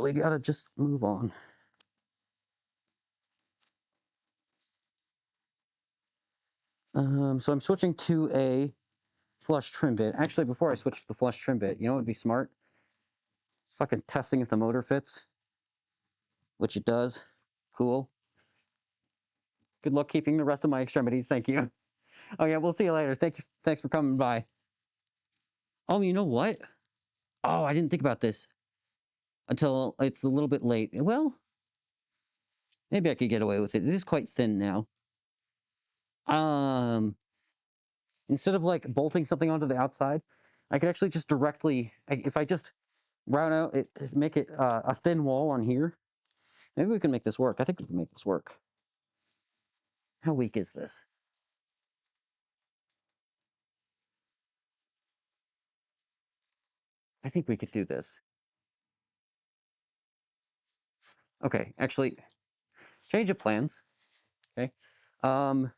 We gotta just move on. So I'm switching to a flush trim bit. Actually, before I switch to the flush trim bit, you know what would be smart? Fucking testing if the motor fits, which it does. Cool. Good luck keeping the rest of my extremities. Thank you. Oh yeah, we'll see you later. Thanks for coming by. Oh, you know what? Oh, I didn't think about this until it's a little bit late. Well, maybe I could get away with it. It is quite thin now. Um, Instead of like bolting something onto the outside, I could actually just directly, if I just round out it, make it a thin wall on here. Maybe we can make this work. I think we can make this work. How weak is this? I think we could do this. Okay, actually, change of plans. Okay. Um,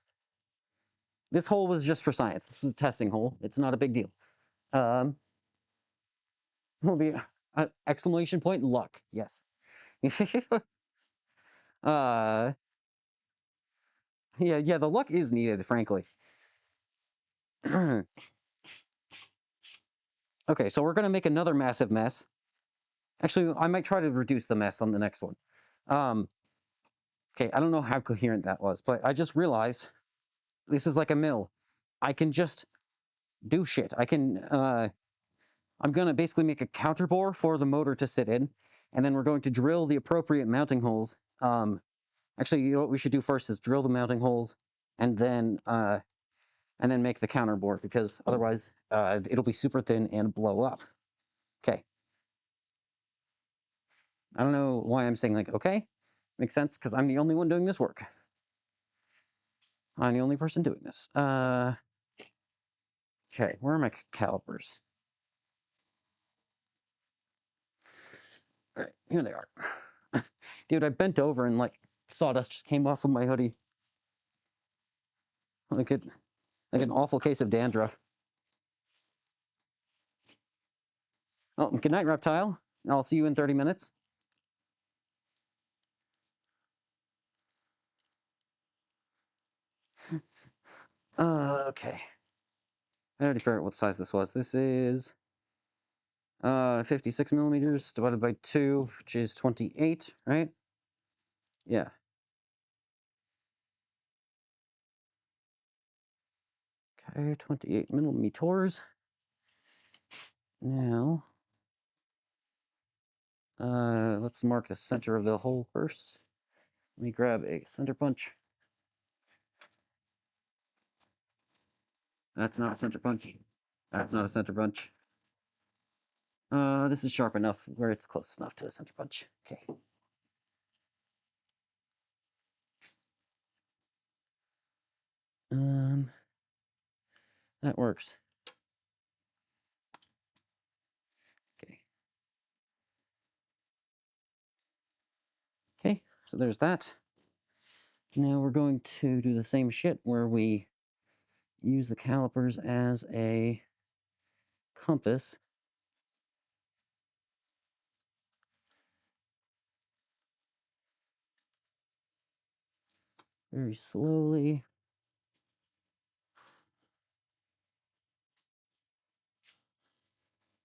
this hole was just for science. This was a testing hole. It's not a big deal. Um, will be exclamation point luck. Yes. uh, yeah. The luck is needed, frankly. Okay, so we're gonna make another massive mess. Actually, I might try to reduce the mess on the next one. Um, okay, I don't know how coherent that was, but I just realized this is like a mill. I can just do shit. I'm gonna basically make a counterbore for the motor to sit in, and then we're going to drill the appropriate mounting holes. Actually, you know what we should do first is drill the mounting holes, and then make the counterbore, because otherwise it'll be super thin and blow up. Okay. I don't know why I'm saying like, okay. Makes sense, because I'm the only one doing this work. I'm the only person doing this. Okay, where are my calipers? All right, here they are. Dude, I bent over and like sawdust just came off of my hoodie. Like it, like an awful case of dandruff. Oh, good night, reptile. I'll see you in 30 minutes. Okay. I already figured out what size this was. This is 56 millimeters divided by 2, which is 28, right? Yeah. Okay, 28 millimeters. Now, let's mark the center of the hole first. Let me grab a center punch. That's not a center punch. That's not a center punch. This is sharp enough where it's close enough to a center punch. Okay. Um, that works. Okay. Okay, so there's that. Now we're going to do the same shit where we use the calipers as a compass. Very slowly.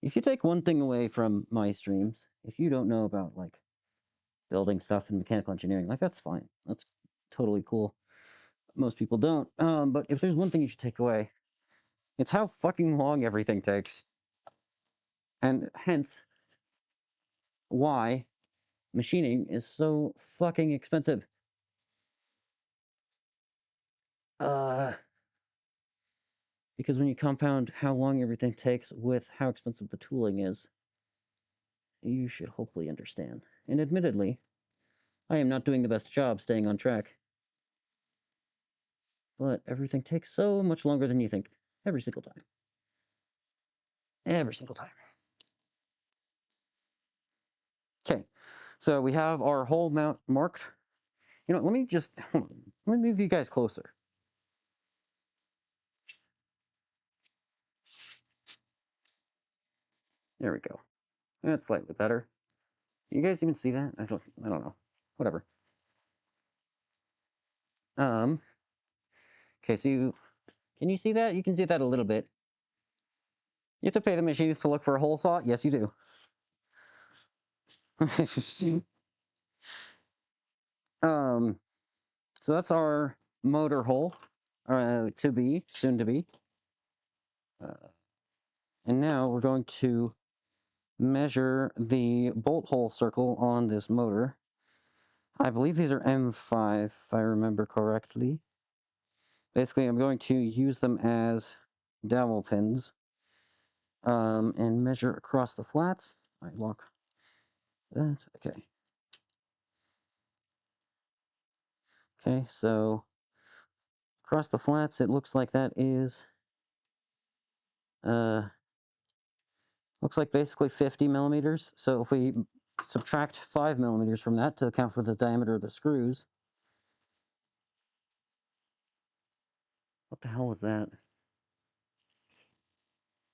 If you take one thing away from my streams, if you don't know about like building stuff in mechanical engineering, like that's fine. That's totally cool. Most people don't. But if there's one thing you should take away, it's how fucking long everything takes. And hence why machining is so fucking expensive. Uh, because when you compound how long everything takes with how expensive the tooling is, you should hopefully understand. And admittedly, I am not doing the best job staying on track. But everything takes so much longer than you think. Every single time. Every single time. Okay, so we have our hole mount marked. You know, let me just, hold on. Let me move you guys closer. There we go. That's slightly better. You guys even see that? I don't know. Whatever. Okay, so can you see that? You can see that a little bit. You have to pay the machines to look for a hole saw? Yes, you do. um, so that's our motor hole, soon to be. And now we're going to measure the bolt hole circle on this motor. I believe these are M5, if I remember correctly. Basically, I'm going to use them as dowel pins and measure across the flats. I lock that. Okay. Okay, so across the flats, it looks like that is looks like basically 50 millimeters. So if we subtract 5 millimeters from that to account for the diameter of the screws. What the hell was that?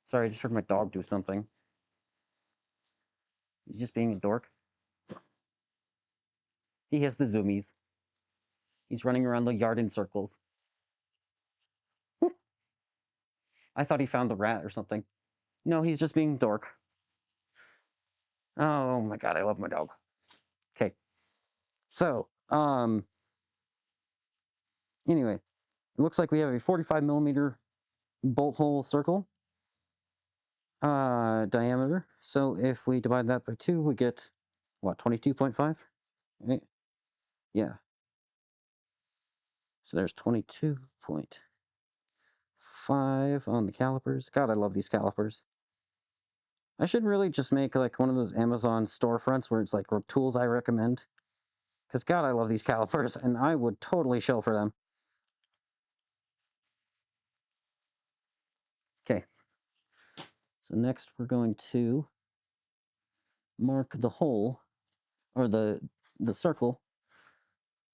Sorry, I just heard my dog do something. He's just being a dork. He has the zoomies. He's running around the yard in circles. I thought he found the rat or something. No, he's just being a dork. Oh my god, I love my dog. Okay. So, anyway, it looks like we have a 45 millimeter bolt hole circle diameter. So if we divide that by 2, we get what, 22.5? Right? Yeah. So there's 22.5 on the calipers. God, I love these calipers. I should really just make like one of those Amazon storefronts where it's like tools I recommend. Because God, I love these calipers, and I would totally shell for them. Okay. So next we're going to mark the hole, or the circle,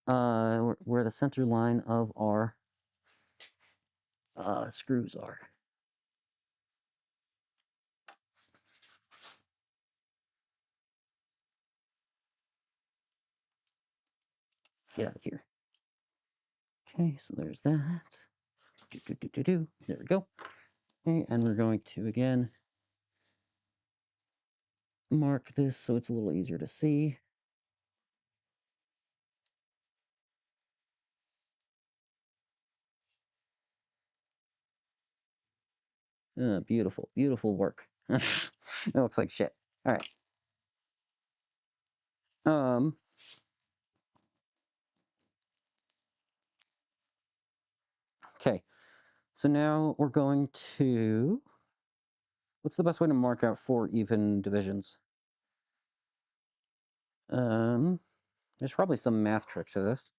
where the center line of our screws are. Get out of here. Okay, so there's that. There we go. Okay, and we're going to again mark this so it's a little easier to see. Beautiful, beautiful work. It looks like shit. All right. Okay. So now we're going to. What's the best way to mark out 4 even divisions? There's probably some math trick to this.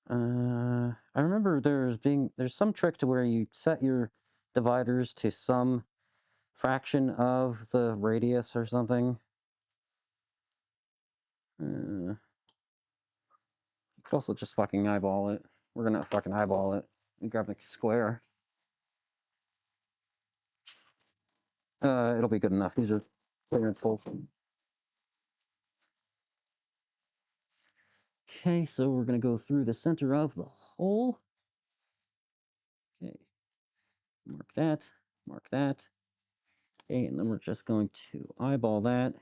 I remember there's some trick to where you set your dividers to some fraction of the radius or something. You could also just fucking eyeball it. We're gonna fucking eyeball it. We grab the square. It'll be good enough. These are clearance holes. Okay, so we're gonna go through the center of the hole. Okay, mark that, mark that. Okay, and then we're just going to eyeball that.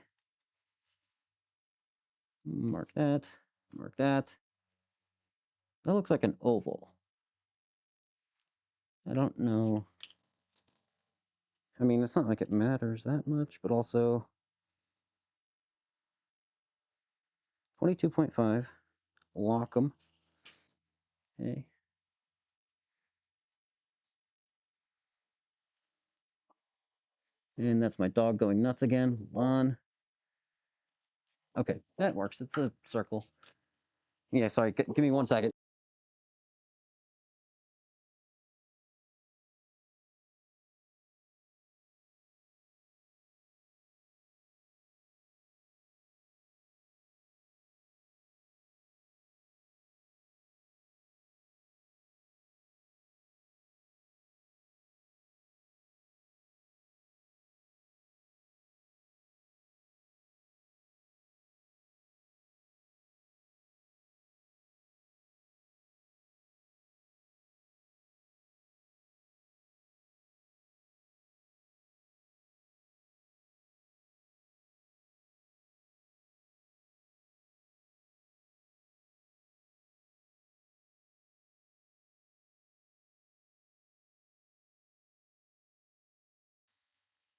Mark that, mark that. That looks like an oval. I don't know. I mean, it's not like it matters that much, but also 22.5. Lock them. Okay. And that's my dog going nuts again. Hold on. Okay, that works. It's a circle. Yeah, sorry. Give me 1 second.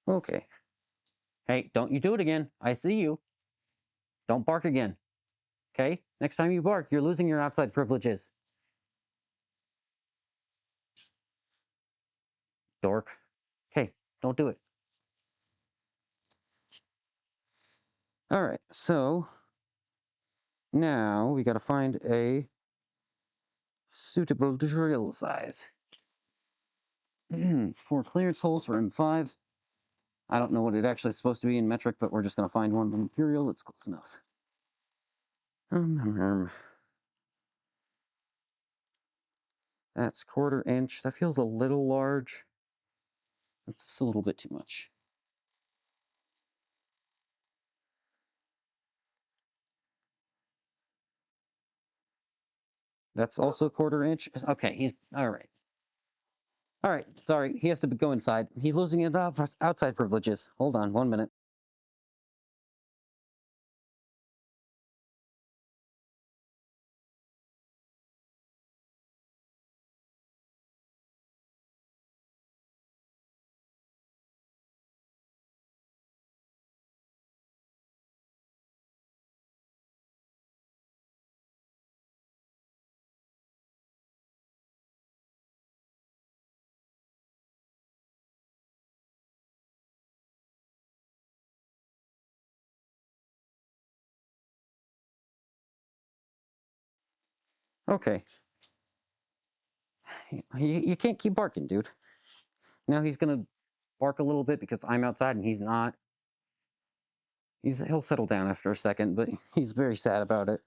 Okay. Hey, don't you do it again. I see you. Don't bark again. Okay? Next time you bark, you're losing your outside privileges. Dork. Okay, don't do it. All right, so now we got to find a suitable drill size. For clearance holes for M5. I don't know what it actually is supposed to be in metric, but we're just going to find one from Imperial. It's close enough. That's 1/4 inch. That feels a little large. That's a little bit too much. That's also 1/4 inch. Okay, he's all right. All right, sorry. He has to go inside. He's losing his outside privileges. Hold on 1 minute. Okay. You can't keep barking, dude. Now he's gonna bark a little bit because I'm outside and he's not. He'll settle down after a second, but he's very sad about it.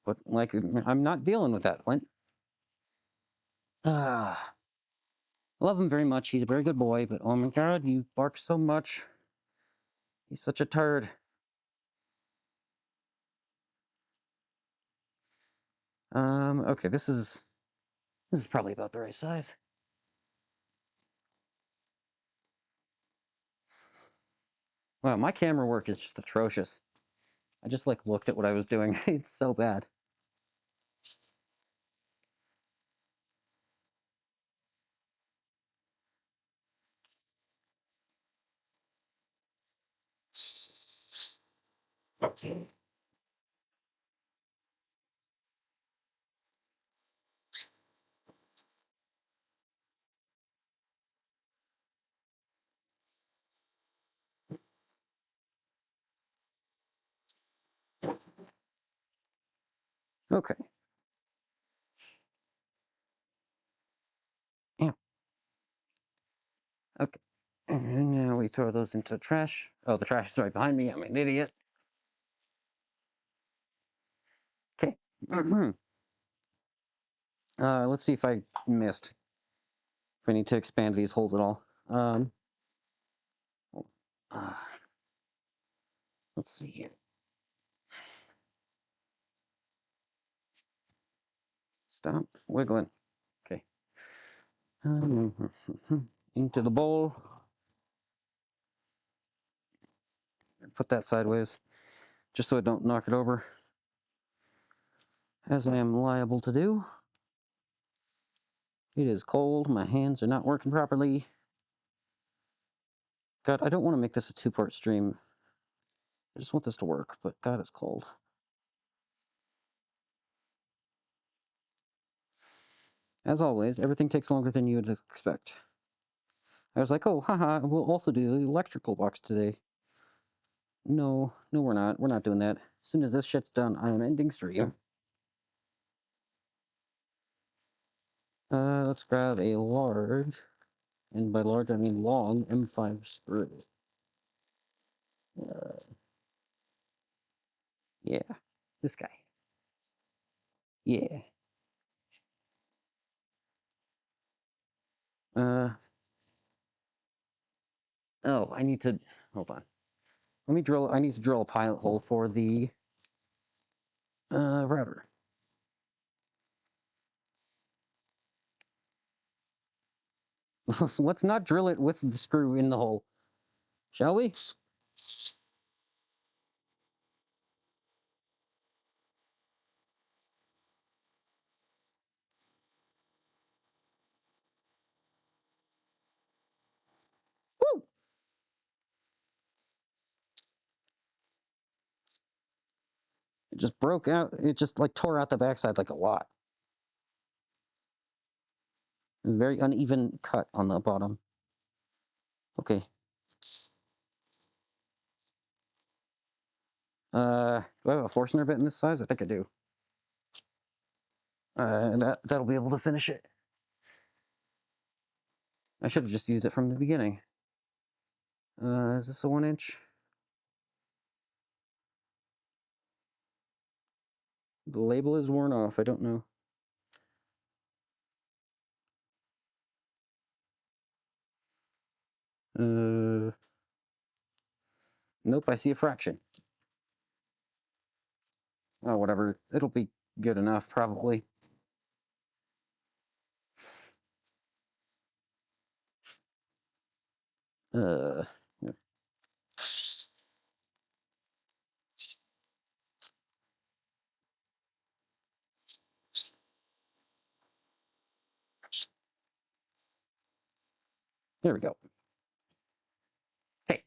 But like, I'm not dealing with that, Flint. Ah, I love him very much. He's a very good boy, but oh my god, you bark so much. He's such a turd. Okay, this is probably about the right size. Wow, my camera work is just atrocious. I just like looked at what I was doing. It's so bad. Okay. Yeah. Okay. And now we throw those into the trash. Oh, the trash is right behind me. I'm an idiot. Okay. Let's see if I missed. If I need to expand these holes at all. Uh, let's see here. Stop wiggling. Okay. Into the bowl. Put that sideways, just so I don't knock it over, as I am liable to do. It is cold. My hands are not working properly. God, I don't want to make this a 2-part stream. I just want this to work, but God, it's cold. As always, everything takes longer than you would expect. I was like, oh, haha, we'll also do the electrical box today. No, no, we're not. We're not doing that. As soon as this shit's done, I am ending stream. Let's grab a large, and by large I mean long M5 screw. Uh, yeah, this guy. Yeah. Uh, oh, I need to, hold on. Let me drill, I need to drill a pilot hole for the, router. Let's not drill it with the screw in the hole, shall we? Woo! It just broke out, it just like tore out the backside like a lot. Very uneven cut on the bottom. Okay. Do I have a Forstner bit in this size? I think I do. And that'll be able to finish it. I should have just used it from the beginning. Is this a 1 inch? The label is worn off. I don't know. Uh, nope, I see a fraction. Oh, whatever. It'll be good enough, probably. Uh, yeah. There we go. Hey,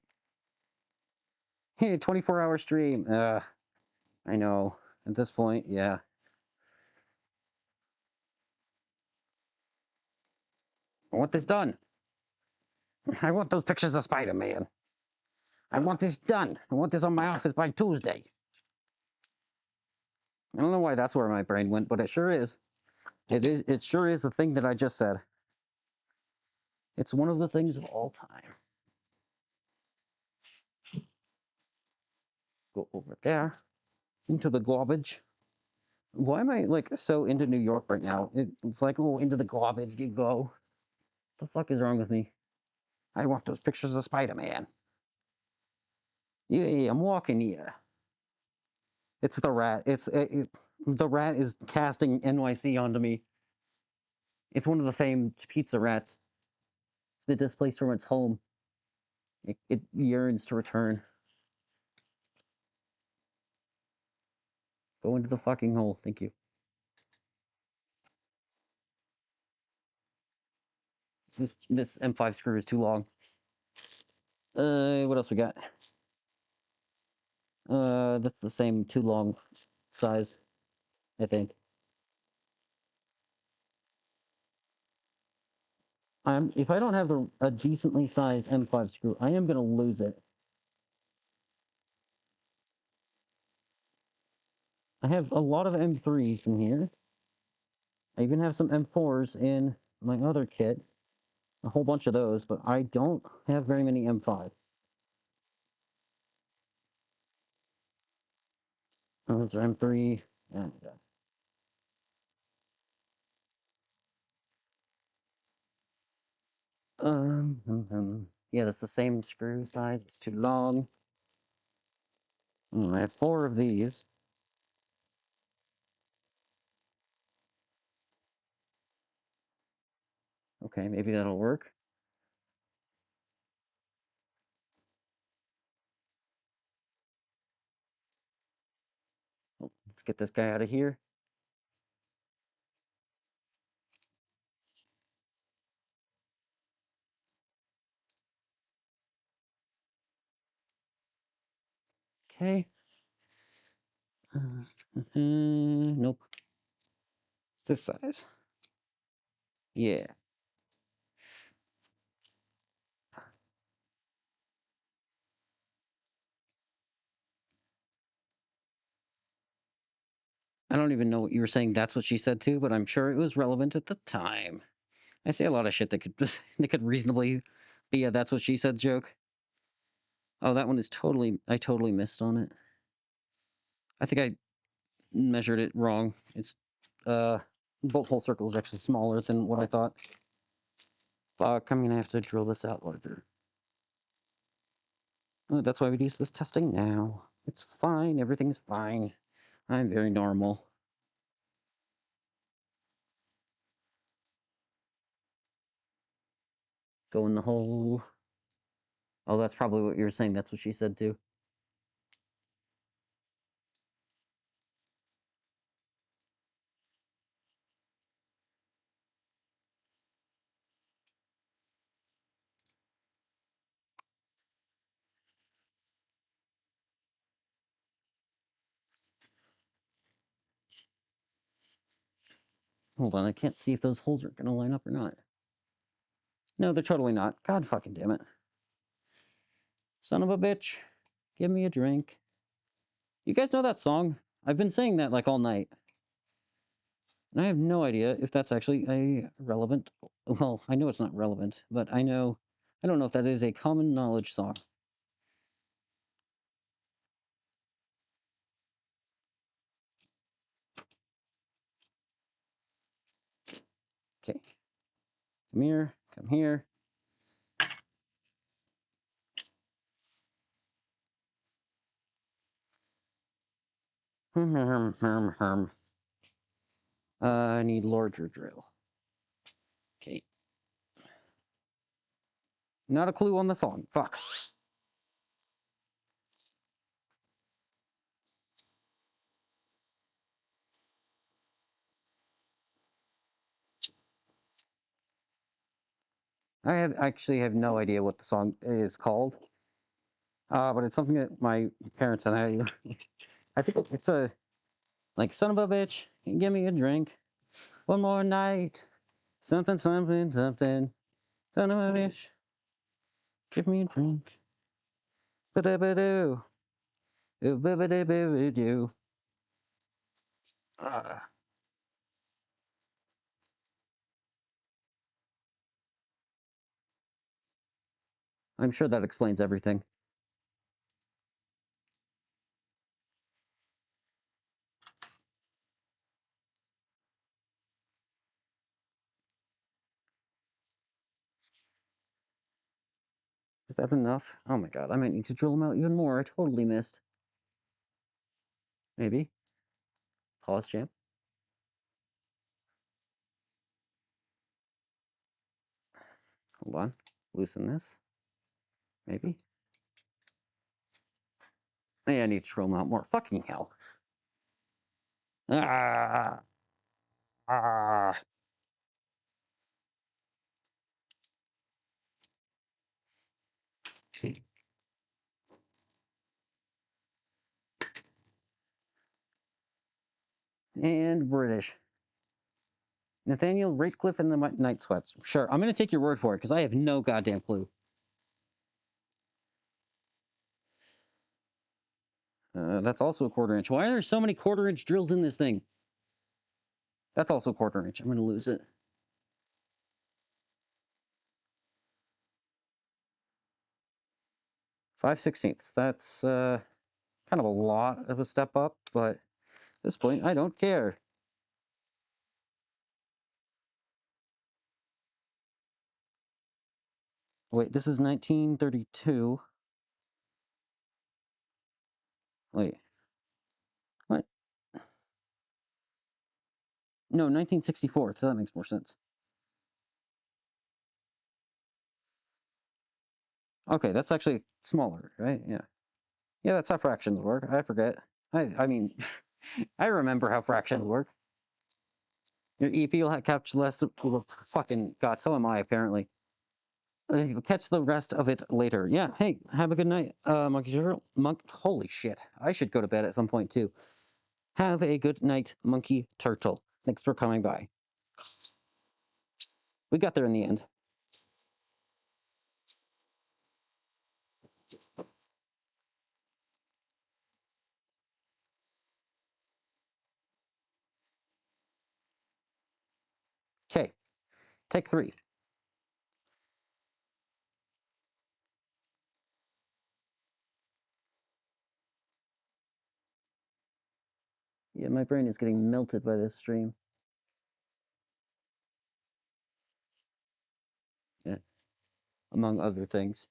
hey, 24-hour stream. I know. At this point, yeah. I want this done. I want those pictures of Spider-Man. I want this done. I want this on my office by Tuesday. I don't know why that's where my brain went, but it sure is. It is. It sure is the thing that I just said. It's one of the things of all time. Go over there into the garbage. Why am I like so into New York right now? It's like, oh, into the garbage you go. What the fuck is wrong with me? I want those pictures of Spider-Man. Yeah, I'm walking here. It's the rat. The rat is casting NYC onto me. It's one of the famed pizza rats. It's been displaced from its home. It yearns to return. Go into the fucking hole. Thank you. This M5 screw is too long. What else we got? That's the same too long size, I think. If I don't have a decently sized M5 screw, I am gonna lose it. I have a lot of M3s in here. I even have some M4s in my other kit. A whole bunch of those, but I don't have very many M5. Those are M3, and yeah, that's the same screw size. It's too long. I have 4 of these. Okay, maybe that'll work. Oh, let's get this guy out of here. Okay. Nope. It's this size. Yeah. I don't even know what you were saying. That's what she said too, but I'm sure it was relevant at the time. I say a lot of shit that could that could reasonably be a "that's what she said" joke. Oh, that one is totally. I totally missed on it. I think I measured it wrong. It's bolt hole circle is actually smaller than what I thought. Fuck, I'm gonna have to drill this out larger. Oh, that's why we use this testing now. It's fine. Everything's fine. I'm very normal. Go in the hole. Oh, that's probably what you were saying. That's what she said too. Hold on, I can't see if those holes are gonna line up or not. No, they're totally not. God fucking damn it. Son of a bitch. Give me a drink. You guys know that song? I've been saying that like all night. And I have no idea if that's actually a relevant. Well, I know it's not relevant, but I don't know if that is a common knowledge song. Okay. Come here. Come here. I need larger drill. Okay. Not a clue on the song. Fuck. Actually have no idea what the song is called. But it's something that my parents and I think it's a like son of a bitch, give me a drink, one more night, something, something, something, son of a bitch, give me a drink, ba-da-ba-doo, ba-ba-da-ba-doo. I'm sure that explains everything. Is that enough? Oh my god, I might need to drill them out even more. I totally missed. Maybe. Pause, champ. Hold on. Loosen this. Maybe. Hey, I need to drill them out more. Fucking hell. Ah. Ah. And British. Nathaniel Ratcliffe and the Night Sweats. Sure, I'm going to take your word for it because I have no goddamn clue. That's also a quarter inch. Why are there so many quarter-inch drills in this thing? That's also quarter inch. I'm going to lose it. 5/16. That's kind of a lot of a step up, but at this point, I don't care. Wait, this is 1932. Wait, what? No, 1964. So that makes more sense. Okay, that's actually smaller, right? Yeah. Yeah, that's how fractions work. I forget. I mean, I remember how fractions work. Your EP will catch less. Fucking God, so am I, apparently. You'll catch the rest of it later. Yeah, hey, have a good night, Monkey Turtle. Holy shit. I should go to bed at some point, too. Have a good night, Monkey Turtle. Thanks for coming by. We got there in the end. Take 3. Yeah, my brain is getting melted by this stream. Yeah, among other things.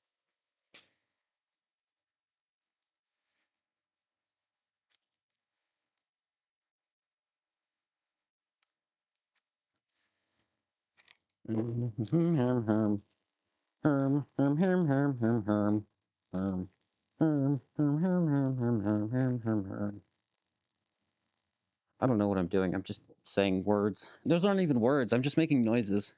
I don't know what I'm doing. I'm just saying words. Those aren't even words. I'm just making noises.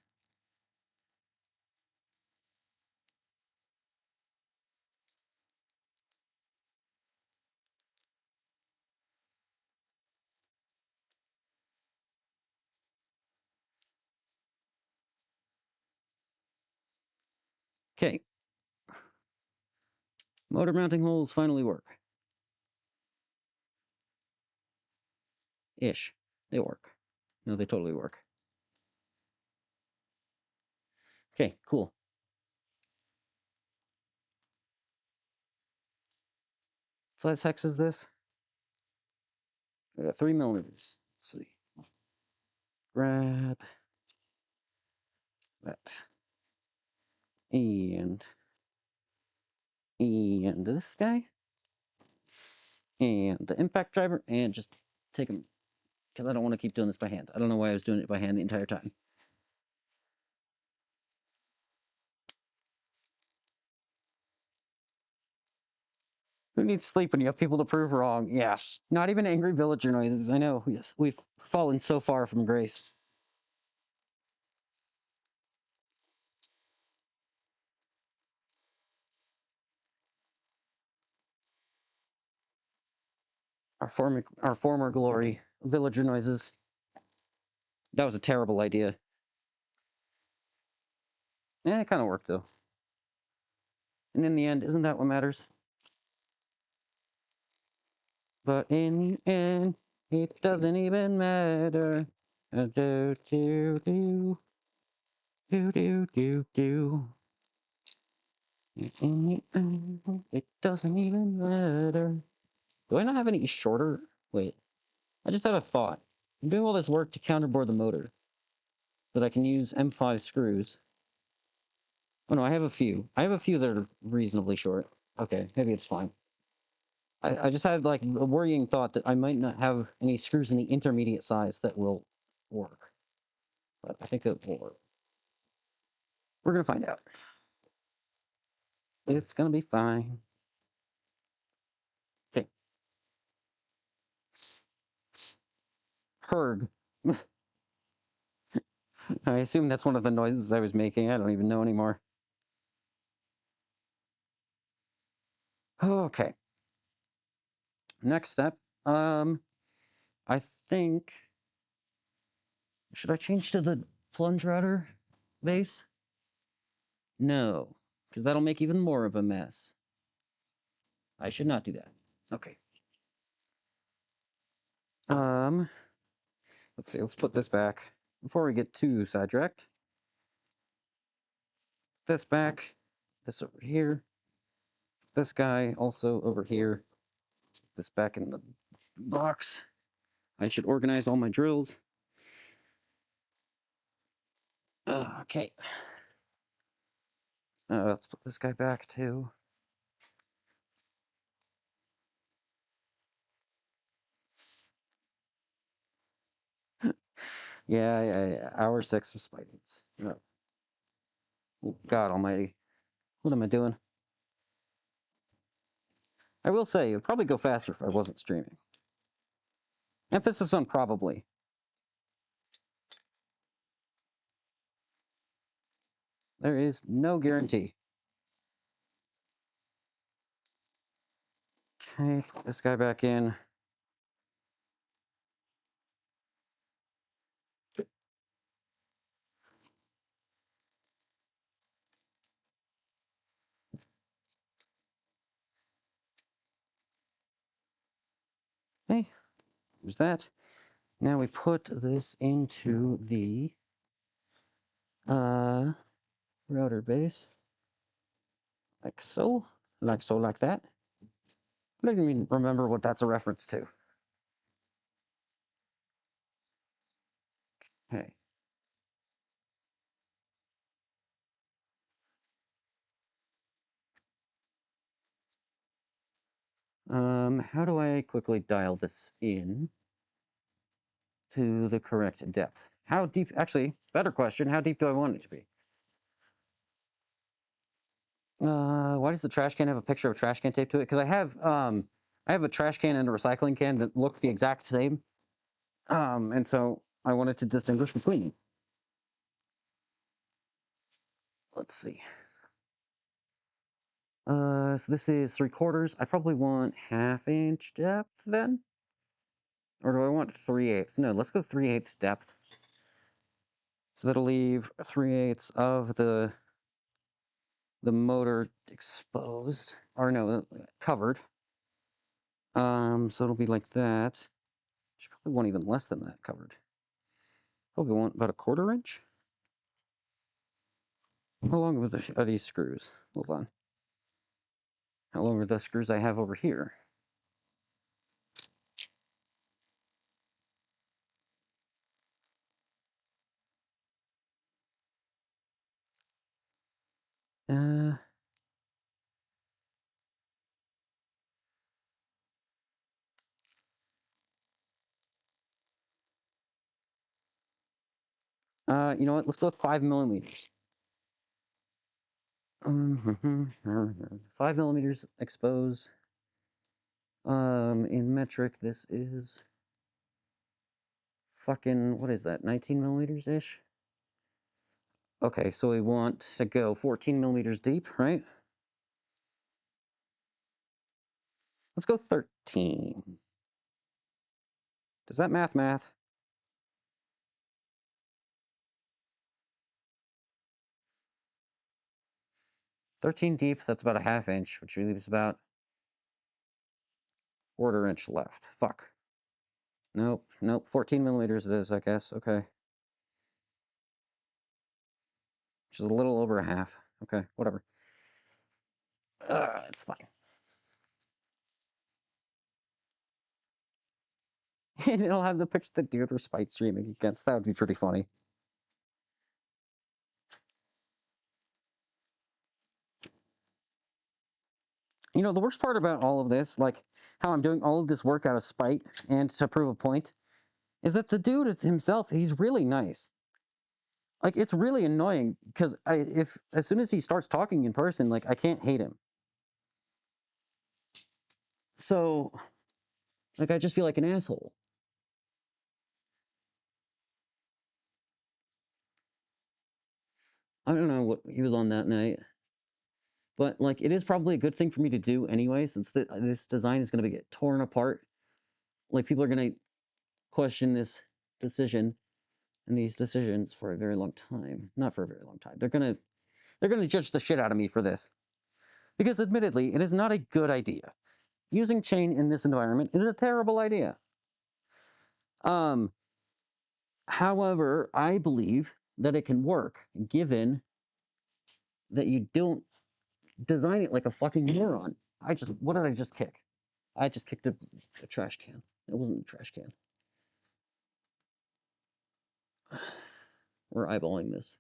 Okay. Motor mounting holes finally work. Ish. They work. No, they totally work. Okay, cool. What size hex is this? 3 millimeters. Let's see. Grab that. And this guy. And the impact driver. And just take them. Because I don't want to keep doing this by hand. I don't know why I was doing it by hand the entire time. Who needs sleep when you have people to prove wrong? Yes. Not even angry villager noises. I know. Yes. We've fallen so far from grace. Our former glory. Villager noises. That was a terrible idea. Yeah, it kind of worked, though. And in the end, isn't that what matters? But in the end, it doesn't even matter. Do, do, do. Do, do, do, do. In the end, it doesn't even matter. Do I not have any shorter? Wait. I just had a thought. I'm doing all this work to counterbore the motor. So that I can use M5 screws. Oh no, I have a few. I have a few that are reasonably short. Okay, maybe it's fine. I just had like a worrying thought that I might not have any screws in the intermediate size that will work. But I think it will work. We're gonna find out. It's gonna be fine. Okay. Herg. I assume that's one of the noises I was making. I don't even know anymore. Okay. Next step. I think. Should I change to the plunge router base? No, because that'll make even more of a mess. I should not do that. Okay. Um, let's see. Let's put this back before we get too sidetracked. This back. This over here. This guy also over here. This back in the box. I should organize all my drills. Okay. Let's put this guy back too. Yeah. Hour 6 of Spidings. Oh, God almighty. What am I doing? I will say, it would probably go faster if I wasn't streaming. Emphasis on probably. There is no guarantee. Okay, put this guy back in. Okay, there's that. Now we put this into the Router base. Like so. Like so, like that. I don't even remember what that's a reference to. Okay. How do I quickly dial this in to the correct depth? How deep, actually, better question, how deep do I want it to be? Why does the trash can have a picture of a trash can taped to it? Because I have a trash can and a recycling can that look the exact same. And so I wanted to distinguish between them. Let's see. So this is 3/4. I probably want 1/2 inch depth then? Or do I want 3/8? No, let's go 3/8 depth. So that'll leave 3/8 of the motor exposed, or no, covered. So it'll be like that. Should probably want even less than that covered. Probably want about 1/4 inch. How long are these screws? Hold on. How long are the screws I have over here? Uh, you know what? Let's go with 5 millimeters. 5 millimeters expose. In metric, this is fucking, what is that? 19 millimeters ish? Okay, so we want to go 14 millimeters deep, right? Let's go 13. Does that math? 13 deep, that's about 1/2 inch, which leaves about 1/4 inch left. Fuck. Nope, nope. 14 millimeters it is, I guess. Okay. Which is a little over a half. Okay, whatever. It's fine. And it'll have the picture that dude or spite streaming against. That would be pretty funny. You know, the worst part about all of this, like how I'm doing all of this work out of spite and to prove a point, is that the dude himself, he's really nice. Like, it's really annoying because if as soon as he starts talking in person, like, I can't hate him. So, like, I just feel like an asshole. I don't know what he was on that night, but like, it is probably a good thing for me to do anyway, since this design is going to get torn apart. Like, people are going to question this decision and these decisions for a very long time. Not for a very long time. They're gonna judge the shit out of me for this. Because admittedly, it is not a good idea. Using chain in this environment is a terrible idea. However, I believe that it can work, given that you don't design it like a fucking moron. What did I just kick? I just kicked a trash can. It wasn't a trash can. We're eyeballing this.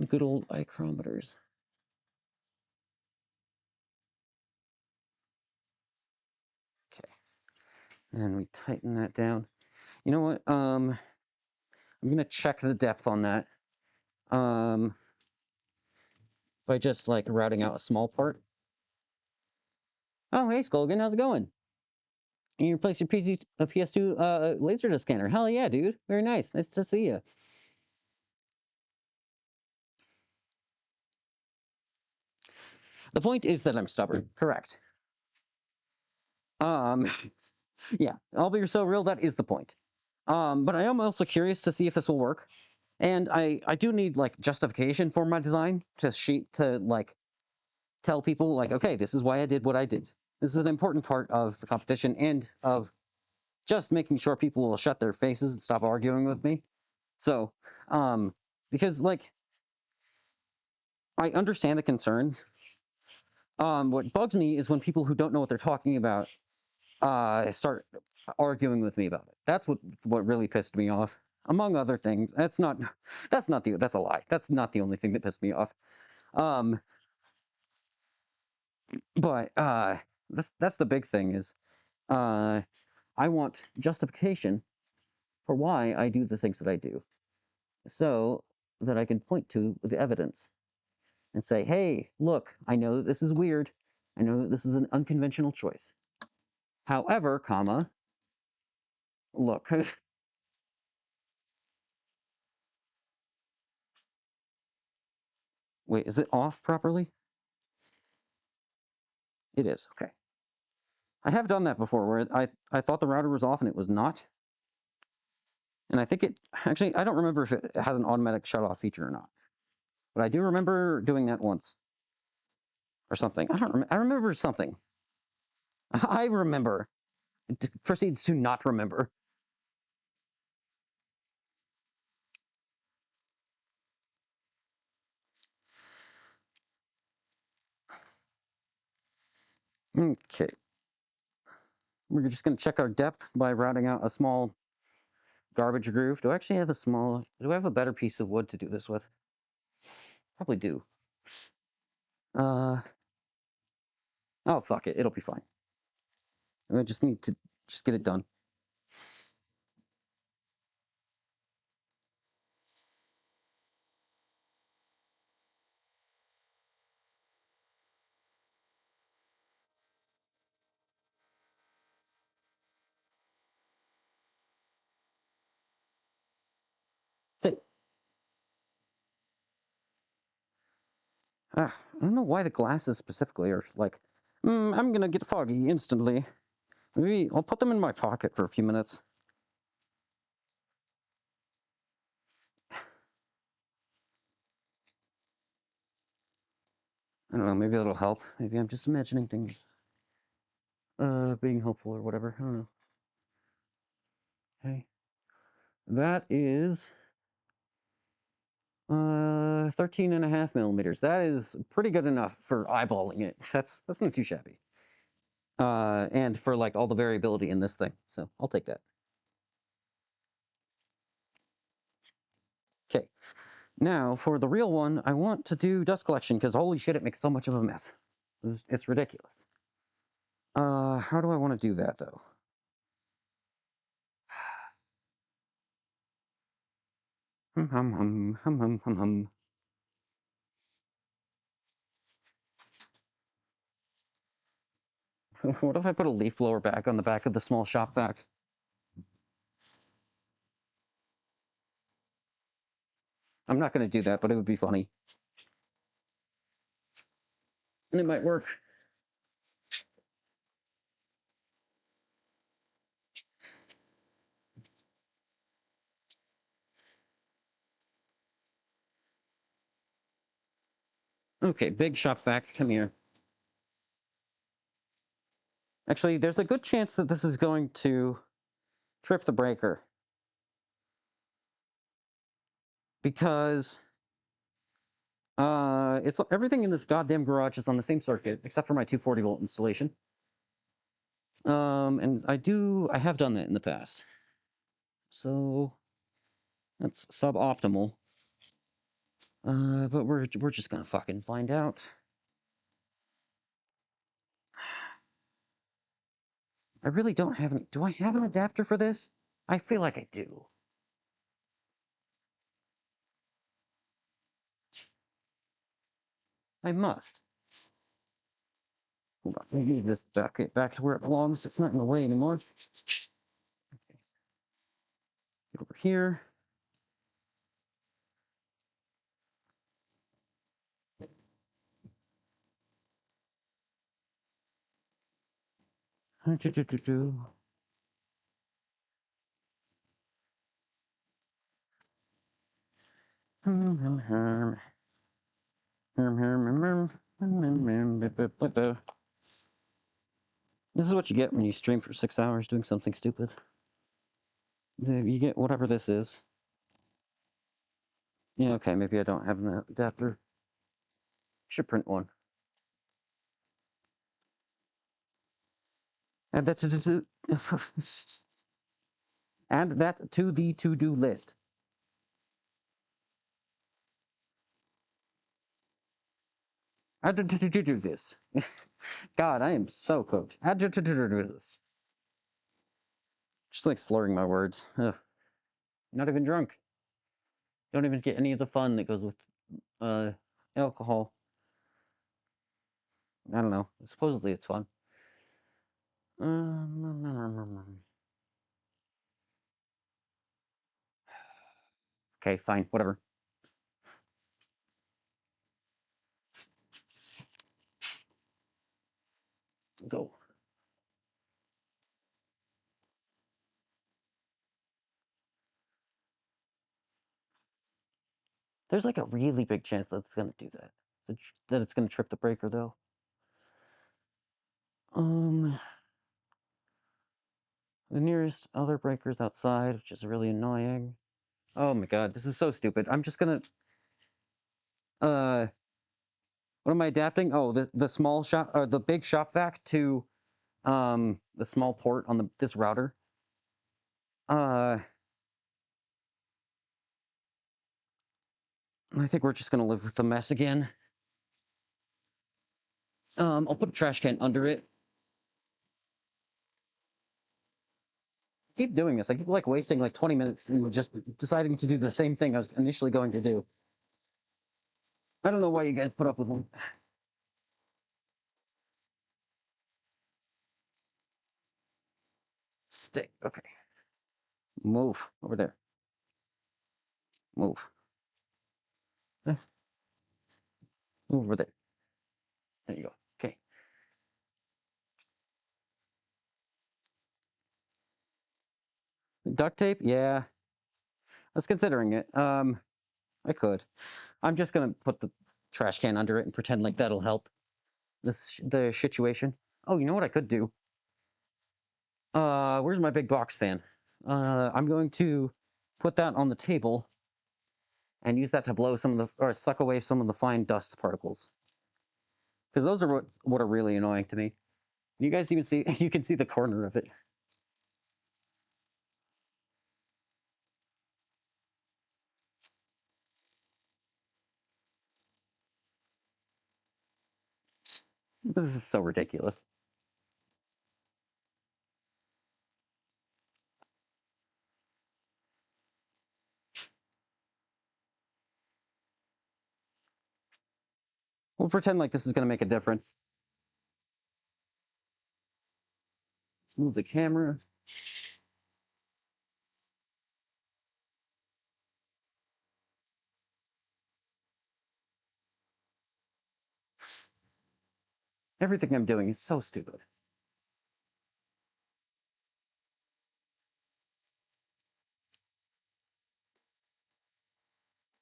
Good old micrometers. Okay. And we tighten that down. You know what? I'm gonna check the depth on that. By just like routing out a small part. Oh, hey, Skulgan, how's it going? You replace your PS2 Laserdisc scanner. Hell yeah, dude. Very nice. Nice to see you. The point is that I'm stubborn. Correct. Um, yeah, I'll be so real. That is the point. But I am also curious to see if this will work. And I do need like justification for my design to like tell people like, okay, this is why I did what I did. This is an important part of the competition and of just making sure people will shut their faces and stop arguing with me. So, because like I understand the concerns. What bugs me is when people who don't know what they're talking about start arguing with me about it. That's what really pissed me off, among other things. That's a lie. That's not the only thing that pissed me off. Um, but that's the big thing is uh, I want justification for why I do the things that I do, so that I can point to the evidence and say, hey, look, I know that this is weird. I know that this is an unconventional choice. However, comma, look. Wait, is it off properly? It is, okay. I have done that before where I thought the router was off and it was not. And I think actually, I don't remember if it has an automatic shut-off feature or not. But I do remember doing that once. Or something. I remember something. I remember. It proceeds to not remember. Okay. We're just going to check our depth by routing out a small garbage groove. Do I actually have do I have a better piece of wood to do this with? Probably do. Oh, fuck it. It'll be fine. I just need to just get it done. Hey. I don't know why the glasses specifically are like, I'm gonna get foggy instantly. Maybe I'll put them in my pocket for a few minutes. I don't know, maybe that'll help. Maybe I'm just imagining things being helpful or whatever. I don't know. Okay. That is 13.5 millimeters. That is pretty good enough for eyeballing it. That's not too shabby. And for like all the variability in this thing. So I'll take that. Okay. Now, for the real one, I want to do dust collection because holy shit, it makes so much of a mess. It's ridiculous. How do I want to do that though? Hum hum hum hum hum hum hum. What if I put a leaf blower back on the back of the small shop vac? I'm not going to do that, but it would be funny. And it might work. Okay, big shop vac, come here. Actually, there's a good chance that this is going to trip the breaker. Because it's everything in this goddamn garage is on the same circuit, except for my 240-volt installation. And I have done that in the past. So that's suboptimal. But we're just gonna fucking find out. I really don't have an... Do I have an adapter for this? I feel like I do. I must. Hold on, let me move this back to where it belongs. It's not in the way anymore. Okay. Get over here. This is what you get when you stream for 6 hours doing something stupid. You get whatever this is. Yeah, okay, maybe I don't have an adapter. Should print one. Add that to add that to the to-do list. Add to do this. God, I am so cooked. Add to do this. Just like slurring my words. Ugh. Not even drunk. Don't even get any of the fun that goes with alcohol. I don't know. Supposedly it's fun. Okay, fine, whatever. Go. There's like a really big chance that it's gonna do that. That it's gonna trip the breaker though. The nearest other breaker's outside, which is really annoying. Oh my god, this is so stupid. I'm just gonna what am I adapting? Oh, the small shop or the big shop vac to the small port on this router. I think we're just gonna live with the mess again. I'll put a trash can under it. I keep doing this. I keep like wasting like 20 minutes and just deciding to do the same thing I was initially going to do. I don't know why you guys put up with me. Stick. Okay. Move over there. Move. Move over there. There you go. Okay. Duct tape? Yeah. I was considering it. I could. I'm just gonna put the trash can under it and pretend like that'll help the situation. Oh, you know what I could do? Where's my big box fan? I'm going to put that on the table and use that to blow some of the or suck away some of the fine dust particles. Because those are what are really annoying to me. You guys even see you can see the corner of it. This is so ridiculous. We'll pretend like this is going to make a difference. Let's move the camera. Everything I'm doing is so stupid.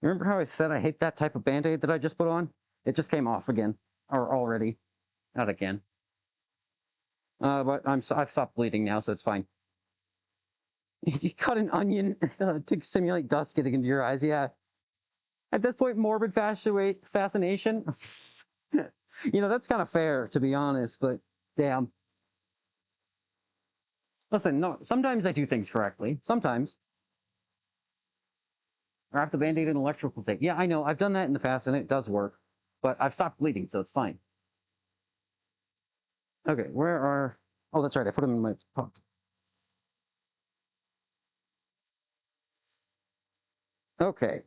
Remember how I said I hate that type of band-aid that I just put on? It just came off again. Or already. Not again. But I've stopped bleeding now, so it's fine. You cut an onion to simulate dust getting into your eyes. Yeah. At this point, morbid fascination. That's kind of fair, to be honest, but damn. Listen, no, sometimes I do things correctly. Sometimes. Wrap the band-aid in electrical tape. Yeah, I know. I've done that in the past, and it does work. But I've stopped bleeding, so it's fine. Okay, where are... Oh, that's right. I put them in my pocket. Okay.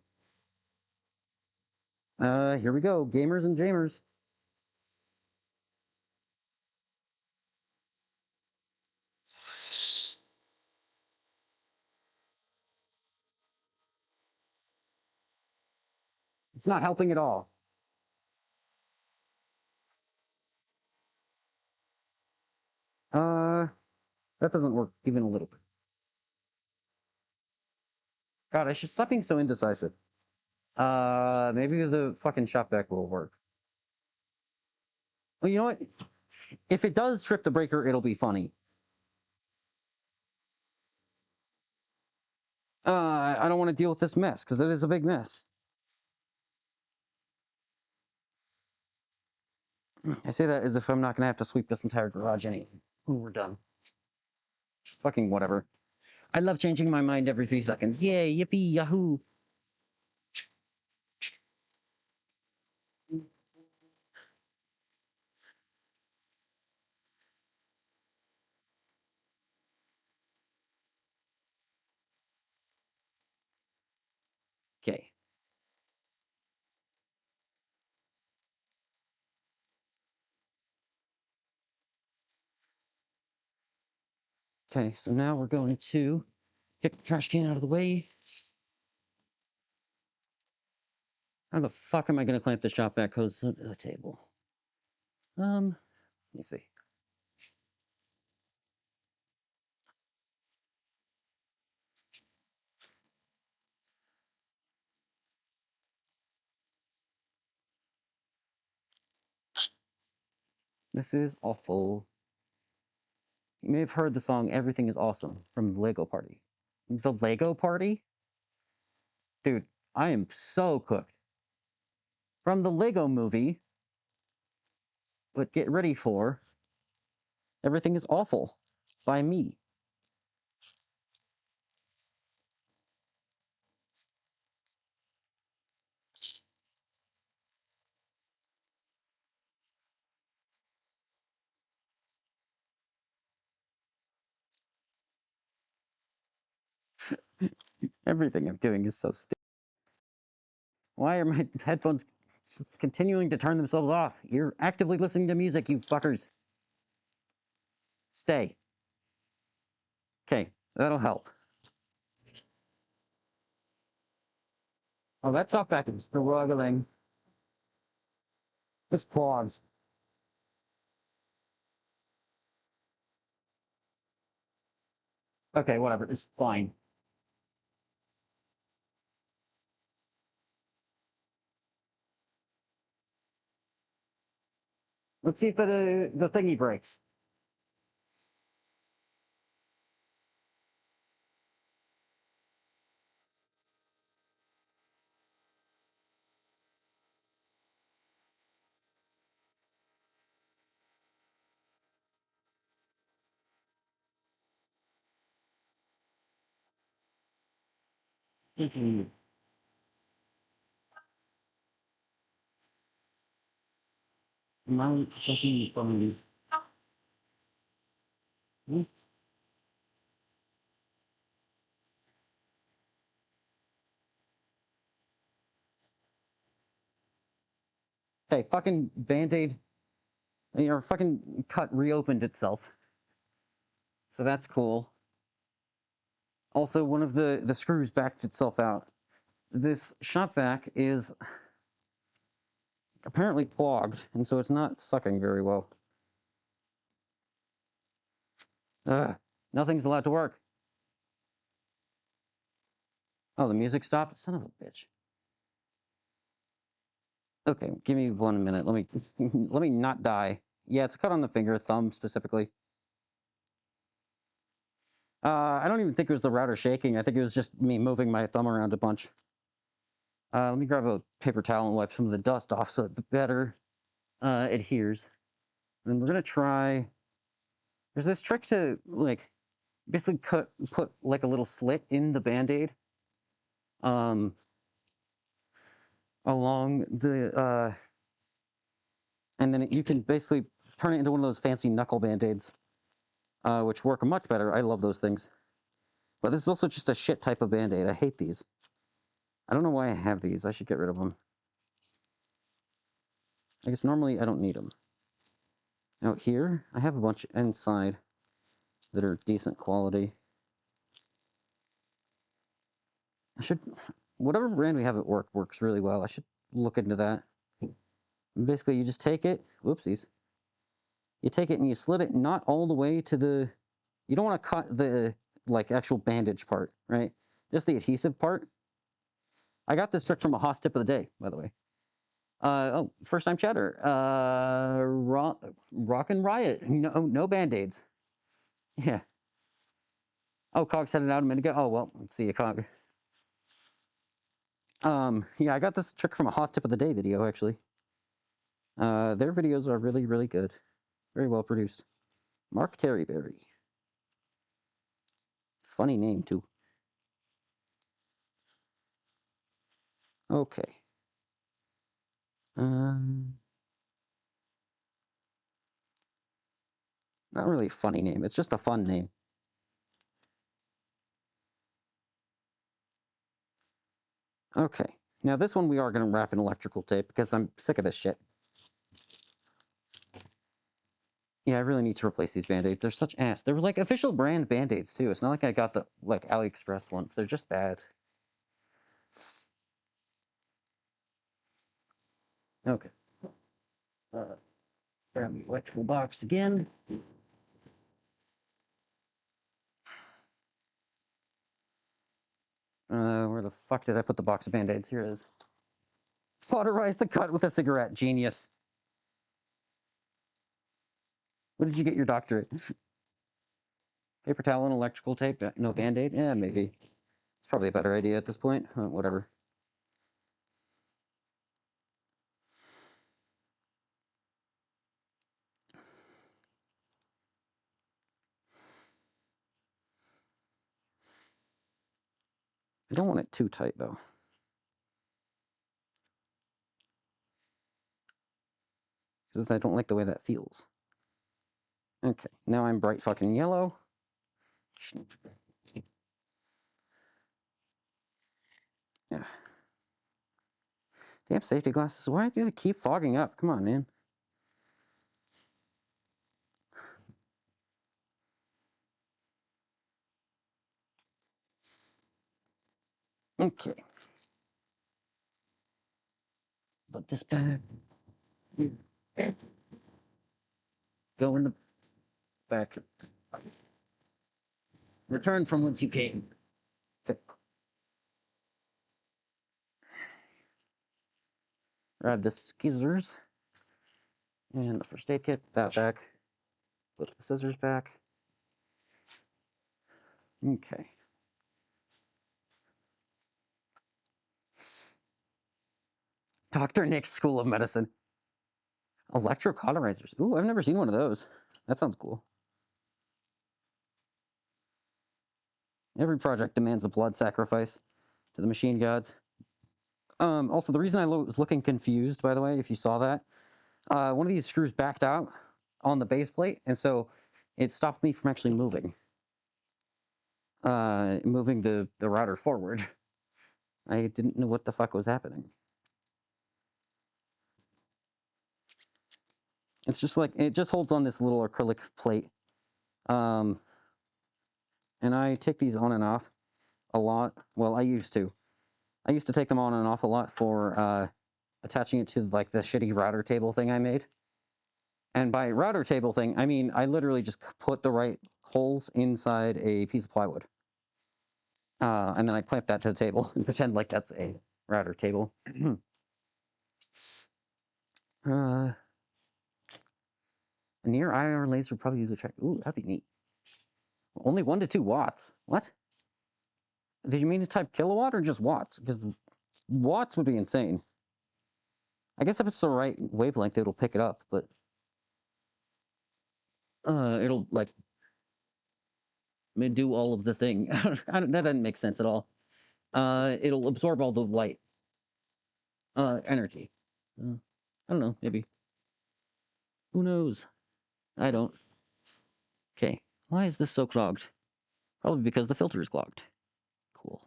Here we go. Gamers and Jamers. It's not helping at all. Uh, that doesn't work even a little bit. God, I should stop being so indecisive. Maybe the fucking shop vac will work. Well, you know what? If it does trip the breaker, it'll be funny. I don't want to deal with this mess, because it is a big mess. I say that as if I'm not going to have to sweep this entire garage anyway when we're done. Fucking whatever. I love changing my mind every 3 seconds. Yay, yippee, yahoo! Okay. Okay, so now we're going to get the trash can out of the way. How the fuck am I going to clamp the shop vac hose to the table? Let me see. This is awful. You may have heard the song Everything is Awesome from Lego Party. The Lego Party? Dude, I am so cooked. From the Lego movie, but get ready for Everything is Awful by me. Everything I'm doing is so stupid. Why are my headphones continuing to turn themselves off? You're actively listening to music, you fuckers. Stay. Okay, that'll help. Oh, that shop vac is struggling. It's clogs. Okay, whatever. It's fine. Let's see if the thingy breaks. My fucking phone. Hey, fucking band-aid, your fucking cut reopened itself. So that's cool. Also, one of the screws backed itself out. This shop vac is apparently clogged, and so it's not sucking very well. Ugh, nothing's allowed to work. Oh, the music stopped? Son of a bitch. Okay, give me 1 minute. Let me let me not die. Yeah, it's a cut on the finger, thumb specifically. I don't even think it was the router shaking. I think it was just me moving my thumb around a bunch. Let me grab a paper towel and wipe some of the dust off so it better adheres. And we're gonna try. There's this trick to like basically put like a little slit in the band-aid um, along the and then you can basically turn it into one of those fancy knuckle band-aids, which work much better. I love those things. But this is also just a shit type of band-aid. I hate these. I don't know why I have these. I should get rid of them. I guess normally I don't need them. Out here, I have a bunch inside that are decent quality. I should, whatever brand we have at work works really well. I should look into that. And basically, you just take it, whoopsies. You take it and you slit it not all the way to the, you don't want to cut the like actual bandage part, right? Just the adhesive part. I got this trick from a Haas tip of the day, by the way. Oh, first time chatter. Rock and Riot. No, no band-aids. Yeah. Oh, Cog said it out a minute ago. Oh, well, let's see you, Cog. Yeah, I got this trick from a Haas Tip of the Day video, actually. Their videos are really, really good. Very well produced. Mark Terryberry. Funny name, too. Okay. Not really a funny name. It's just a fun name. Okay. Now, this one we are going to wrap in electrical tape because I'm sick of this shit. Yeah, I really need to replace these Band-Aids. They're such ass. They're like official brand Band-Aids, too. It's not like I got the, like, AliExpress ones. They're just bad. Okay. Grab the electrical box again. Where the fuck did I put the box of Band-Aids? Here it is. Cauterize the cut with a cigarette. Genius. What did you get your doctorate? Paper towel and electrical tape? No Band-Aid? Yeah, maybe. It's probably a better idea at this point. Whatever. I don't want it too tight, though. Because I don't like the way that feels. Okay, now I'm bright fucking yellow. Yeah. Damn safety glasses. Why do they keep fogging up? Come on, man. Okay. Put this back. Go in the back. Return from whence you came. Okay. Grab the scissors. And the first aid kit. That back. Put the scissors back. Okay. Dr. Nick's School of Medicine. Electrocauterizers. Ooh, I've never seen one of those. That sounds cool. Every project demands a blood sacrifice to the machine gods. Also, the reason I was looking confused, by the way, if you saw that, one of these screws backed out on the base plate, and so it stopped me from actually moving. Moving the router forward. I didn't know what the fuck was happening. It's just like, it just holds on this little acrylic plate. And I take these on and off a lot. Well, I used to. I used to take them on and off a lot for attaching it to like the shitty router table thing I made. And by router table thing, I mean I literally just put the right holes inside a piece of plywood. And then I clamp that to the table and pretend like that's a router table. A near IR laser would probably do the trick. Ooh, that'd be neat. Only 1 to 2 watts. What? Did you mean to type kilowatt or just watts? Because watts would be insane. I guess if it's the right wavelength, it'll pick it up, but it'll like do all of the thing. That doesn't make sense at all. It'll absorb all the light energy. I don't know, maybe. Who knows? I don't. Okay, why is this so clogged? Probably because the filter is clogged. Cool.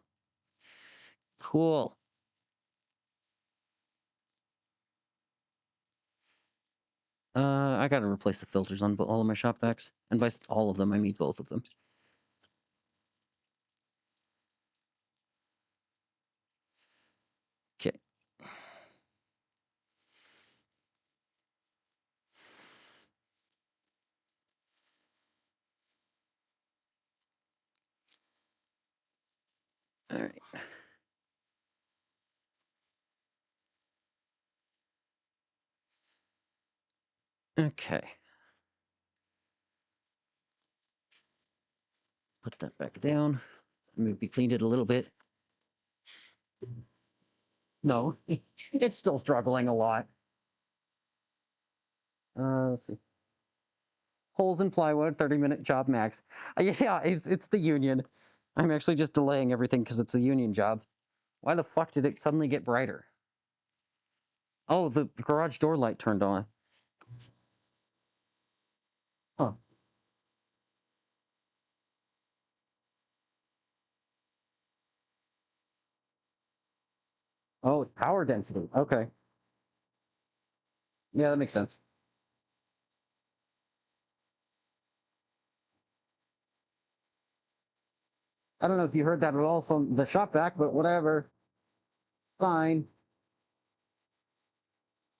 Cool. I gotta replace the filters on all of my shop vacs. And by all of them, I mean both of them. Okay. All right. Okay. Put that back down. Maybe cleaned it a little bit. No, it's still struggling a lot. Let's see. Holes in plywood, 30-minute job max. Yeah, it's the union. I'm actually just delaying everything because it's a union job. Why the fuck did it suddenly get brighter? Oh, the garage door light turned on. Huh. Oh, it's power density. Okay. Yeah, that makes sense. I don't know if you heard that at all from the shop vac, but whatever. Fine.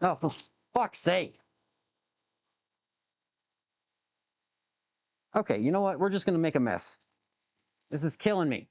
Oh, for fuck's sake. Okay, you know what? We're just gonna make a mess. This is killing me.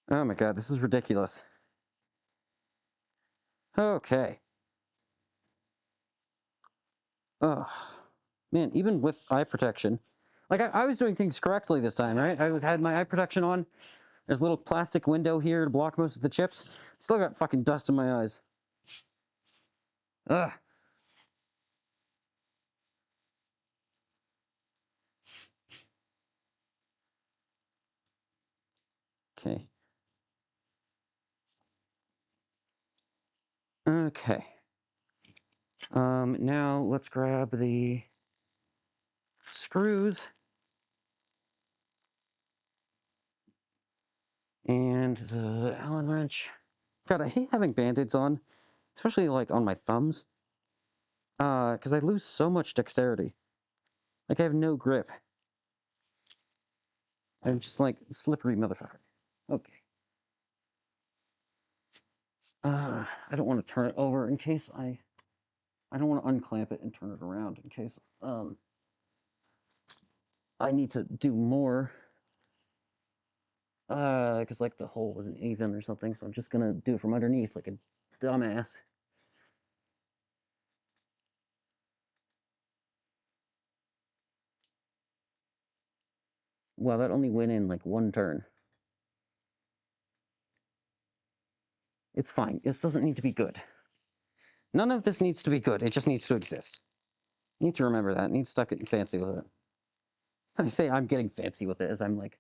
Oh my god, this is ridiculous. Okay. Oh, man, even with eye protection. Like, I was doing things correctly this time, right? I had my eye protection on. There's a little plastic window here to block most of the chips. Still got fucking dust in my eyes. Ugh. Okay. Okay. Now let's grab the screws and the Allen wrench. God, I hate having band-aids on, especially like on my thumbs. Because I lose so much dexterity. Like I have no grip. I'm just like slippery motherfucker. Okay. I don't want to turn it over in case I don't want to unclamp it and turn it around in case I need to do more. Because like the hole wasn't even or something, so I'm just gonna do it from underneath like a dumbass. Well, that only went in like one turn. It's fine. This doesn't need to be good. None of this needs to be good. It just needs to exist. You need to remember that. You need to stop getting fancy with it. I say I'm getting fancy with it as I'm like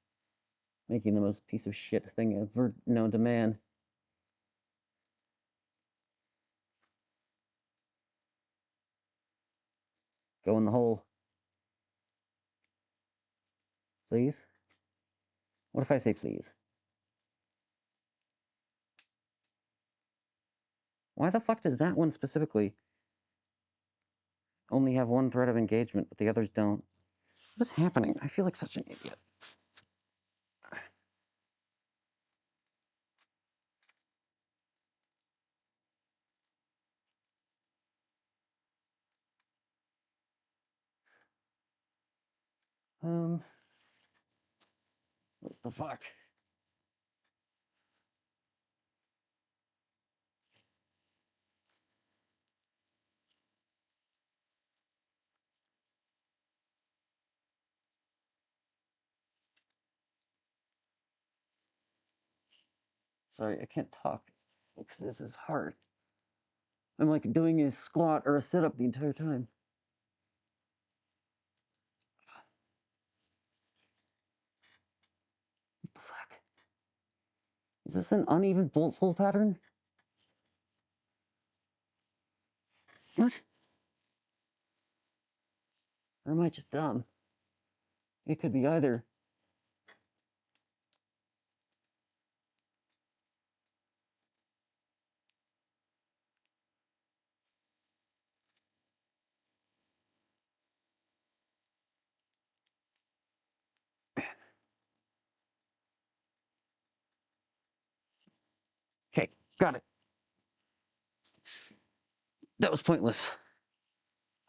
making the most piece of shit thing ever known to man. Go in the hole. Please? What if I say please? Why the fuck does that one specifically only have one thread of engagement, but the others don't? What is happening? I feel like such an idiot. What the fuck? Sorry, I can't talk because this is hard. I'm like doing a squat or a sit-up the entire time. What the fuck? Is this an uneven bolt pull pattern? Or am I just dumb? It could be either. Okay, got it. That was pointless.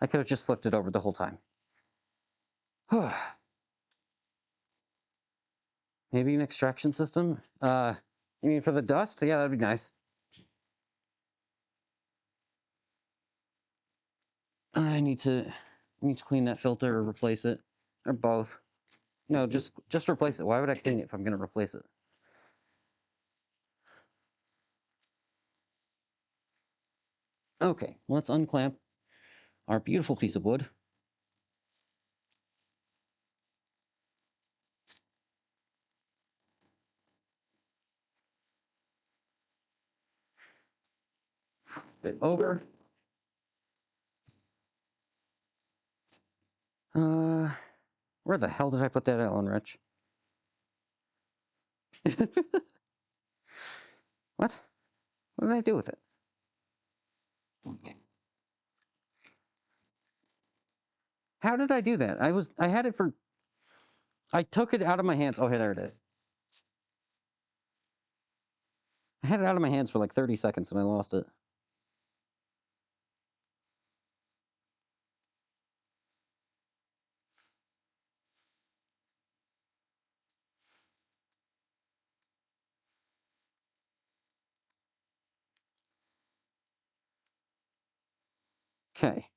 I could have just flipped it over the whole time. Maybe an extraction system? You mean for the dust? Yeah, that'd be nice. I need to clean that filter or replace it. Or both. No, just replace it. Why would I clean it if I'm gonna replace it? Okay, let's unclamp our beautiful piece of wood. Bit over. Where the hell did I put that Allen wrench? What? What did I do with it? How did I do that? I had it for... I took it out of my hands. Oh, hey, there it is. I had it out of my hands for like 30 seconds and I lost it. Okay.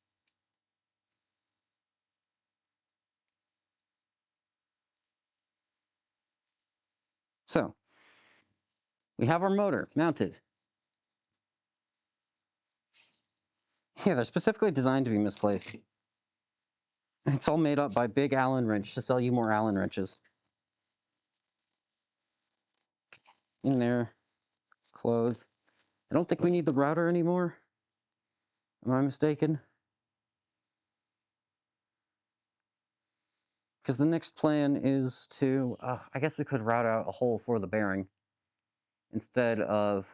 So, we have our motor mounted. Yeah, they're specifically designed to be misplaced. It's all made up by Big Allen Wrench to sell you more Allen wrenches. In there. Close. I don't think we need the router anymore. Am I mistaken? Because the next plan is to... I guess we could route out a hole for the bearing instead of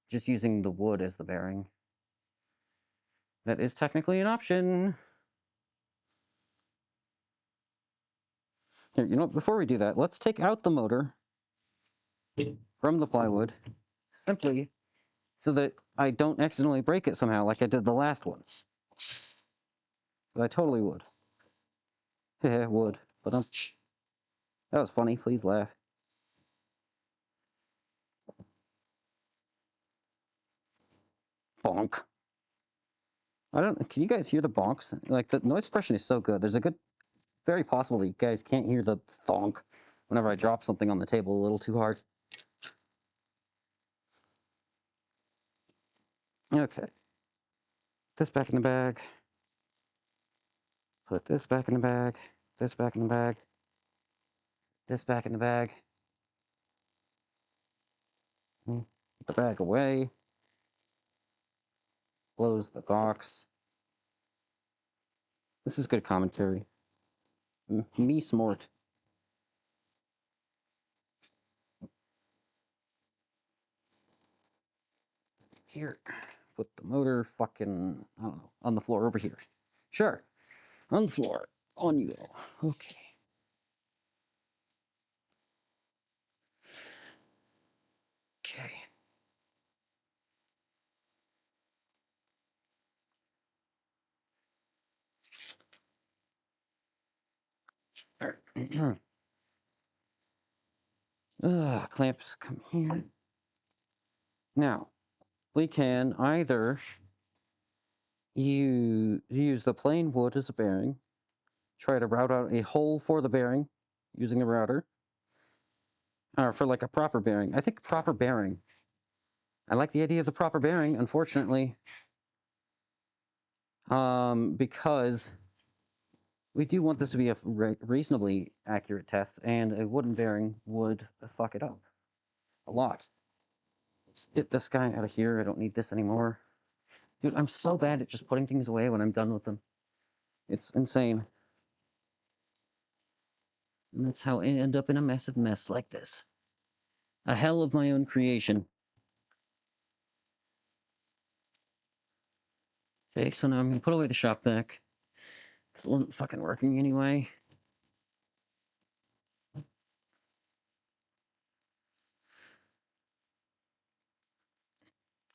just using the wood as the bearing. That is technically an option. Here, you know, before we do that, let's take out the motor from the plywood, simply so that I don't accidentally break it somehow like I did the last one. But I totally would. Heh, would. But that was funny, please laugh. Bonk. Can you guys hear the bonks? Like, the noise suppression is so good. There's a good, very possible that you guys can't hear the thonk whenever I drop something on the table a little too hard. Okay. This back in the bag. Put this back in the bag. This back in the bag. This back in the bag. Put the bag away. Close the box. This is good commentary. Me smart. Here. Put the motor fucking, I don't know, on the floor over here. Sure. On the floor. On you go. Okay. Okay. All right. Clamps come here. Now, we can either use the plain wood as a bearing, try to route out a hole for the bearing using the router, or for like a proper bearing. I think proper bearing. I like the idea of the proper bearing, unfortunately, because we do want this to be a reasonably accurate test, and a wooden bearing would fuck it up a lot. Let's get this guy out of here. I don't need this anymore. Dude, I'm so bad at just putting things away when I'm done with them. It's insane. And that's how I end up in a massive mess like this. A hell of my own creation. Okay, so now I'm gonna put away the shop vac, because it wasn't fucking working anyway.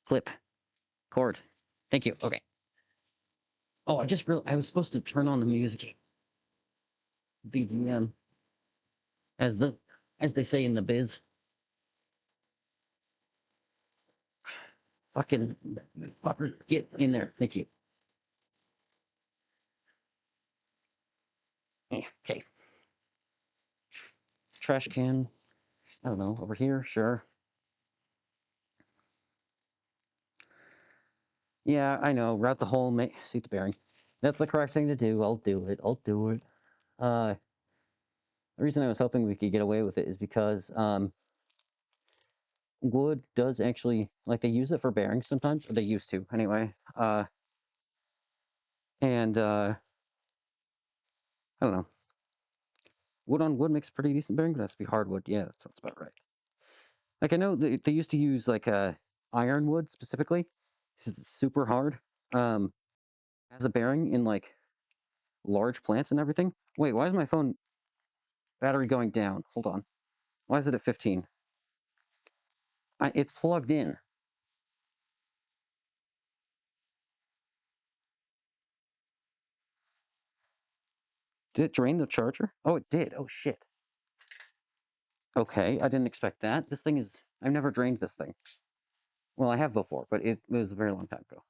Clip. Cord. Thank you. Okay. Oh, I just realized I was supposed to turn on the music. BGM. As they say in the biz. Fucking fucker, get in there. Thank you. Okay. Trash can. I don't know. Over here, sure. Yeah, I know. Route the hole, seat the bearing. That's the correct thing to do. I'll do it. I'll do it. The reason I was hoping we could get away with it is because wood does actually, like, they use it for bearings sometimes, or they used to anyway. And I don't know. Wood on wood makes a pretty decent bearing, but it has to be hardwood. Yeah, that sounds about right. Like, I know they used to use like ironwood specifically. This is super hard. As a bearing in like large plants and everything. Wait, why is my phone battery going down? Hold on. Why is it at 15? It's plugged in. Did it drain the charger? Oh, it did. Oh, shit. Okay, I didn't expect that. This thing is... I've never drained this thing. Well, I have before, but it was a very long time ago.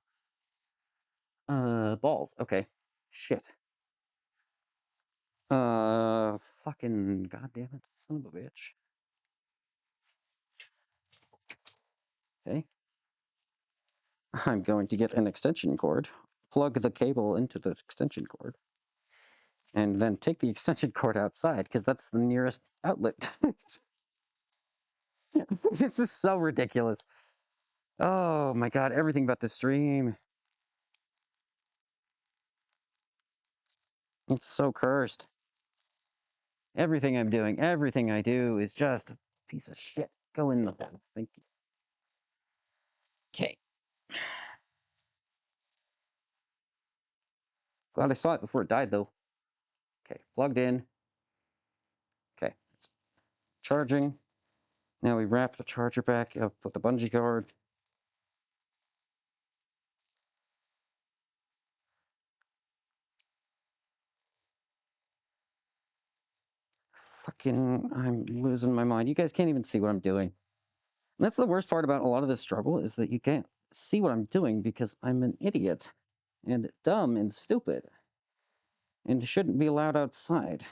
Balls. Okay. Shit. Fucking goddamn it. Son of a bitch. Okay. I'm going to get an extension cord, plug the cable into the extension cord, and then take the extension cord outside, because that's the nearest outlet. This is so ridiculous. Oh my god, everything about this stream. It's so cursed. Everything I'm doing, everything I do is just a piece of shit. Go in the bin. Thank you. Okay. Glad I saw it before it died, though. Okay, plugged in. Okay, it's charging. Now we wrap the charger back up with the bungee cord. Fucking, I'm losing my mind. You guys can't even see what I'm doing. And that's the worst part about a lot of this struggle, is that you can't see what I'm doing because I'm an idiot and dumb and stupid and shouldn't be allowed outside.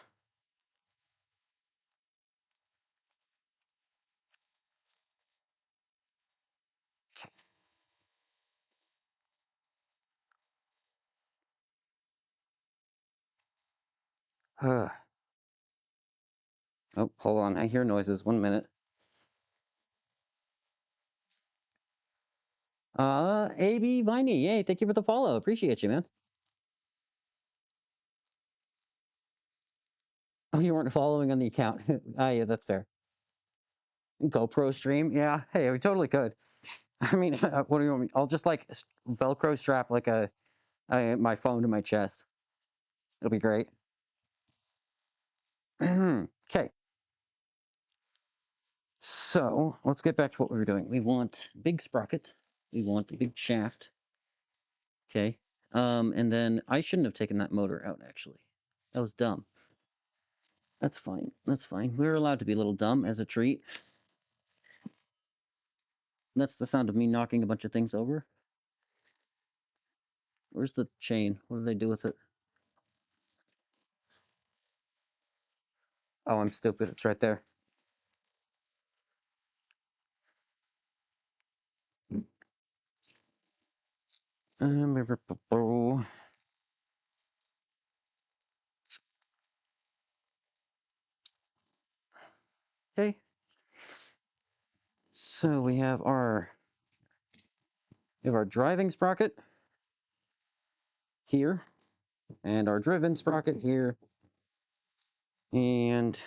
Oh, hold on. I hear noises. 1 minute. AB Viney. Yay, thank you for the follow. Appreciate you, man. Oh, you weren't following on the account. Ah, yeah, that's fair. GoPro stream? Yeah. Hey, we totally could. I mean, what do you want me? I'll just like Velcro strap like my phone to my chest. It'll be great. Okay. So let's get back to what we were doing. We want big sprocket. We want a big shaft. Okay. And then I shouldn't have taken that motor out, actually. That was dumb. That's fine. That's fine. We're allowed to be a little dumb as a treat. That's the sound of me knocking a bunch of things over. Where's the chain? What do they do with it? Oh, I'm stupid. It's right there. Okay. So we have our driving sprocket here. and our driven sprocket here, and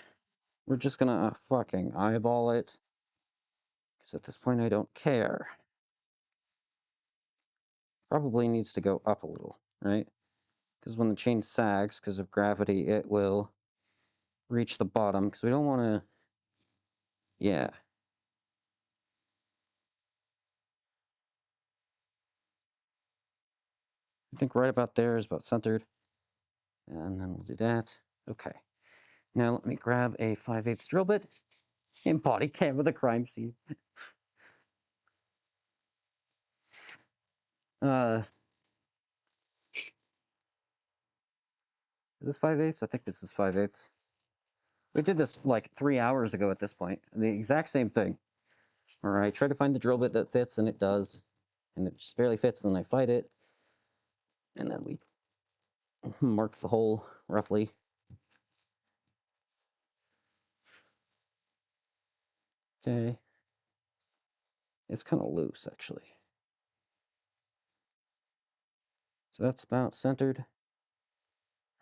we're just gonna fucking eyeball it, because at this point I don't care. Probably needs to go up a little, right? Because when the chain sags, because of gravity, it will reach the bottom, because we don't want to, yeah. I think right about there is about centered. And then we'll do that. Okay. Now let me grab a 5/8 drill bit and body cam with a crime scene. Uh, is this 5/8? I think this is 5/8. We did this like 3 hours ago at this point. The exact same thing. All right, try to find the drill bit that fits, and it does. And it just barely fits, and then I fight it. And then we mark the hole roughly. Okay. It's kind of loose, actually. So that's about centered,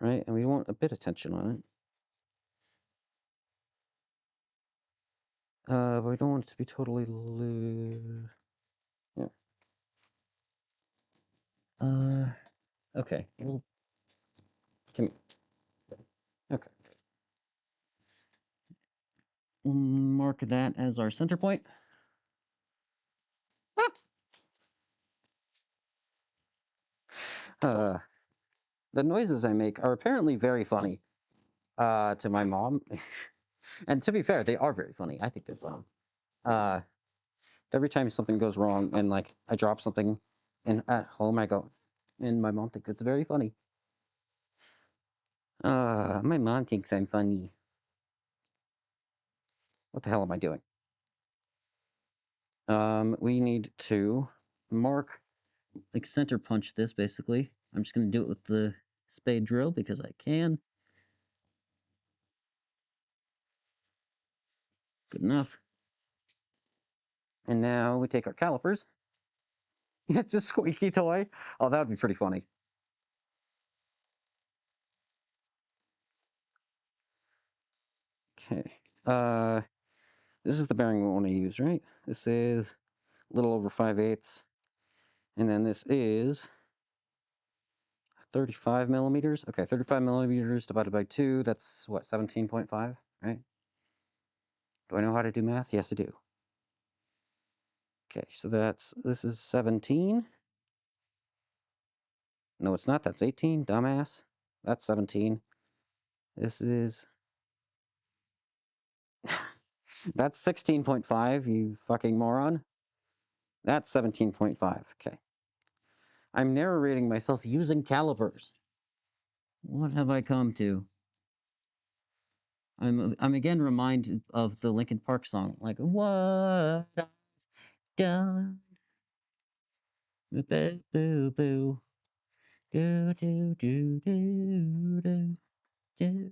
right? And we want a bit of tension on it. But we don't want it to be totally loose. Yeah. Okay. Well, okay. We'll mark that as our center point. The noises I make are apparently very funny to my mom. And to be fair, they are very funny. I think they're fun. Every time something goes wrong and like I drop something and at home I go, and my mom thinks it's very funny. My mom thinks I'm funny. What the hell am I doing? We need to mark, like center punch this basically. I'm just gonna do it with the spade drill because I can. Good enough. And now we take our calipers. It's a squeaky toy. Oh, that would be pretty funny. Okay. This is the bearing we want to use, right? This is a little over 5/8. And then this is 35 millimeters. Okay, 35 millimeters divided by 2. That's what, 17.5, right? Do I know how to do math? Yes, I do. Okay, so this is 17. No, it's not. That's 18, dumbass. That's 17. This is... That's 16.5, you fucking moron. That's 17.5. Okay. I'm narrating myself using calipers. What have I come to? I'm again reminded of the Linkin Park song, like what I've done. Boo boo boo. Do do do do do do.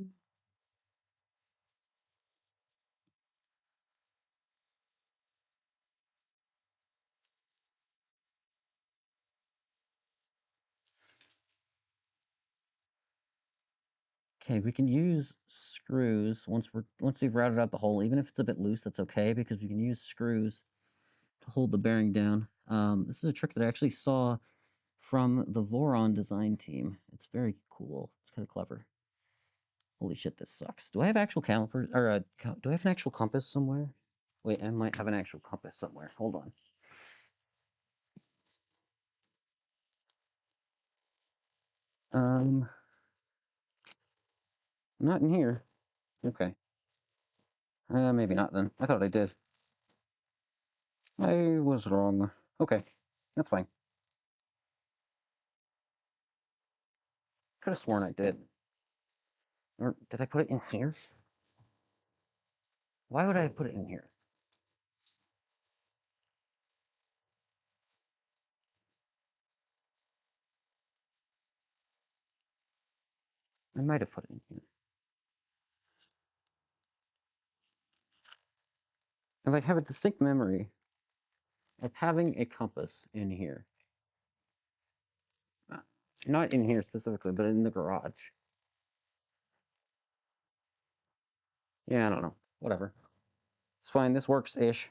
Okay, we can use screws once we've routed out the hole. Even if it's a bit loose, that's okay because we can use screws to hold the bearing down. This is a trick that I actually saw from the Voron design team. It's very cool. It's kind of clever. Holy shit, this sucks. Do I have actual calipers or do I have an actual compass somewhere? Wait, I might have an actual compass somewhere. Hold on. Um, not in here. Okay. Maybe not then. I thought I did. I was wrong. Okay, that's fine. Could have sworn I did. Or did I put it in here? Why would I put it in here? I might have put it in here. And I have a distinct memory of having a compass in here. Not in here specifically, but in the garage. Yeah, I don't know. Whatever. It's fine. This works-ish.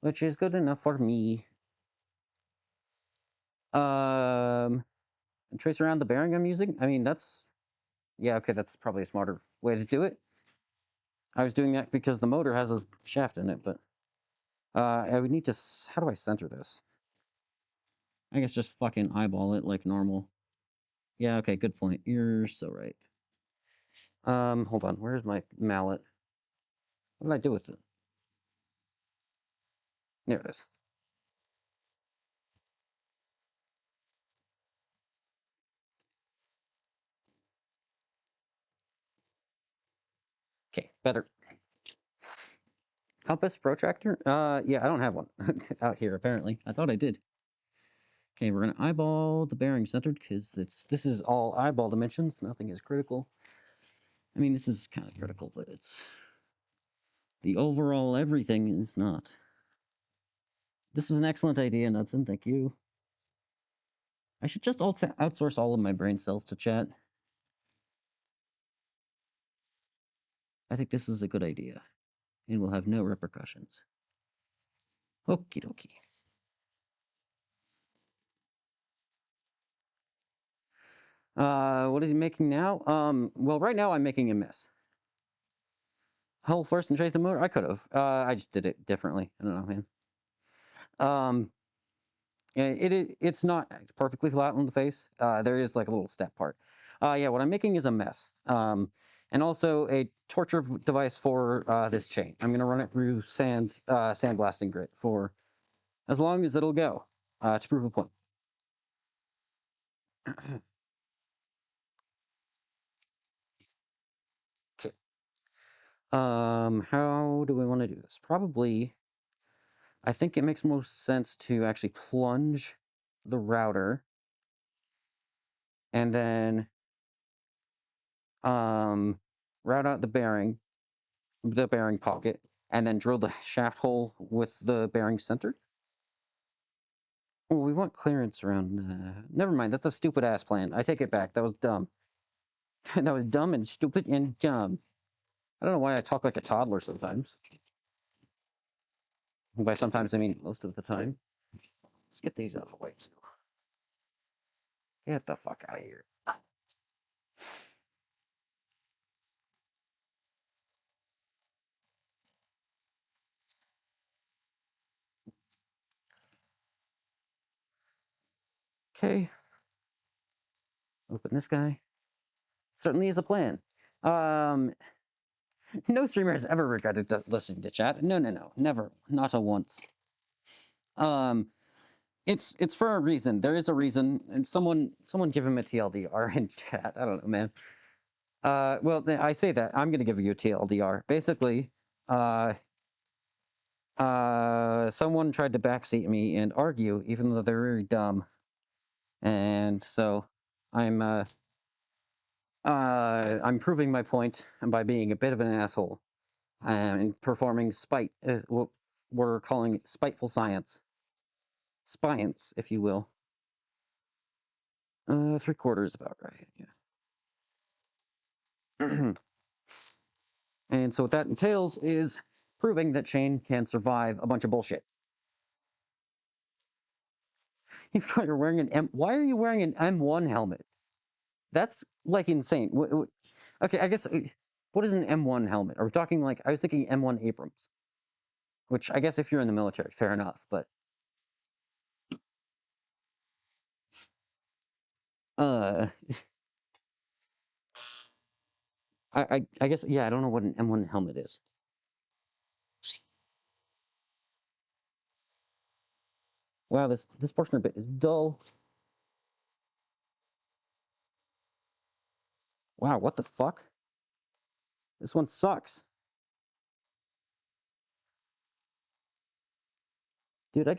Which is good enough for me. And trace around the bearing I'm using? I mean, that's... Yeah, okay, that's probably a smarter way to do it. I was doing that because the motor has a shaft in it, but... I would need to... How do I center this? I guess just fucking eyeball it like normal. Yeah, okay, good point. You're so right. Hold on. Where's my mallet? What did I do with it? There it is. Okay, better. Compass protractor? Yeah, I don't have one out here, apparently. I thought I did. Okay, we're gonna eyeball the bearing centered because this is all eyeball dimensions. Nothing is critical. I mean, this is kind of critical, but it's the overall everything is not. This is an excellent idea, Knudsen. Thank you. I should just outsource all of my brain cells to chat. I think this is a good idea, and will have no repercussions. Okie dokie. What is he making now? Well, right now I'm making a mess. Hull first and straight the motor? I could have. I just did it differently. I don't know, man. It's not perfectly flat on the face. There is like a little step part. Yeah, what I'm making is a mess. And also a torture device for this chain. I'm gonna run it through sandblasting grit for as long as it'll go to prove a point. Okay. How do we want to do this? Probably, I think it makes most sense to actually plunge the router and then route out the bearing pocket, and then drill the shaft hole with the bearing centered. Oh, we want clearance around... never mind, that's a stupid-ass plan. I take it back. That was dumb. That was dumb and stupid and dumb. I don't know why I talk like a toddler sometimes. By sometimes, I mean most of the time. Let's get these out of the way, too. Get the fuck out of here. Okay. Open this guy. Certainly is a plan. No streamer has ever regretted listening to chat. No, no, no. Never. Not a once. It's for a reason. There is a reason, and someone give him a TLDR in chat. I don't know, man. Well, I say that I'm gonna give you a TLDR. Basically, someone tried to backseat me and argue, even though they're very dumb, and so I'm proving my point by being a bit of an asshole and performing what we're calling spiteful science. Science, if you will. 3/4 is about right, yeah. And so what that entails is proving that Shane can survive a bunch of bullshit. You're wearing an M... Why are you wearing an M1 helmet? That's, like, insane. Okay, I guess... What is an M1 helmet? Are we talking, like... I was thinking M1 Abrams. Which, I guess if you're in the military, fair enough, but... Uh... I guess... Yeah, I don't know what an M1 helmet is. Wow, this portion of it is dull. Wow, what the fuck? This one sucks. Dude, I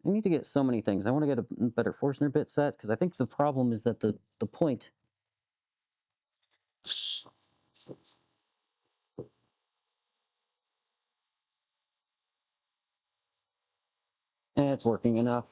need to get so many things. I want to get a better Forstner bit set, because I think the problem is that the point... it's working enough.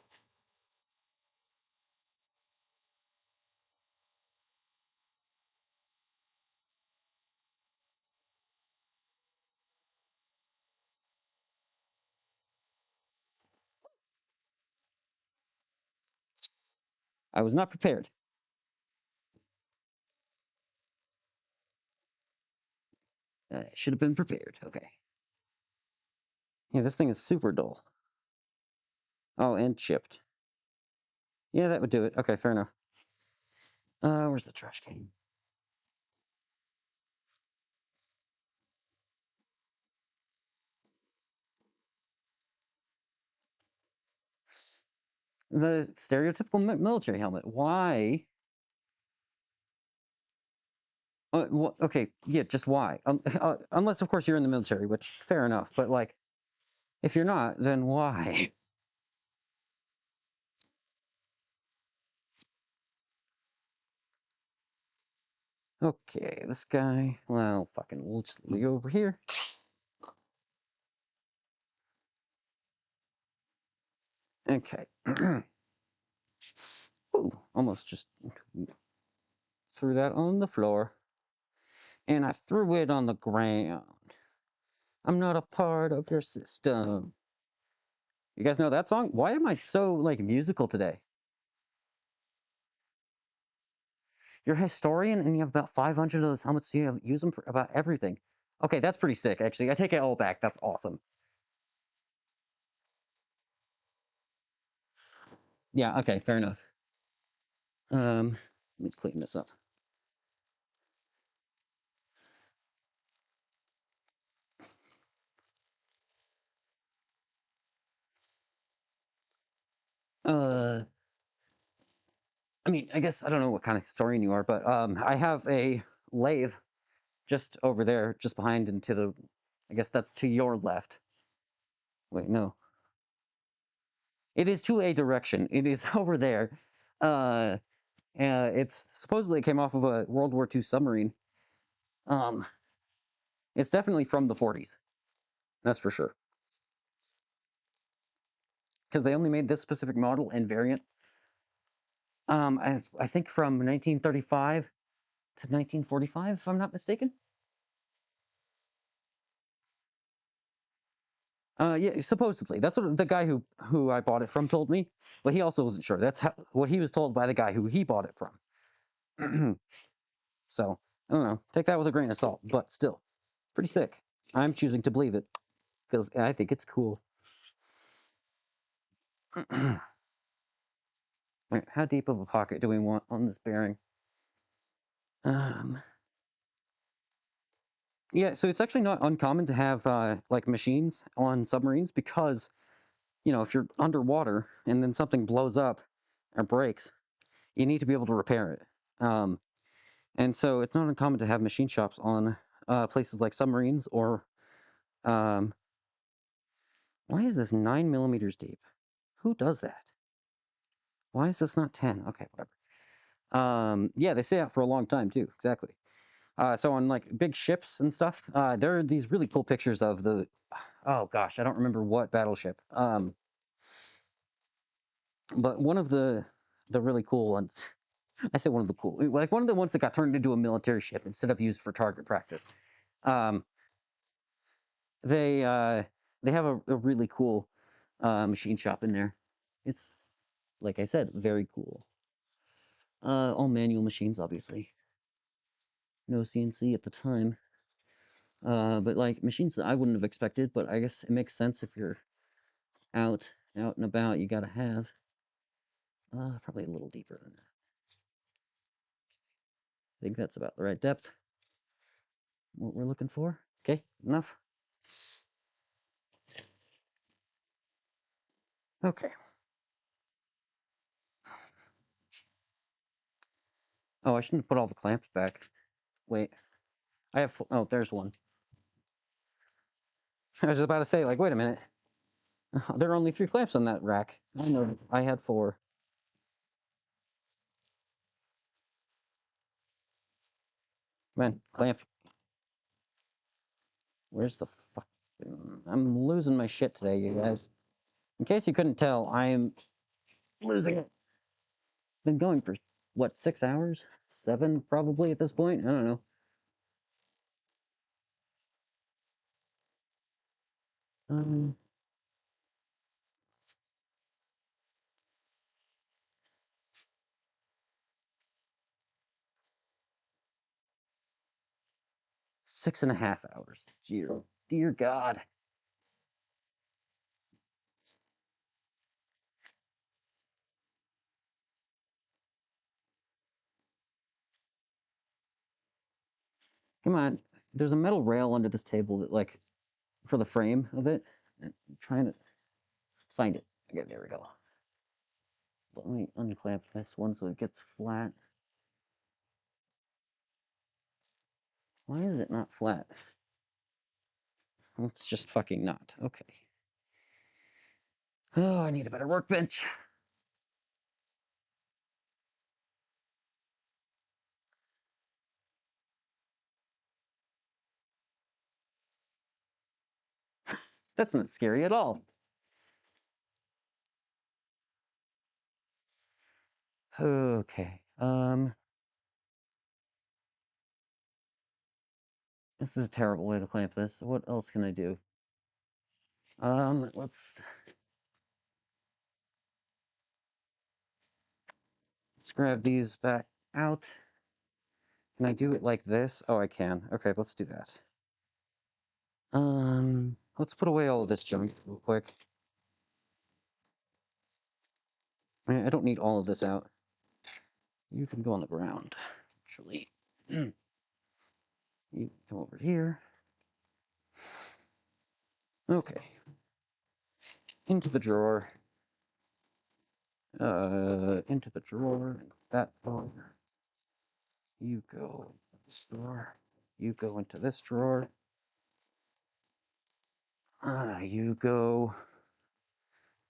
I was not prepared. I should have been prepared. Okay. Yeah, this thing is super dull. Oh, and chipped. Yeah, that would do it. Okay, fair enough. Where's the trash can? The stereotypical military helmet. Why? Okay, yeah, just why? Unless, of course, you're in the military, which fair enough. But like, if you're not, then why? Okay, this guy. Well, fucking, we'll just leave you over here. Okay. Ooh, almost just threw that on the floor, and I threw it on the ground. I'm not a part of your system. You guys know that song? Why am I so like musical today? You're a historian and you have about 500 of those helmets. So you use them for about everything. Okay, that's pretty sick, actually. I take it all back. That's awesome. Yeah, okay, fair enough. Let me clean this up. Uh, I mean, I guess I don't know what kind of historian you are, but I have a lathe just over there, just behind and to the, I guess that's to your left. Wait, no. It is to a direction. It is over there. Uh, it's supposedly it came off of a World War II submarine. Um, it's definitely from the 40s. That's for sure. Because they only made this specific model and variant. I think from 1935 to 1945, if I'm not mistaken. Yeah, supposedly. That's what the guy who I bought it from told me. But he also wasn't sure. That's what he was told by the guy who he bought it from. So I don't know. Take that with a grain of salt, but still, pretty sick. I'm choosing to believe it because I think it's cool. Right, how deep of a pocket do we want on this bearing? Um, yeah, so it's actually not uncommon to have like machines on submarines because you know if you're underwater and then something blows up or breaks, you need to be able to repair it. And so it's not uncommon to have machine shops on places like submarines or um, why is this 9 millimeters deep? Who does that? Why is this not 10? Okay, whatever. Yeah, they stay out for a long time too. Exactly. So on like big ships and stuff, there are these really cool pictures of the. Oh gosh, I don't remember what battleship. But one of the really cool ones. I say one of the cool, like one of the ones that got turned into a military ship instead of used for target practice. Um, they uh, they have a really cool machine shop in there. It's like I said, very cool. All manual machines, obviously. No CNC at the time. But like machines that I wouldn't have expected, but I guess it makes sense if you're out and about, you gotta have. Probably a little deeper than that. I think that's about the right depth. What we're looking for. Okay, enough. Okay. Oh, I shouldn't have put all the clamps back. Wait, I have. Oh, there's one. I was about to say, like, wait a minute. There are only 3 clamps on that rack. I know. I had 4. Man, clamp. Where's the fuck? I'm losing my shit today, you guys. In case you couldn't tell, I am losing it. Been going for what, 6 hours? 7 probably at this point. I don't know. Um, 6.5 hours. Dear God. Come on. There's a metal rail under this table that, like, for the frame of it. I'm trying to find it. Okay, there we go. Let me unclamp this one so it gets flat. Why is it not flat? It's just fucking not. Okay. Oh, I need a better workbench. That's not scary at all. Okay. This is a terrible way to clamp this. What else can I do? Let's grab these back out. Can I do it like this? Oh, I can. Okay, let's do that. Let's put away all of this junk real quick. I don't need all of this out. You can go on the ground, actually. You come over here. Okay. Into the drawer. Into the drawer. That drawer. You go into this drawer. You go into this drawer. You go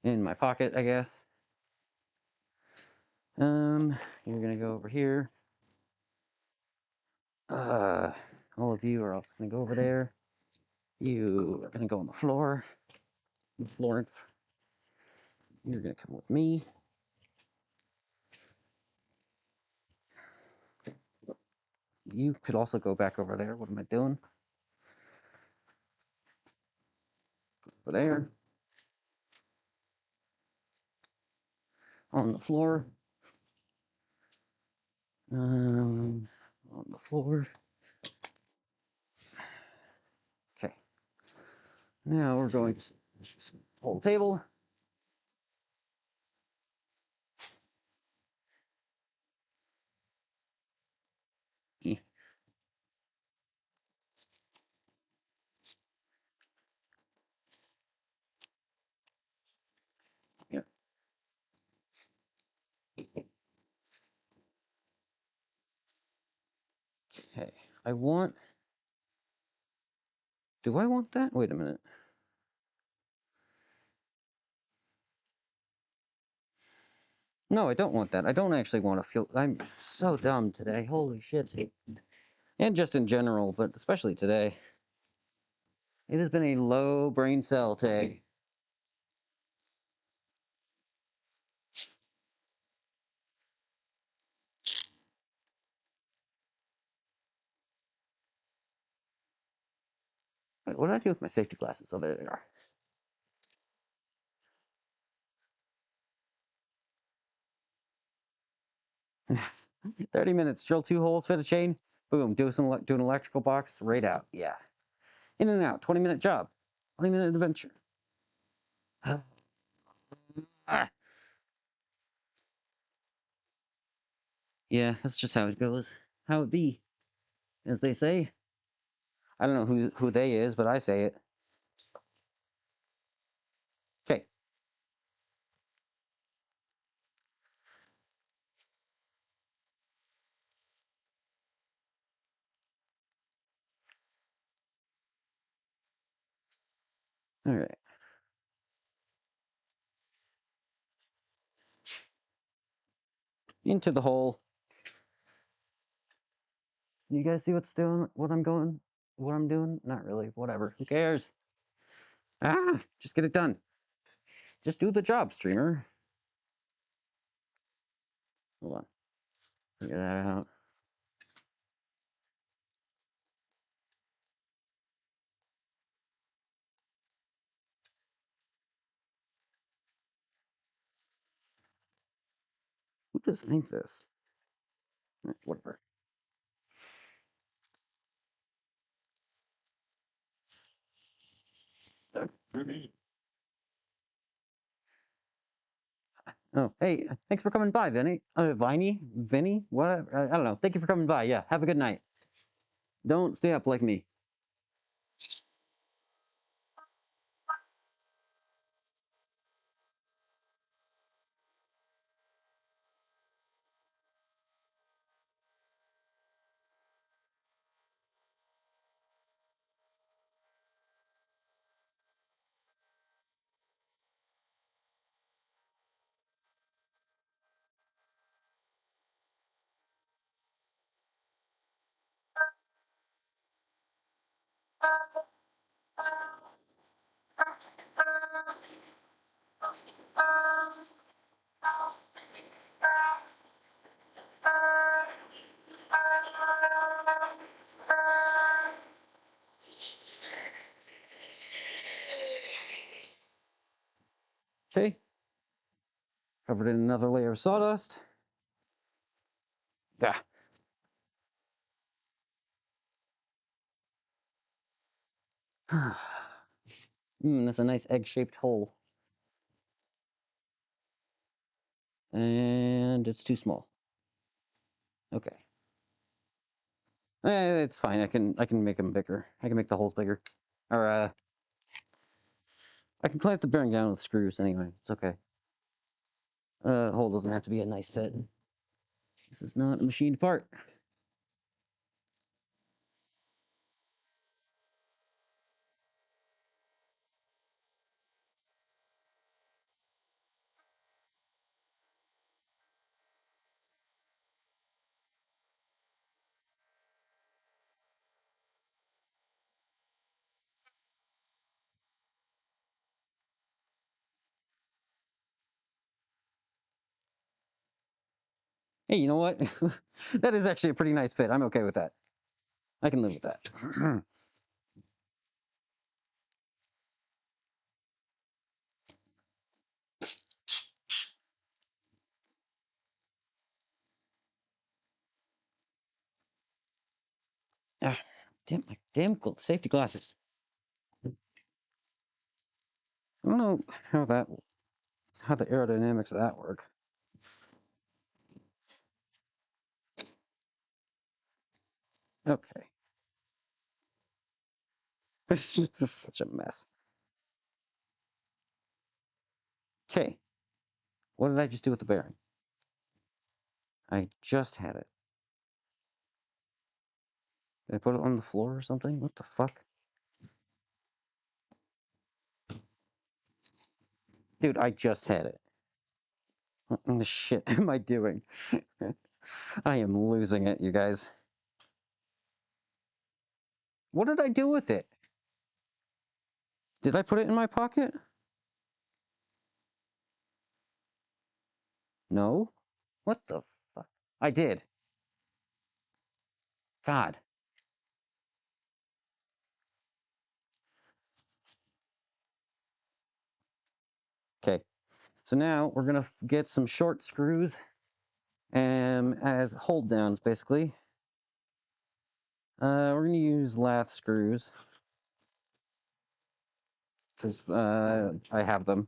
in my pocket, I guess. You're gonna go over here. All of you are also gonna go over there. You are gonna go on the floor. The floor. You're gonna come with me. You could also go back over there. What am I doing? Over there. On the floor. On the floor. Okay. Now we're going to whole table. Yeah. Okay. I want. Do I want that? Wait a minute. No, I don't want that. I don't actually want to feel. I'm so dumb today. Holy shit. And just in general, but especially today. It has been a low brain cell day. Wait, what did I do with my safety glasses? Oh, there they are. 30 minutes, drill 2 holes, fit a chain, boom, do an electrical box, right out. Yeah. In and out, 20-minute job, 20-minute adventure. Ah. Yeah, that's just how it goes. How it be, as they say. I don't know who they is, but I say it. Okay. All right. Into the hole. You guys see what I'm doing? Not really. Whatever. Who cares? Just get it done. Just do the job, streamer. Hold on. Figure that out. Who does think this? Whatever. Oh, hey, thanks for coming by, Vinny. Vinny? What? I don't know. Thank you for coming by. Yeah, have a good night. Don't stay up like me. Okay, covered in another layer of sawdust. Yeah. That's a nice egg-shaped hole. And it's too small. Okay. It's fine. I can make them bigger. I can make the holes bigger. Or I can clamp the bearing down with screws anyway. It's okay. Hole doesn't have to be a nice fit. This is not a machined part. Hey, you know what? That is actually a pretty nice fit. I'm okay with that. I can live with that. Ah, damn, my damn safety glasses. I don't know how the aerodynamics of that work. Okay. This is such a mess. Okay. What did I just do with the bearing? I just had it. Did I put it on the floor or something? What the fuck? Dude, I just had it. What in the shit am I doing? I am losing it, you guys. What did I do with it? Did I put it in my pocket? No. What the fuck? I did. God. Okay. So now we're gonna get some short screws as hold downs, basically. We're gonna use lathe screws because I have them.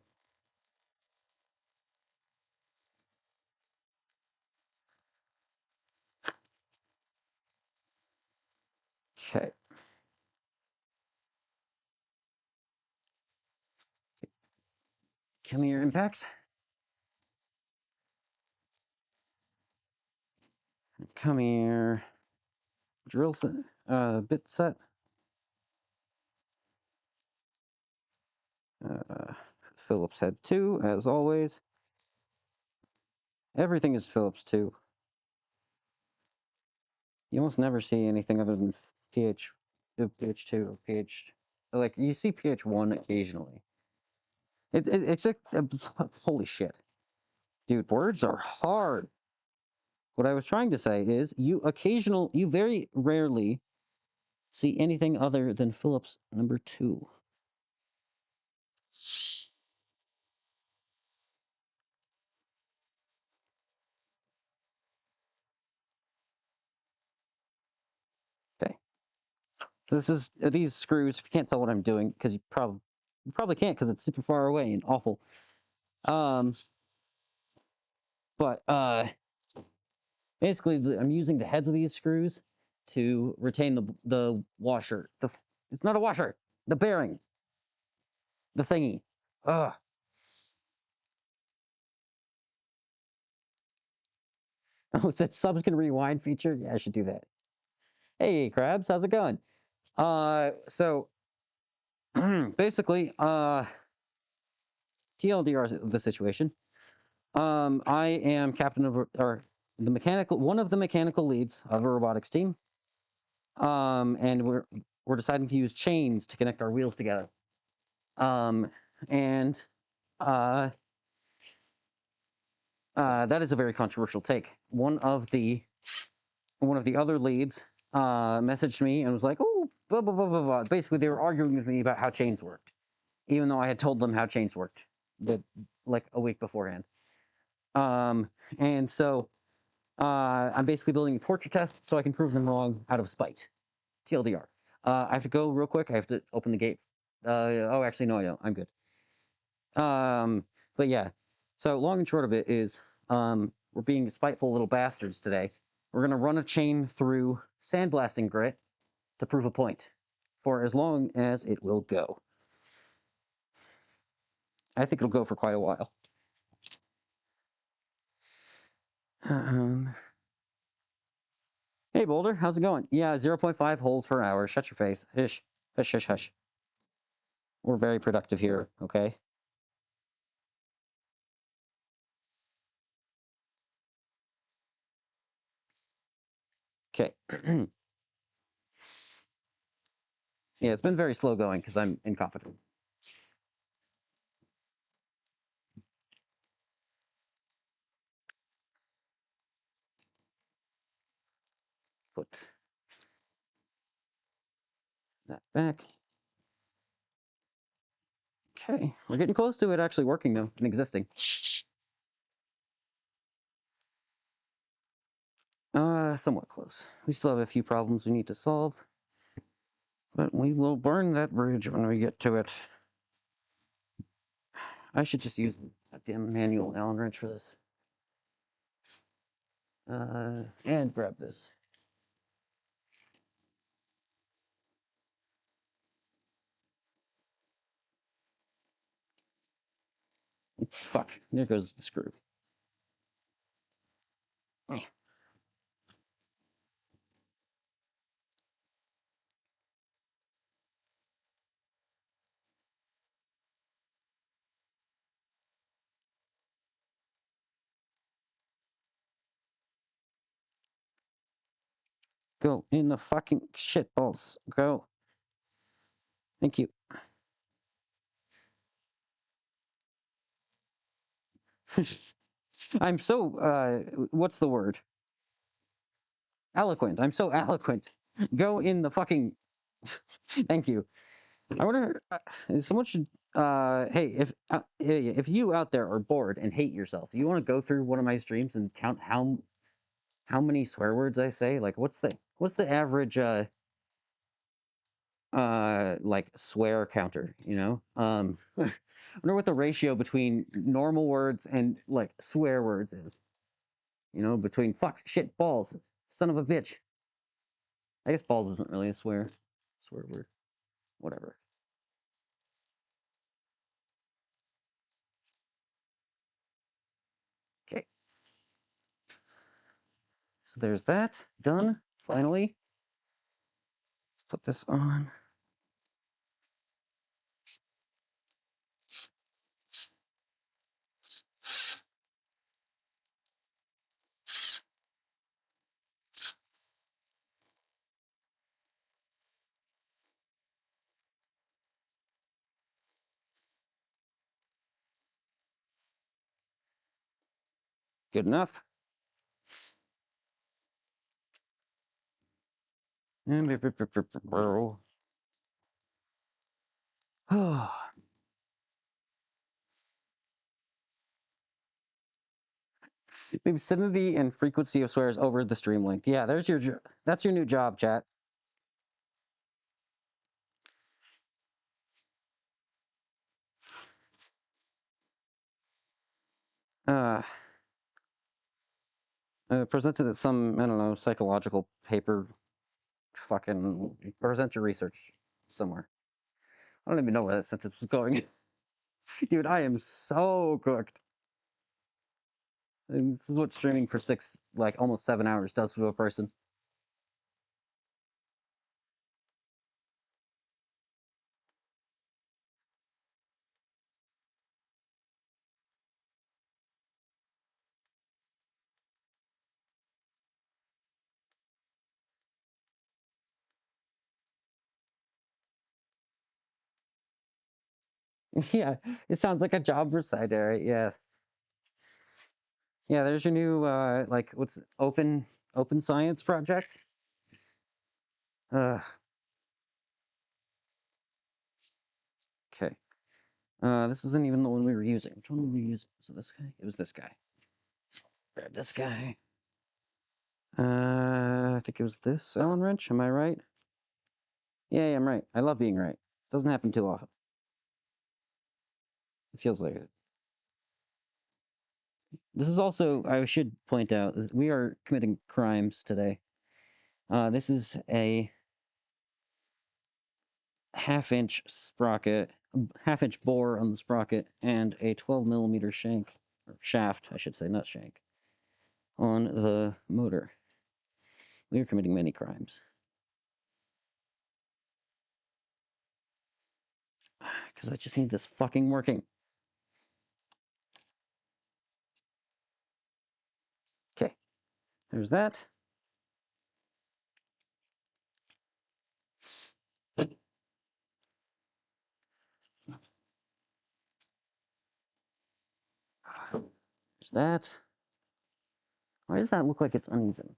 Okay. Come here, impact. Come here. Drill set. Bit set. Uh, Phillips head 2, as always. Everything is Phillips 2. You almost never see anything other than PH2 or PH. Like, you see PH1 occasionally. It's a holy shit. Dude, words are hard. What I was trying to say is you very rarely see anything other than Phillips number 2. Okay. This is these screws, if you can't tell what I'm doing, because you probably You probably can't because it's super far away and awful. Um, but basically, I'm using the heads of these screws to retain the washer. It's not a washer. The bearing. The thingy. Ugh. Oh, that subs can rewind feature? Yeah, I should do that. Hey, Krabs, how's it going? So basically, TLDR is the situation. I am captain of or one of the mechanical leads of a robotics team. And we're deciding to use chains to connect our wheels together. And uh, that is a very controversial take. One of the other leads messaged me and was like, "Oh, blah blah blah blah blah." Basically, they were arguing with me about how chains worked, even though I had told them how chains worked, like a week beforehand. And so I'm basically building a torture test so I can prove them wrong out of spite. TLDR. I have to go real quick. I have to open the gate. Oh, actually, no, I don't. I'm good. But yeah. So long and short of it is, we're being spiteful little bastards today. We're gonna run a chain through sandblasting grit to prove a point, for as long as it will go. I think it'll go for quite a while. Hey, Boulder, how's it going? Yeah, 0.5 holes per hour. Shut your face. Hush. Hush, hush, hush. We're very productive here, okay? Okay. Yeah, it's been very slow going because I'm incompetent. Put that back. Okay, we're getting close to it actually working though, and existing. Somewhat close. We still have a few problems we need to solve, but we will burn that bridge when we get to it. I should just use a damn manual Allen wrench for this. And grab this. Fuck, there goes the screw. Go in the fucking shit balls. Go. Thank you. I'm so, what's the word? Eloquent. I'm so eloquent. Go in the fucking. Thank you. I wonder. Someone should. Hey, if you out there are bored and hate yourself, you want to go through one of my streams and count how many swear words I say? Like, what's the average like swear counter? You know. I wonder what the ratio between normal words and like swear words is. You know, between fuck, shit, balls, son of a bitch. I guess balls isn't really a swear word. Whatever. Okay. So there's that. Done. Finally. Let's put this on. Good enough. And the vicinity and frequency of swears over the stream length. Yeah, that's your new job, chat. presented at some, I don't know, psychological paper. Fucking present your research somewhere. I don't even know where that sentence was going. Dude, I am so cooked. And this is what streaming for like almost 7 hours does to a person. Yeah, it sounds like a job for Sideri. Yeah, yeah. There's your new like what's it, open science project. Uh, okay. This isn't even the one we were using. Which one were we using? Was it this guy? It was this guy. Grab this guy. I think it was this Allen wrench. Am I right? Yeah, I'm right. I love being right. Doesn't happen too often. It feels like it. This is also, I should point out, we are committing crimes today. This is a half-inch sprocket, half-inch bore on the sprocket, and a 12mm shank, or shaft, I should say, not shank, on the motor. We are committing many crimes. Because I just need this fucking working. Okay, there's that. There's that. Why does that look like it's uneven?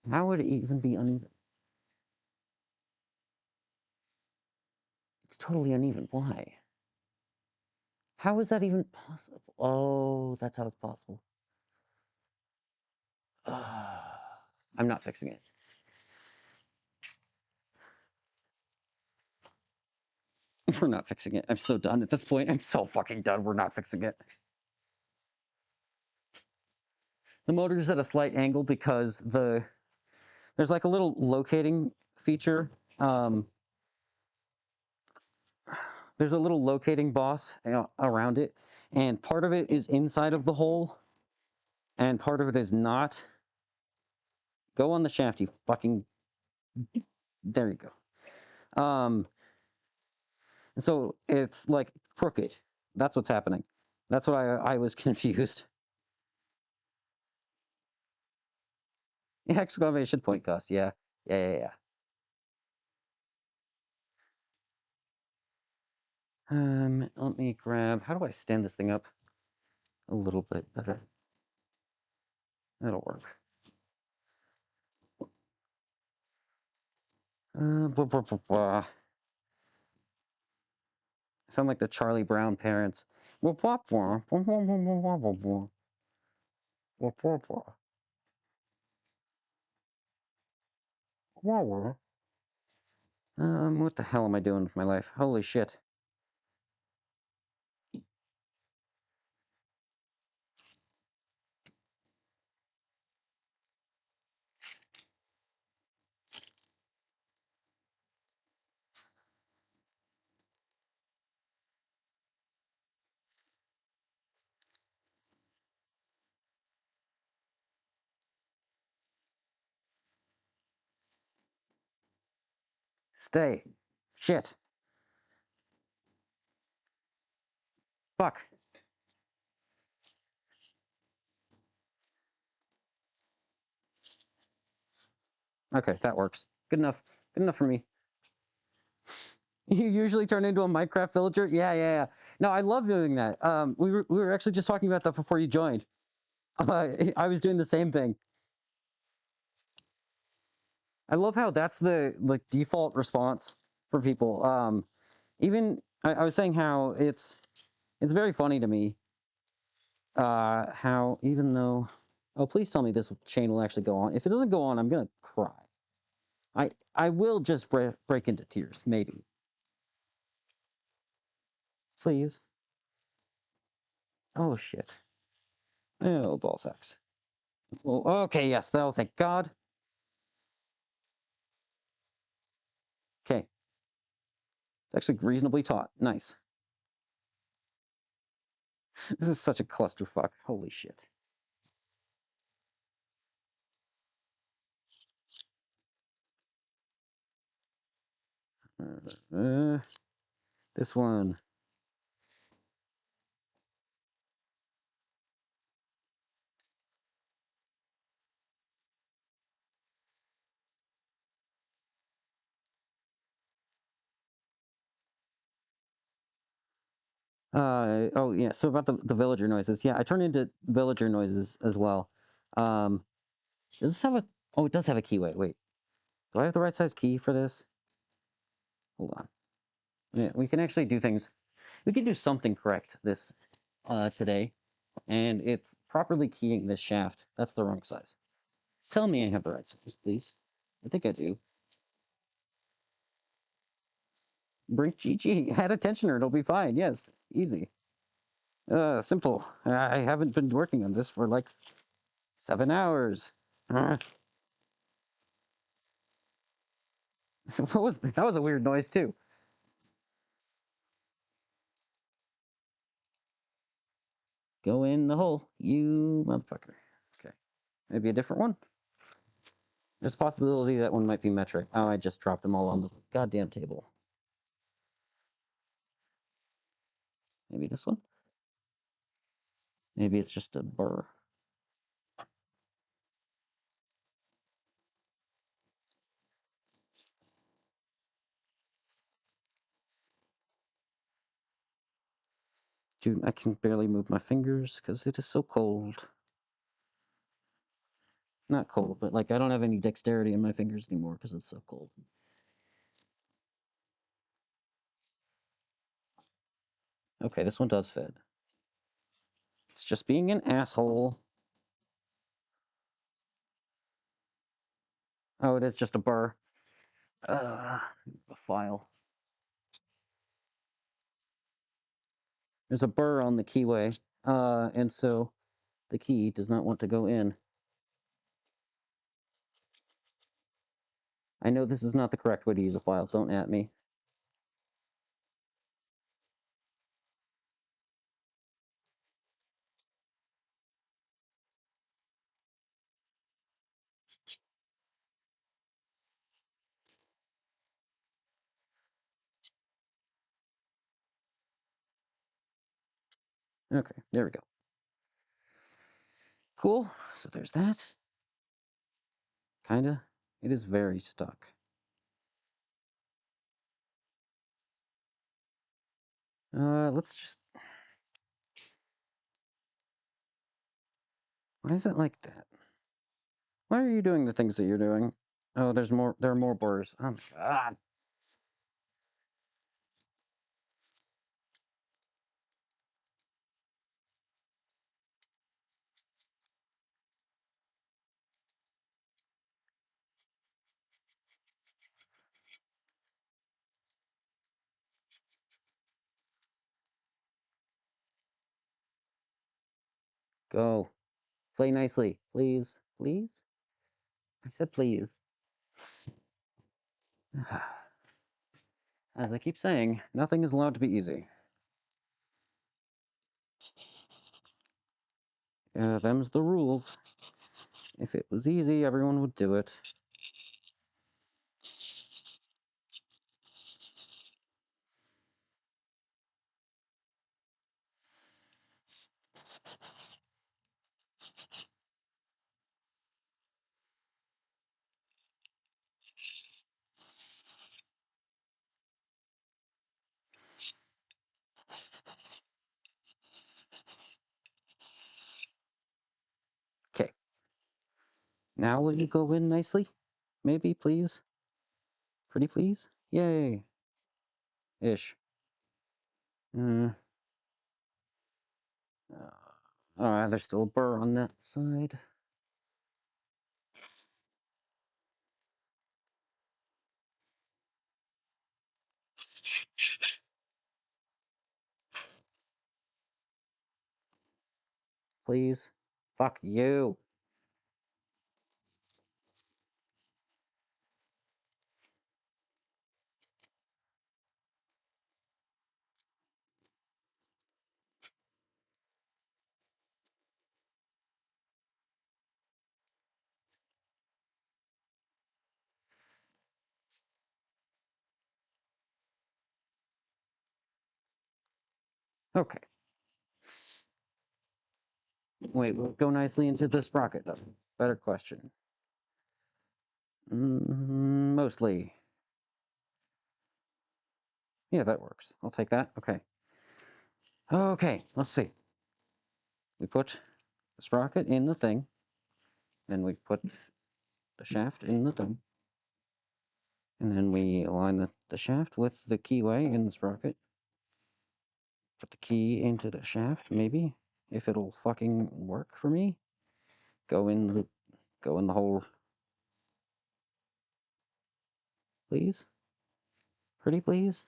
How would it even be uneven? It's totally uneven. Why? How is that even possible? Oh, that's how it's possible. I'm not fixing it. We're not fixing it. I'm so done at this point. I'm so fucking done. We're not fixing it. The motor is at a slight angle because there's like a little locating feature. There's a little locating boss around it, and part of it is inside of the hole, and part of it is not. Go on the shaft, you fucking. There you go. So it's like crooked. That's what's happening. That's why I was confused. Exclamation point cost. Yeah. Yeah. Let me grab. How do I stand this thing up a little bit better? That'll work. Blah, blah, blah, blah. I sound like the Charlie Brown parents. Blah, blah, blah, blah, blah, blah, blah, blah, blah, blah, blah, blah. Blah. What the hell am I doing with my life? Holy shit. Stay. Shit. Fuck. Okay, that works. Good enough. Good enough for me. You usually turn into a Minecraft villager? Yeah. No, I love doing that. We were actually just talking about that before you joined. I was doing the same thing. I love how that's the like default response for people. Even I was saying how it's very funny to me. How even though, oh please tell me this chain will actually go on. If it doesn't go on, I'm gonna cry. I will just break into tears, maybe. Please. Oh, shit. Oh, ball sacks. Oh, okay, yes. Oh, thank God. Okay. It's actually reasonably taut. Nice. This is such a clusterfuck. Holy shit. Uh, this one. Oh yeah, so about the villager noises. Yeah, I turn into villager noises as well. Um, does this have a, oh, it does have a keyway. Wait, do I have the right size key for this? Hold on. Yeah, we can actually do things. We can do something correct this, today. And it's properly keying this shaft. That's the wrong size. Tell me I have the right size, please. I think I do. Bring GG. Add a tensioner. It'll be fine. Yes. Easy. Simple. I haven't been working on this for like 7 hours. What was that? Was a weird noise too. Go in the hole, you motherfucker. Okay. Maybe a different one? There's a possibility that one might be metric. Oh, I just dropped them all on the goddamn table. Maybe this one? Maybe it's just a burr. Dude, I can barely move my fingers because it is so cold. Not cold, but like I don't have any dexterity in my fingers anymore because it's so cold. Okay, this one does fit. It's just being an asshole. Oh, it is just a burr. A file. There's a burr on the keyway, and so the key does not want to go in. I know this is not the correct way to use a file. Don't at me. Okay, there we go. Cool. So there's that. Kinda. It is very stuck. Let's just... Why is it like that? Why are you doing the things that you're doing? Oh, there's more. There are more burrs. Oh my god. Go. Play nicely. Please. Please? I said please. As I keep saying, nothing is allowed to be easy. Them's the rules. If it was easy, everyone would do it. Okay. Now will you go in nicely? Maybe, please? Pretty please? Yay. Ish. Mm. There's still a burr on that side. please. Fuck you. Okay. Wait, we'll go nicely into the sprocket, though. Better question. Mostly. Yeah, that works. I'll take that. Okay. Okay, let's see. We put the sprocket in the thing, then we put the shaft in the thing, and then we align the shaft with the keyway in the sprocket. Put the key into the shaft, maybe, if it'll fucking work for me. Go in the hole, please. Pretty please.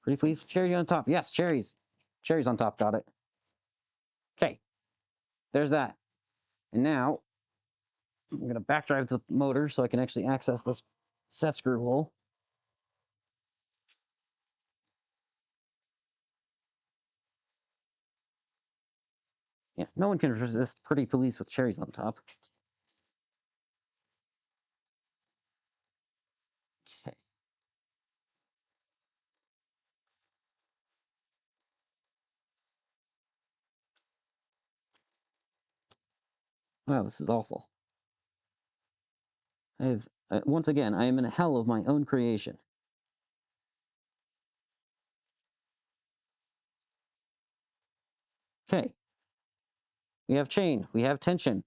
Pretty please. Cherry on top. Yes, cherries. Cherries on top. Got it. Okay. There's that. And now I'm going to backdrive the motor so I can actually access this set screw hole. Yeah, no one can resist pretty police with cherries on top. Okay. Wow, this is awful. Once again, I am in a hell of my own creation. Okay. We have chain. We have tension.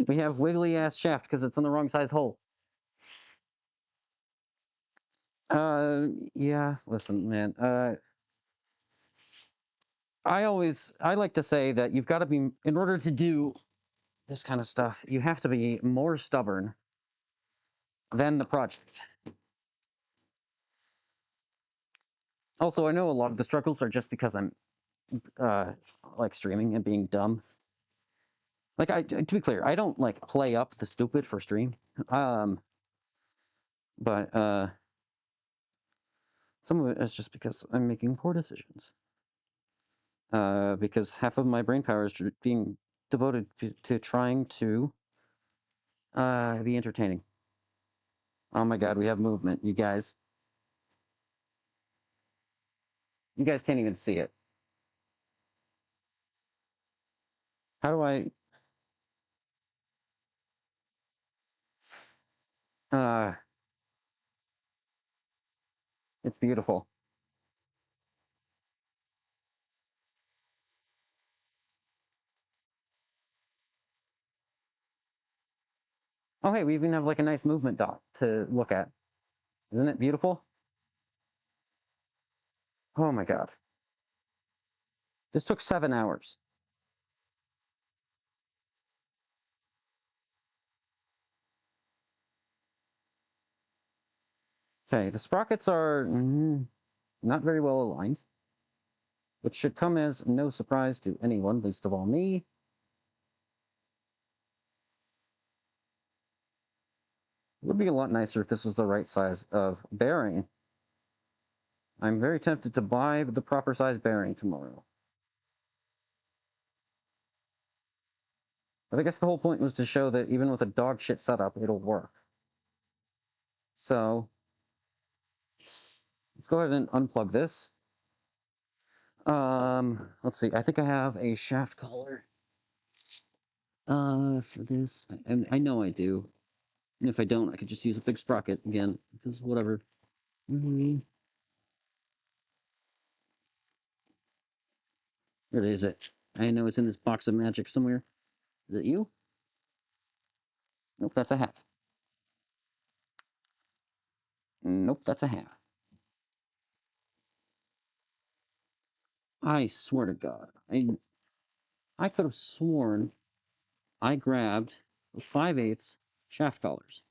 We have wiggly ass shaft because it's in the wrong size hole. Yeah, listen, man. I like to say that you've got to be, in order to do this kind of stuff, you have to be more stubborn than the project. Also, I know a lot of the struggles are just because I'm, like streaming and being dumb. Like, to be clear, I don't like play up the stupid for stream. But some of it is just because I'm making poor decisions. Because half of my brain power is being devoted to trying to be entertaining. Oh my god, we have movement, you guys. You guys can't even see it. How do I... Uh, it's beautiful. Oh hey, we even have like a nice movement dot to look at. Isn't it beautiful? Oh my god. This took 7 hours. Okay, the sprockets are not very well aligned, which should come as no surprise to anyone, least of all me. It would be a lot nicer if this was the right size of bearing. I'm very tempted to buy the proper size bearing tomorrow. But I guess the whole point was to show that even with a dog shit setup, it'll work. So, let's go ahead and unplug this. Let's see. I think I have a shaft collar. For this, I know I do. And if I don't, I could just use a big sprocket again, because whatever. Where is it? I know it's in this box of magic somewhere. Is it you? Nope, that's a half. Nope, that's a half. I swear to God, I could have sworn I grabbed 5/8 shaft collars.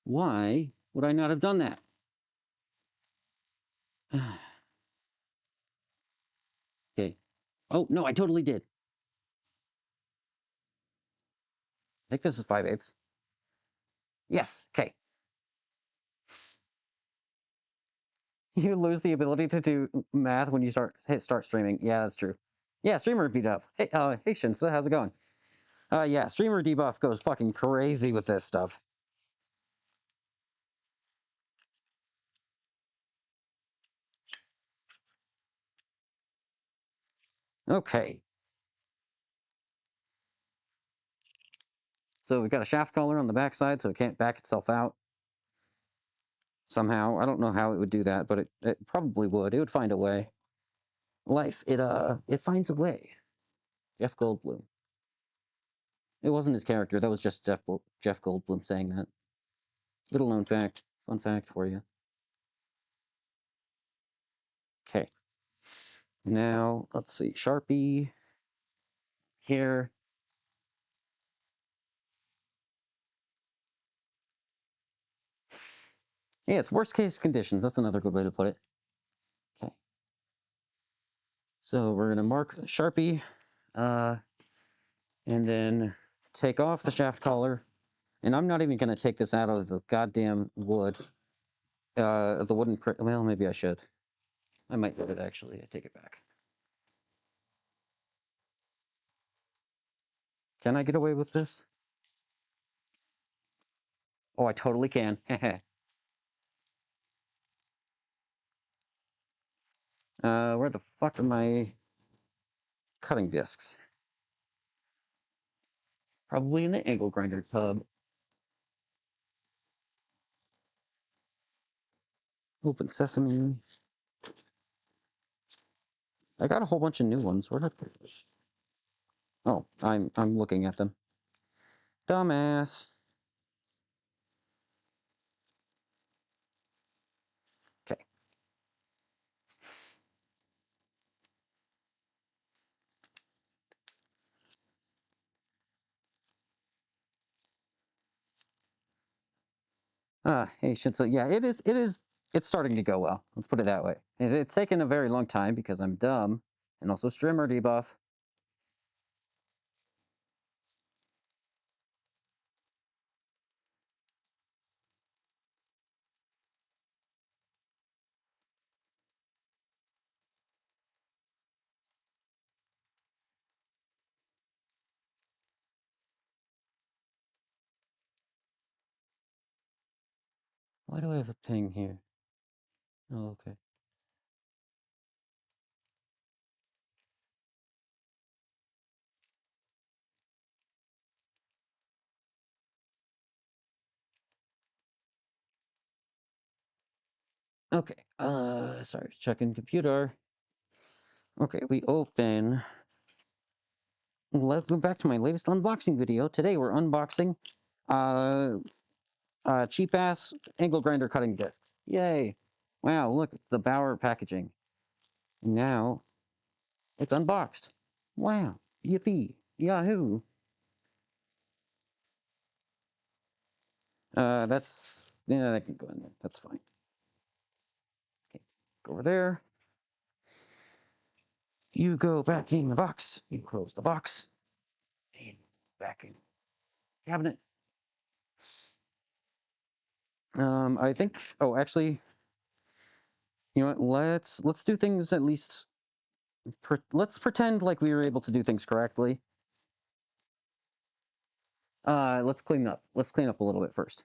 Why would I not have done that? Okay. Oh, no, I totally did. think this is 5/8. Yes, okay. You lose the ability to do math when you start streaming. Yeah, that's true. Yeah, streamer debuff. Hey Shinsa, how's it going? Yeah, streamer debuff goes fucking crazy with this stuff. Okay. So we've got a shaft collar on the backside, so it can't back itself out. Somehow. I don't know how it would do that, but it probably would. It would find a way. Life, it finds a way. Jeff Goldblum. It wasn't his character. That was just Jeff Goldblum saying that. Little known fact. Fun fact for you. Okay. Now, let's see. Sharpie. Here. Yeah, it's worst case conditions. That's another good way to put it. Okay. So we're going to mark Sharpie. And then take off the shaft collar. And I'm not even going to take this out of the goddamn wood. The wooden... Well, maybe I should. I might let it actually. I take it back. Can I get away with this? Oh, I totally can. Where the fuck are my cutting discs? Probably in the angle grinder tub. Open sesame. I got a whole bunch of new ones. Where'd I put this? Oh, I'm looking at them. Dumbass. Okay. Hey, Shinso. Yeah, it's starting to go well. Let's put it that way. It's taken a very long time because I'm dumb. And also streamer debuff. Why do I have a ping here? Oh, okay. Okay. Sorry, checking computer. Okay, we open. Let's go back to my latest unboxing video. Today we're unboxing uh, cheap ass angle grinder cutting discs. Yay! Wow, look at the Bauer packaging. Now it's unboxed. Wow! Yippee! Yahoo! Yeah, that can go in there. That's fine. Okay, go over there. You go back in the box. You close the box. And back in the cabinet. I think. Oh, actually, you know what? Let's do things at least. Let's pretend like we were able to do things correctly. Let's clean up. Let's clean up a little bit first.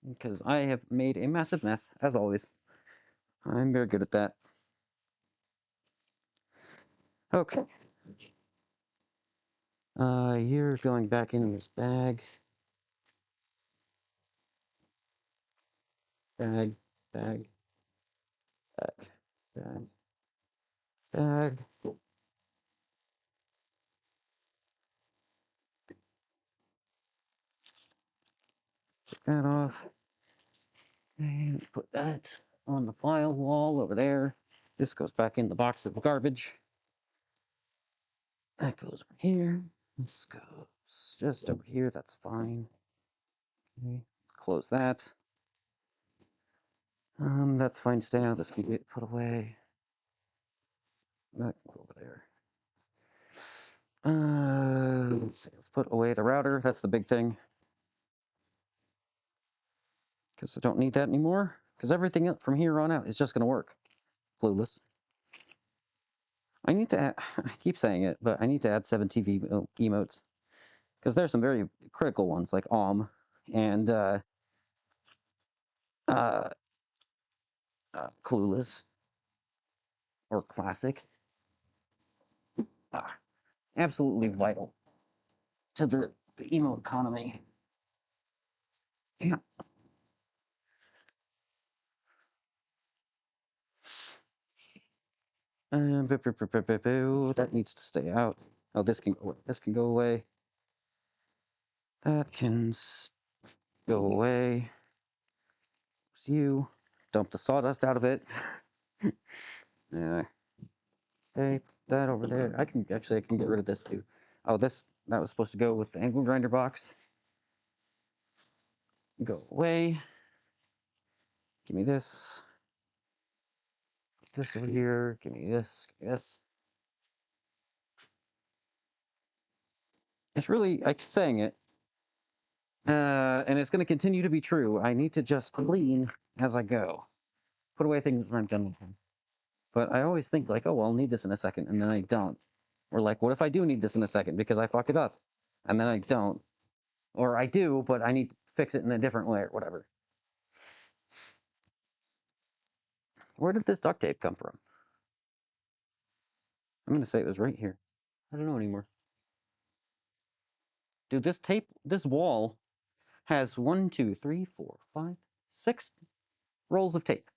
Because I have made a massive mess, as always. I'm very good at that. Okay. You're going back in this bag. Bag, bag, bag, bag, bag. Take that off. And put that on the file wall over there. This goes back in the box of garbage. That goes over here. This goes just over here. That's fine. Okay. Close that. That's fine. Stay out. Let's keep it put away. That can go over there. Let's see. Let's put away the router. That's the big thing. Because I don't need that anymore. Because everything from here on out is just going to work. Clueless. I need to add, I keep saying it, but I need to add 7 TV emotes. Because there's some very critical ones, like and uh, Clueless or Classic. Absolutely vital to the emo economy. Yeah. That needs to stay out. Oh, this can go away. This can go away. That can go away. It's you. Dump the sawdust out of it. Yeah. Okay, put that over there. I can get rid of this too. Oh, that was supposed to go with the angle grinder box. Go away. Give me this. This over here. Give me this. Give me this. It's really, I keep saying it, and it's going to continue to be true. I need to just clean as I go. Put away things when I'm done with them. But I always think like, oh, I'll need this in a second, and then I don't. Or like, what if I do need this in a second because I fuck it up, and then I don't. Or I do, but I need to fix it in a different way or whatever. Where did this duct tape come from? I'm going to say it was right here. I don't know anymore. Dude, this wall has 1, 2, 3, 4, 5, 6 rolls of tape.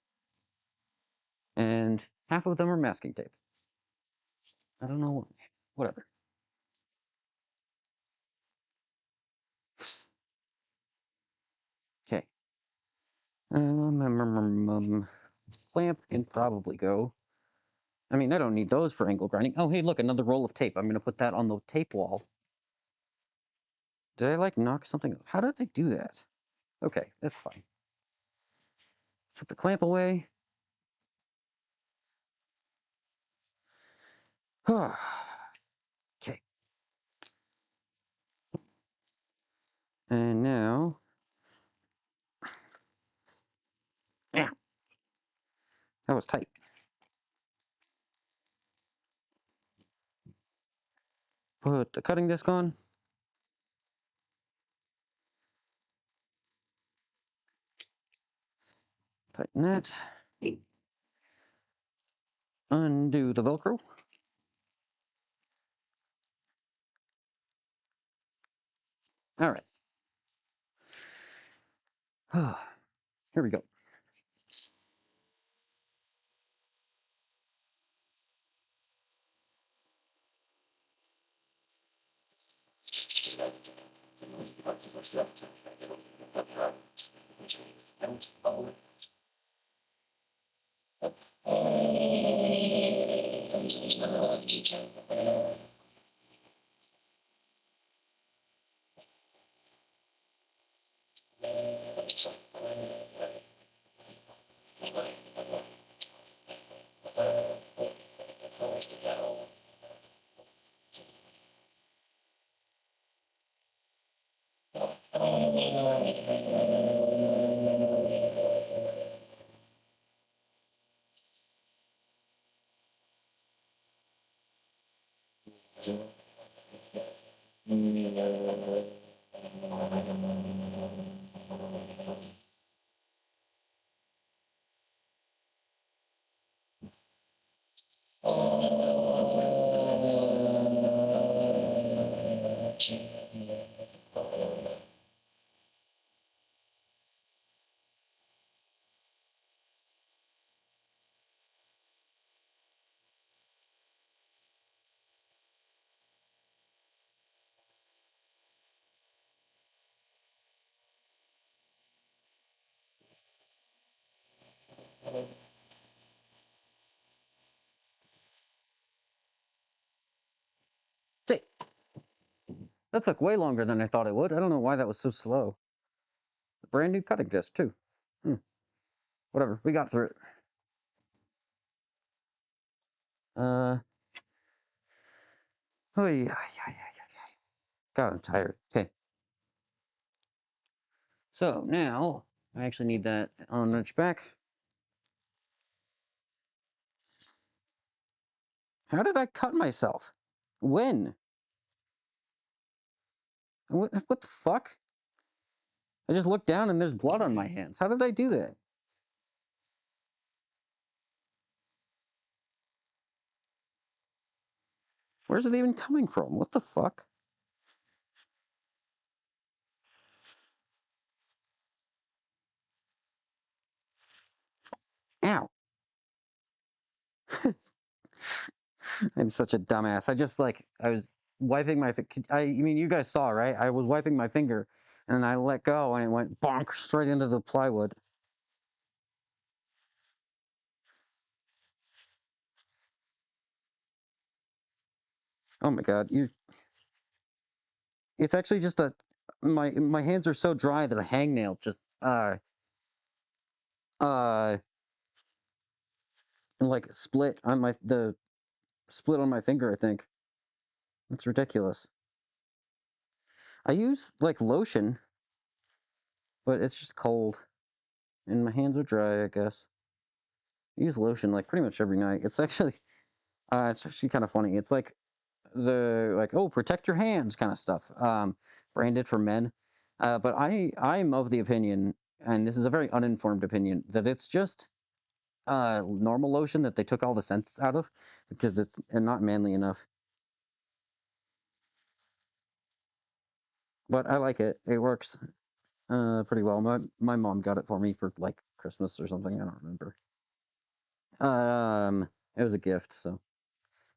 And half of them are masking tape. I don't know why. Whatever. Okay. Clamp can probably go. I mean, I don't need those for angle grinding. Oh, hey, look, another roll of tape. I'm going to put that on the tape wall. Did I, like, knock something? How did I do that? Okay, that's fine. Put the clamp away. Okay. And now... Yeah. That was tight. Put the cutting disc on. Tighten that. Undo the Velcro. All right. Here we go. See, that took way longer than I thought it would. I don't know why that was so slow. Brand new cutting disc, too. Whatever, we got through it. Oh, yeah. God, I'm tired. Okay. So now I actually need that Allen wrench back. How did I cut myself? When? What the fuck? I just looked down and there's blood on my hands. How did I do that? Where's it even coming from? What the fuck? Ow. I'm such a dumbass. I was wiping my, I mean, you guys saw, right? I was wiping my finger and I let go and it went bonk straight into the plywood. Oh my God. It's actually just my hands are so dry that a hangnail just, uh, like split on the split on my finger, I think. It's ridiculous. I use like lotion, but it's just cold. And my hands are dry, I guess. I use lotion like pretty much every night. It's actually kind of funny. It's like oh, protect your hands kind of stuff. Branded for men. But I'm of the opinion, and this is a very uninformed opinion, that it's just normal lotion that they took all the scents out of because it's not manly enough. But I like it. It works pretty well. My mom got it for me for like Christmas or something. I don't remember. Um, it was a gift, so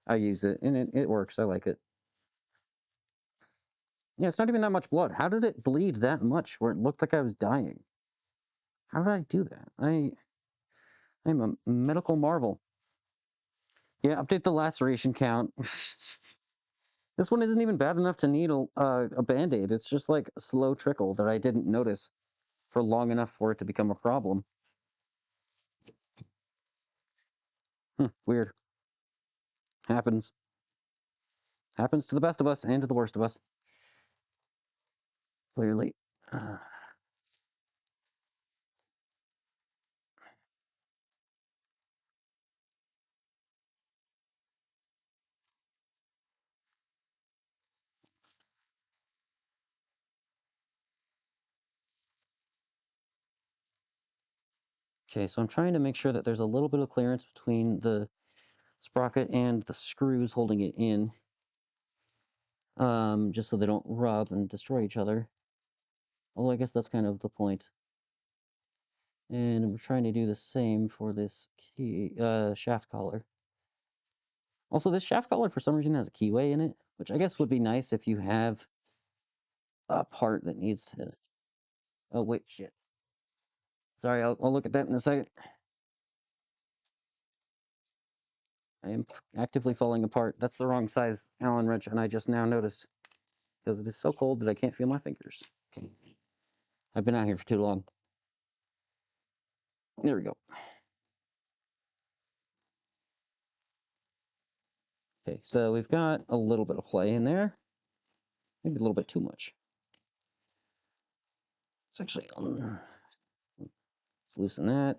I use it, and it works. I like it. Yeah, it's not even that much blood. How did it bleed that much where it looked like I was dying? How did I do that? I'm a medical marvel. Yeah, update the laceration count. This one isn't even bad enough to need a band-aid. It's just like a slow trickle that I didn't notice for long enough for it to become a problem. Weird. Happens. Happens to the best of us and to the worst of us. Clearly. Okay, so I'm trying to make sure that there's a little bit of clearance between the sprocket and the screws holding it in, just so they don't rub and destroy each other. Although I guess that's kind of the point. And I'm trying to do the same for this shaft collar. Also, this shaft collar for some reason has a keyway in it, which I guess would be nice if you have a part that needs to... Oh, wait, shit. Sorry, I'll look at that in a second. I am actively falling apart. That's the wrong size Allen wrench, and I just now noticed. Because it is so cold that I can't feel my fingers. Okay. I've been out here for too long. There we go. Okay, so we've got a little bit of play in there. Maybe a little bit too much. It's actually... let's loosen that.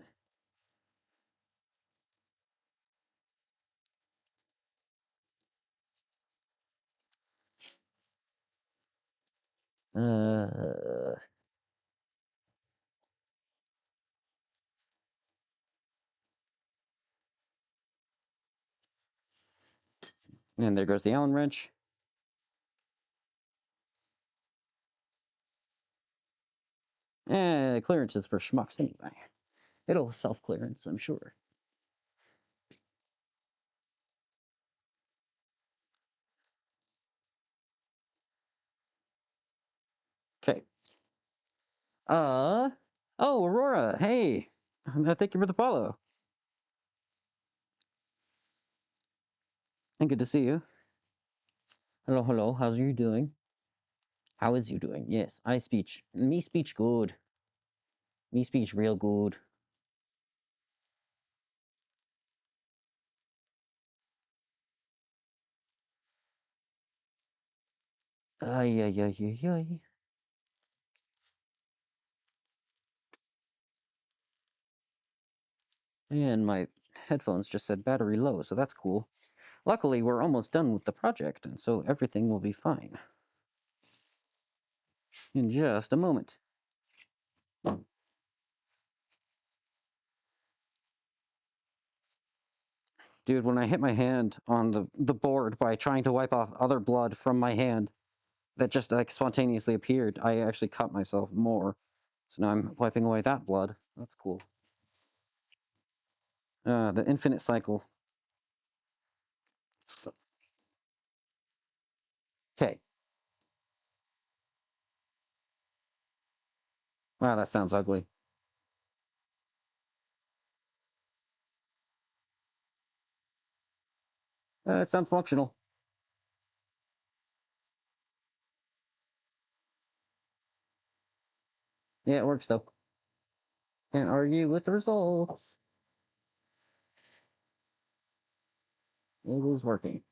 And there goes the Allen wrench. Clearance is for schmucks anyway. It'll self-clearance, I'm sure. Okay. Oh, Aurora, hey. Thank you for the follow. And good to see you. Hello, how's you doing? How is you doing? Yes, I speech. Me speech good. Me speech real good. Ay, ay, ay, ay, ay. And my headphones just said battery low, so that's cool. Luckily, we're almost done with the project, and so everything will be fine. In just a moment. Dude, when I hit my hand on the board by trying to wipe off other blood from my hand that just like spontaneously appeared, I actually cut myself more. So now I'm wiping away that blood. That's cool. The infinite cycle. So, okay. Wow, that sounds ugly. It sounds functional. Yeah, it works though. Can't argue with the results. It is working.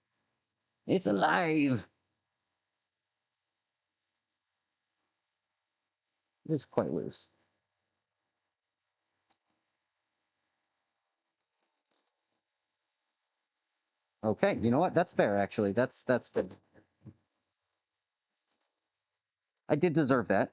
It's alive. It's quite loose. Okay, you know what? That's fair, actually. That's fair. I did deserve that.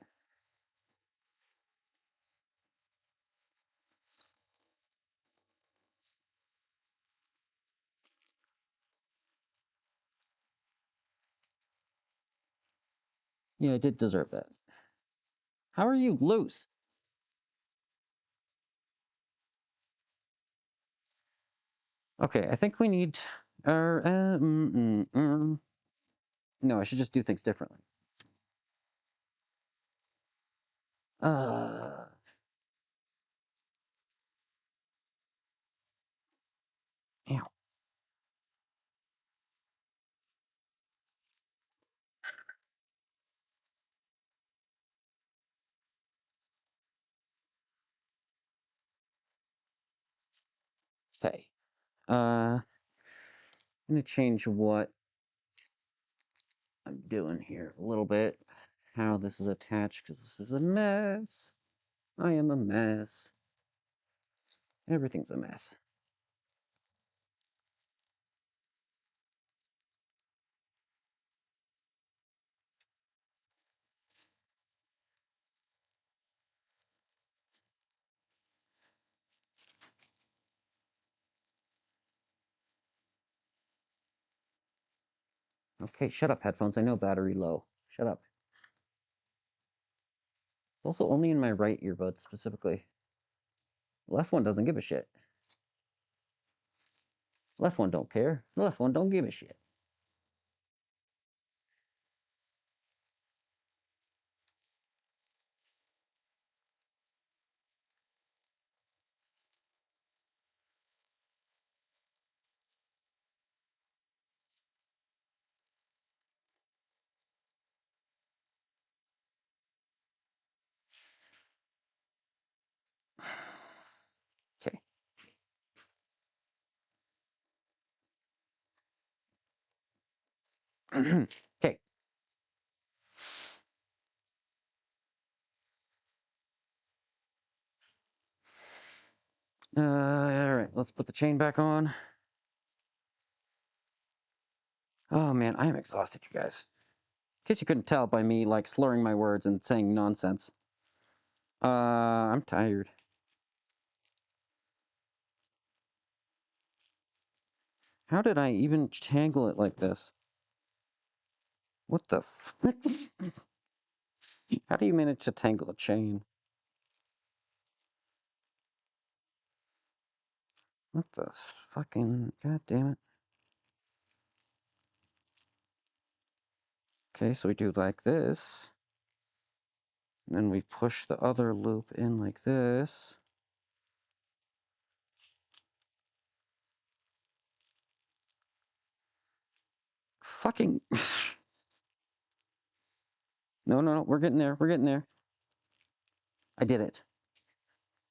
Yeah, I did deserve that. How are you loose? Okay, I think we need. No, I should just do things differently. Uh, Ow. Okay. I'm gonna change what I'm doing here a little bit. How this is attached, because this is a mess. I am a mess. Everything's a mess. Okay, shut up, headphones. I know battery low. Shut up. Also, only in my right earbud specifically. The left one doesn't give a shit. Left one don't care. The left one don't give a shit. Okay. Okay. All right. Let's put the chain back on. Oh man, I am exhausted, you guys. In case you couldn't tell by me like slurring my words and saying nonsense. I'm tired. How did I even tangle it like this? What the f- How do you manage to tangle a chain? What the fucking... God damn it. Okay, so we do like this. And then we push the other loop in like this. Fucking... No, no, no, we're getting there. We're getting there. I did it.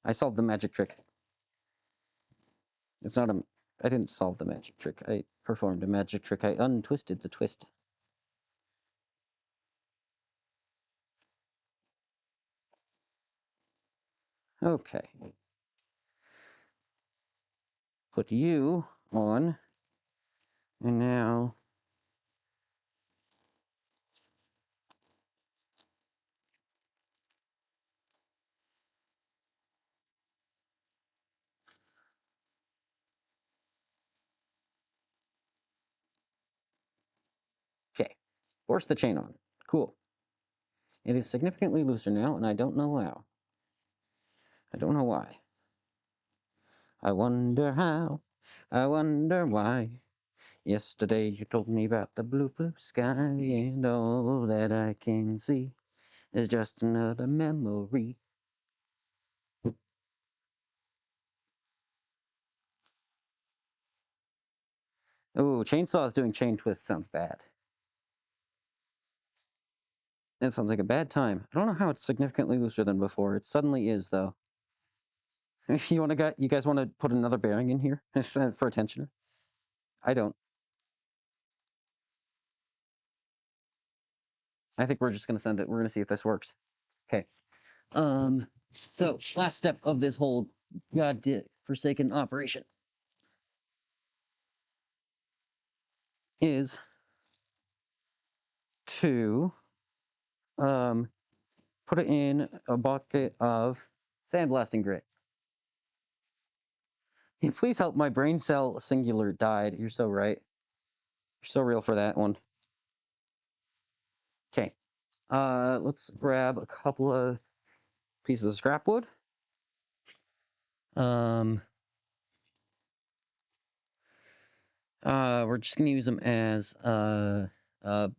I solved the magic trick. It's not a... I didn't solve the magic trick. I performed a magic trick. I untwisted the twist. Okay. Put you on, and now okay. Force the chain on. Cool. It is significantly looser now, and I don't know how. I don't know why. I wonder how. I wonder why. Yesterday you told me about the blue, blue sky, and all that I can see is just another memory. Oh, chainsaw is doing chain twists sounds bad. It sounds like a bad time. I don't know how it's significantly looser than before. It suddenly is, though. You guys want to put another bearing in here for a tensioner? I don't. I think we're just gonna send it. We're gonna see if this works. Okay. Um. So last step of this whole god forsaken operation is to um put it in a bucket of sandblasting grit. Hey, please help. My brain cell singular died. You're so right. You're so real for that one. Okay. Let's grab a couple of pieces of scrap wood. Um, we're just gonna use them as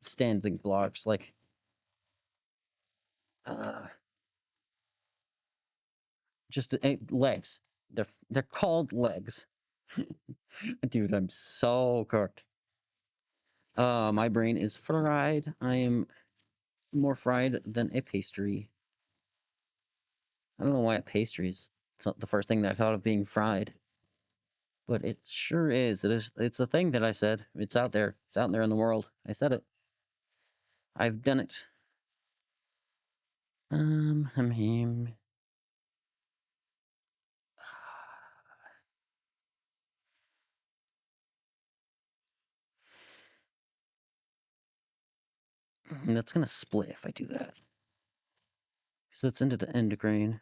standing blocks, like uh, just legs. They're called legs. Dude, I'm so cooked. My brain is fried. I am more fried than a pastry. I don't know why a pastry is. It's not the first thing that I thought of being fried, but it sure is. It is. It's a thing that I said. It's out there. It's out there in the world. I said it. I've done it. Him. And that's gonna split if I do that. So it's into the end grain.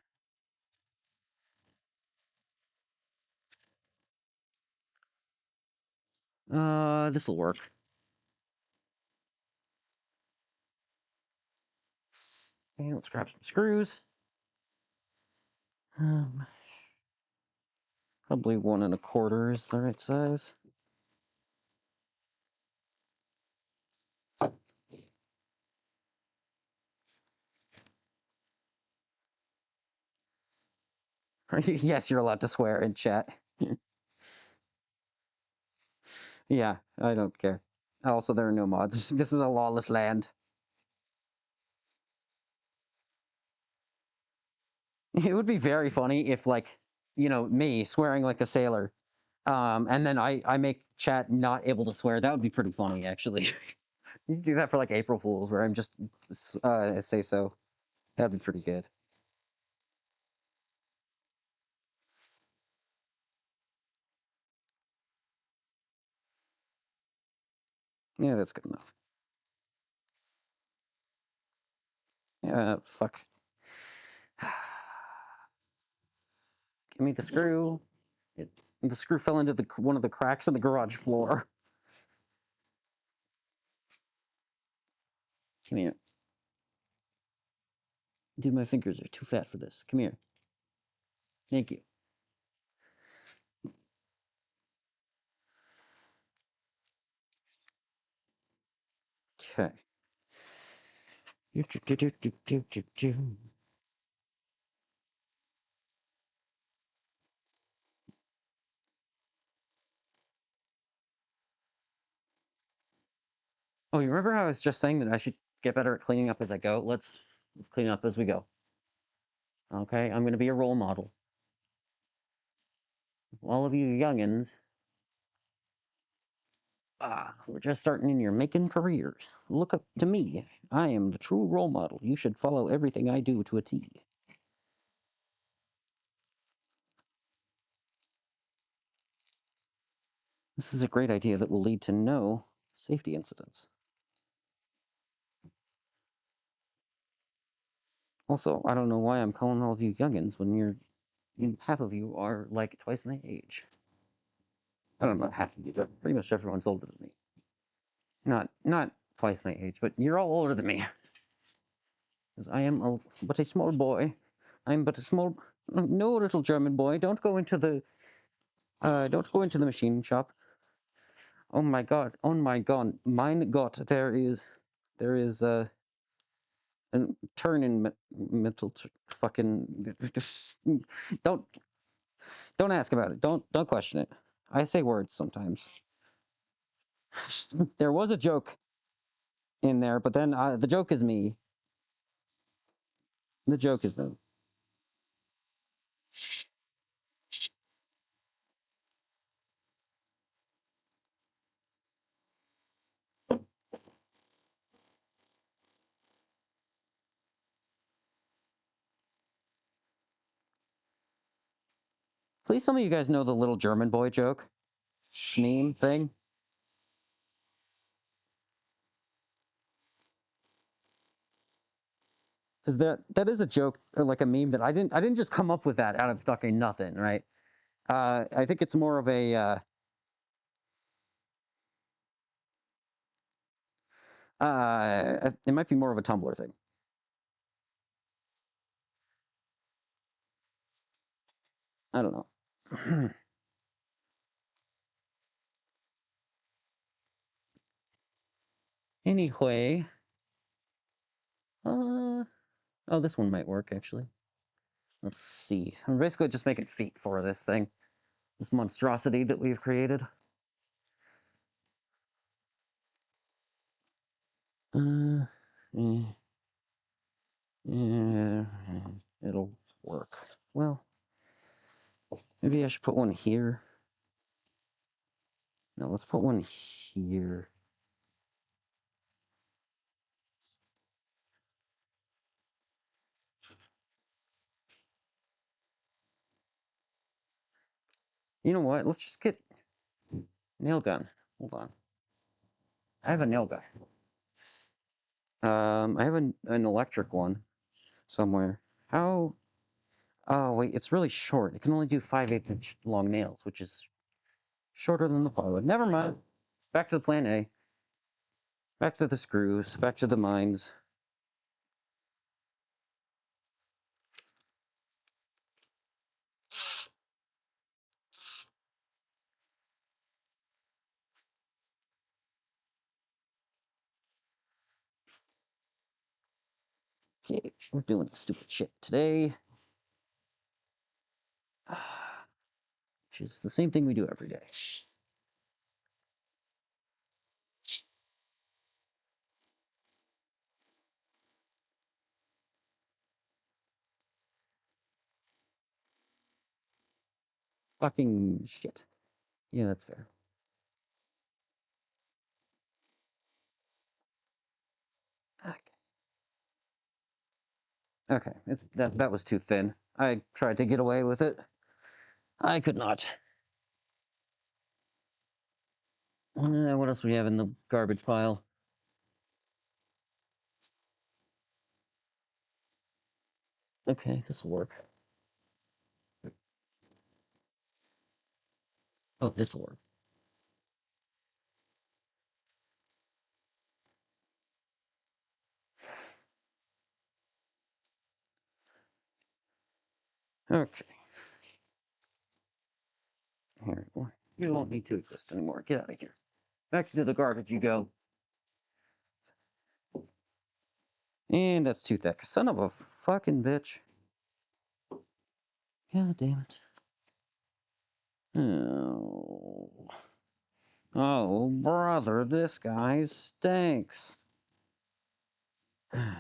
This'll work. Okay, let's grab some screws. Um, Probably 1 1/4 is the right size. Yes, you're allowed to swear in chat. Yeah, I don't care. Also, there are no mods. This is a lawless land. It would be very funny if, like, me swearing like a sailor, and then I make chat not able to swear. That would be pretty funny, actually. You can do that for like April Fools, where I'm just say so. That'd be pretty good. Yeah, that's good enough. Yeah, fuck. Give me the screw. The screw fell into one of the cracks in the garage floor. Come here. Dude, my fingers are too fat for this. Come here. Thank you. Okay. Oh, you remember how I was just saying that I should get better at cleaning up as I go? Let's clean up as we go. Okay, I'm gonna be a role model. All of you youngins, we're just starting in your making careers. Look up to me. I am the true role model. You should follow everything I do to a T. This is a great idea that will lead to no safety incidents. Also, I don't know why I'm calling all of you youngins when half of you are like twice my age. I don't know, half of you, but pretty much everyone's older than me. Not twice my age, but you're all older than me. Because I am but a small boy. I'm but a small, no, little German boy. Don't go into the machine shop. Oh my god! Oh my god! Mein Gott! There is a turn in mental fucking. Don't don't ask about it. Don't question it. I say words sometimes. There was a joke in there, but then the joke is me. The joke is them. Please, some of you guys know the little German boy joke meme thing. Because that is a joke, or like a meme that I didn't just come up with that out of fucking nothing, right? I think it's more of a it might be more of a Tumblr thing. I don't know. Anyway, oh, this one might work actually. Let's see. I'm basically just making feet for this thing, this monstrosity that we've created. Uh, eh, it'll work. Well, maybe I should put one here. No, let's put one here. You know what? Let's just get nail gun. Hold on. I have a nail gun. I have an electric one somewhere. How? Oh wait, it's really short. It can only do 5/8 inch long nails, which is shorter than the plywood. Never mind. Back to the plan A. Back to the screws. Back to the mines. Okay, we're doing stupid shit today. Which is the same thing we do every day. Fucking shit. Yeah, that's fair. Okay. Okay, that was too thin. I tried to get away with it. I could not. What else do we have in the garbage pile? Okay, this will work. Oh, this will work. Okay. Here, you won't need to exist anymore. Get out of here. Back to the garbage you go. And that's too thick. Son of a fucking bitch. God damn it. Oh. Oh, brother, this guy stinks. Okay.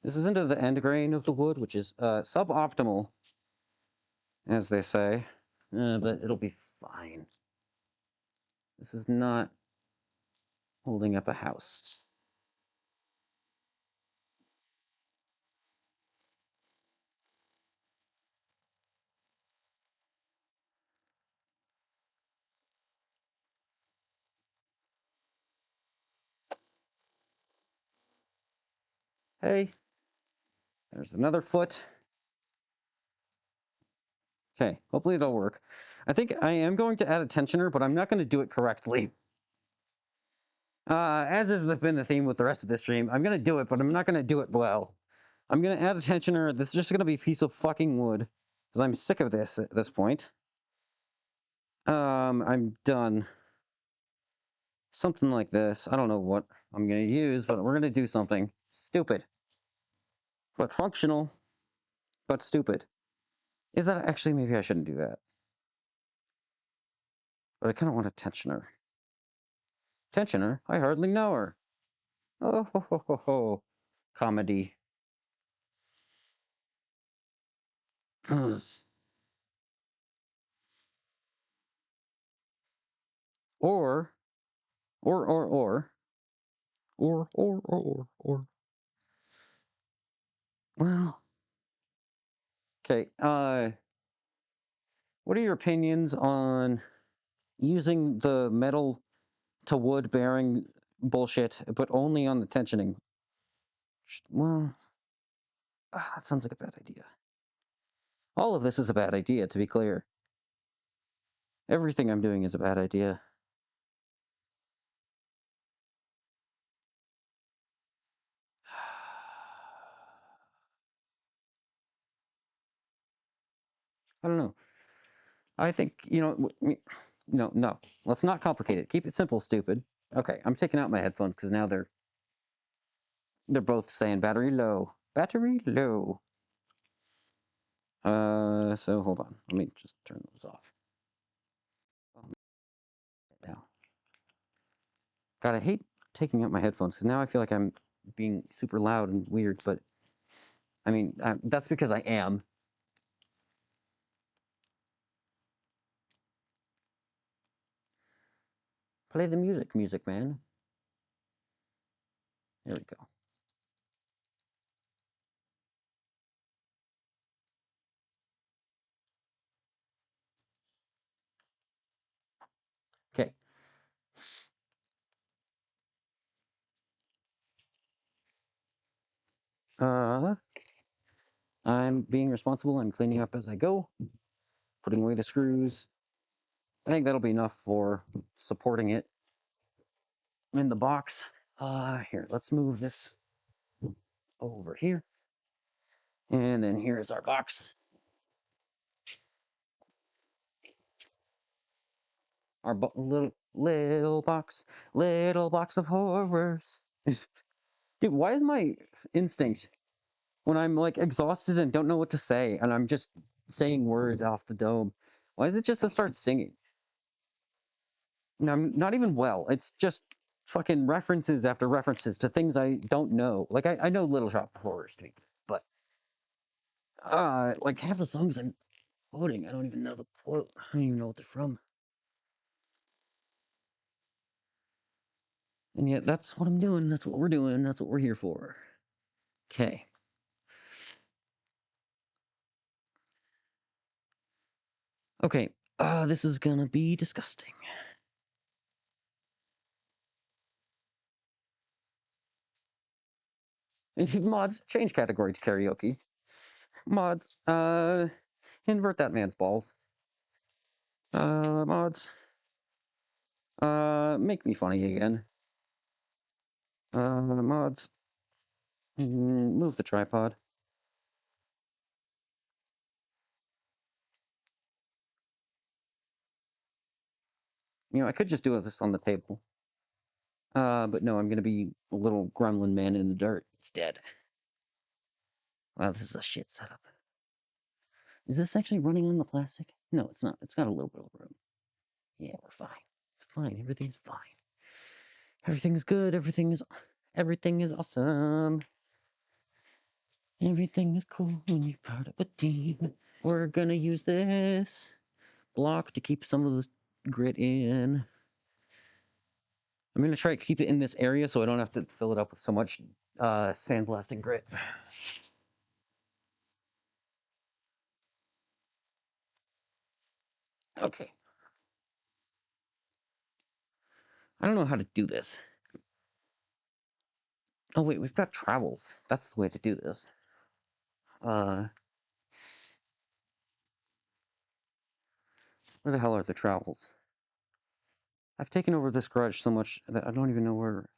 This is into the end grain of the wood, which is suboptimal, as they say. But it'll be fine. This is not holding up a house. Hey, there's another foot. Okay, hopefully it'll work. I think I am going to add a tensioner, but I'm not going to do it correctly. As has been the theme with the rest of this stream, I'm going to do it, but I'm not going to do it well. I'm going to add a tensioner that's just going to be a piece of fucking wood, because I'm sick of this at this point. I'm done. Something like this. I don't know what I'm going to use, but we're going to do something stupid. But functional, but stupid. Is that actually, maybe I shouldn't do that. But I kind of want a tensioner. Tensioner? I hardly know her. Oh, ho, ho, ho, ho. Comedy. or, or, or, or, or. Well, okay. What are your opinions on using the metal to wood bearing bullshit, but only on the tensioning? Well, that sounds like a bad idea. All of this is a bad idea, to be clear. Everything I'm doing is a bad idea. I don't know. I think, no. Let's not complicate it. Keep it simple, stupid. Okay, I'm taking out my headphones because now they're both saying battery low. Battery low. So hold on. Let me just turn those off. Now. God, I hate taking out my headphones because now I feel like I'm being super loud and weird, but I mean, that's because I am. Play the music, music man. There we go. Okay. I'm being responsible. I'm cleaning up as I go, putting away the screws. I think that'll be enough for supporting it in the box. Here, let's move this over here. And then here's our box. Our little box of horrors. Dude, why is my instinct when I'm like exhausted and don't know what to say and I'm just saying words off the dome? Why is it just to start singing? No, I'm not even well. It's just fucking references after references to things I don't know. Like I know Little Shop of Horrors, but like half the songs I'm quoting, I don't even know the quote. I don't even know what they're from. And yet that's what I'm doing. That's what we're doing. That's what we're here for. Okay. Okay. This is gonna be disgusting. Mods, change category to karaoke. Mods, invert that man's balls. Mods, make me funny again. Mods, move the tripod. I could just do this on the table. But no, I'm gonna be a little gremlin man in the dirt instead. Wow, this is a shit setup. Is this actually running on the plastic? No, it's not. It's got a little bit of room. Yeah, we're fine. It's fine. Everything's fine. Everything is good. Everything is awesome. Everything is cool when you're part of a team. We're gonna use this block to keep some of the grit in. I'm gonna try to keep it in this area so I don't have to fill it up with so much sandblasting grit. Okay. I don't know how to do this. Oh wait, we've got travels. That's the way to do this. Where the hell are the travels? I've taken over this garage so much that I don't even know where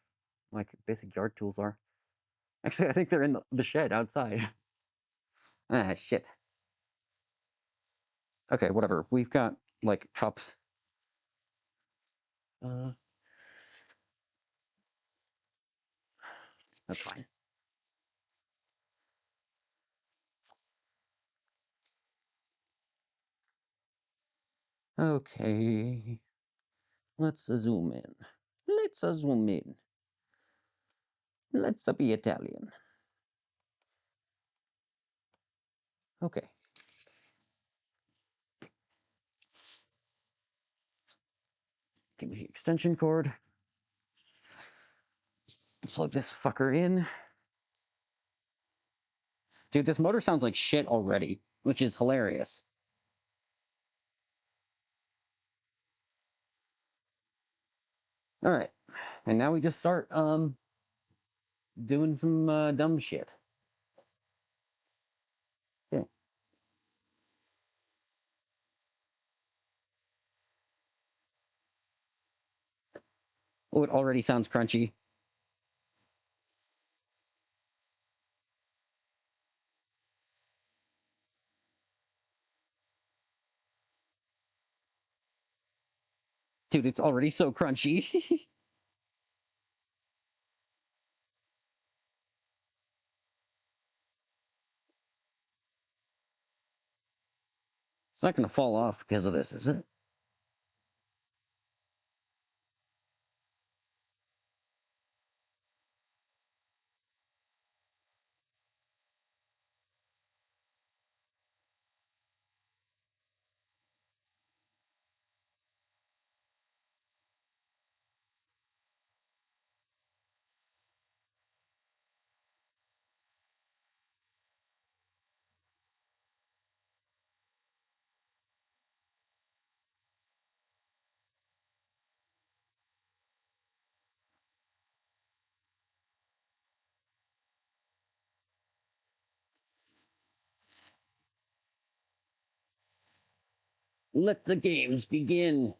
like basic yard tools are. Actually, I think they're in the shed outside. Ah, shit. Okay, whatever. We've got like cups. Uh, that's fine. Okay, let's zoom in. Let's zoom in. Let's be Italian. Okay. Give me the extension cord. Plug this fucker in. Dude, this motor sounds like shit already, which is hilarious. All right, and now we just start doing some dumb shit. Yeah. Oh, it already sounds crunchy. Dude, it's already so crunchy. It's not gonna fall off because of this, is it? Let the games begin.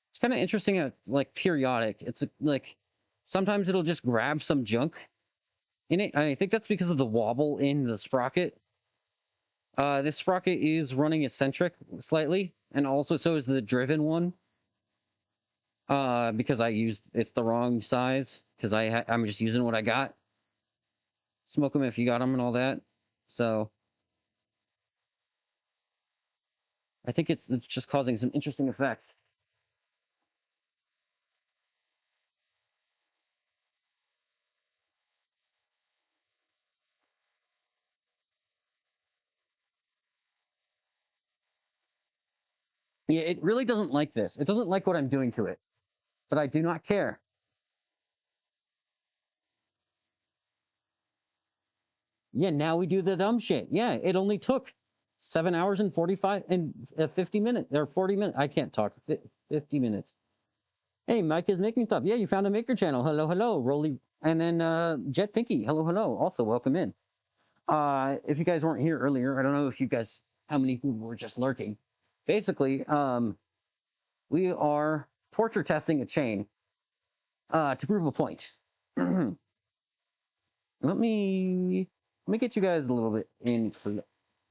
It's kind of interesting, like periodic. It's like sometimes it'll just grab some junk in it. I think that's because of the wobble in the sprocket. This sprocket is running eccentric slightly, and also so is the driven one. Because it's the wrong size because I'm just using what I got. Smoke them if you got them and all that. So I think it's just causing some interesting effects. Yeah, it really doesn't like this. It doesn't like what I'm doing to it, but I do not care. Yeah, now we do the dumb shit. Yeah, it only took 7 hours and 45 and 50 minutes or 40 minutes. I can't talk. 50 minutes. Hey, Mike is making stuff. Yeah, you found a maker channel. Hello, hello, Rolly. And then Jet Pinky. Hello, hello. Also, welcome in. If you guys weren't here earlier, I don't know if you guys, how many people were just lurking. Basically, we are torture testing a chain to prove a point. Let me get you guys a little bit in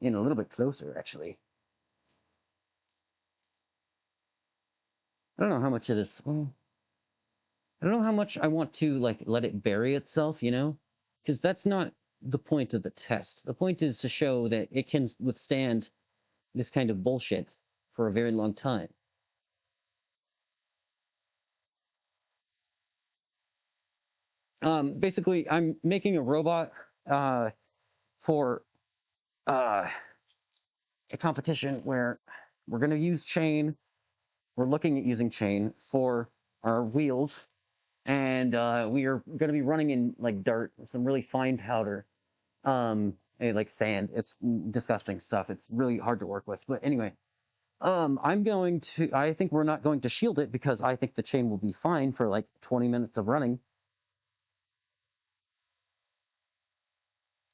a little bit closer, actually. I don't know how much of this. Well, I don't know how much I want to like let it bury itself, you know, because that's not the point of the test. The point is to show that it can withstand this kind of bullshit for a very long time. Basically, I'm making a robot for uh, a competition where we're going to use chain. We're looking at using chain for our wheels, and we are going to be running in like dirt, some really fine powder, and, like sand. It's disgusting stuff. It's really hard to work with. But anyway, I think we're not going to shield it because I think the chain will be fine for like 20 minutes of running.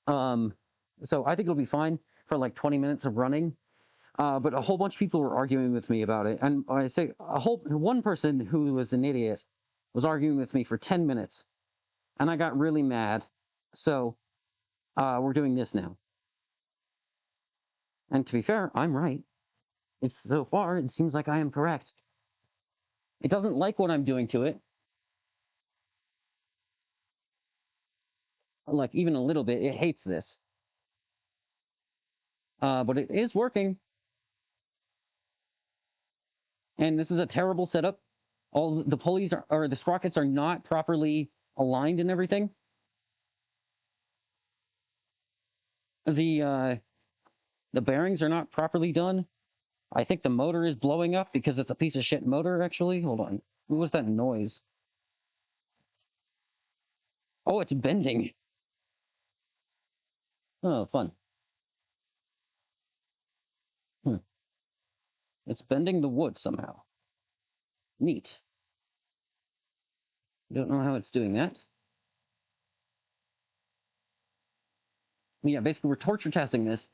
Um, so I think it'll be fine for like 20 minutes of running. But a whole bunch of people were arguing with me about it. And I say one person who was an idiot was arguing with me for 10 minutes. And I got really mad. So, we're doing this now. And to be fair, I'm right. It's so far, it seems like I am correct. It doesn't like what I'm doing to it. Like, even a little bit. It hates this. But it is working. And this is a terrible setup. All the pulleys or the sprockets are not properly aligned and everything. The bearings are not properly done. I think the motor is blowing up because it's a piece of shit motor, actually. Hold on. What was that noise? Oh, it's bending. Oh, fun. Hmm. It's bending the wood somehow. Neat. Don't know how it's doing that. Yeah, basically we're torture testing this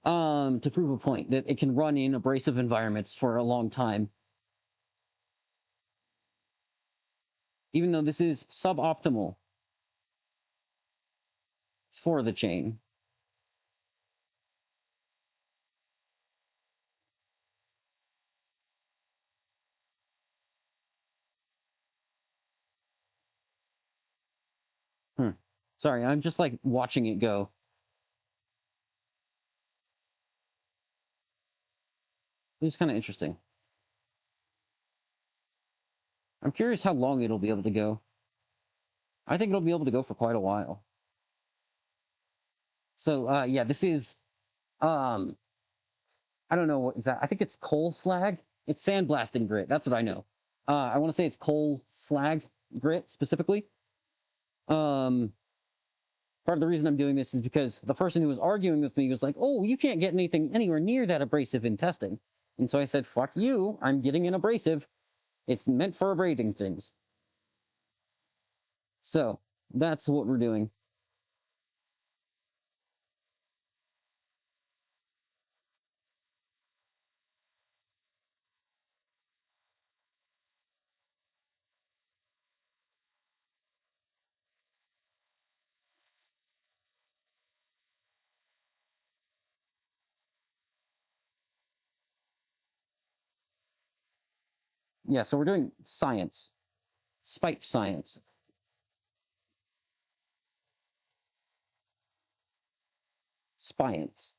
to prove a point that it can run in abrasive environments for a long time. Even though this is suboptimal for the chain. Hmm. Sorry, I'm just like watching it go. It's kind of interesting. I'm curious how long it'll be able to go. I think it'll be able to go for quite a while. So yeah, this is um I don't know what exactly. I think it's coal slag. It's sandblasting grit. That's what I know. I want to say it's coal slag grit specifically. Um, Part of the reason I'm doing this is because the person who was arguing with me was like, "Oh, you can't get anything anywhere near that abrasive in testing," and so I said, "Fuck you! I'm getting an abrasive. It's meant for abrading things." So that's what we're doing. Yeah, so we're doing science, spite science, science.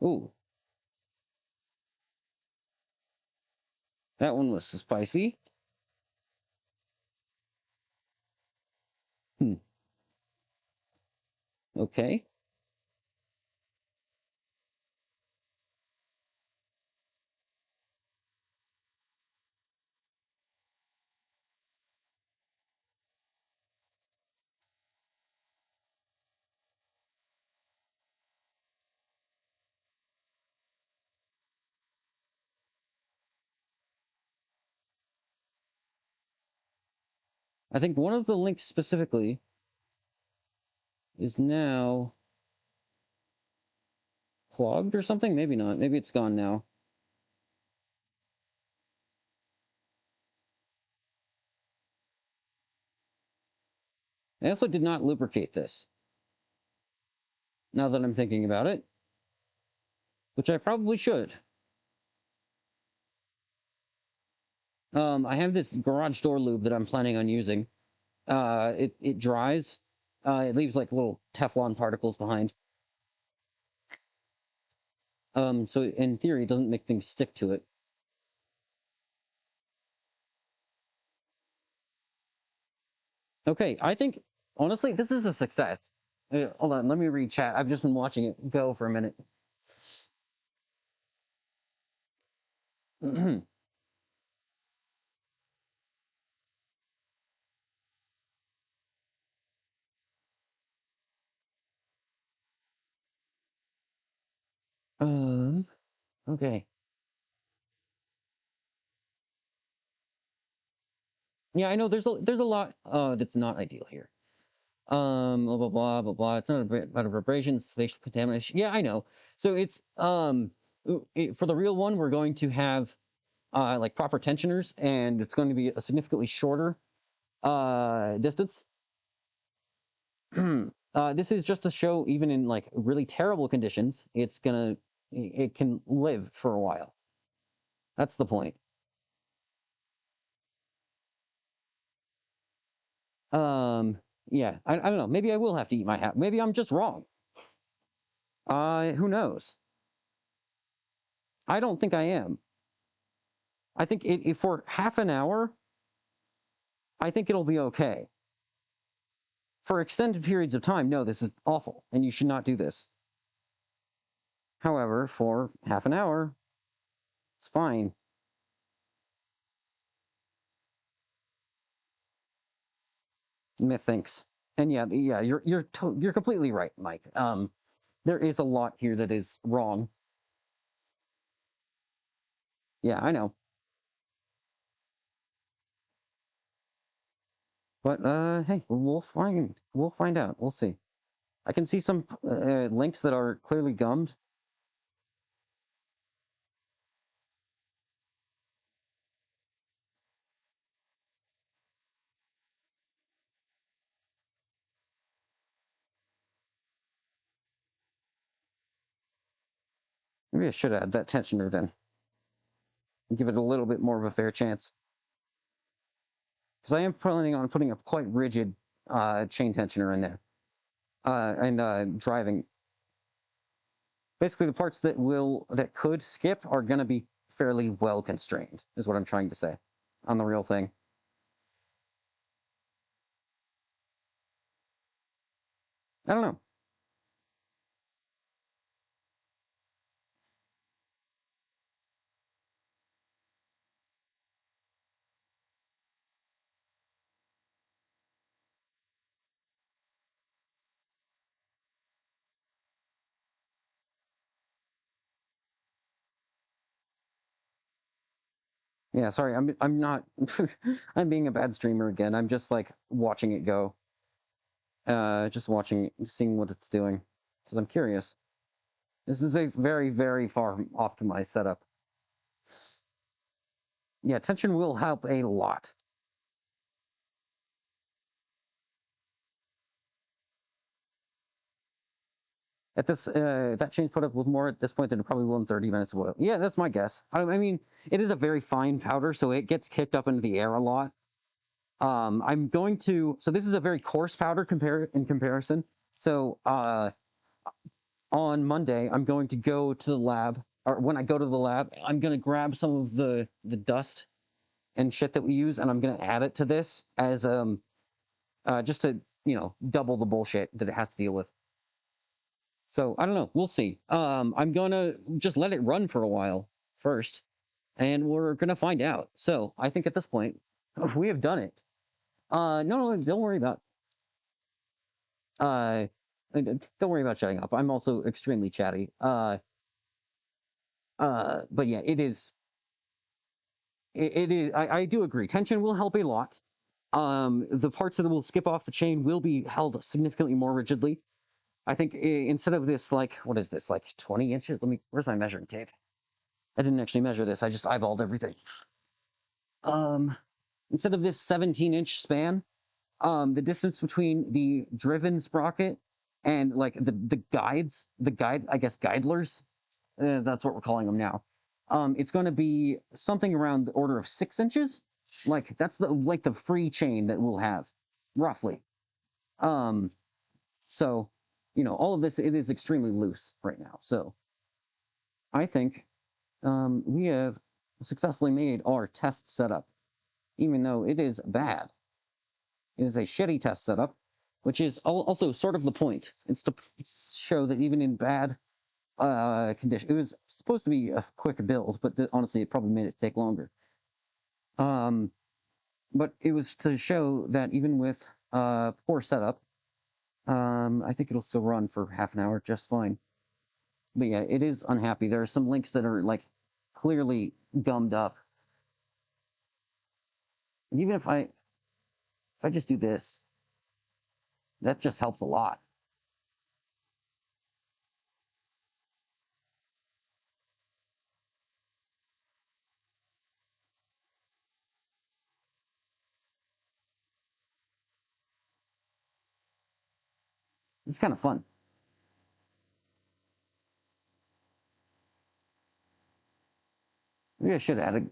Ooh, that one was spicy. Hmm. Okay. I think one of the links specifically is now clogged or something. Maybe not. Maybe it's gone now. I also did not lubricate this, now that I'm thinking about it, which I probably should. I have this garage door lube that I'm planning on using. It dries. It leaves like little Teflon particles behind. So in theory, it doesn't make things stick to it. Okay, I think honestly, this is a success. Hold on, let me read chat. I've just been watching it go for a minute. um, okay. Yeah, I know there's a lot that's not ideal here. Blah blah blah blah blah. It's not about vibrations, spatial contamination. Yeah, I know. So it's for the real one, we're going to have like proper tensioners, and it's going to be a significantly shorter distance. This is just to show, even in like really terrible conditions, it can live for a while. That's the point. Um, yeah, I don't know. Maybe I will have to eat my hat. Maybe I'm just wrong. Who knows? I don't think I am. I think if for half an hour, I think it'll be okay. For extended periods of time, no, this is awful, and you should not do this. However, for half an hour, it's fine. Methinks. And yeah, you're completely right, Mike. There is a lot here that is wrong. Yeah, I know. But hey, we'll find out. We'll see. I can see some links that are clearly gummed. Maybe I should add that tensioner then. Give it a little bit more of a fair chance. Because I am planning on putting a quite rigid chain tensioner in there. And driving. Basically, the parts that could skip are going to be fairly well constrained, is what I'm trying to say on the real thing. I don't know. Yeah, sorry, I'm not. I'm being a bad streamer again. I'm just like watching it go. Just watching, seeing what it's doing, because I'm curious. This is a very, very far from optimized setup. Yeah, tension will help a lot. At this, that chain's put up with more at this point than it probably will in 30 minutes of oil. Yeah, that's my guess. I mean, it is a very fine powder, so it gets kicked up into the air a lot. I'm going to, so this is a very coarse powder in comparison. So, on Monday, I'm going to go to the lab, or when I go to the lab, I'm going to grab some of the dust and shit that we use, and I'm going to add it to this as just to double the bullshit that it has to deal with. So I don't know. We'll see. I'm gonna just let it run for a while first, and we're gonna find out. So I think at this point, we have done it. No, don't worry about. Uh, don't worry about shutting up. I'm also extremely chatty. But yeah, it is. It is. I do agree. Tension will help a lot. The parts that will skip off the chain will be held significantly more rigidly. I think instead of this, like, what is this, like 20 inches? Where's my measuring tape? I didn't actually measure this. I just eyeballed everything. Um, Instead of this 17-inch span, the distance between the driven sprocket and like the guide, I guess, guidlers, that's what we're calling them now. it's going to be something around the order of 6 inches. Like that's the free chain that we'll have, roughly. Um, so, all of this, it is extremely loose right now. So I think we have successfully made our test setup, even though it is bad. It is a shitty test setup, which is also sort of the point. It's to show that even in bad condition, it was supposed to be a quick build, but honestly, it probably made it take longer. But it was to show that even with poor setup, I think it'll still run for half an hour just fine. But yeah, it is unhappy. There are some links that are like clearly gummed up. And even if I just do this, that just helps a lot. It's kind of fun. Maybe I should add a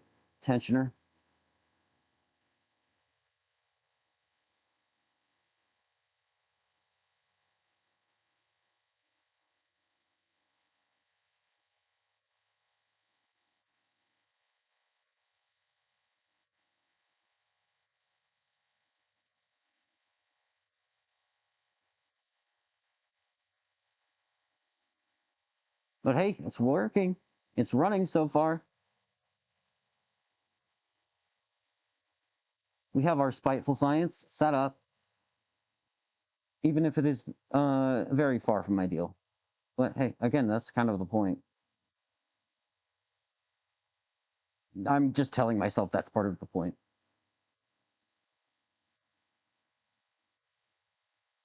tensioner. But hey, it's working. It's running so far. We have our spiteful science set up, even if it is very far from ideal. But hey, again, that's kind of the point. I'm just telling myself that's part of the point.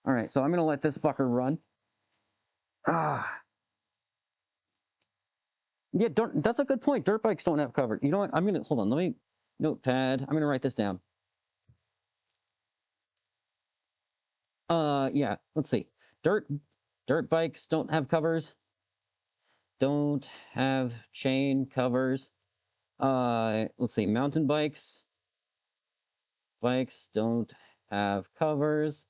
All right, so I'm gonna let this fucker run. Ah, yeah, that's a good point. Dirt bikes don't have cover. You know what? I'm gonna hold on. Let me notepad. I'm gonna write this down. Yeah. Let's see. Dirt dirt bikes don't have covers. Don't have chain covers. Let's see. Mountain bikes don't have covers.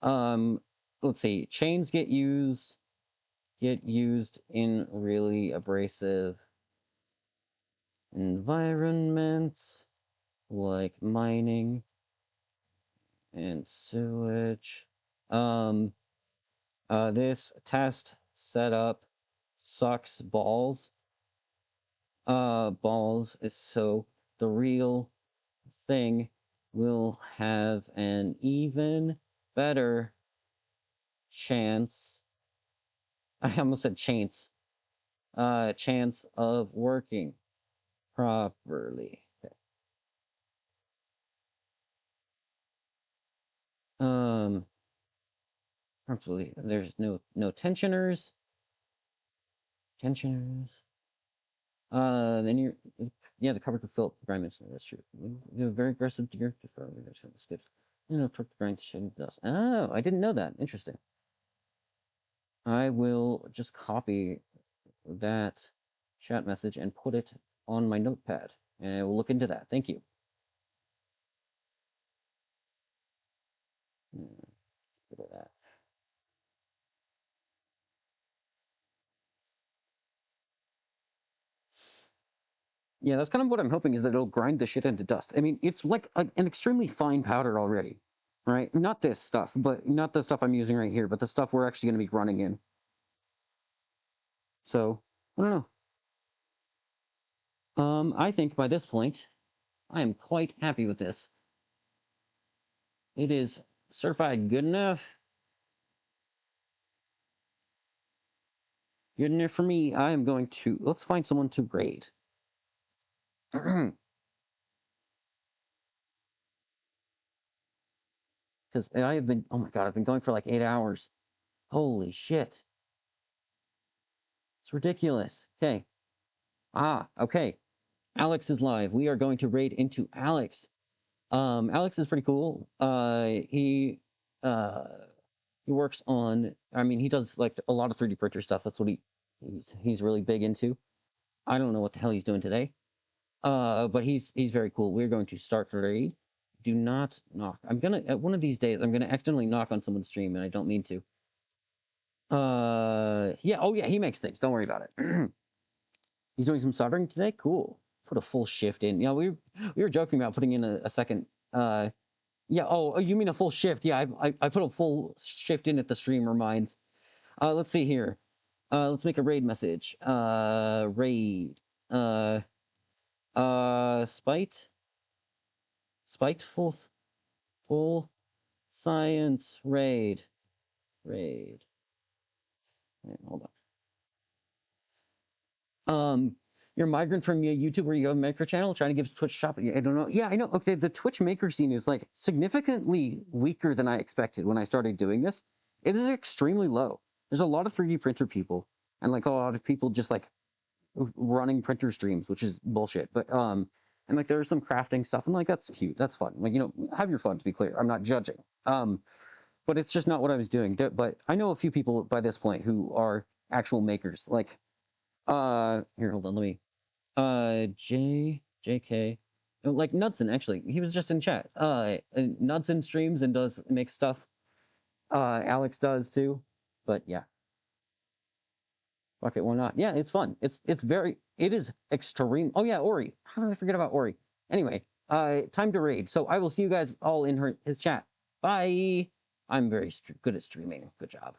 Um, let's see. Chains get used in really abrasive environments like mining and sewage. This test setup sucks balls. Balls is so the real thing will have an even better chance. I almost said chance. Chance of working properly. Okay. Properly. There's no tensioners. Tensioners. Then you're, yeah, the cover could fill up the grind mix. That's true. You have very aggressive deer skips. Torque the grind to shed dust. Oh, I didn't know that. Interesting. I will just copy that chat message and put it on my notepad, and I will look into that. Thank you. Look at that. Yeah, that's kind of what I'm hoping is that it'll grind the shit into dust. I mean, it's like an extremely fine powder already, right? Not this stuff, but not the stuff I'm using right here, but the stuff we're actually going to be running in. So, I don't know. I think by this point, I am quite happy with this. It is certified good enough. Good enough for me. I am going to, let's find someone to raid. Because I have been, oh my god, I've been going for like 8 hours. Holy shit. It's ridiculous. Okay. Okay. Alex is live. We are going to raid into Alex. Alex is pretty cool. He works on, I mean, he does like a lot of 3D printer stuff. That's what he's really big into. I don't know what the hell he's doing today. But he's very cool. We're going to start raid. Do not knock. I'm gonna one of these days I'm gonna accidentally knock on someone's stream, and I don't mean to. Yeah. Oh yeah, he makes things. Don't worry about it. He's doing some soldering today. Cool. Put a full shift in. Yeah, we were joking about putting in a second. Yeah. Oh, you mean a full shift? Yeah, I put a full shift in at the stream. Reminds. Let's see here. Let's make a raid message. Raid. Spite. Spiteful. Full science raid. Raid. Wait, hold on. You're a migrant from YouTube where you have a maker channel trying to give Twitch shop. I don't know. Yeah, I know. Okay, the Twitch maker scene is like significantly weaker than I expected when I started doing this. It is extremely low. There's a lot of 3D printer people and like a lot of people just like running printer streams, which is bullshit. But and like there's some crafting stuff and like that's cute. That's fun. Like, you know, have your fun, to be clear. I'm not judging. But it's just not what I was doing. But I know a few people by this point who are actual makers. Like here, hold on, let me JK, like Knudsen, actually, he was just in chat. And Knudsen streams and does make stuff. Alex does too. But yeah, fuck it, why not? Yeah, it's fun. It is extreme. Oh yeah, Ori. How did I forget about Ori? Anyway, time to raid. So I will see you guys all in his chat. Bye. I'm very good at streaming. Good job.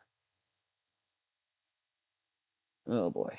Oh boy.